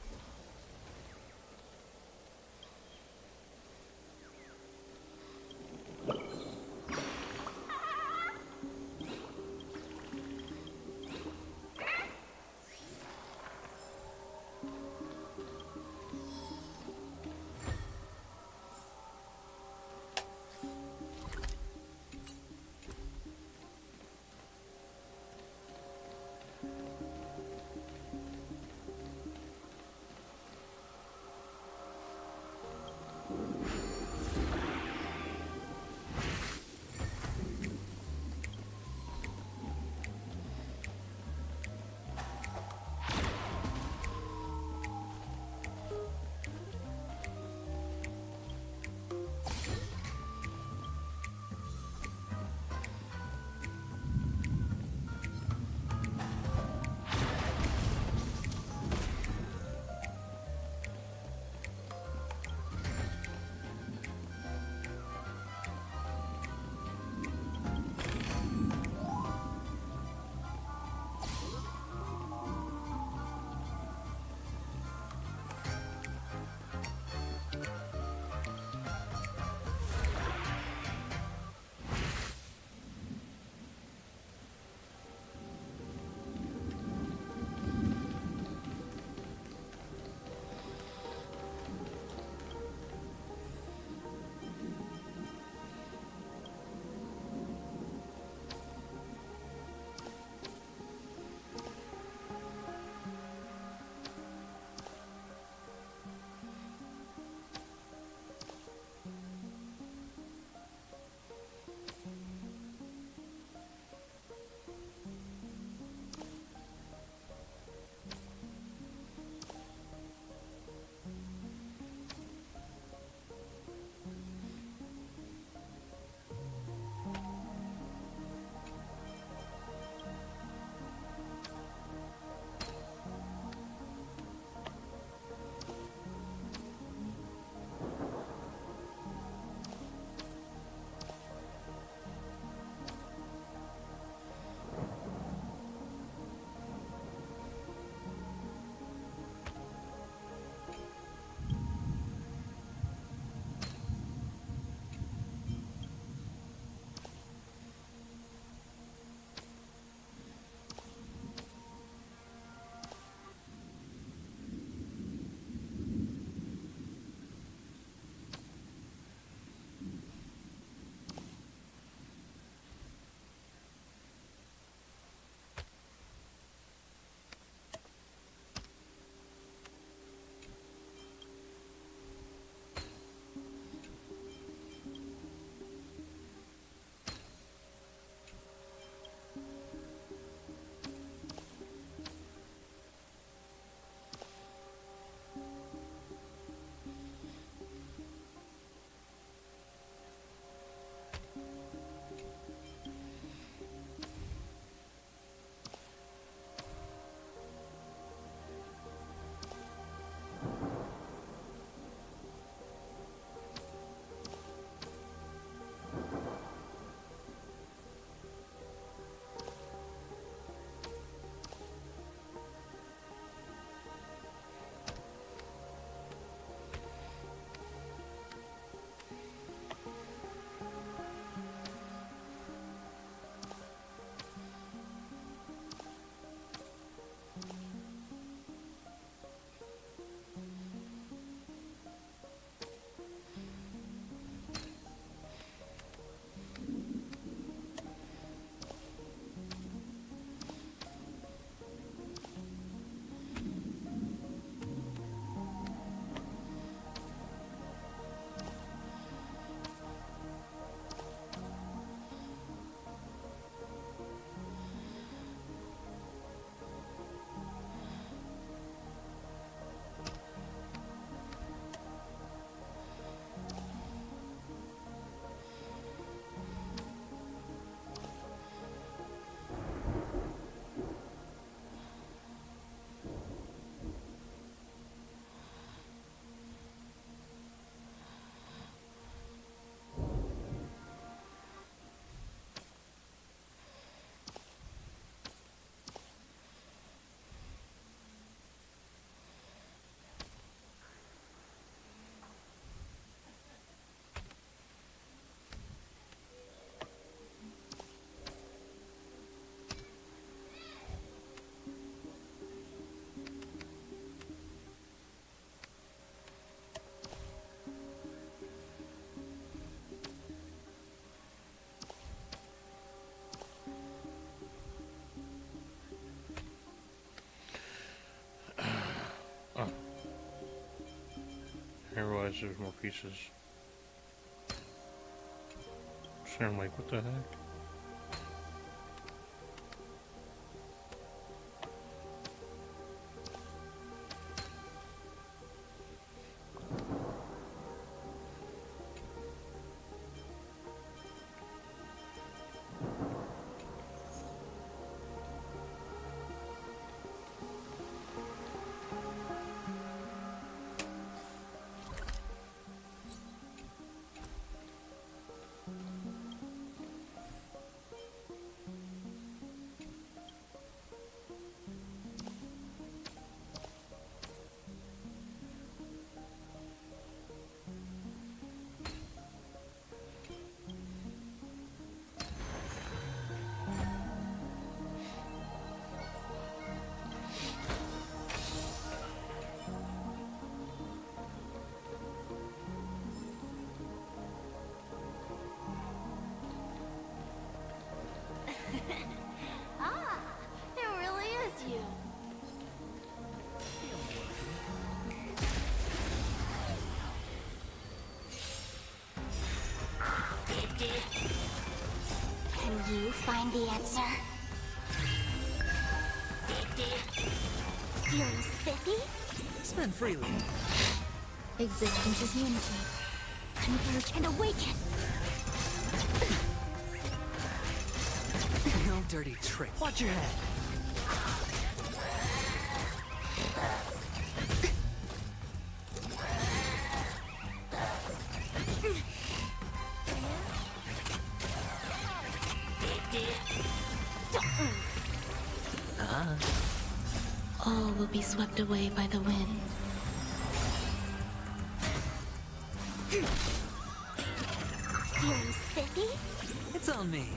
I realize there's more pieces. So I'm like, what the heck? Ah, it really is you. Can you find the answer? Feeling spiffy? Spend freely. Existence is unity. Converge and awaken. No dirty trick. Watch your head. All will be swept away by the wind. Feeling spiffy? It's on me.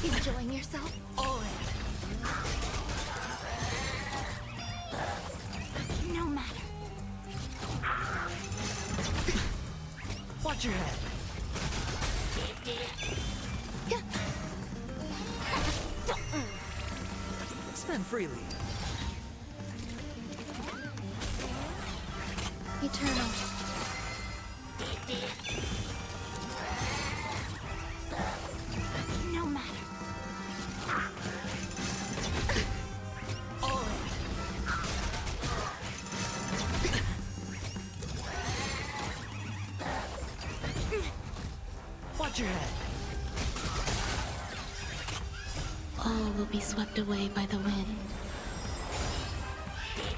Enjoying yourself? All in. No matter. Watch your head. Spend freely. Eternal. No matter. All Watch your head. All will be swept away by the wind.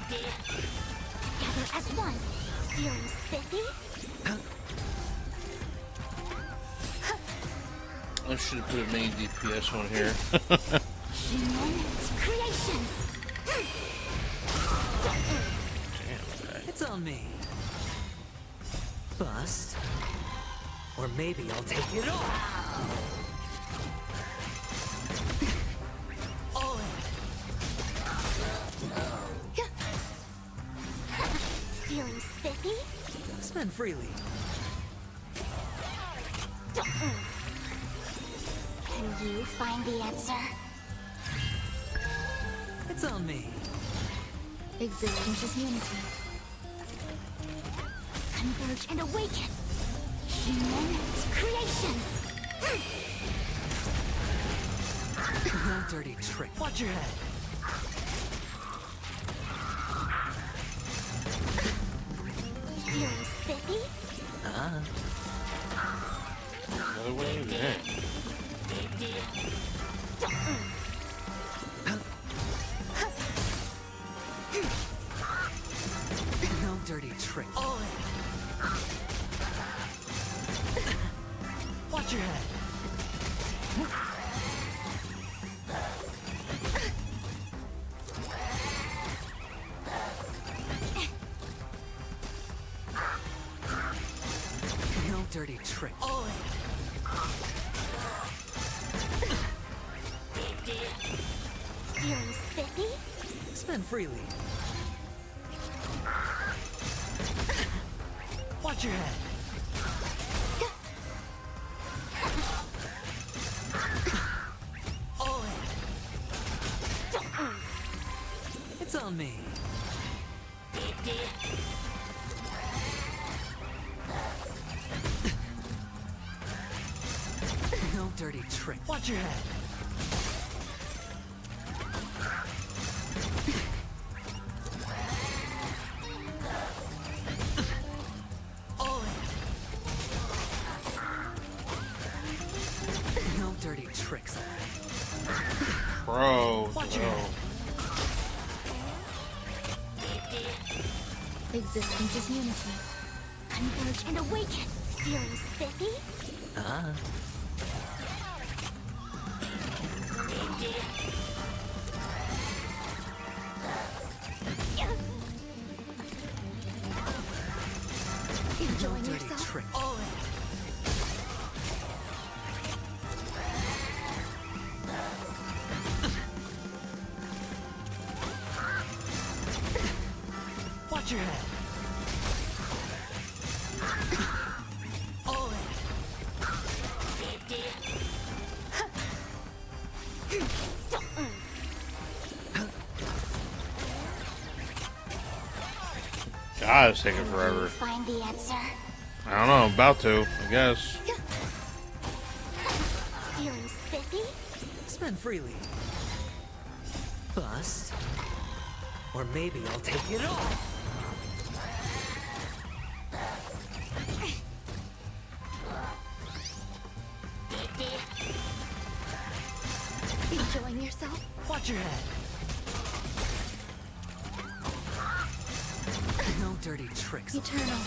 Together as one. Feeling spiffy? I should have put a main DPS on here. Human creations. Damn, it's on me. Bust. Or maybe I'll take it all. All in. Feeling spiffy? Spend freely. Can you find the answer? It's on me. Existence is unity. Converge and awaken. Human creations. No dirty trick. Watch your head. Feeling spiffy? Another way there. No dirty trick. All in. Watch your head. No dirty trick. All in. Feeling spiffy? Spend freely. Watch your head. on me. No dirty trick. Watch your head. All in. No dirty tricks. Bro, Watch your head. Existence is unity. Converge and awaken. Feeling spiffy? Enjoying yourself? Trick. All in. Watch your head. All in. God, it's taking forever. Find the answer. I don't know, I'm about to, I guess. Feeling spiffy? Spend freely. Bust. Or maybe I'll take it all. Enjoying yourself? Watch your head. No dirty tricks. Eternal.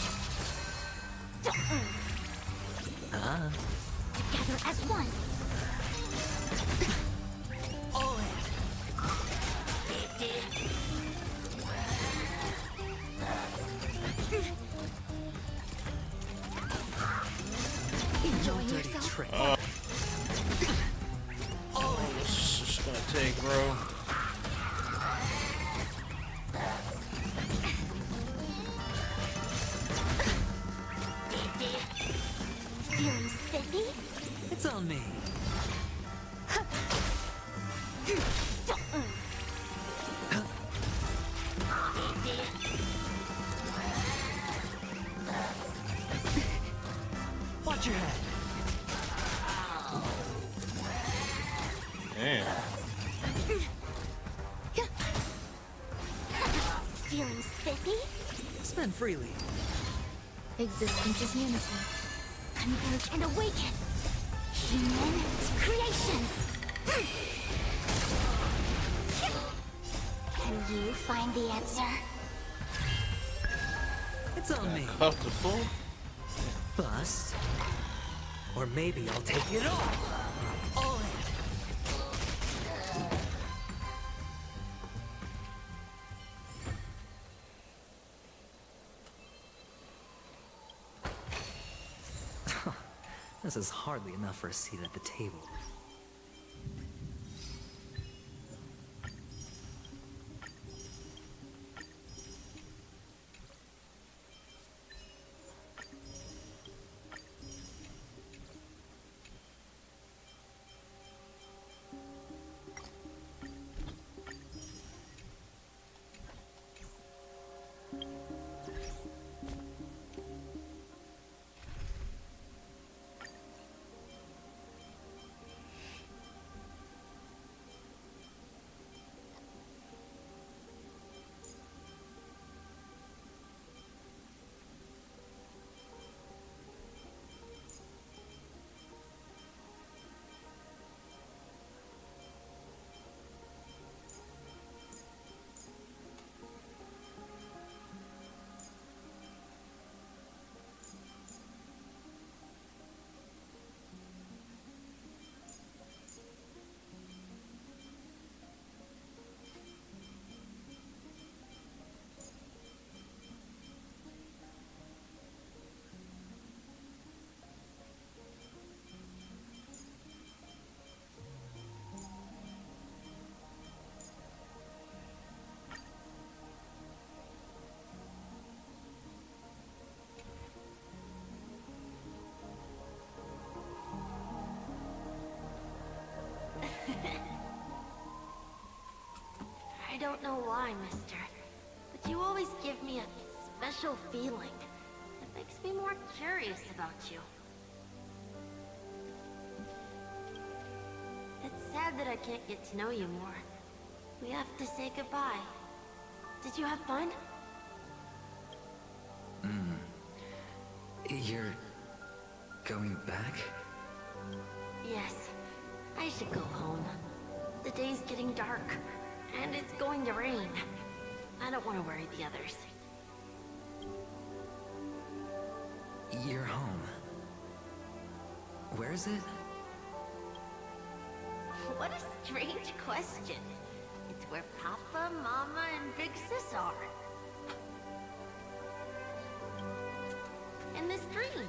Together as one. All in. Enjoying Dirty yourself? trick. Oh, this is just gonna take, bro. Feeling spiffy? It's on me. Watch your head. Damn. Feeling spiffy? Spend freely. Existence is unity. Converge and awaken. Human creations. Can you find the answer? It's on me. Cup to full? Bust. Or maybe I'll take it all. All in. This is hardly enough for a seat at the table. I don't know why, mister, but you always give me a special feeling. It makes me more curious about you. It's sad that I can't get to know you more. We have to say goodbye. Did you have fun? You're going back? Yes. I should go home. The day's getting dark, and it's going to rain. I don't want to worry the others. You're home. Where is it? What a strange question. It's where Papa, Mama, and Big Sis are. In this dream.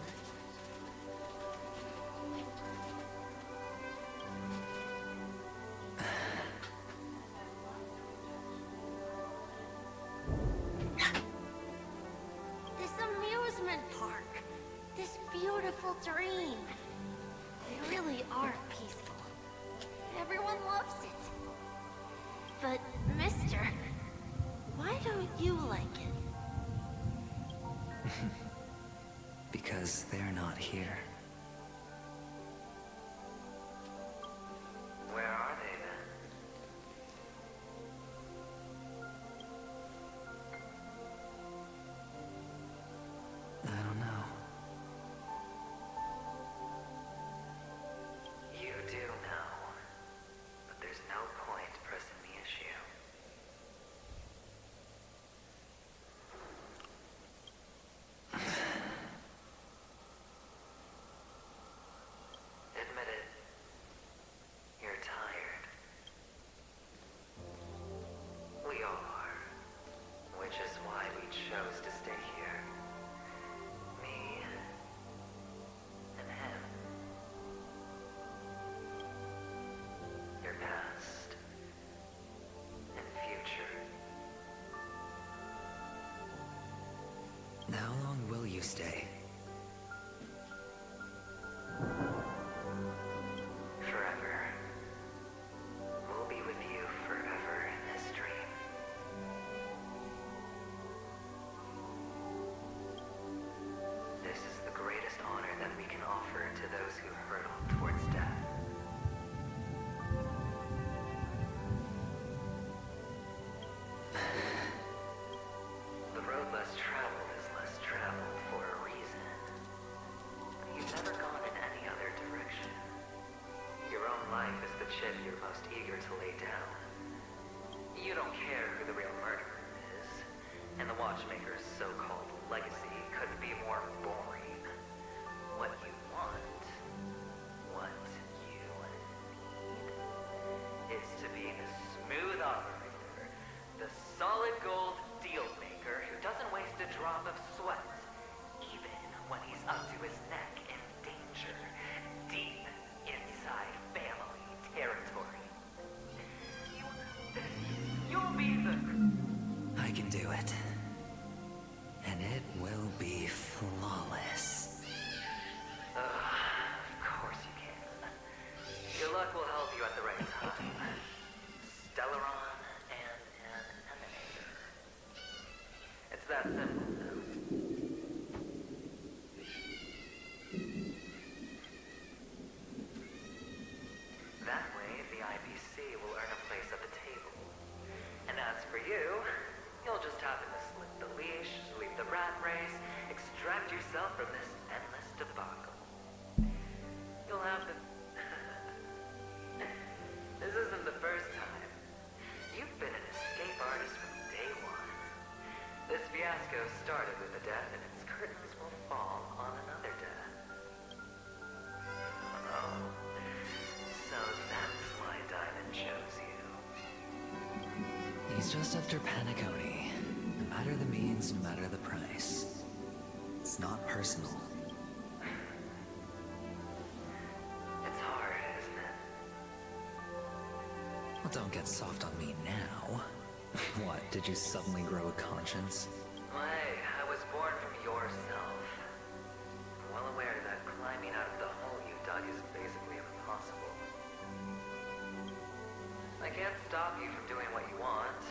This amusement park. This beautiful dream. They really are peaceful. Everyone loves it. But, mister, why don't you like it? Because they're not here. Where are they then? I don't know. You do know, but there's no point pressing the issue. Admit it. You're tired. We all are. Which is why we chose to stay here. Me and him. Your past and future. How long will you stay? Forever. We'll be with you forever in this dream. This is the greatest honor that we can offer to those who hurtle towards death. The road less traveled is less traveled for a reason. You've never gone in any other direction. Your own life is the chip you're most eager to lay down. You don't care who the real murderer is, and the watchmaker's so-called legacy couldn't be more boring. What you want, what you need, is to be the smooth operator, the solid gold deal maker who doesn't waste a drop of sweat, even when he's up to his neck in danger, deep inside family territory. You'll be the... I can do it. And it will be flawless. Of course you can. Your luck will help you at the right time. Stellaron and an emanator. It's that simple, though. That way, the IPC will earn a place at the table. And as for you, you'll just happen to slip the leash, leave the rat race, extract yourself from this endless debacle. You'll have the... This isn't the first time. You've been an escape artist from day one. This fiasco started with a death, and its curtains will fall on another death. Oh. So that's why Diamond chose you. He's just after Paniconi. No matter the means, no matter the price. It's not personal. It's hard, isn't it? Well, don't get soft on me now. What, did you suddenly grow a conscience? Hey, I was born from yourself. I'm well aware that climbing out of the hole you dug is basically impossible. I can't stop you from doing what you want,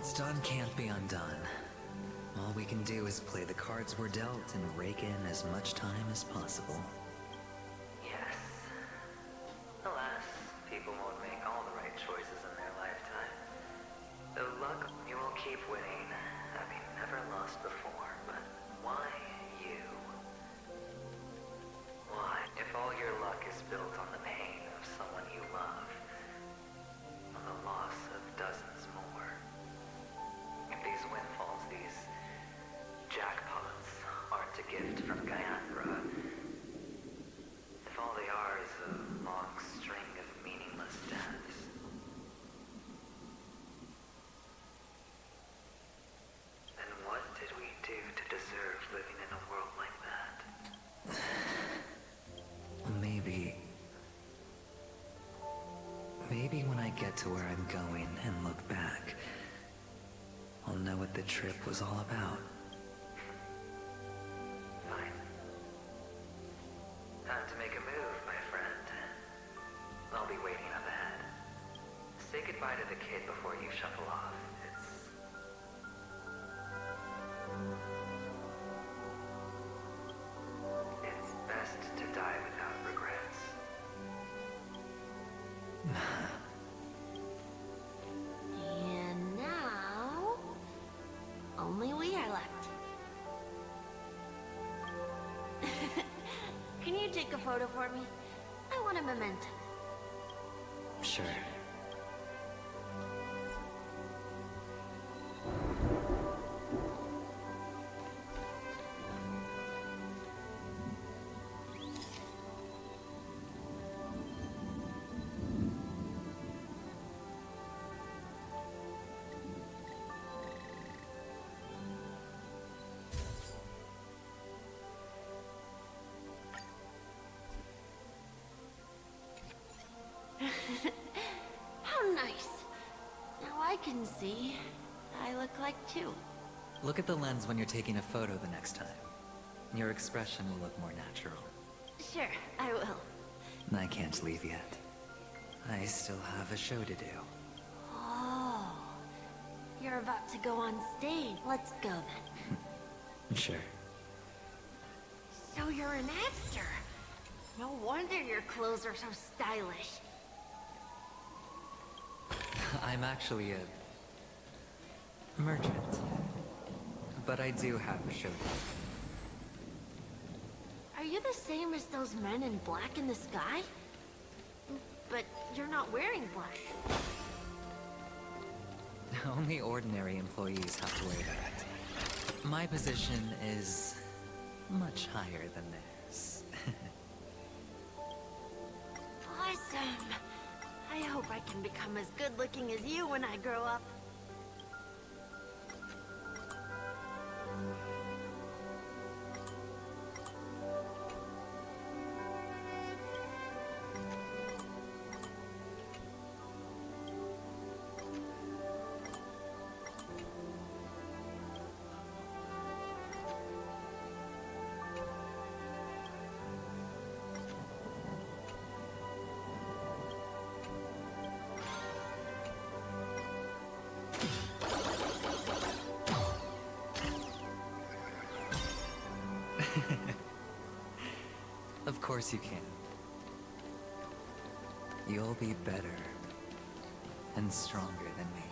What's done can't be undone. All we can do is play the cards we're dealt and rake in as much time as possible. Yes. Alas, people won't make all the right choices in their lifetime. Though luck, you will keep winning, having never lost before, but why you? Why, if all your luck is built on the pain of someone you love, on the loss of dozens more? If these windfalls, these jackpots, aren't a gift from Gaiathra, if all they are is a long string of meaningless deaths, then what did we do to deserve living in a world like that? Maybe when I get to where I'm going and look back, I'll know what the trip was all about. Fine. Time to make a move, my friend. I'll be waiting up ahead. Say goodbye to the kid before you shuffle off. It's best to die without regrets. And now, only we are left. Can you take a photo for me? I want a memento. Sure. How nice. Now I can see. I look like two. Look at the lens when you're taking a photo the next time. Your expression will look more natural. Sure, I will. I can't leave yet. I still have a show to do. Oh, you're about to go on stage. Let's go then. Sure. So you're an actor. No wonder your clothes are so stylish. I'm actually a merchant. But I do have a show to do. Are you the same as those men in black in the sky? But you're not wearing black. Only ordinary employees have to wear that. My position is much higher than theirs. Awesome. I hope I can become as good looking as you when I grow up. Of course you can. You'll be better and stronger than me.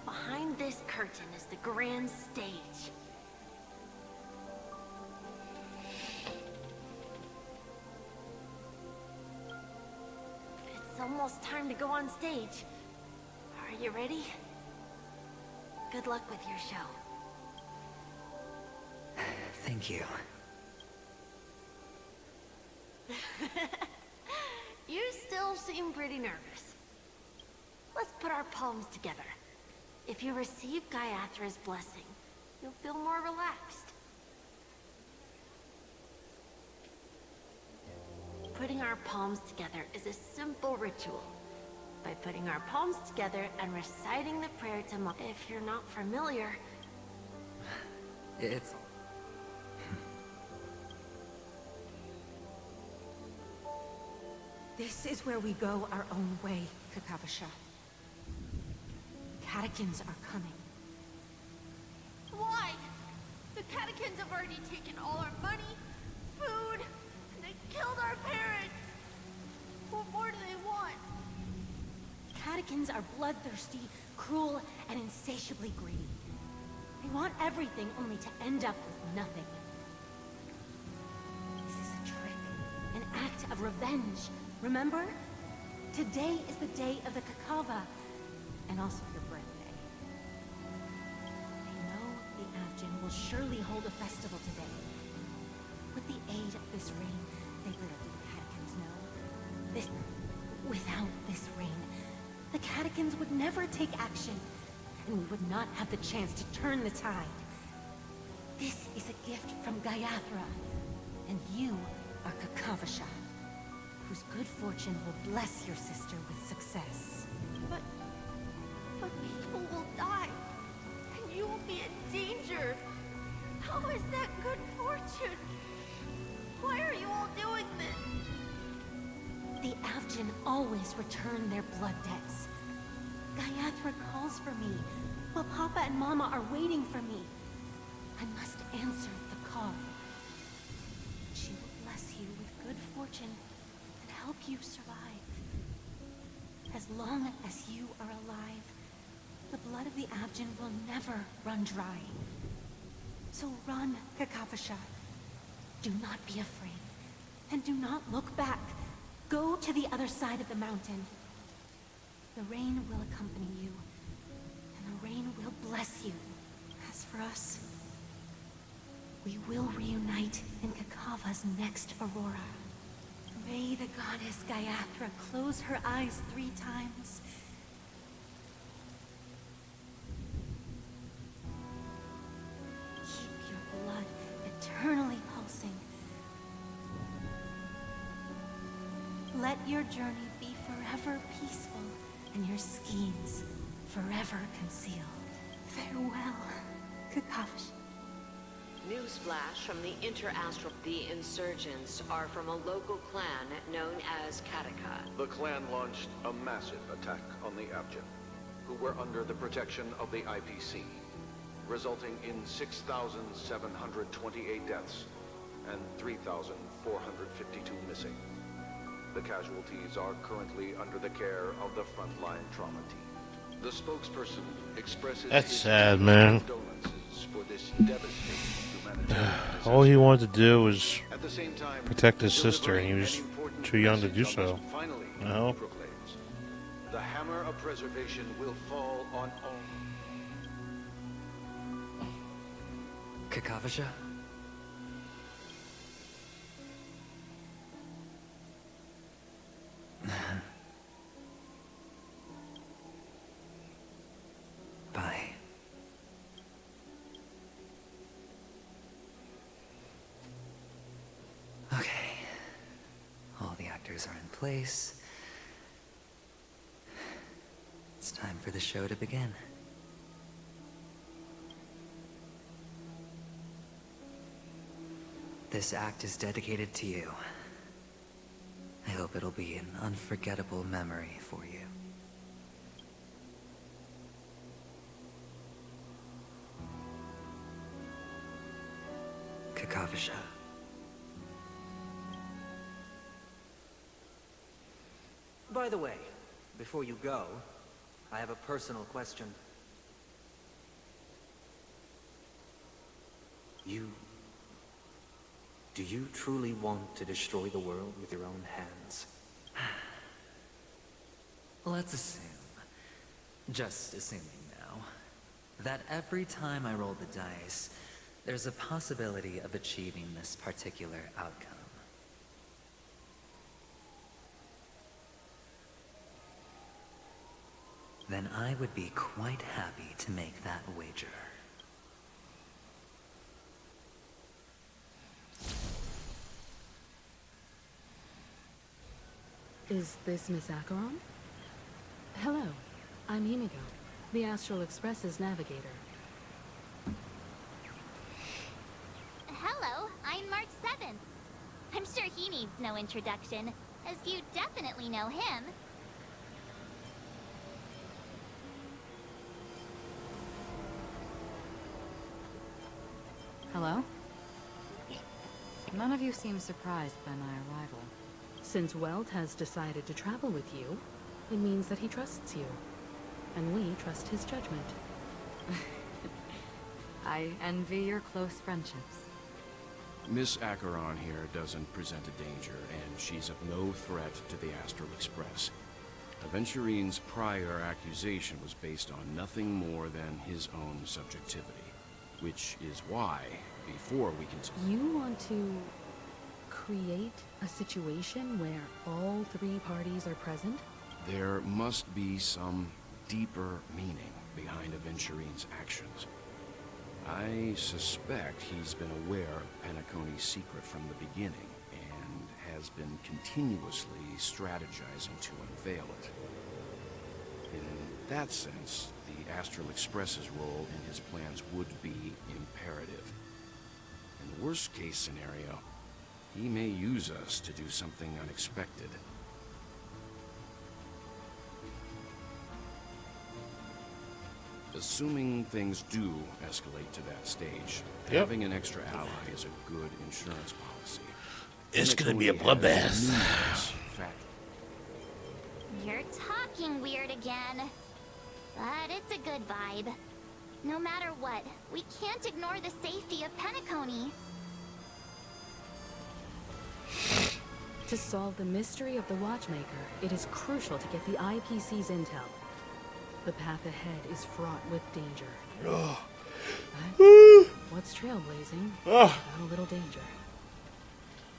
Behind this curtain is the grand stage. It's almost time to go on stage. Are you ready? Good luck with your show. Thank you. You still seem pretty nervous. Let's put our palms together. If you receive Gaiathra's blessing, you'll feel more relaxed. Putting our palms together is a simple ritual, by putting our palms together and reciting the prayer to Mom. If you're not familiar... It's... This is where we go our own way, Kakavasha. Catechins are coming. Why? The catechins have already taken all our money, food, and they killed our parents. What more do they want? Catechins are bloodthirsty, cruel, and insatiably greedy. They want everything only to end up with nothing. This is a trick, an act of revenge. Remember? Today is the day of the Kakava, and also your birthday. They know the Avgin will surely hold a festival today. With the aid of this rain, they little do the Catechins know. Without this rain, the Catechins would never take action, and we would not have the chance to turn the tide. This is a gift from Gayathra, and you are Kakavasha, whose good fortune will bless your sister with success. But people will die, and you will be in danger. How is that good fortune? Why are you all doing this? The Avgin always return their blood debts. Gayathra calls for me, while Papa and Mama are waiting for me. I must answer the call. She will bless you with good fortune and help you survive. As long as you are alive, the blood of the Avgin will never run dry. So run, Kakavasha. Do not be afraid, and do not look back. Go to the other side of the mountain. The rain will accompany you, and the rain will bless you. As for us, we will reunite in Kakava's next aurora. May the goddess Gayathra close her eyes 3 times. Keep your blood eternally pulsing. Let your journey be forever peaceful, and your schemes forever concealed. Farewell, Kakavasha. Newsflash from the Interastral. The insurgents are from a local clan known as Kataka. The clan launched a massive attack on the Avgin, who were under the protection of the IPC, resulting in 6,728 deaths and 3,452 missing. The casualties are currently under the care of the frontline trauma team. The spokesperson expresses That's his sad, man. condolences for this devastating humanitarian All he wanted to do was At the same time, protect his sister, and he was an important too young to message do on so. this finally No. proclaims, the hammer of preservation will fall on all. Kakavasha? Bye. Okay. All the actors are in place. It's time for the show to begin. This act is dedicated to you. I hope it'll be an unforgettable memory for you. Kakavasha. By the way, before you go, I have a personal question. Do you truly want to destroy the world with your own hands? Let's assume, just assuming now, that every time I roll the dice, there's a possibility of achieving this particular outcome. Then I would be quite happy to make that wager. Is this Miss Acheron? Hello, I'm Himiko, the Astral Express's navigator. Hello, I'm Mark 7th. I'm sure he needs no introduction, as you definitely know him. Hello? None of you seem surprised by my arrival. Since Welt has decided to travel with you, it means that he trusts you. And we trust his judgment. I envy your close friendships. Miss Acheron here doesn't present a danger, and she's of no threat to the Astral Express. Aventurine's prior accusation was based on nothing more than his own subjectivity. Which is why, before we can... You want to create a situation where all three parties are present? There must be some deeper meaning behind Aventurine's actions. I suspect he's been aware of Penacony's secret from the beginning, and has been continuously strategizing to unveil it. In that sense, the Astral Express's role in his plans would be imperative. In the worst-case scenario, he may use us to do something unexpected. Assuming things do escalate to that stage, having an extra ally is a good insurance policy. It's gonna be a bloodbath. You're talking weird again. But it's a good vibe. No matter what, we can't ignore the safety of Penacony. To solve the mystery of the Watchmaker, it is crucial to get the IPC's intel. The path ahead is fraught with danger. But what's trailblazing without a little danger?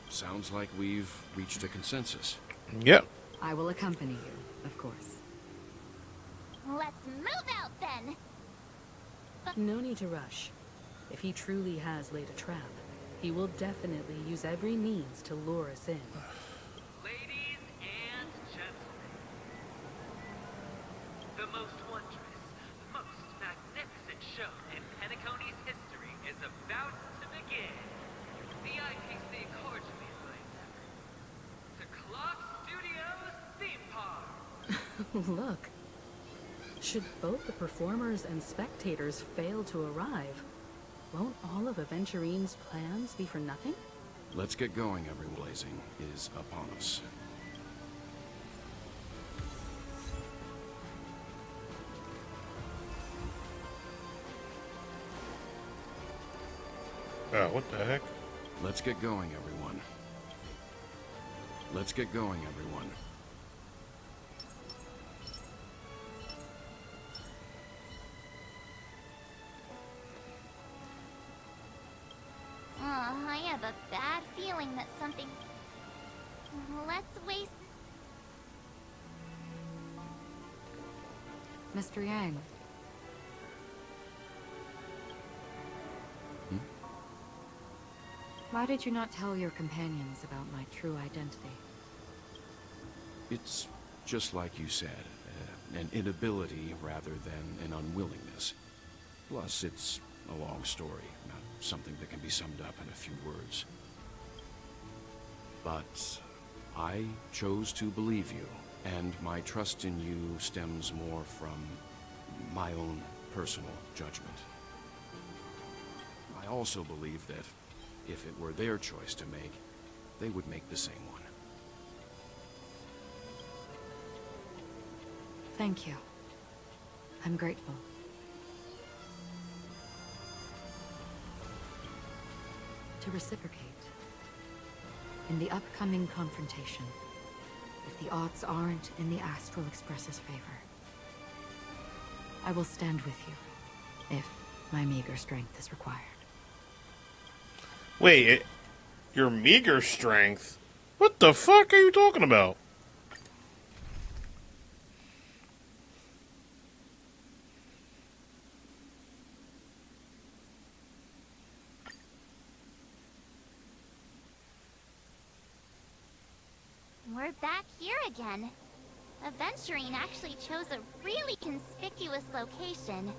Sounds like we've reached a consensus. Yep. I will accompany you, of course. Let's move out then! No need to rush. If he truly has laid a trap, he will definitely use every means to lure us in. Ladies and gentlemen, the most wondrous, most magnificent show in Penacony's history is about to begin. The IPC cordially invites to Clock Studios Theme Park. Look. Should both the performers and spectators fail to arrive, won't all of Aventurine's plans be for nothing? Let's get going, everyone. Blazing is upon us. What the heck? Let's get going, everyone. Let's get going, everyone. I have a bad feeling that something... Let's waste... Mr. Yang. Why did you not tell your companions about my true identity? It's just like you said, an inability rather than an unwillingness. Plus, it's a long story, not something that can be summed up in a few words. But I chose to believe you, and my trust in you stems more from my own personal judgment. I also believe that if it were their choice to make, they would make the same one. Thank you. I'm grateful. To reciprocate, in the upcoming confrontation, if the odds aren't in the Astral Express's favor, I will stand with you, if my meager strength is required. Wait, your meager strength? What the fuck are you talking about? We're back here again. Aventurine actually chose a really conspicuous location.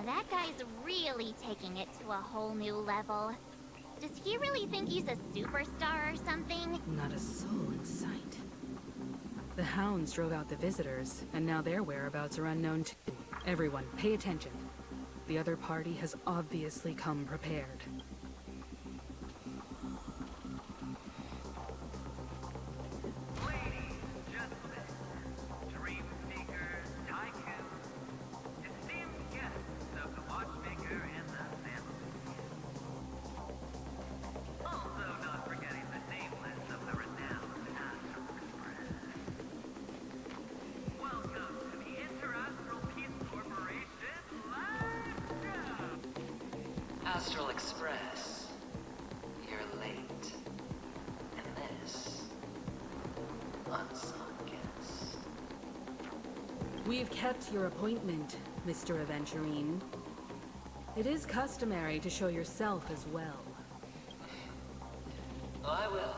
That guy's really taking it to a whole new level. Does he really think he's a superstar or something? Not a soul in sight. The hounds drove out the visitors, and now their whereabouts are unknown too. Everyone, pay attention. The other party has obviously come prepared. Astral Express, you're late. And this, unsung guest. We've kept your appointment, Mr. Aventurine. It is customary to show yourself as well. I will,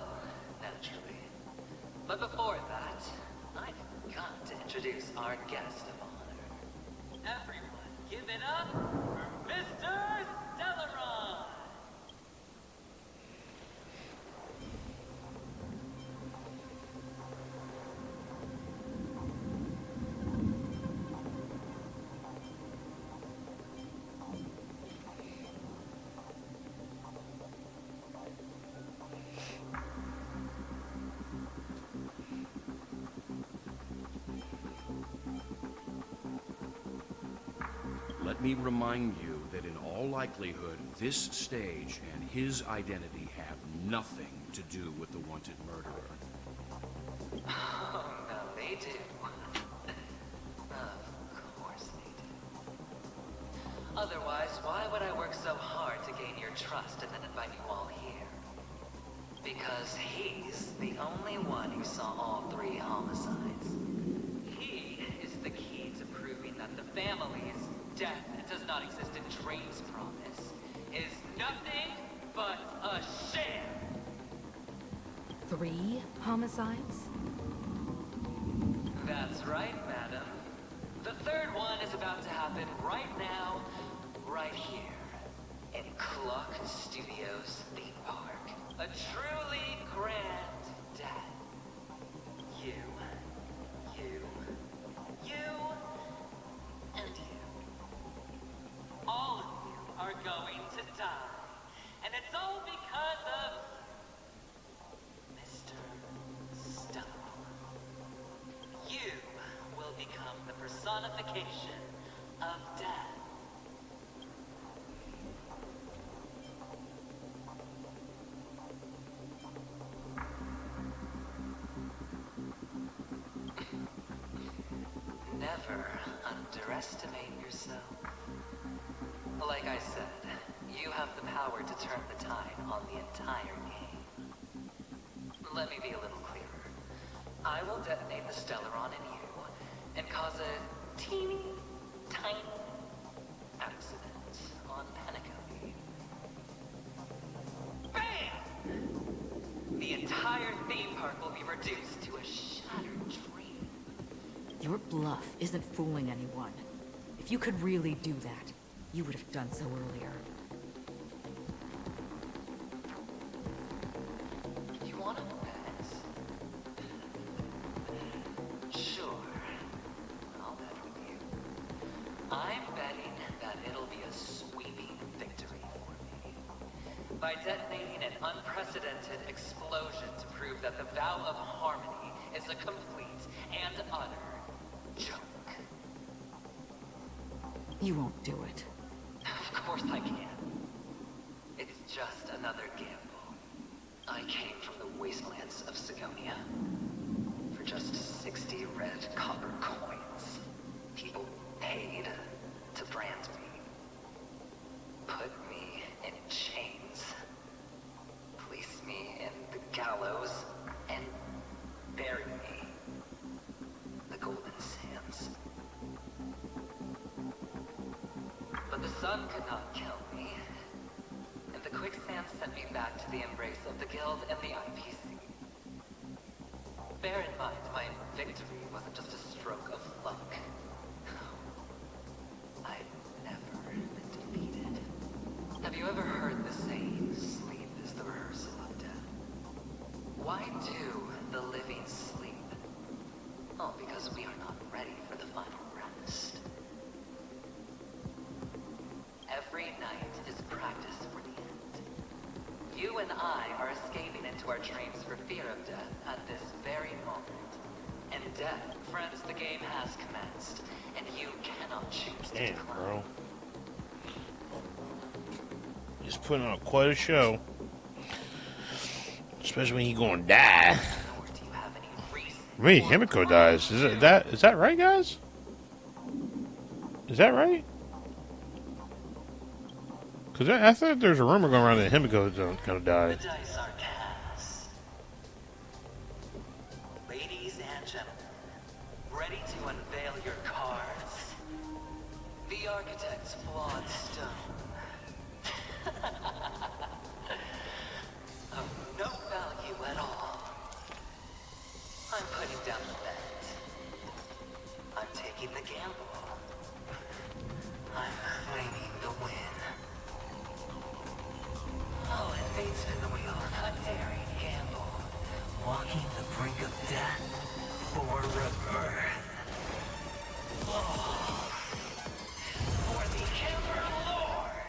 naturally. But before that, I've got to introduce our guest of honor. Everyone, give it up for Mr. Stellaron! Let me remind you that in all likelihood, this stage and his identity have nothing to do with the wanted murderer. Oh, no, they do. Of course they do. Otherwise, why would I work so hard to gain your trust and then invite you all here? Because he's the only one who saw all 3 homicides. He is the key to proving that the family's death that does not exist in Drain's promise is nothing but a sham! 3 homicides? That's right, madam. The 3rd one is about to happen right now, right here, in Clock Studios theme park. A truly grand death. You, and you. All of you are going to die. And it's all because of Mr. Stellaron. You will become the personification of death. Never underestimate yourself. Like I said, you have the power to turn the tide on the entire game. Let me be a little clearer. I will detonate the Stellaron in you and cause a teeny, tiny accident on Penacony. Bam! The entire theme park will be reduced to a shattered dream. Your bluff isn't fooling anyone. If you could really do that, you would have done so earlier. You want to bet? Sure. I'll bet with you. I'm betting that it'll be a sweeping victory for me. By detonating an unprecedented explosion to prove that the vow of harmony is a complete and utter joke. You won't do it. Of course I can. It's just another gamble. I came from the wastelands of Sigonia. For just 60 red copper coins, people paid to brand me. Put me in chains. Place me in the gallows and bury me. The Golden Sands. But the sun could not kill me, and the quicksand sent me back to the embrace of the Guild and the IPC. Bear in mind, my victory wasn't just a stroke of luck. I've never been defeated. Have you ever heard the saying, sleep is the rehearsal of death? Why do the living sleep? Oh, because we are not ready for the final rest. Every night is practice for the end. You and I are escaping into our dreams for fear of death at this very moment. And death, friends, the game has commenced, and you cannot choose to decline. Bro. He's putting on quite a show. Especially when you're gonna die. Wait, Himiko dies. Is that right, guys? Is that right? Because I thought there's a rumor going around that Himiko is gonna die. The dice are cast. Ladies and gentlemen, ready to unveil your cards? The architect's flawed stone. Of no value at all. I'm putting down the bet. I'm taking the gamble. I'm claiming the win. Oh, and fate spin the wheel. A daring gamble. Walking the brink of death for rebirth. Oh. For the Emperor Lord.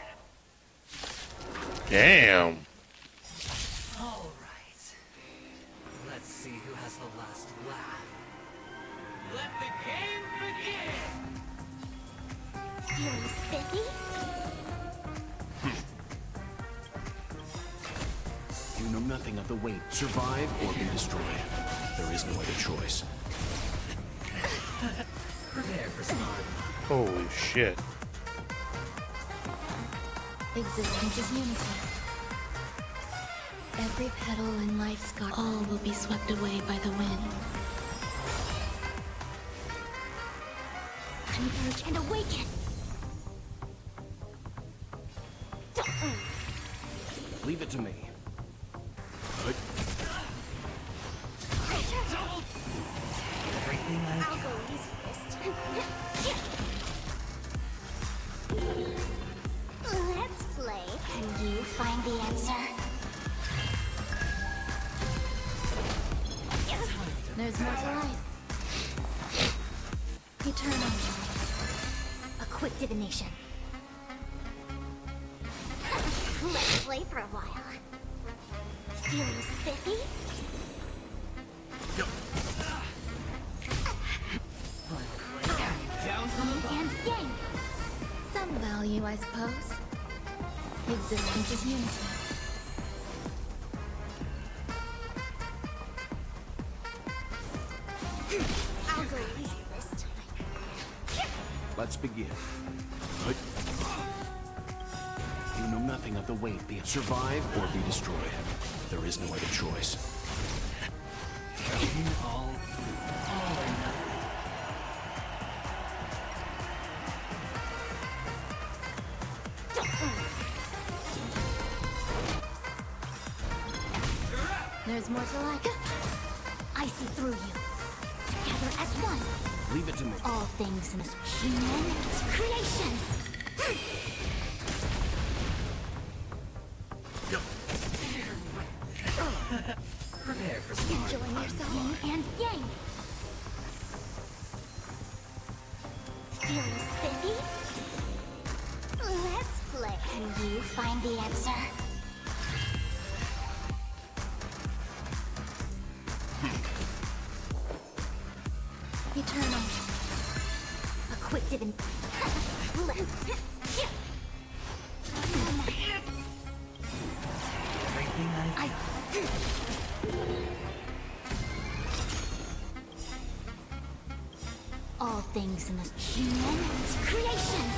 Damn. All right. Let's see who has the last laugh. Let the game begin! Feeling spiffy? You know nothing of the weight. Survive or be destroyed. There is no other choice. Prepare for smart. Holy shit. Existence is unity. Every petal in life's garden, all will be swept away by the wind. Converge and awaken! Leave it to me. Everything I I'll go easy first. Let's play. Can you find the answer? There's more to life. Eternal. A quick divination. Let's play for a while. Feeling spiffy? Yin and yang. Some value, I suppose. Existence is unity. I'll go easy this time. Let's begin. You know nothing of the weight. Be it survive or be destroyed. There is no other choice. all or nothing. There's more to life. I see through you. Together as one. Leave it to me. All things in this human creations. Prepare for smart. Enjoying yourself. Yin and yang. Feeling spiffy? Let's play. Can you find the answer? Eternal. A quick divin. Everything I All things in this human creations.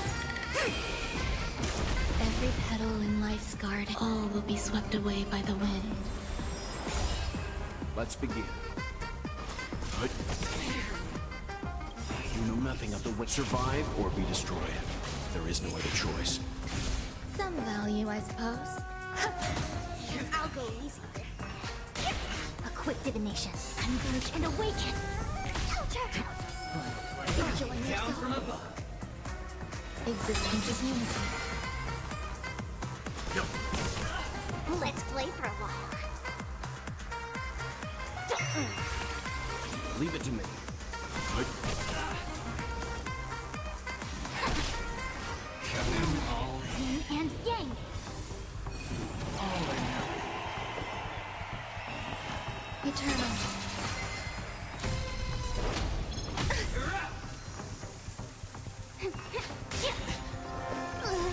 Every petal in life's garden, all will be swept away by the wind. Let's begin. You know nothing of the weight. Survive or be destroyed. There is no other choice. Some value, I suppose. I'll go easy. A quick divination. Converge and awaken. Counter. Enjoying yourself. From above. Existence is unity. Let's play for a while. Leave it to me. Yin and yang. Eternal.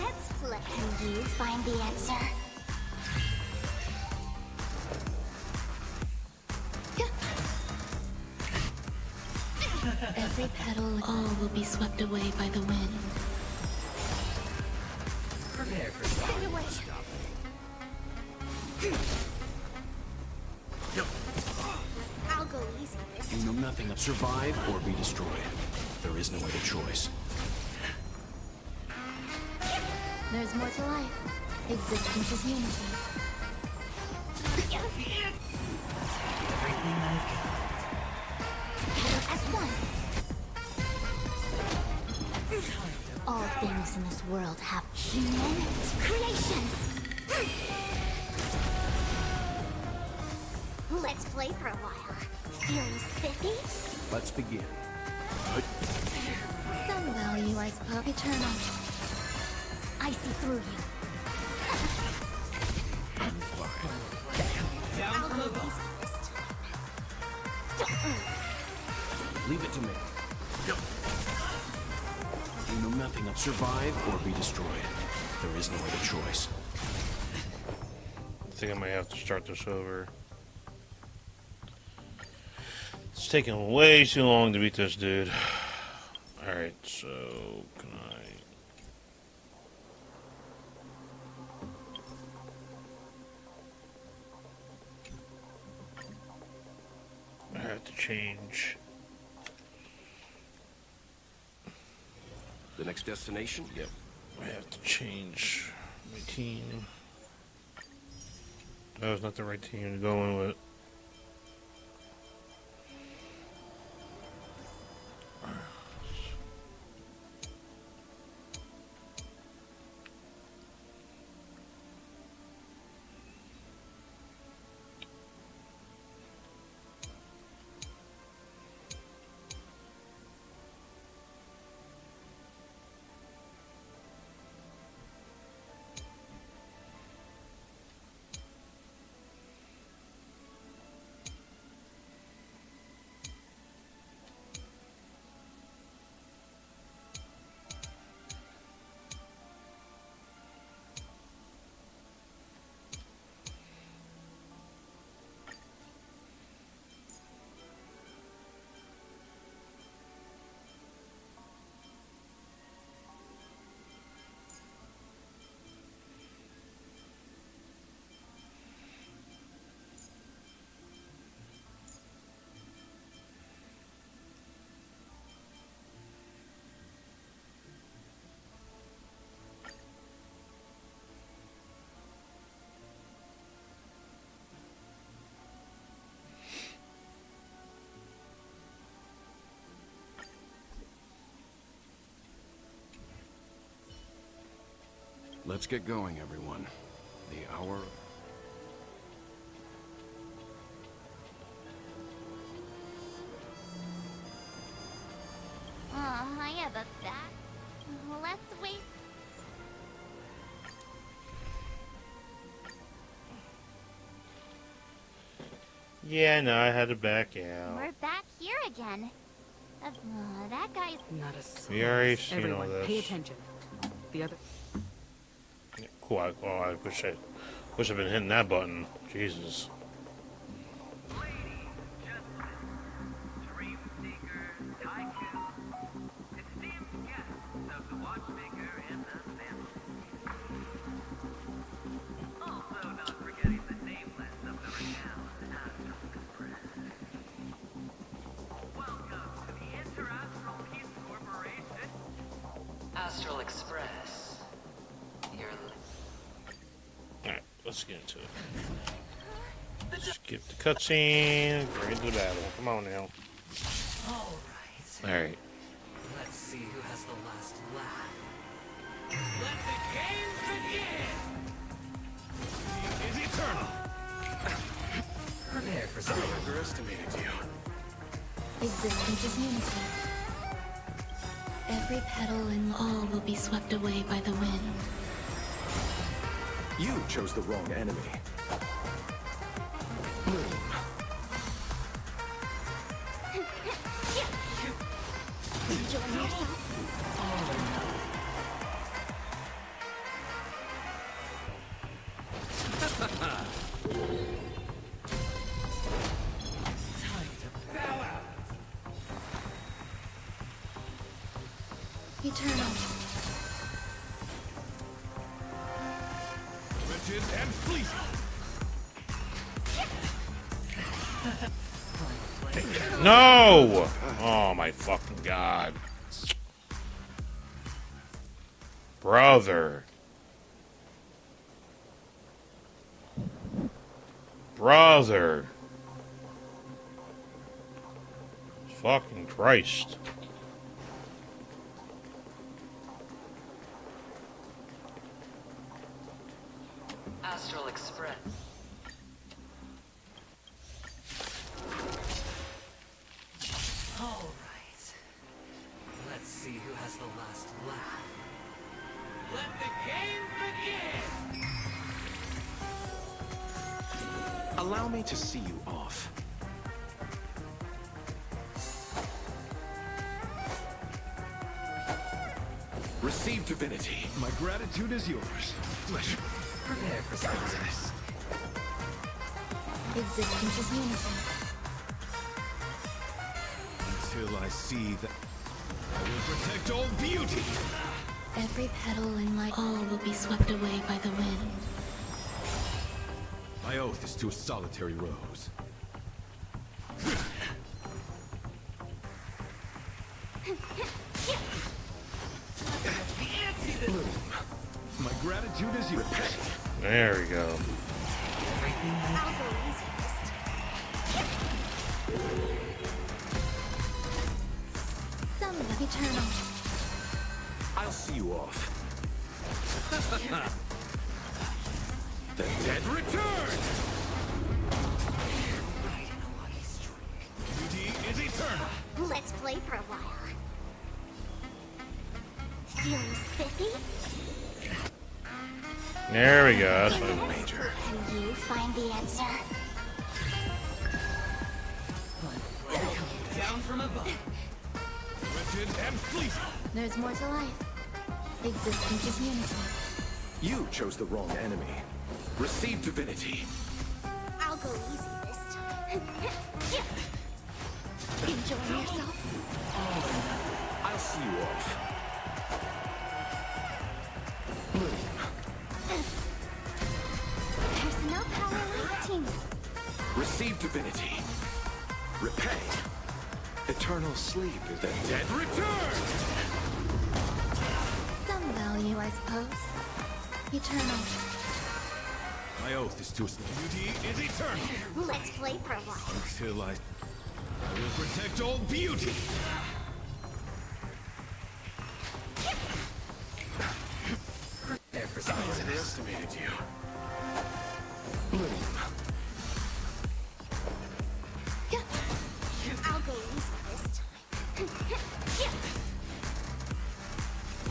Let's play. Can you find the answer? Every petal, all will be swept away by the wind. Prepare for Stay away. I'll go easy this You know nothing of survive or be destroyed. There is no other choice. There's more to life. Existence is unity. Everything I've got. Together as one. All things in this world have human creations. Let's play for a while. Feeling spiffy? Let's begin. Some value, I suppose. Eternal. I see through you. I'm fine. I'll go easy this time. Leave it to me. You know nothing of survive or be destroyed. There is no other choice. I think I might have to start this over. It's taking way too long to beat this dude. Alright, so can I have to change. The next destination? Yep. I have to change my team. That was not the right team to go in with. Let's get going, everyone. The hour... Oh, I have a back. Let's wait. Yeah, no, I had to back out. We're back here again. That guy's not a soul. We already seen Everyone, all this. pay attention. The other. Yeah, cool. I wish I'd been hitting that button. Jesus. Astral Express. You're... Alright, let's get into it. Skip the cutscene. Right into the battle. Come on now. Alright. Let's see who has the last laugh. Let the games begin! Is eternal! Prepare for something. I underestimated you. Existence is unity. Every petal and all will be swept away by the wind. You chose the wrong enemy. Bloom. Enjoy yourself. Eternal. Rigid and fleeting. No! Oh my fucking god. Brother. Brother. Fucking Christ. Astral Express. All right. Let's see who has the last laugh. Let the games begin! Allow me to see you off. Receive divinity. My gratitude is yours. Pleasure. Prepare for something. Existence is unity. Until I see that I will protect all beauty. Every petal and light, all will be swept away by the wind. My oath is to a solitary rose. Bloom. My gratitude is yours. There we go. I'll go easiest. Some eternal. I'll see you off. The dead return! Beauty is eternal. Let's play for a while. Feeling spiffy? There we go. That's what I was Major. Can you find the answer? Down from above. Rigid and fleeting. There's more to life. Existence is unity. You chose the wrong enemy. Receive divinity. I'll go easy this time. Enjoy yourself. I'll see you off. Bloom. There's no power limiting. Receive divinity. Repay. Eternal sleep is the dead return. Some value, I suppose. Eternal. My oath is to beauty is eternal. Let's play for a while. Until I will protect all beauty. Prepare for I something. underestimated you. Bloom. I'll go easy this time.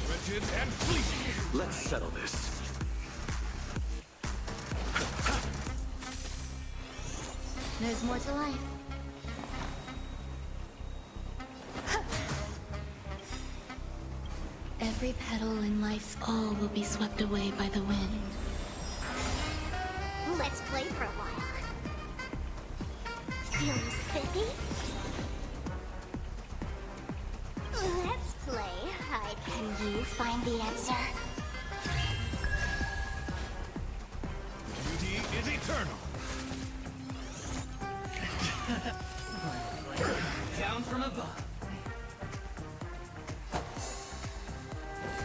Rigid and fleeting. Let's settle this. There's more to life. Every petal in life's all will be swept away by the wind. Let's play for a while. Feeling spiffy? Let's play hide. Can you find the answer? Beauty is eternal. Down from above.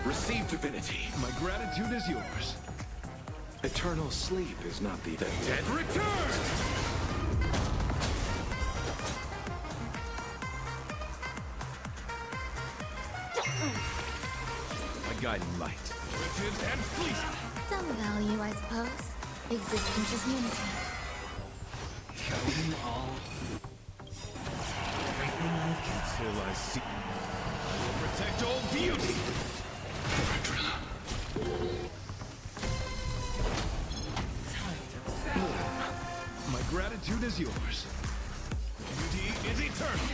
Receive divinity. My gratitude is yours. Eternal sleep is not the dead Dead return! guiding light. Rigid and fleeting. Some value, I suppose. Existence is unity. Counting all. Everything I've got. Until I see. I will protect all beauty. My gratitude is yours. Beauty is eternal.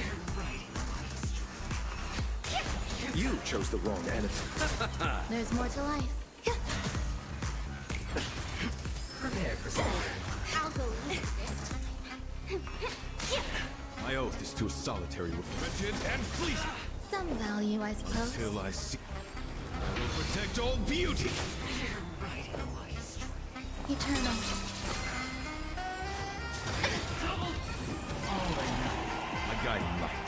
You chose the wrong enemy. There's more to life. Prepare for something. I'll go easy this time. My oath is to a solitary rigid and fleeting. Some value, I suppose. Until I see. I will protect all beauty. Eternal. My guiding light.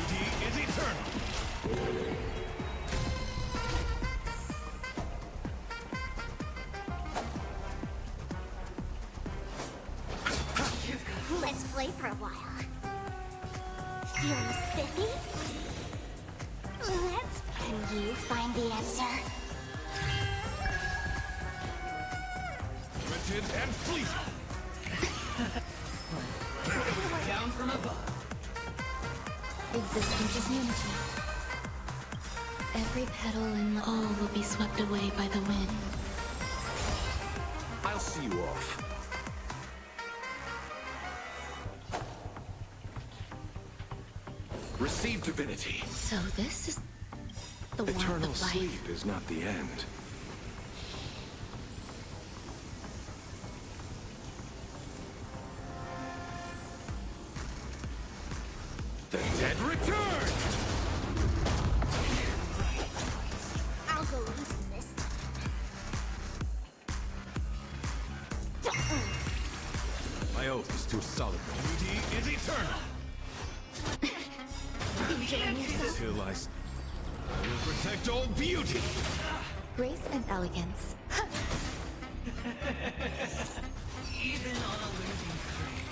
Beauty is eternal. Let's play for a while. Feeling spiffy? Let's... Can you find the answer? Rigid and fleeting. Down from above. Existence is unity. Every petal in all will be swept away by the wind. I'll see you off. Receive divinity. So this is the warmth Eternal of life. sleep is not the end. The dead return. I'll go easy this time. My oath is to a solid. Beauty is eternal. Enjoying yourself? Until I will protect all beauty. Grace and elegance. Even on a losing streak,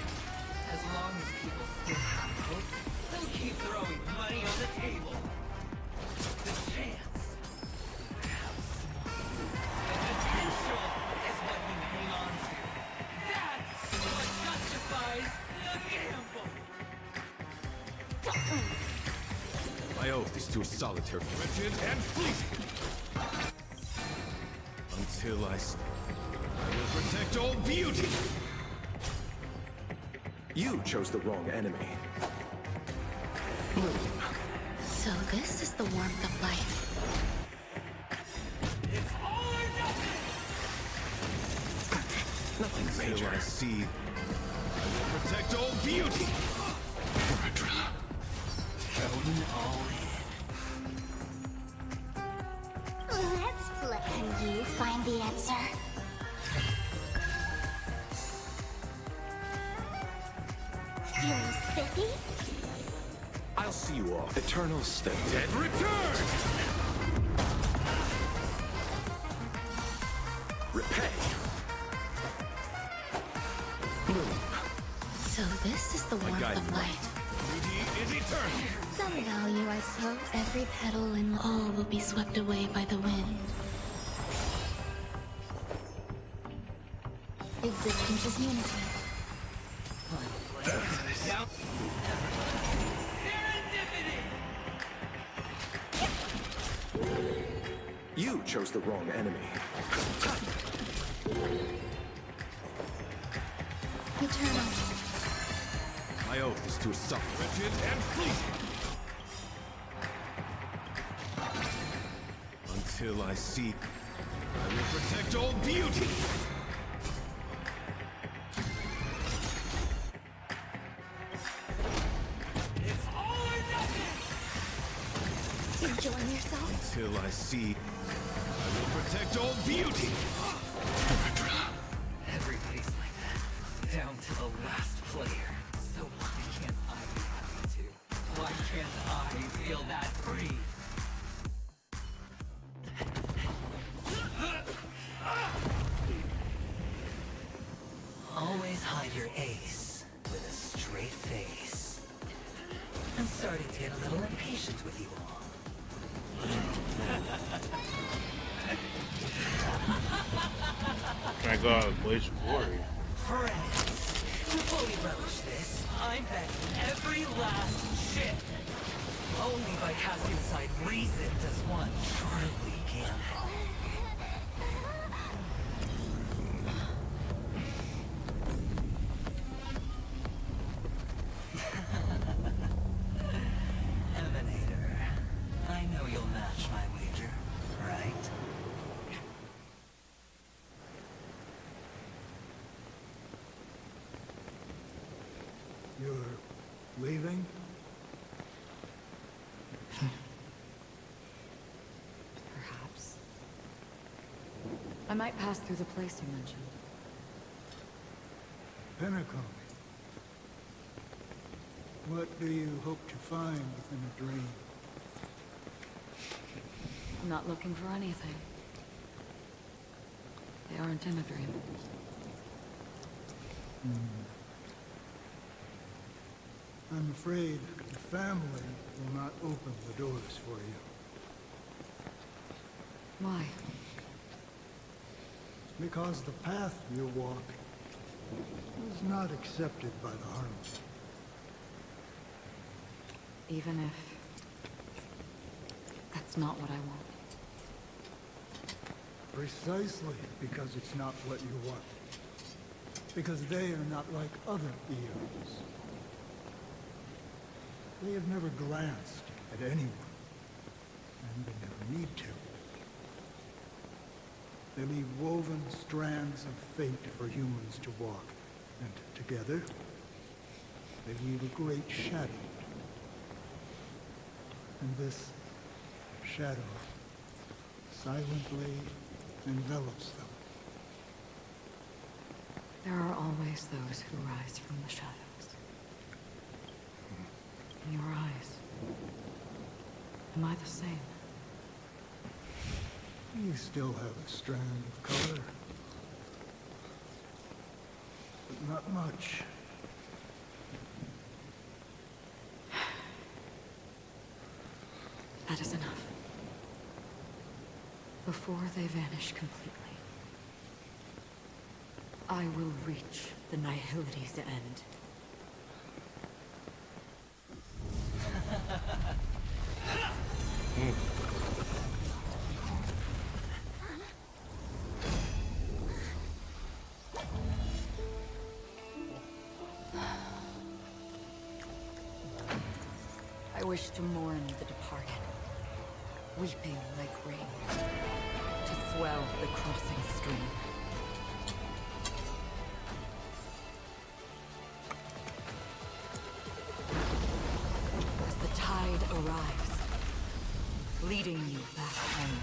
as long as people still have hope, they'll keep throwing money on the table. The chance to have small. The potential is what you hang on to. That's what justifies the gamble. My oath is to a solitary, rigid and fleeting. Until I will protect all beauty. You chose the wrong enemy. So this is the warmth of life. It's all or nothing. Nothing major. I see. I will protect all beauty. Going all Let's play. Can you find the answer? Feeling spiffy? I'll see you off. Eternal step. Dead return. Repay. So this is the warmth of life. Beauty is eternal. Some value, I suppose. Every petal and all will be swept away by the wind. Existence is unity. You chose the wrong enemy. Eternal. My oath is to a solid, rigid and fleeting. Until I see, I will protect all beauty. It's all or nothing. Enjoying yourself? Until I see, I will protect all beauty. Everybody's like that, down to the last player. So why can't I be happy too? Why can't I feel that free? Always hide your ace with a straight face. I'm starting to get a little impatient with you all. Can I go out and blaze of glory? Friends, to fully relish this, I'm betting every last chip. Only by casting aside reason does one truly gamble. Emanator, I know you'll match my wager, right? You're leaving? Perhaps. I might pass through the place you mentioned. Penacony. What do you hope to find within a dream? I'm not looking for anything. They aren't in a dream. I'm afraid the family will not open the doors for you. Why? Because the path you walk is not accepted by the Harmony. Even if that's not what I want. Precisely because it's not what you want. Because they are not like other eons. They have never glanced at anyone. And they never need to. They leave woven strands of fate for humans to walk. And together, they weave a great shadow. And this shadow silently envelops them. There are always those who rise from the shadows. In your eyes, am I the same? You still have a strand of color. But not much. That is enough. Before they vanish completely, I will reach the Nihility's end. I wish to mourn the departed, weeping like rain, to swell the crossing stream. As the tide arrives, leading you back home.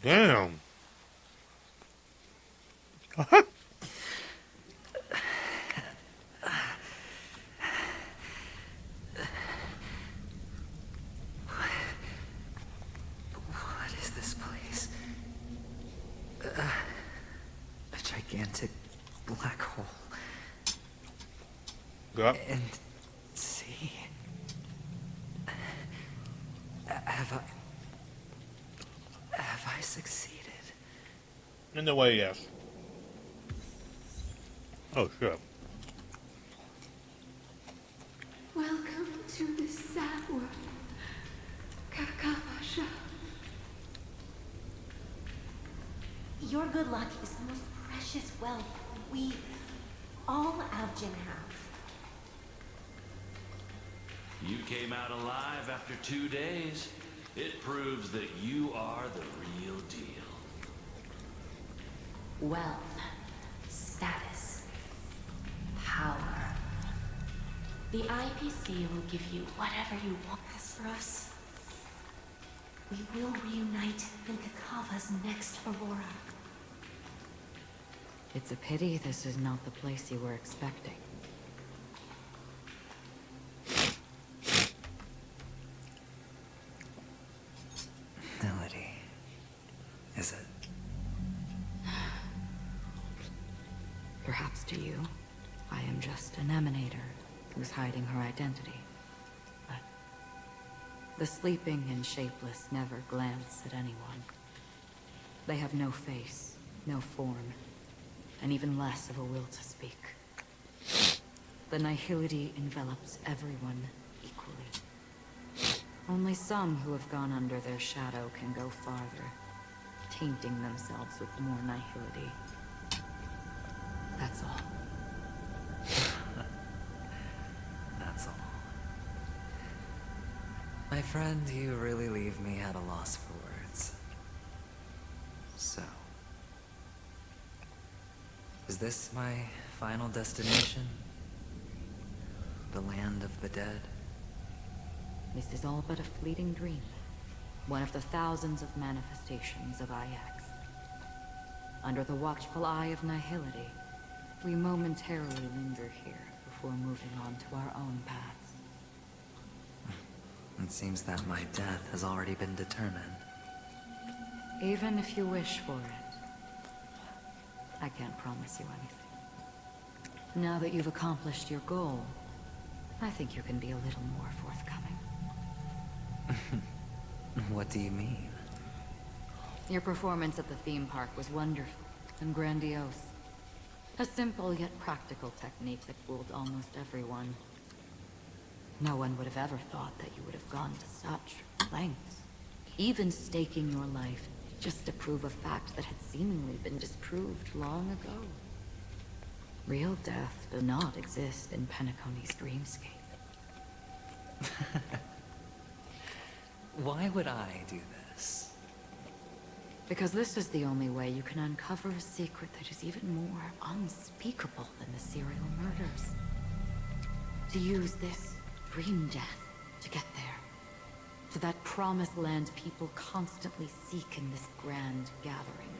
Damn. What is this place? A gigantic black hole. Yep. And see, have I succeeded? In a way, yes. Oh, shit. Welcome to this sad world, Kakavasha. Your good luck is the most precious wealth we, all Avgin, have. You came out alive after 2 days. It proves that you are the real deal. Wealth, status, power. The IPC will give you whatever you want. As for us, We will reunite Vinkakava's next Aurora. It's a pity this is not the place you were expecting. Melody. Is it? Perhaps to you, I am just an emanator who's hiding her identity. But the sleeping and shapeless never glance at anyone. They have no face, no form, and even less of a will to speak. The nihility envelops everyone equally. Only some who have gone under their shadow can go farther, tainting themselves with more nihility. That's all. That's all. My friend, you really leave me at a loss for words. So, is this my final destination? The land of the dead? This is all but a fleeting dream. One of the thousands of manifestations of IX. Under the watchful eye of nihility, we momentarily linger here before moving on to our own paths. It seems that my death has already been determined. Even if you wish for it, I can't promise you anything. Now that you've accomplished your goal, I think you can be a little more forthcoming. What do you mean? Your performance at the theme park was wonderful and grandiose. A simple yet practical technique that fooled almost everyone. No one would have ever thought that you would have gone to such lengths, even staking your life just to prove a fact that had seemingly been disproved long ago. Real death does not exist in Penacony's dreamscape. Why would I do this? Because this is the only way you can uncover a secret that is even more unspeakable than the serial murders. To use this dream death to get there. To that promised land people constantly seek in this grand gathering.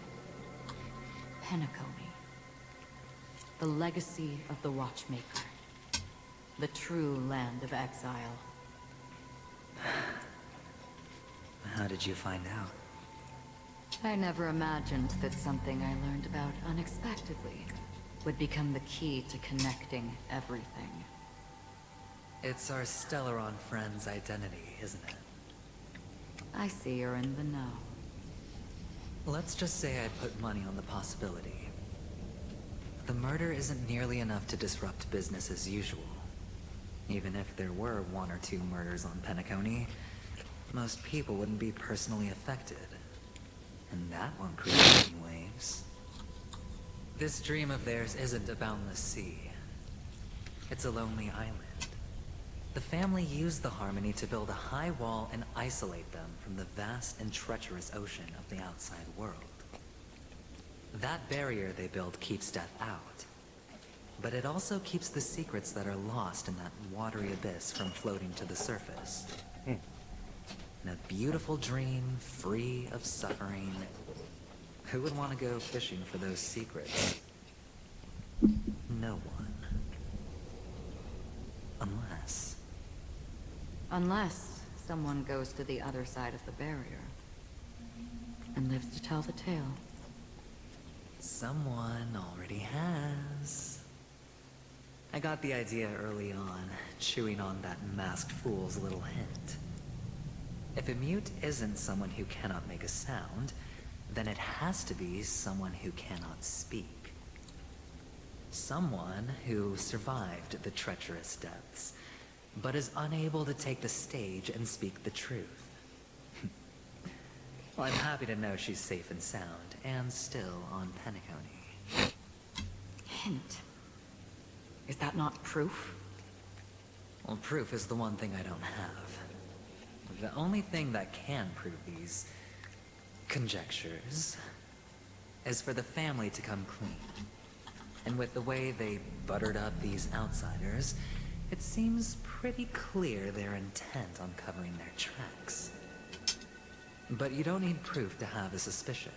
Penacony. The legacy of the Watchmaker. The true land of exile. How did you find out? I never imagined that something I learned about unexpectedly would become the key to connecting everything. It's our Stellaron friend's identity, isn't it? I see you're in the know. Let's just say I put money on the possibility. The murder isn't nearly enough to disrupt business as usual. Even if there were 1 or 2 murders on Penacony, most people wouldn't be personally affected. And that won't create any waves. This dream of theirs isn't a boundless sea. It's a lonely island. The family used the Harmony to build a high wall and isolate them from the vast and treacherous ocean of the outside world. That barrier they built keeps death out. But it also keeps the secrets that are lost in that watery abyss from floating to the surface. In a beautiful dream, free of suffering. Who would want to go fishing for those secrets? No one. Unless... Unless someone goes to the other side of the barrier and lives to tell the tale. Someone already has. I got the idea early on, chewing on that masked fool's little hint. If a mute isn't someone who cannot make a sound, then it has to be someone who cannot speak. Someone who survived the treacherous depths, but is unable to take the stage and speak the truth. Well, I'm happy to know she's safe and sound, and still on Penacony. Hint. Is that not proof? Well, proof is the one thing I don't have. The only thing that can prove these conjectures is for the family to come clean. And with the way they buttered up these outsiders, it seems pretty clear their intent on covering their tracks. But you don't need proof to have a suspicion.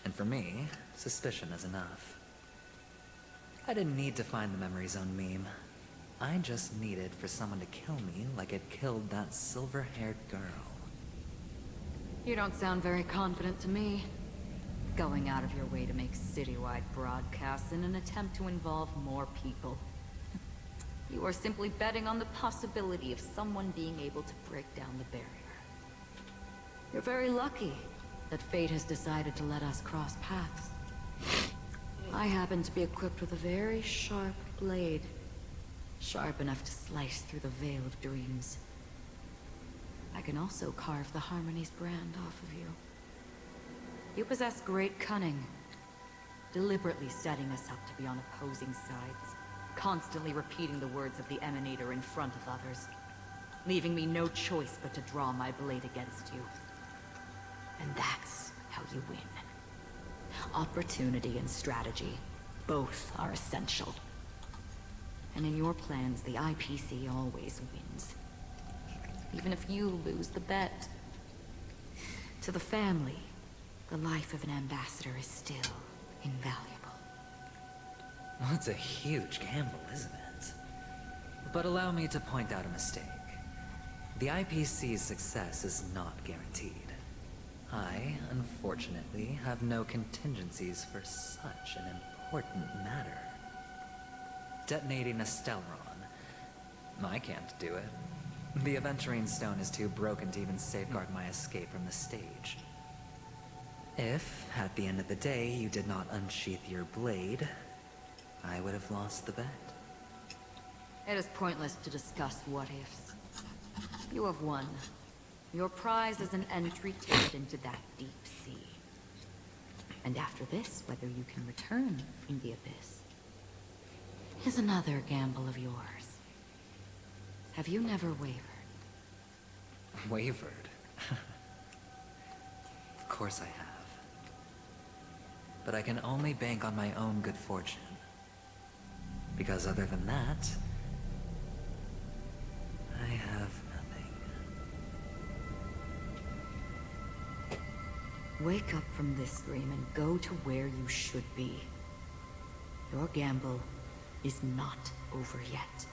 And for me, suspicion is enough. I didn't need to find the memory zone meme. I just needed for someone to kill me like it killed that silver-haired girl. You don't sound very confident to me. Going out of your way to make citywide broadcasts in an attempt to involve more people. You are simply betting on the possibility of someone being able to break down the barrier. You're very lucky that fate has decided to let us cross paths. I happen to be equipped with a very sharp blade. Sharp enough to slice through the veil of dreams. I can also carve the Harmony's brand off of you. You possess great cunning, deliberately setting us up to be on opposing sides, constantly repeating the words of the Emanator in front of others, leaving me no choice but to draw my blade against you. And that's how you win. Opportunity and strategy, both are essential. And in your plans, the IPC always wins. Even if you lose the bet. To the family, the life of an ambassador is still invaluable. Well, it's a huge gamble, isn't it? But allow me to point out a mistake. The IPC's success is not guaranteed. I, unfortunately, have no contingencies for such an important matter. Detonating a Stellaron. I can't do it. The Aventurine Stone is too broken to even safeguard my escape from the stage. If, at the end of the day, you did not unsheath your blade, I would have lost the bet. It is pointless to discuss what-ifs. You have won. Your prize is an entry ticket into that deep sea. And after this, whether you can return from the abyss is another gamble of yours. Have you never wavered? Wavered? Of course I have. But I can only bank on my own good fortune. Because other than that, I have nothing. Wake up from this dream and go to where you should be. Your gamble is not over yet.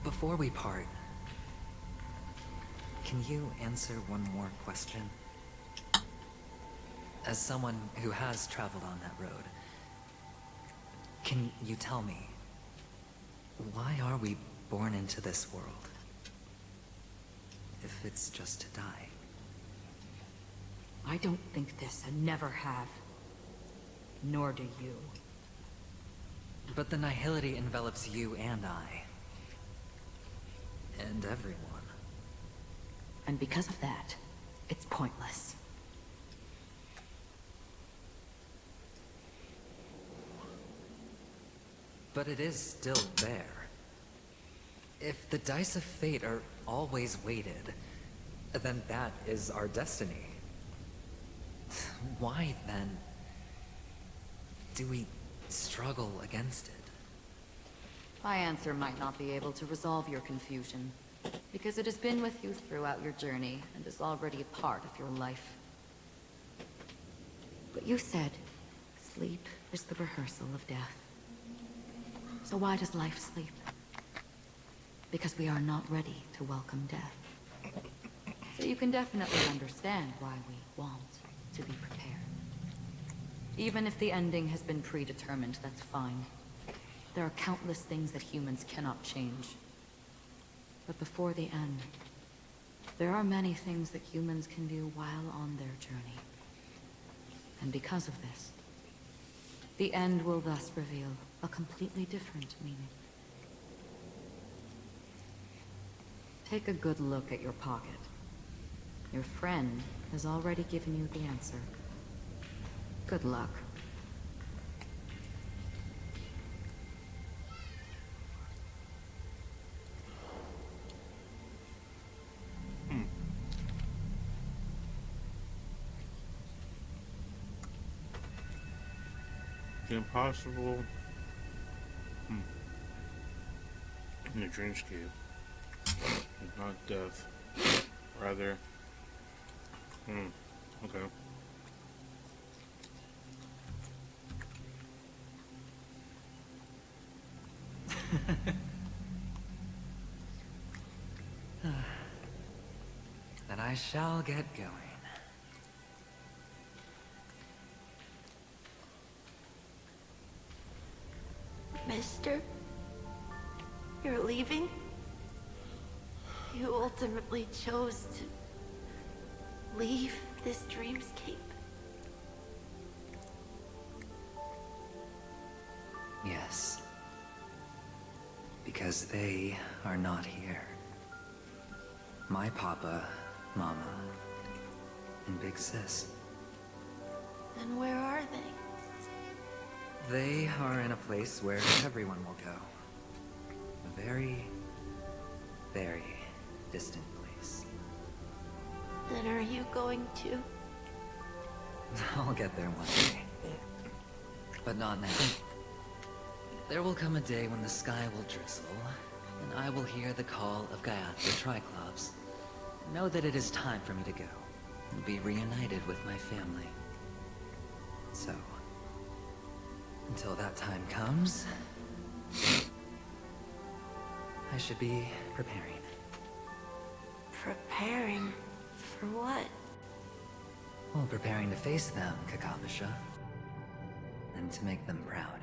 Before we part, can you answer one more question? As someone who has traveled on that road, can you tell me, why are we born into this world? If it's just to die. I don't think this, and never have. Nor do you. But the nihility envelops you and I. And everyone. And because of that, it's pointless. But it is still there. If the dice of fate are always weighted, then that is our destiny. Why, then, do we struggle against it? My answer might not be able to resolve your confusion, because it has been with you throughout your journey and is already a part of your life. But you said, sleep is the rehearsal of death. So why does life sleep? Because we are not ready to welcome death. So you can definitely understand why we want to be prepared. Even if the ending has been predetermined, that's fine. There are countless things that humans cannot change. But before the end, there are many things that humans can do while on their journey. And because of this, the end will thus reveal a completely different meaning. Take a good look at your pocket. Your friend has already given you the answer. Good luck. The impossible in the dreamscape is not death, rather. Okay. Then I shall get going. Mister? You're leaving? You ultimately chose to leave this dreamscape? Yes. Because they are not here. My papa, mama, and big sis. Then where are they? They are in a place where everyone will go. A very, very distant place. Then are you going to? I'll get there one day. But not now. There will come a day when the sky will drizzle, and I will hear the call of Gaiathra Triclops. Know that it is time for me to go, and be reunited with my family. So, until that time comes, I should be preparing. Preparing? For what? Well, preparing to face them, Kakavasha. And to make them proud.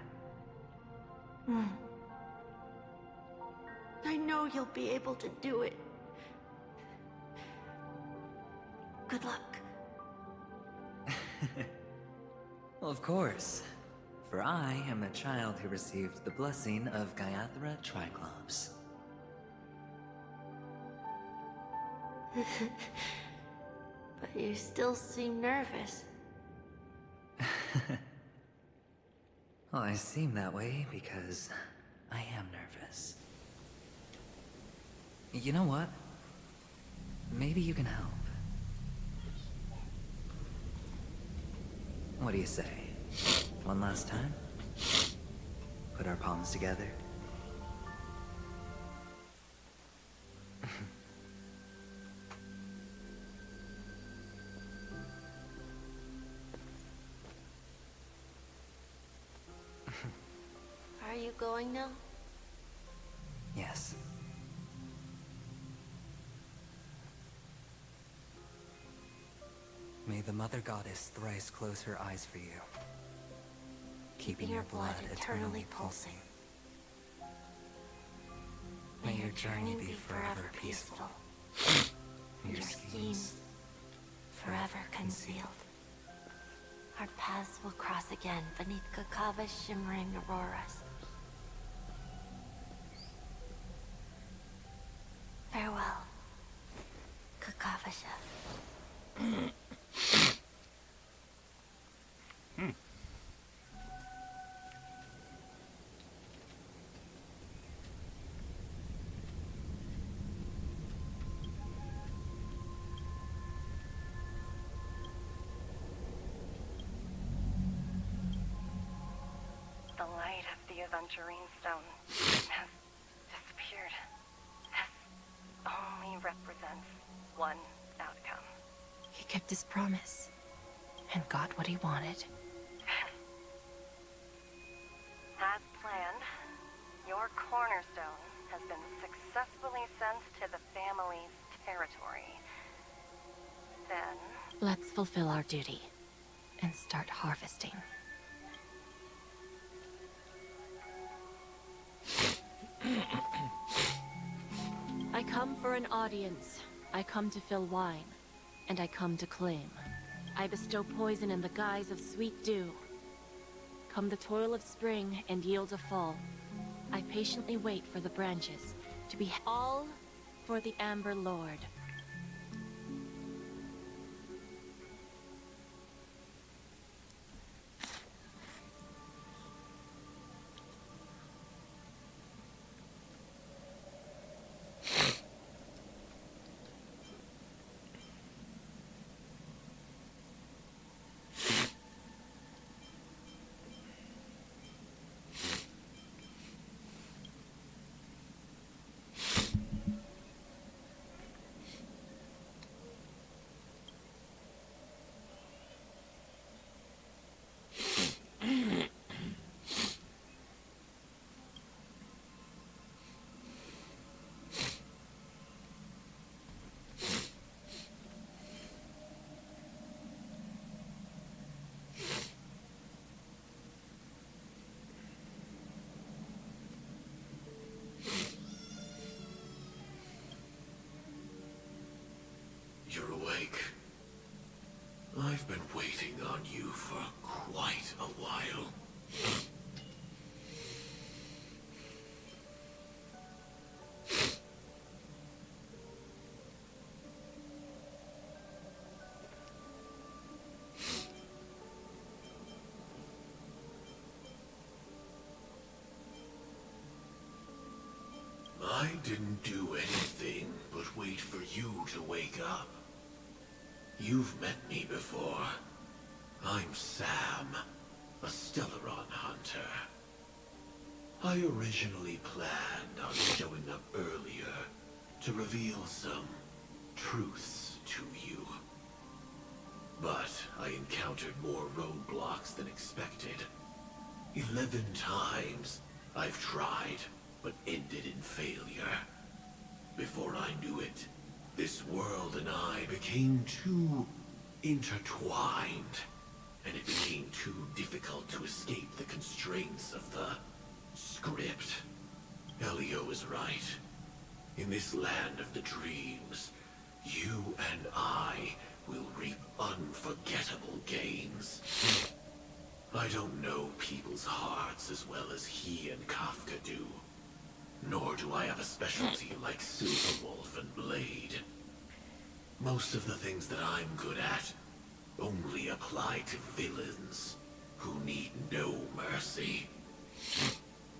I know you'll be able to do it. Good luck. Well, of course. For I am the child who received the blessing of Gaiathra Triclops. But you still seem nervous. Well, I seem that way because I am nervous. You know what? Maybe you can help. What do you say? One last time? Put our palms together? Are you going now? Yes. May the Mother Goddess thrice close her eyes for you, keeping your blood eternally pulsing. May your journey be forever peaceful, your schemes forever concealed. Our paths will cross again beneath Kakava's shimmering auroras. Farewell, Kakavasha. The light of the Aventurine Stone has disappeared. This only represents one outcome. He kept his promise and got what he wanted. As planned, your cornerstone has been successfully sent to the family's territory. Then... Let's fulfill our duty and start harvesting. I come for an audience. I come to fill wine. And I come to claim. I bestow poison in the guise of sweet dew. Come the toil of spring and yield a fall. I patiently wait for the branches to be all for the Amber Lord. You're awake. I've been waiting on you for quite a while. I didn't do anything but wait for you to wake up. You've met me before. I'm Sam, a Stellaron hunter. I originally planned on showing up earlier to reveal some truths to you. But I encountered more roadblocks than expected. 11 times I've tried, but ended in failure. Before I knew it, this world and I became too intertwined, and it became too difficult to escape the constraints of the script. Elio is right. In this land of the dreams, you and I will reap unforgettable gains. I don't know people's hearts as well as he and Kafka do. Nor do I have a specialty like Silverwolf and Blade. Most of the things that I'm good at only apply to villains who need no mercy.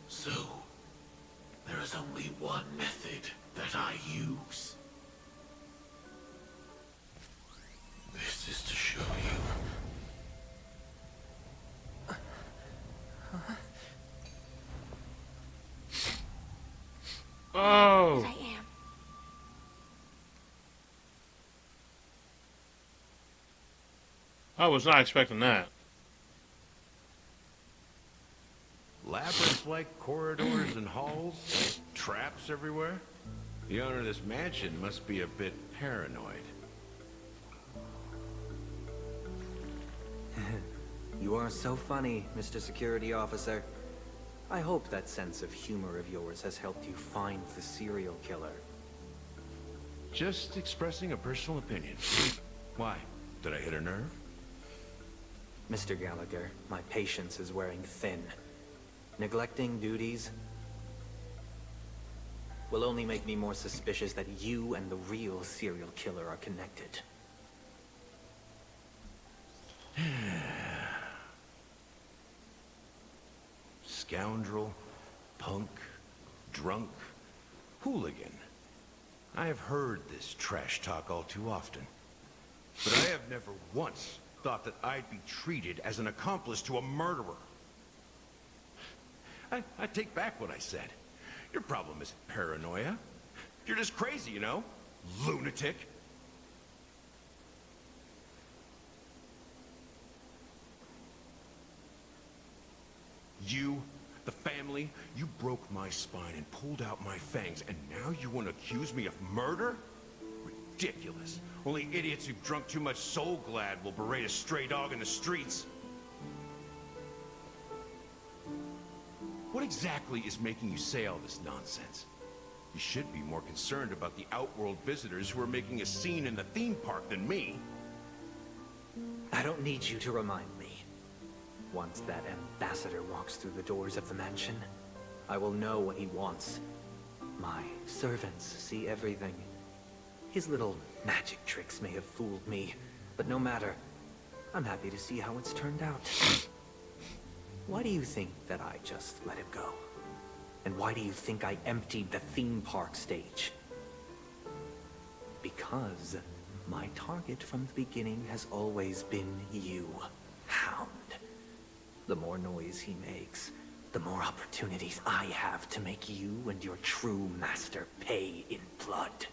So, there is only one method that I use. This is to show you. Oh! That I am. I was not expecting that. Labyrinth-like corridors and halls, traps everywhere. The owner of this mansion must be a bit paranoid. You are so funny, Mr. Security Officer. I hope that sense of humor of yours has helped you find the serial killer. Just expressing a personal opinion. Why? Did I hit a nerve? Mr. Gallagher, my patience is wearing thin. Neglecting duties will only make me more suspicious that you and the real serial killer are connected. Scoundrel, punk, drunk, hooligan. I have heard this trash talk all too often. But I have never once thought that I'd be treated as an accomplice to a murderer. I take back what I said. Your problem isn't paranoia. You're just crazy, you know? Lunatic. You, the family, you broke my spine and pulled out my fangs, and now you want to accuse me of murder? Ridiculous. Only idiots who've drunk too much Soul Glad will berate a stray dog in the streets. What exactly is making you say all this nonsense? You should be more concerned about the Outworld visitors who are making a scene in the theme park than me. I don't need you to remind me. Once that ambassador walks through the doors of the mansion, I will know what he wants. My servants see everything. His little magic tricks may have fooled me, but no matter. I'm happy to see how it's turned out. Why do you think that I just let him go? And why do you think I emptied the theme park stage? Because my target from the beginning has always been you, Hound. The more noise he makes, the more opportunities I have to make you and your true master pay in blood.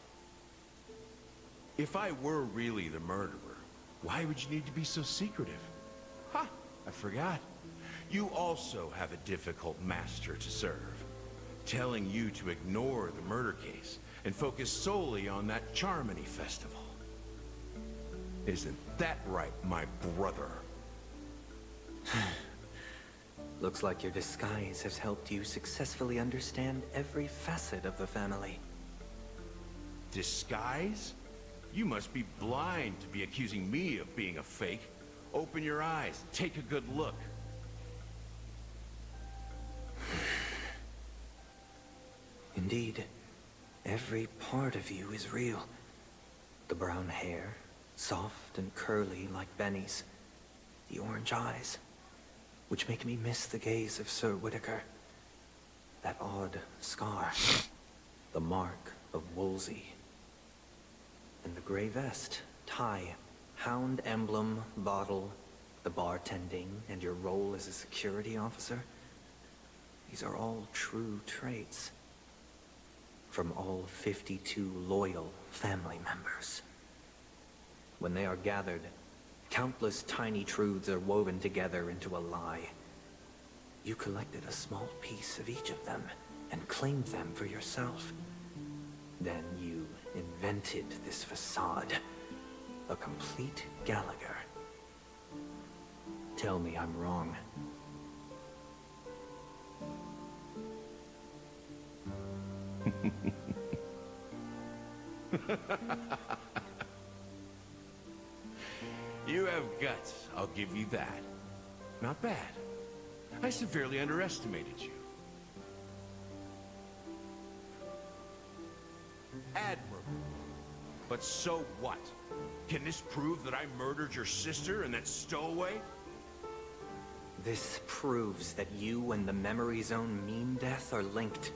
If I were really the murderer, why would you need to be so secretive? Ha! I forgot. You also have a difficult master to serve. Telling you to ignore the murder case and focus solely on that Charmony festival. Isn't that right, my brother? Looks like your disguise has helped you successfully understand every facet of the family. Disguise? You must be blind to be accusing me of being a fake. Open your eyes. Take a good look. Indeed, every part of you is real. The brown hair, soft and curly like Benny's. The orange eyes, which make me miss the gaze of Sir Whitaker. That odd scar, the mark of Wolsey. And the gray vest, tie, hound emblem, bottle, the bartending, and your role as a security officer. These are all true traits. From all 52 loyal family members. When they are gathered, countless tiny truths are woven together into a lie. You collected a small piece of each of them and claimed them for yourself. Then you invented this facade, a complete Gallagher. Tell me I'm wrong. You have guts, I'll give you that. Not bad. I severely underestimated you. Admirable. But so what? Can this prove that I murdered your sister and that stowaway? This proves that you and the Memory Zone Meme Death are linked.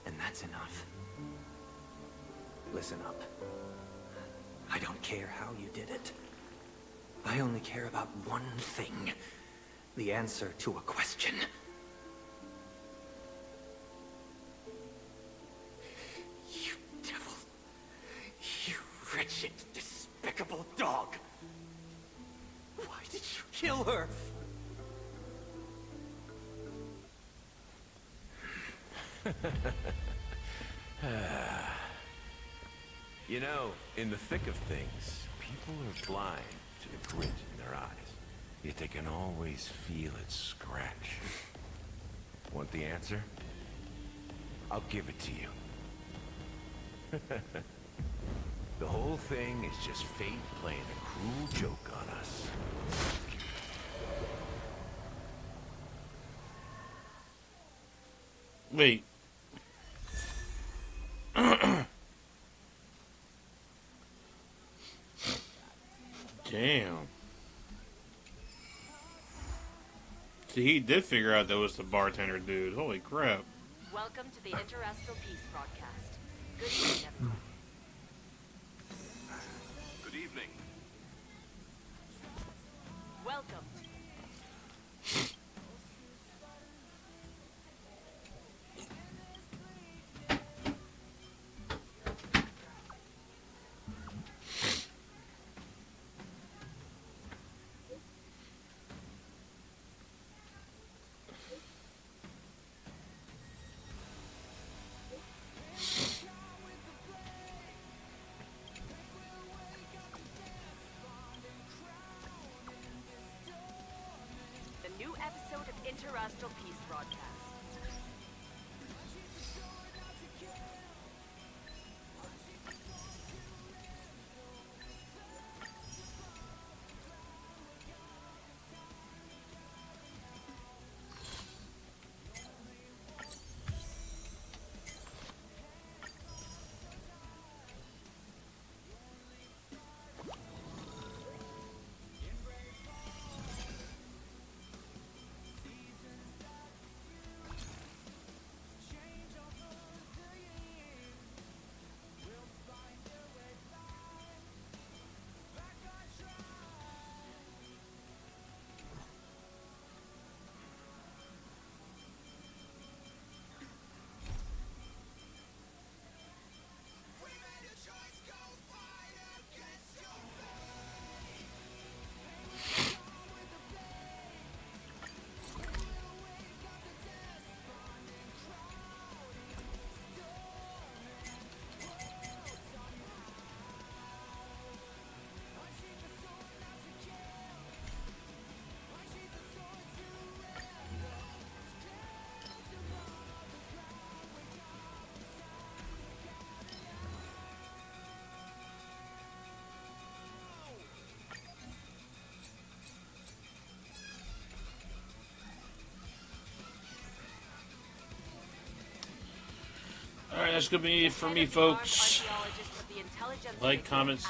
And that's enough. Listen up. I don't care how you did it. I only care about one thing. The answer to a question. You devil. You wretched, despicable dog. Why did you kill her? You know, in the thick of things, people are blind to the grit in their eyes. Yet they can always feel it scratch. Want the answer? I'll give it to you. The whole thing is just fate playing a cruel joke on us. Wait. Damn. See, he did figure out that was the bartender dude. Holy crap. Welcome to the Interastral Peace broadcast. Good evening, everyone. Good evening. Welcome. New episode of Interastral Peace broadcast. that's gonna be it for me, folks. Like, comments.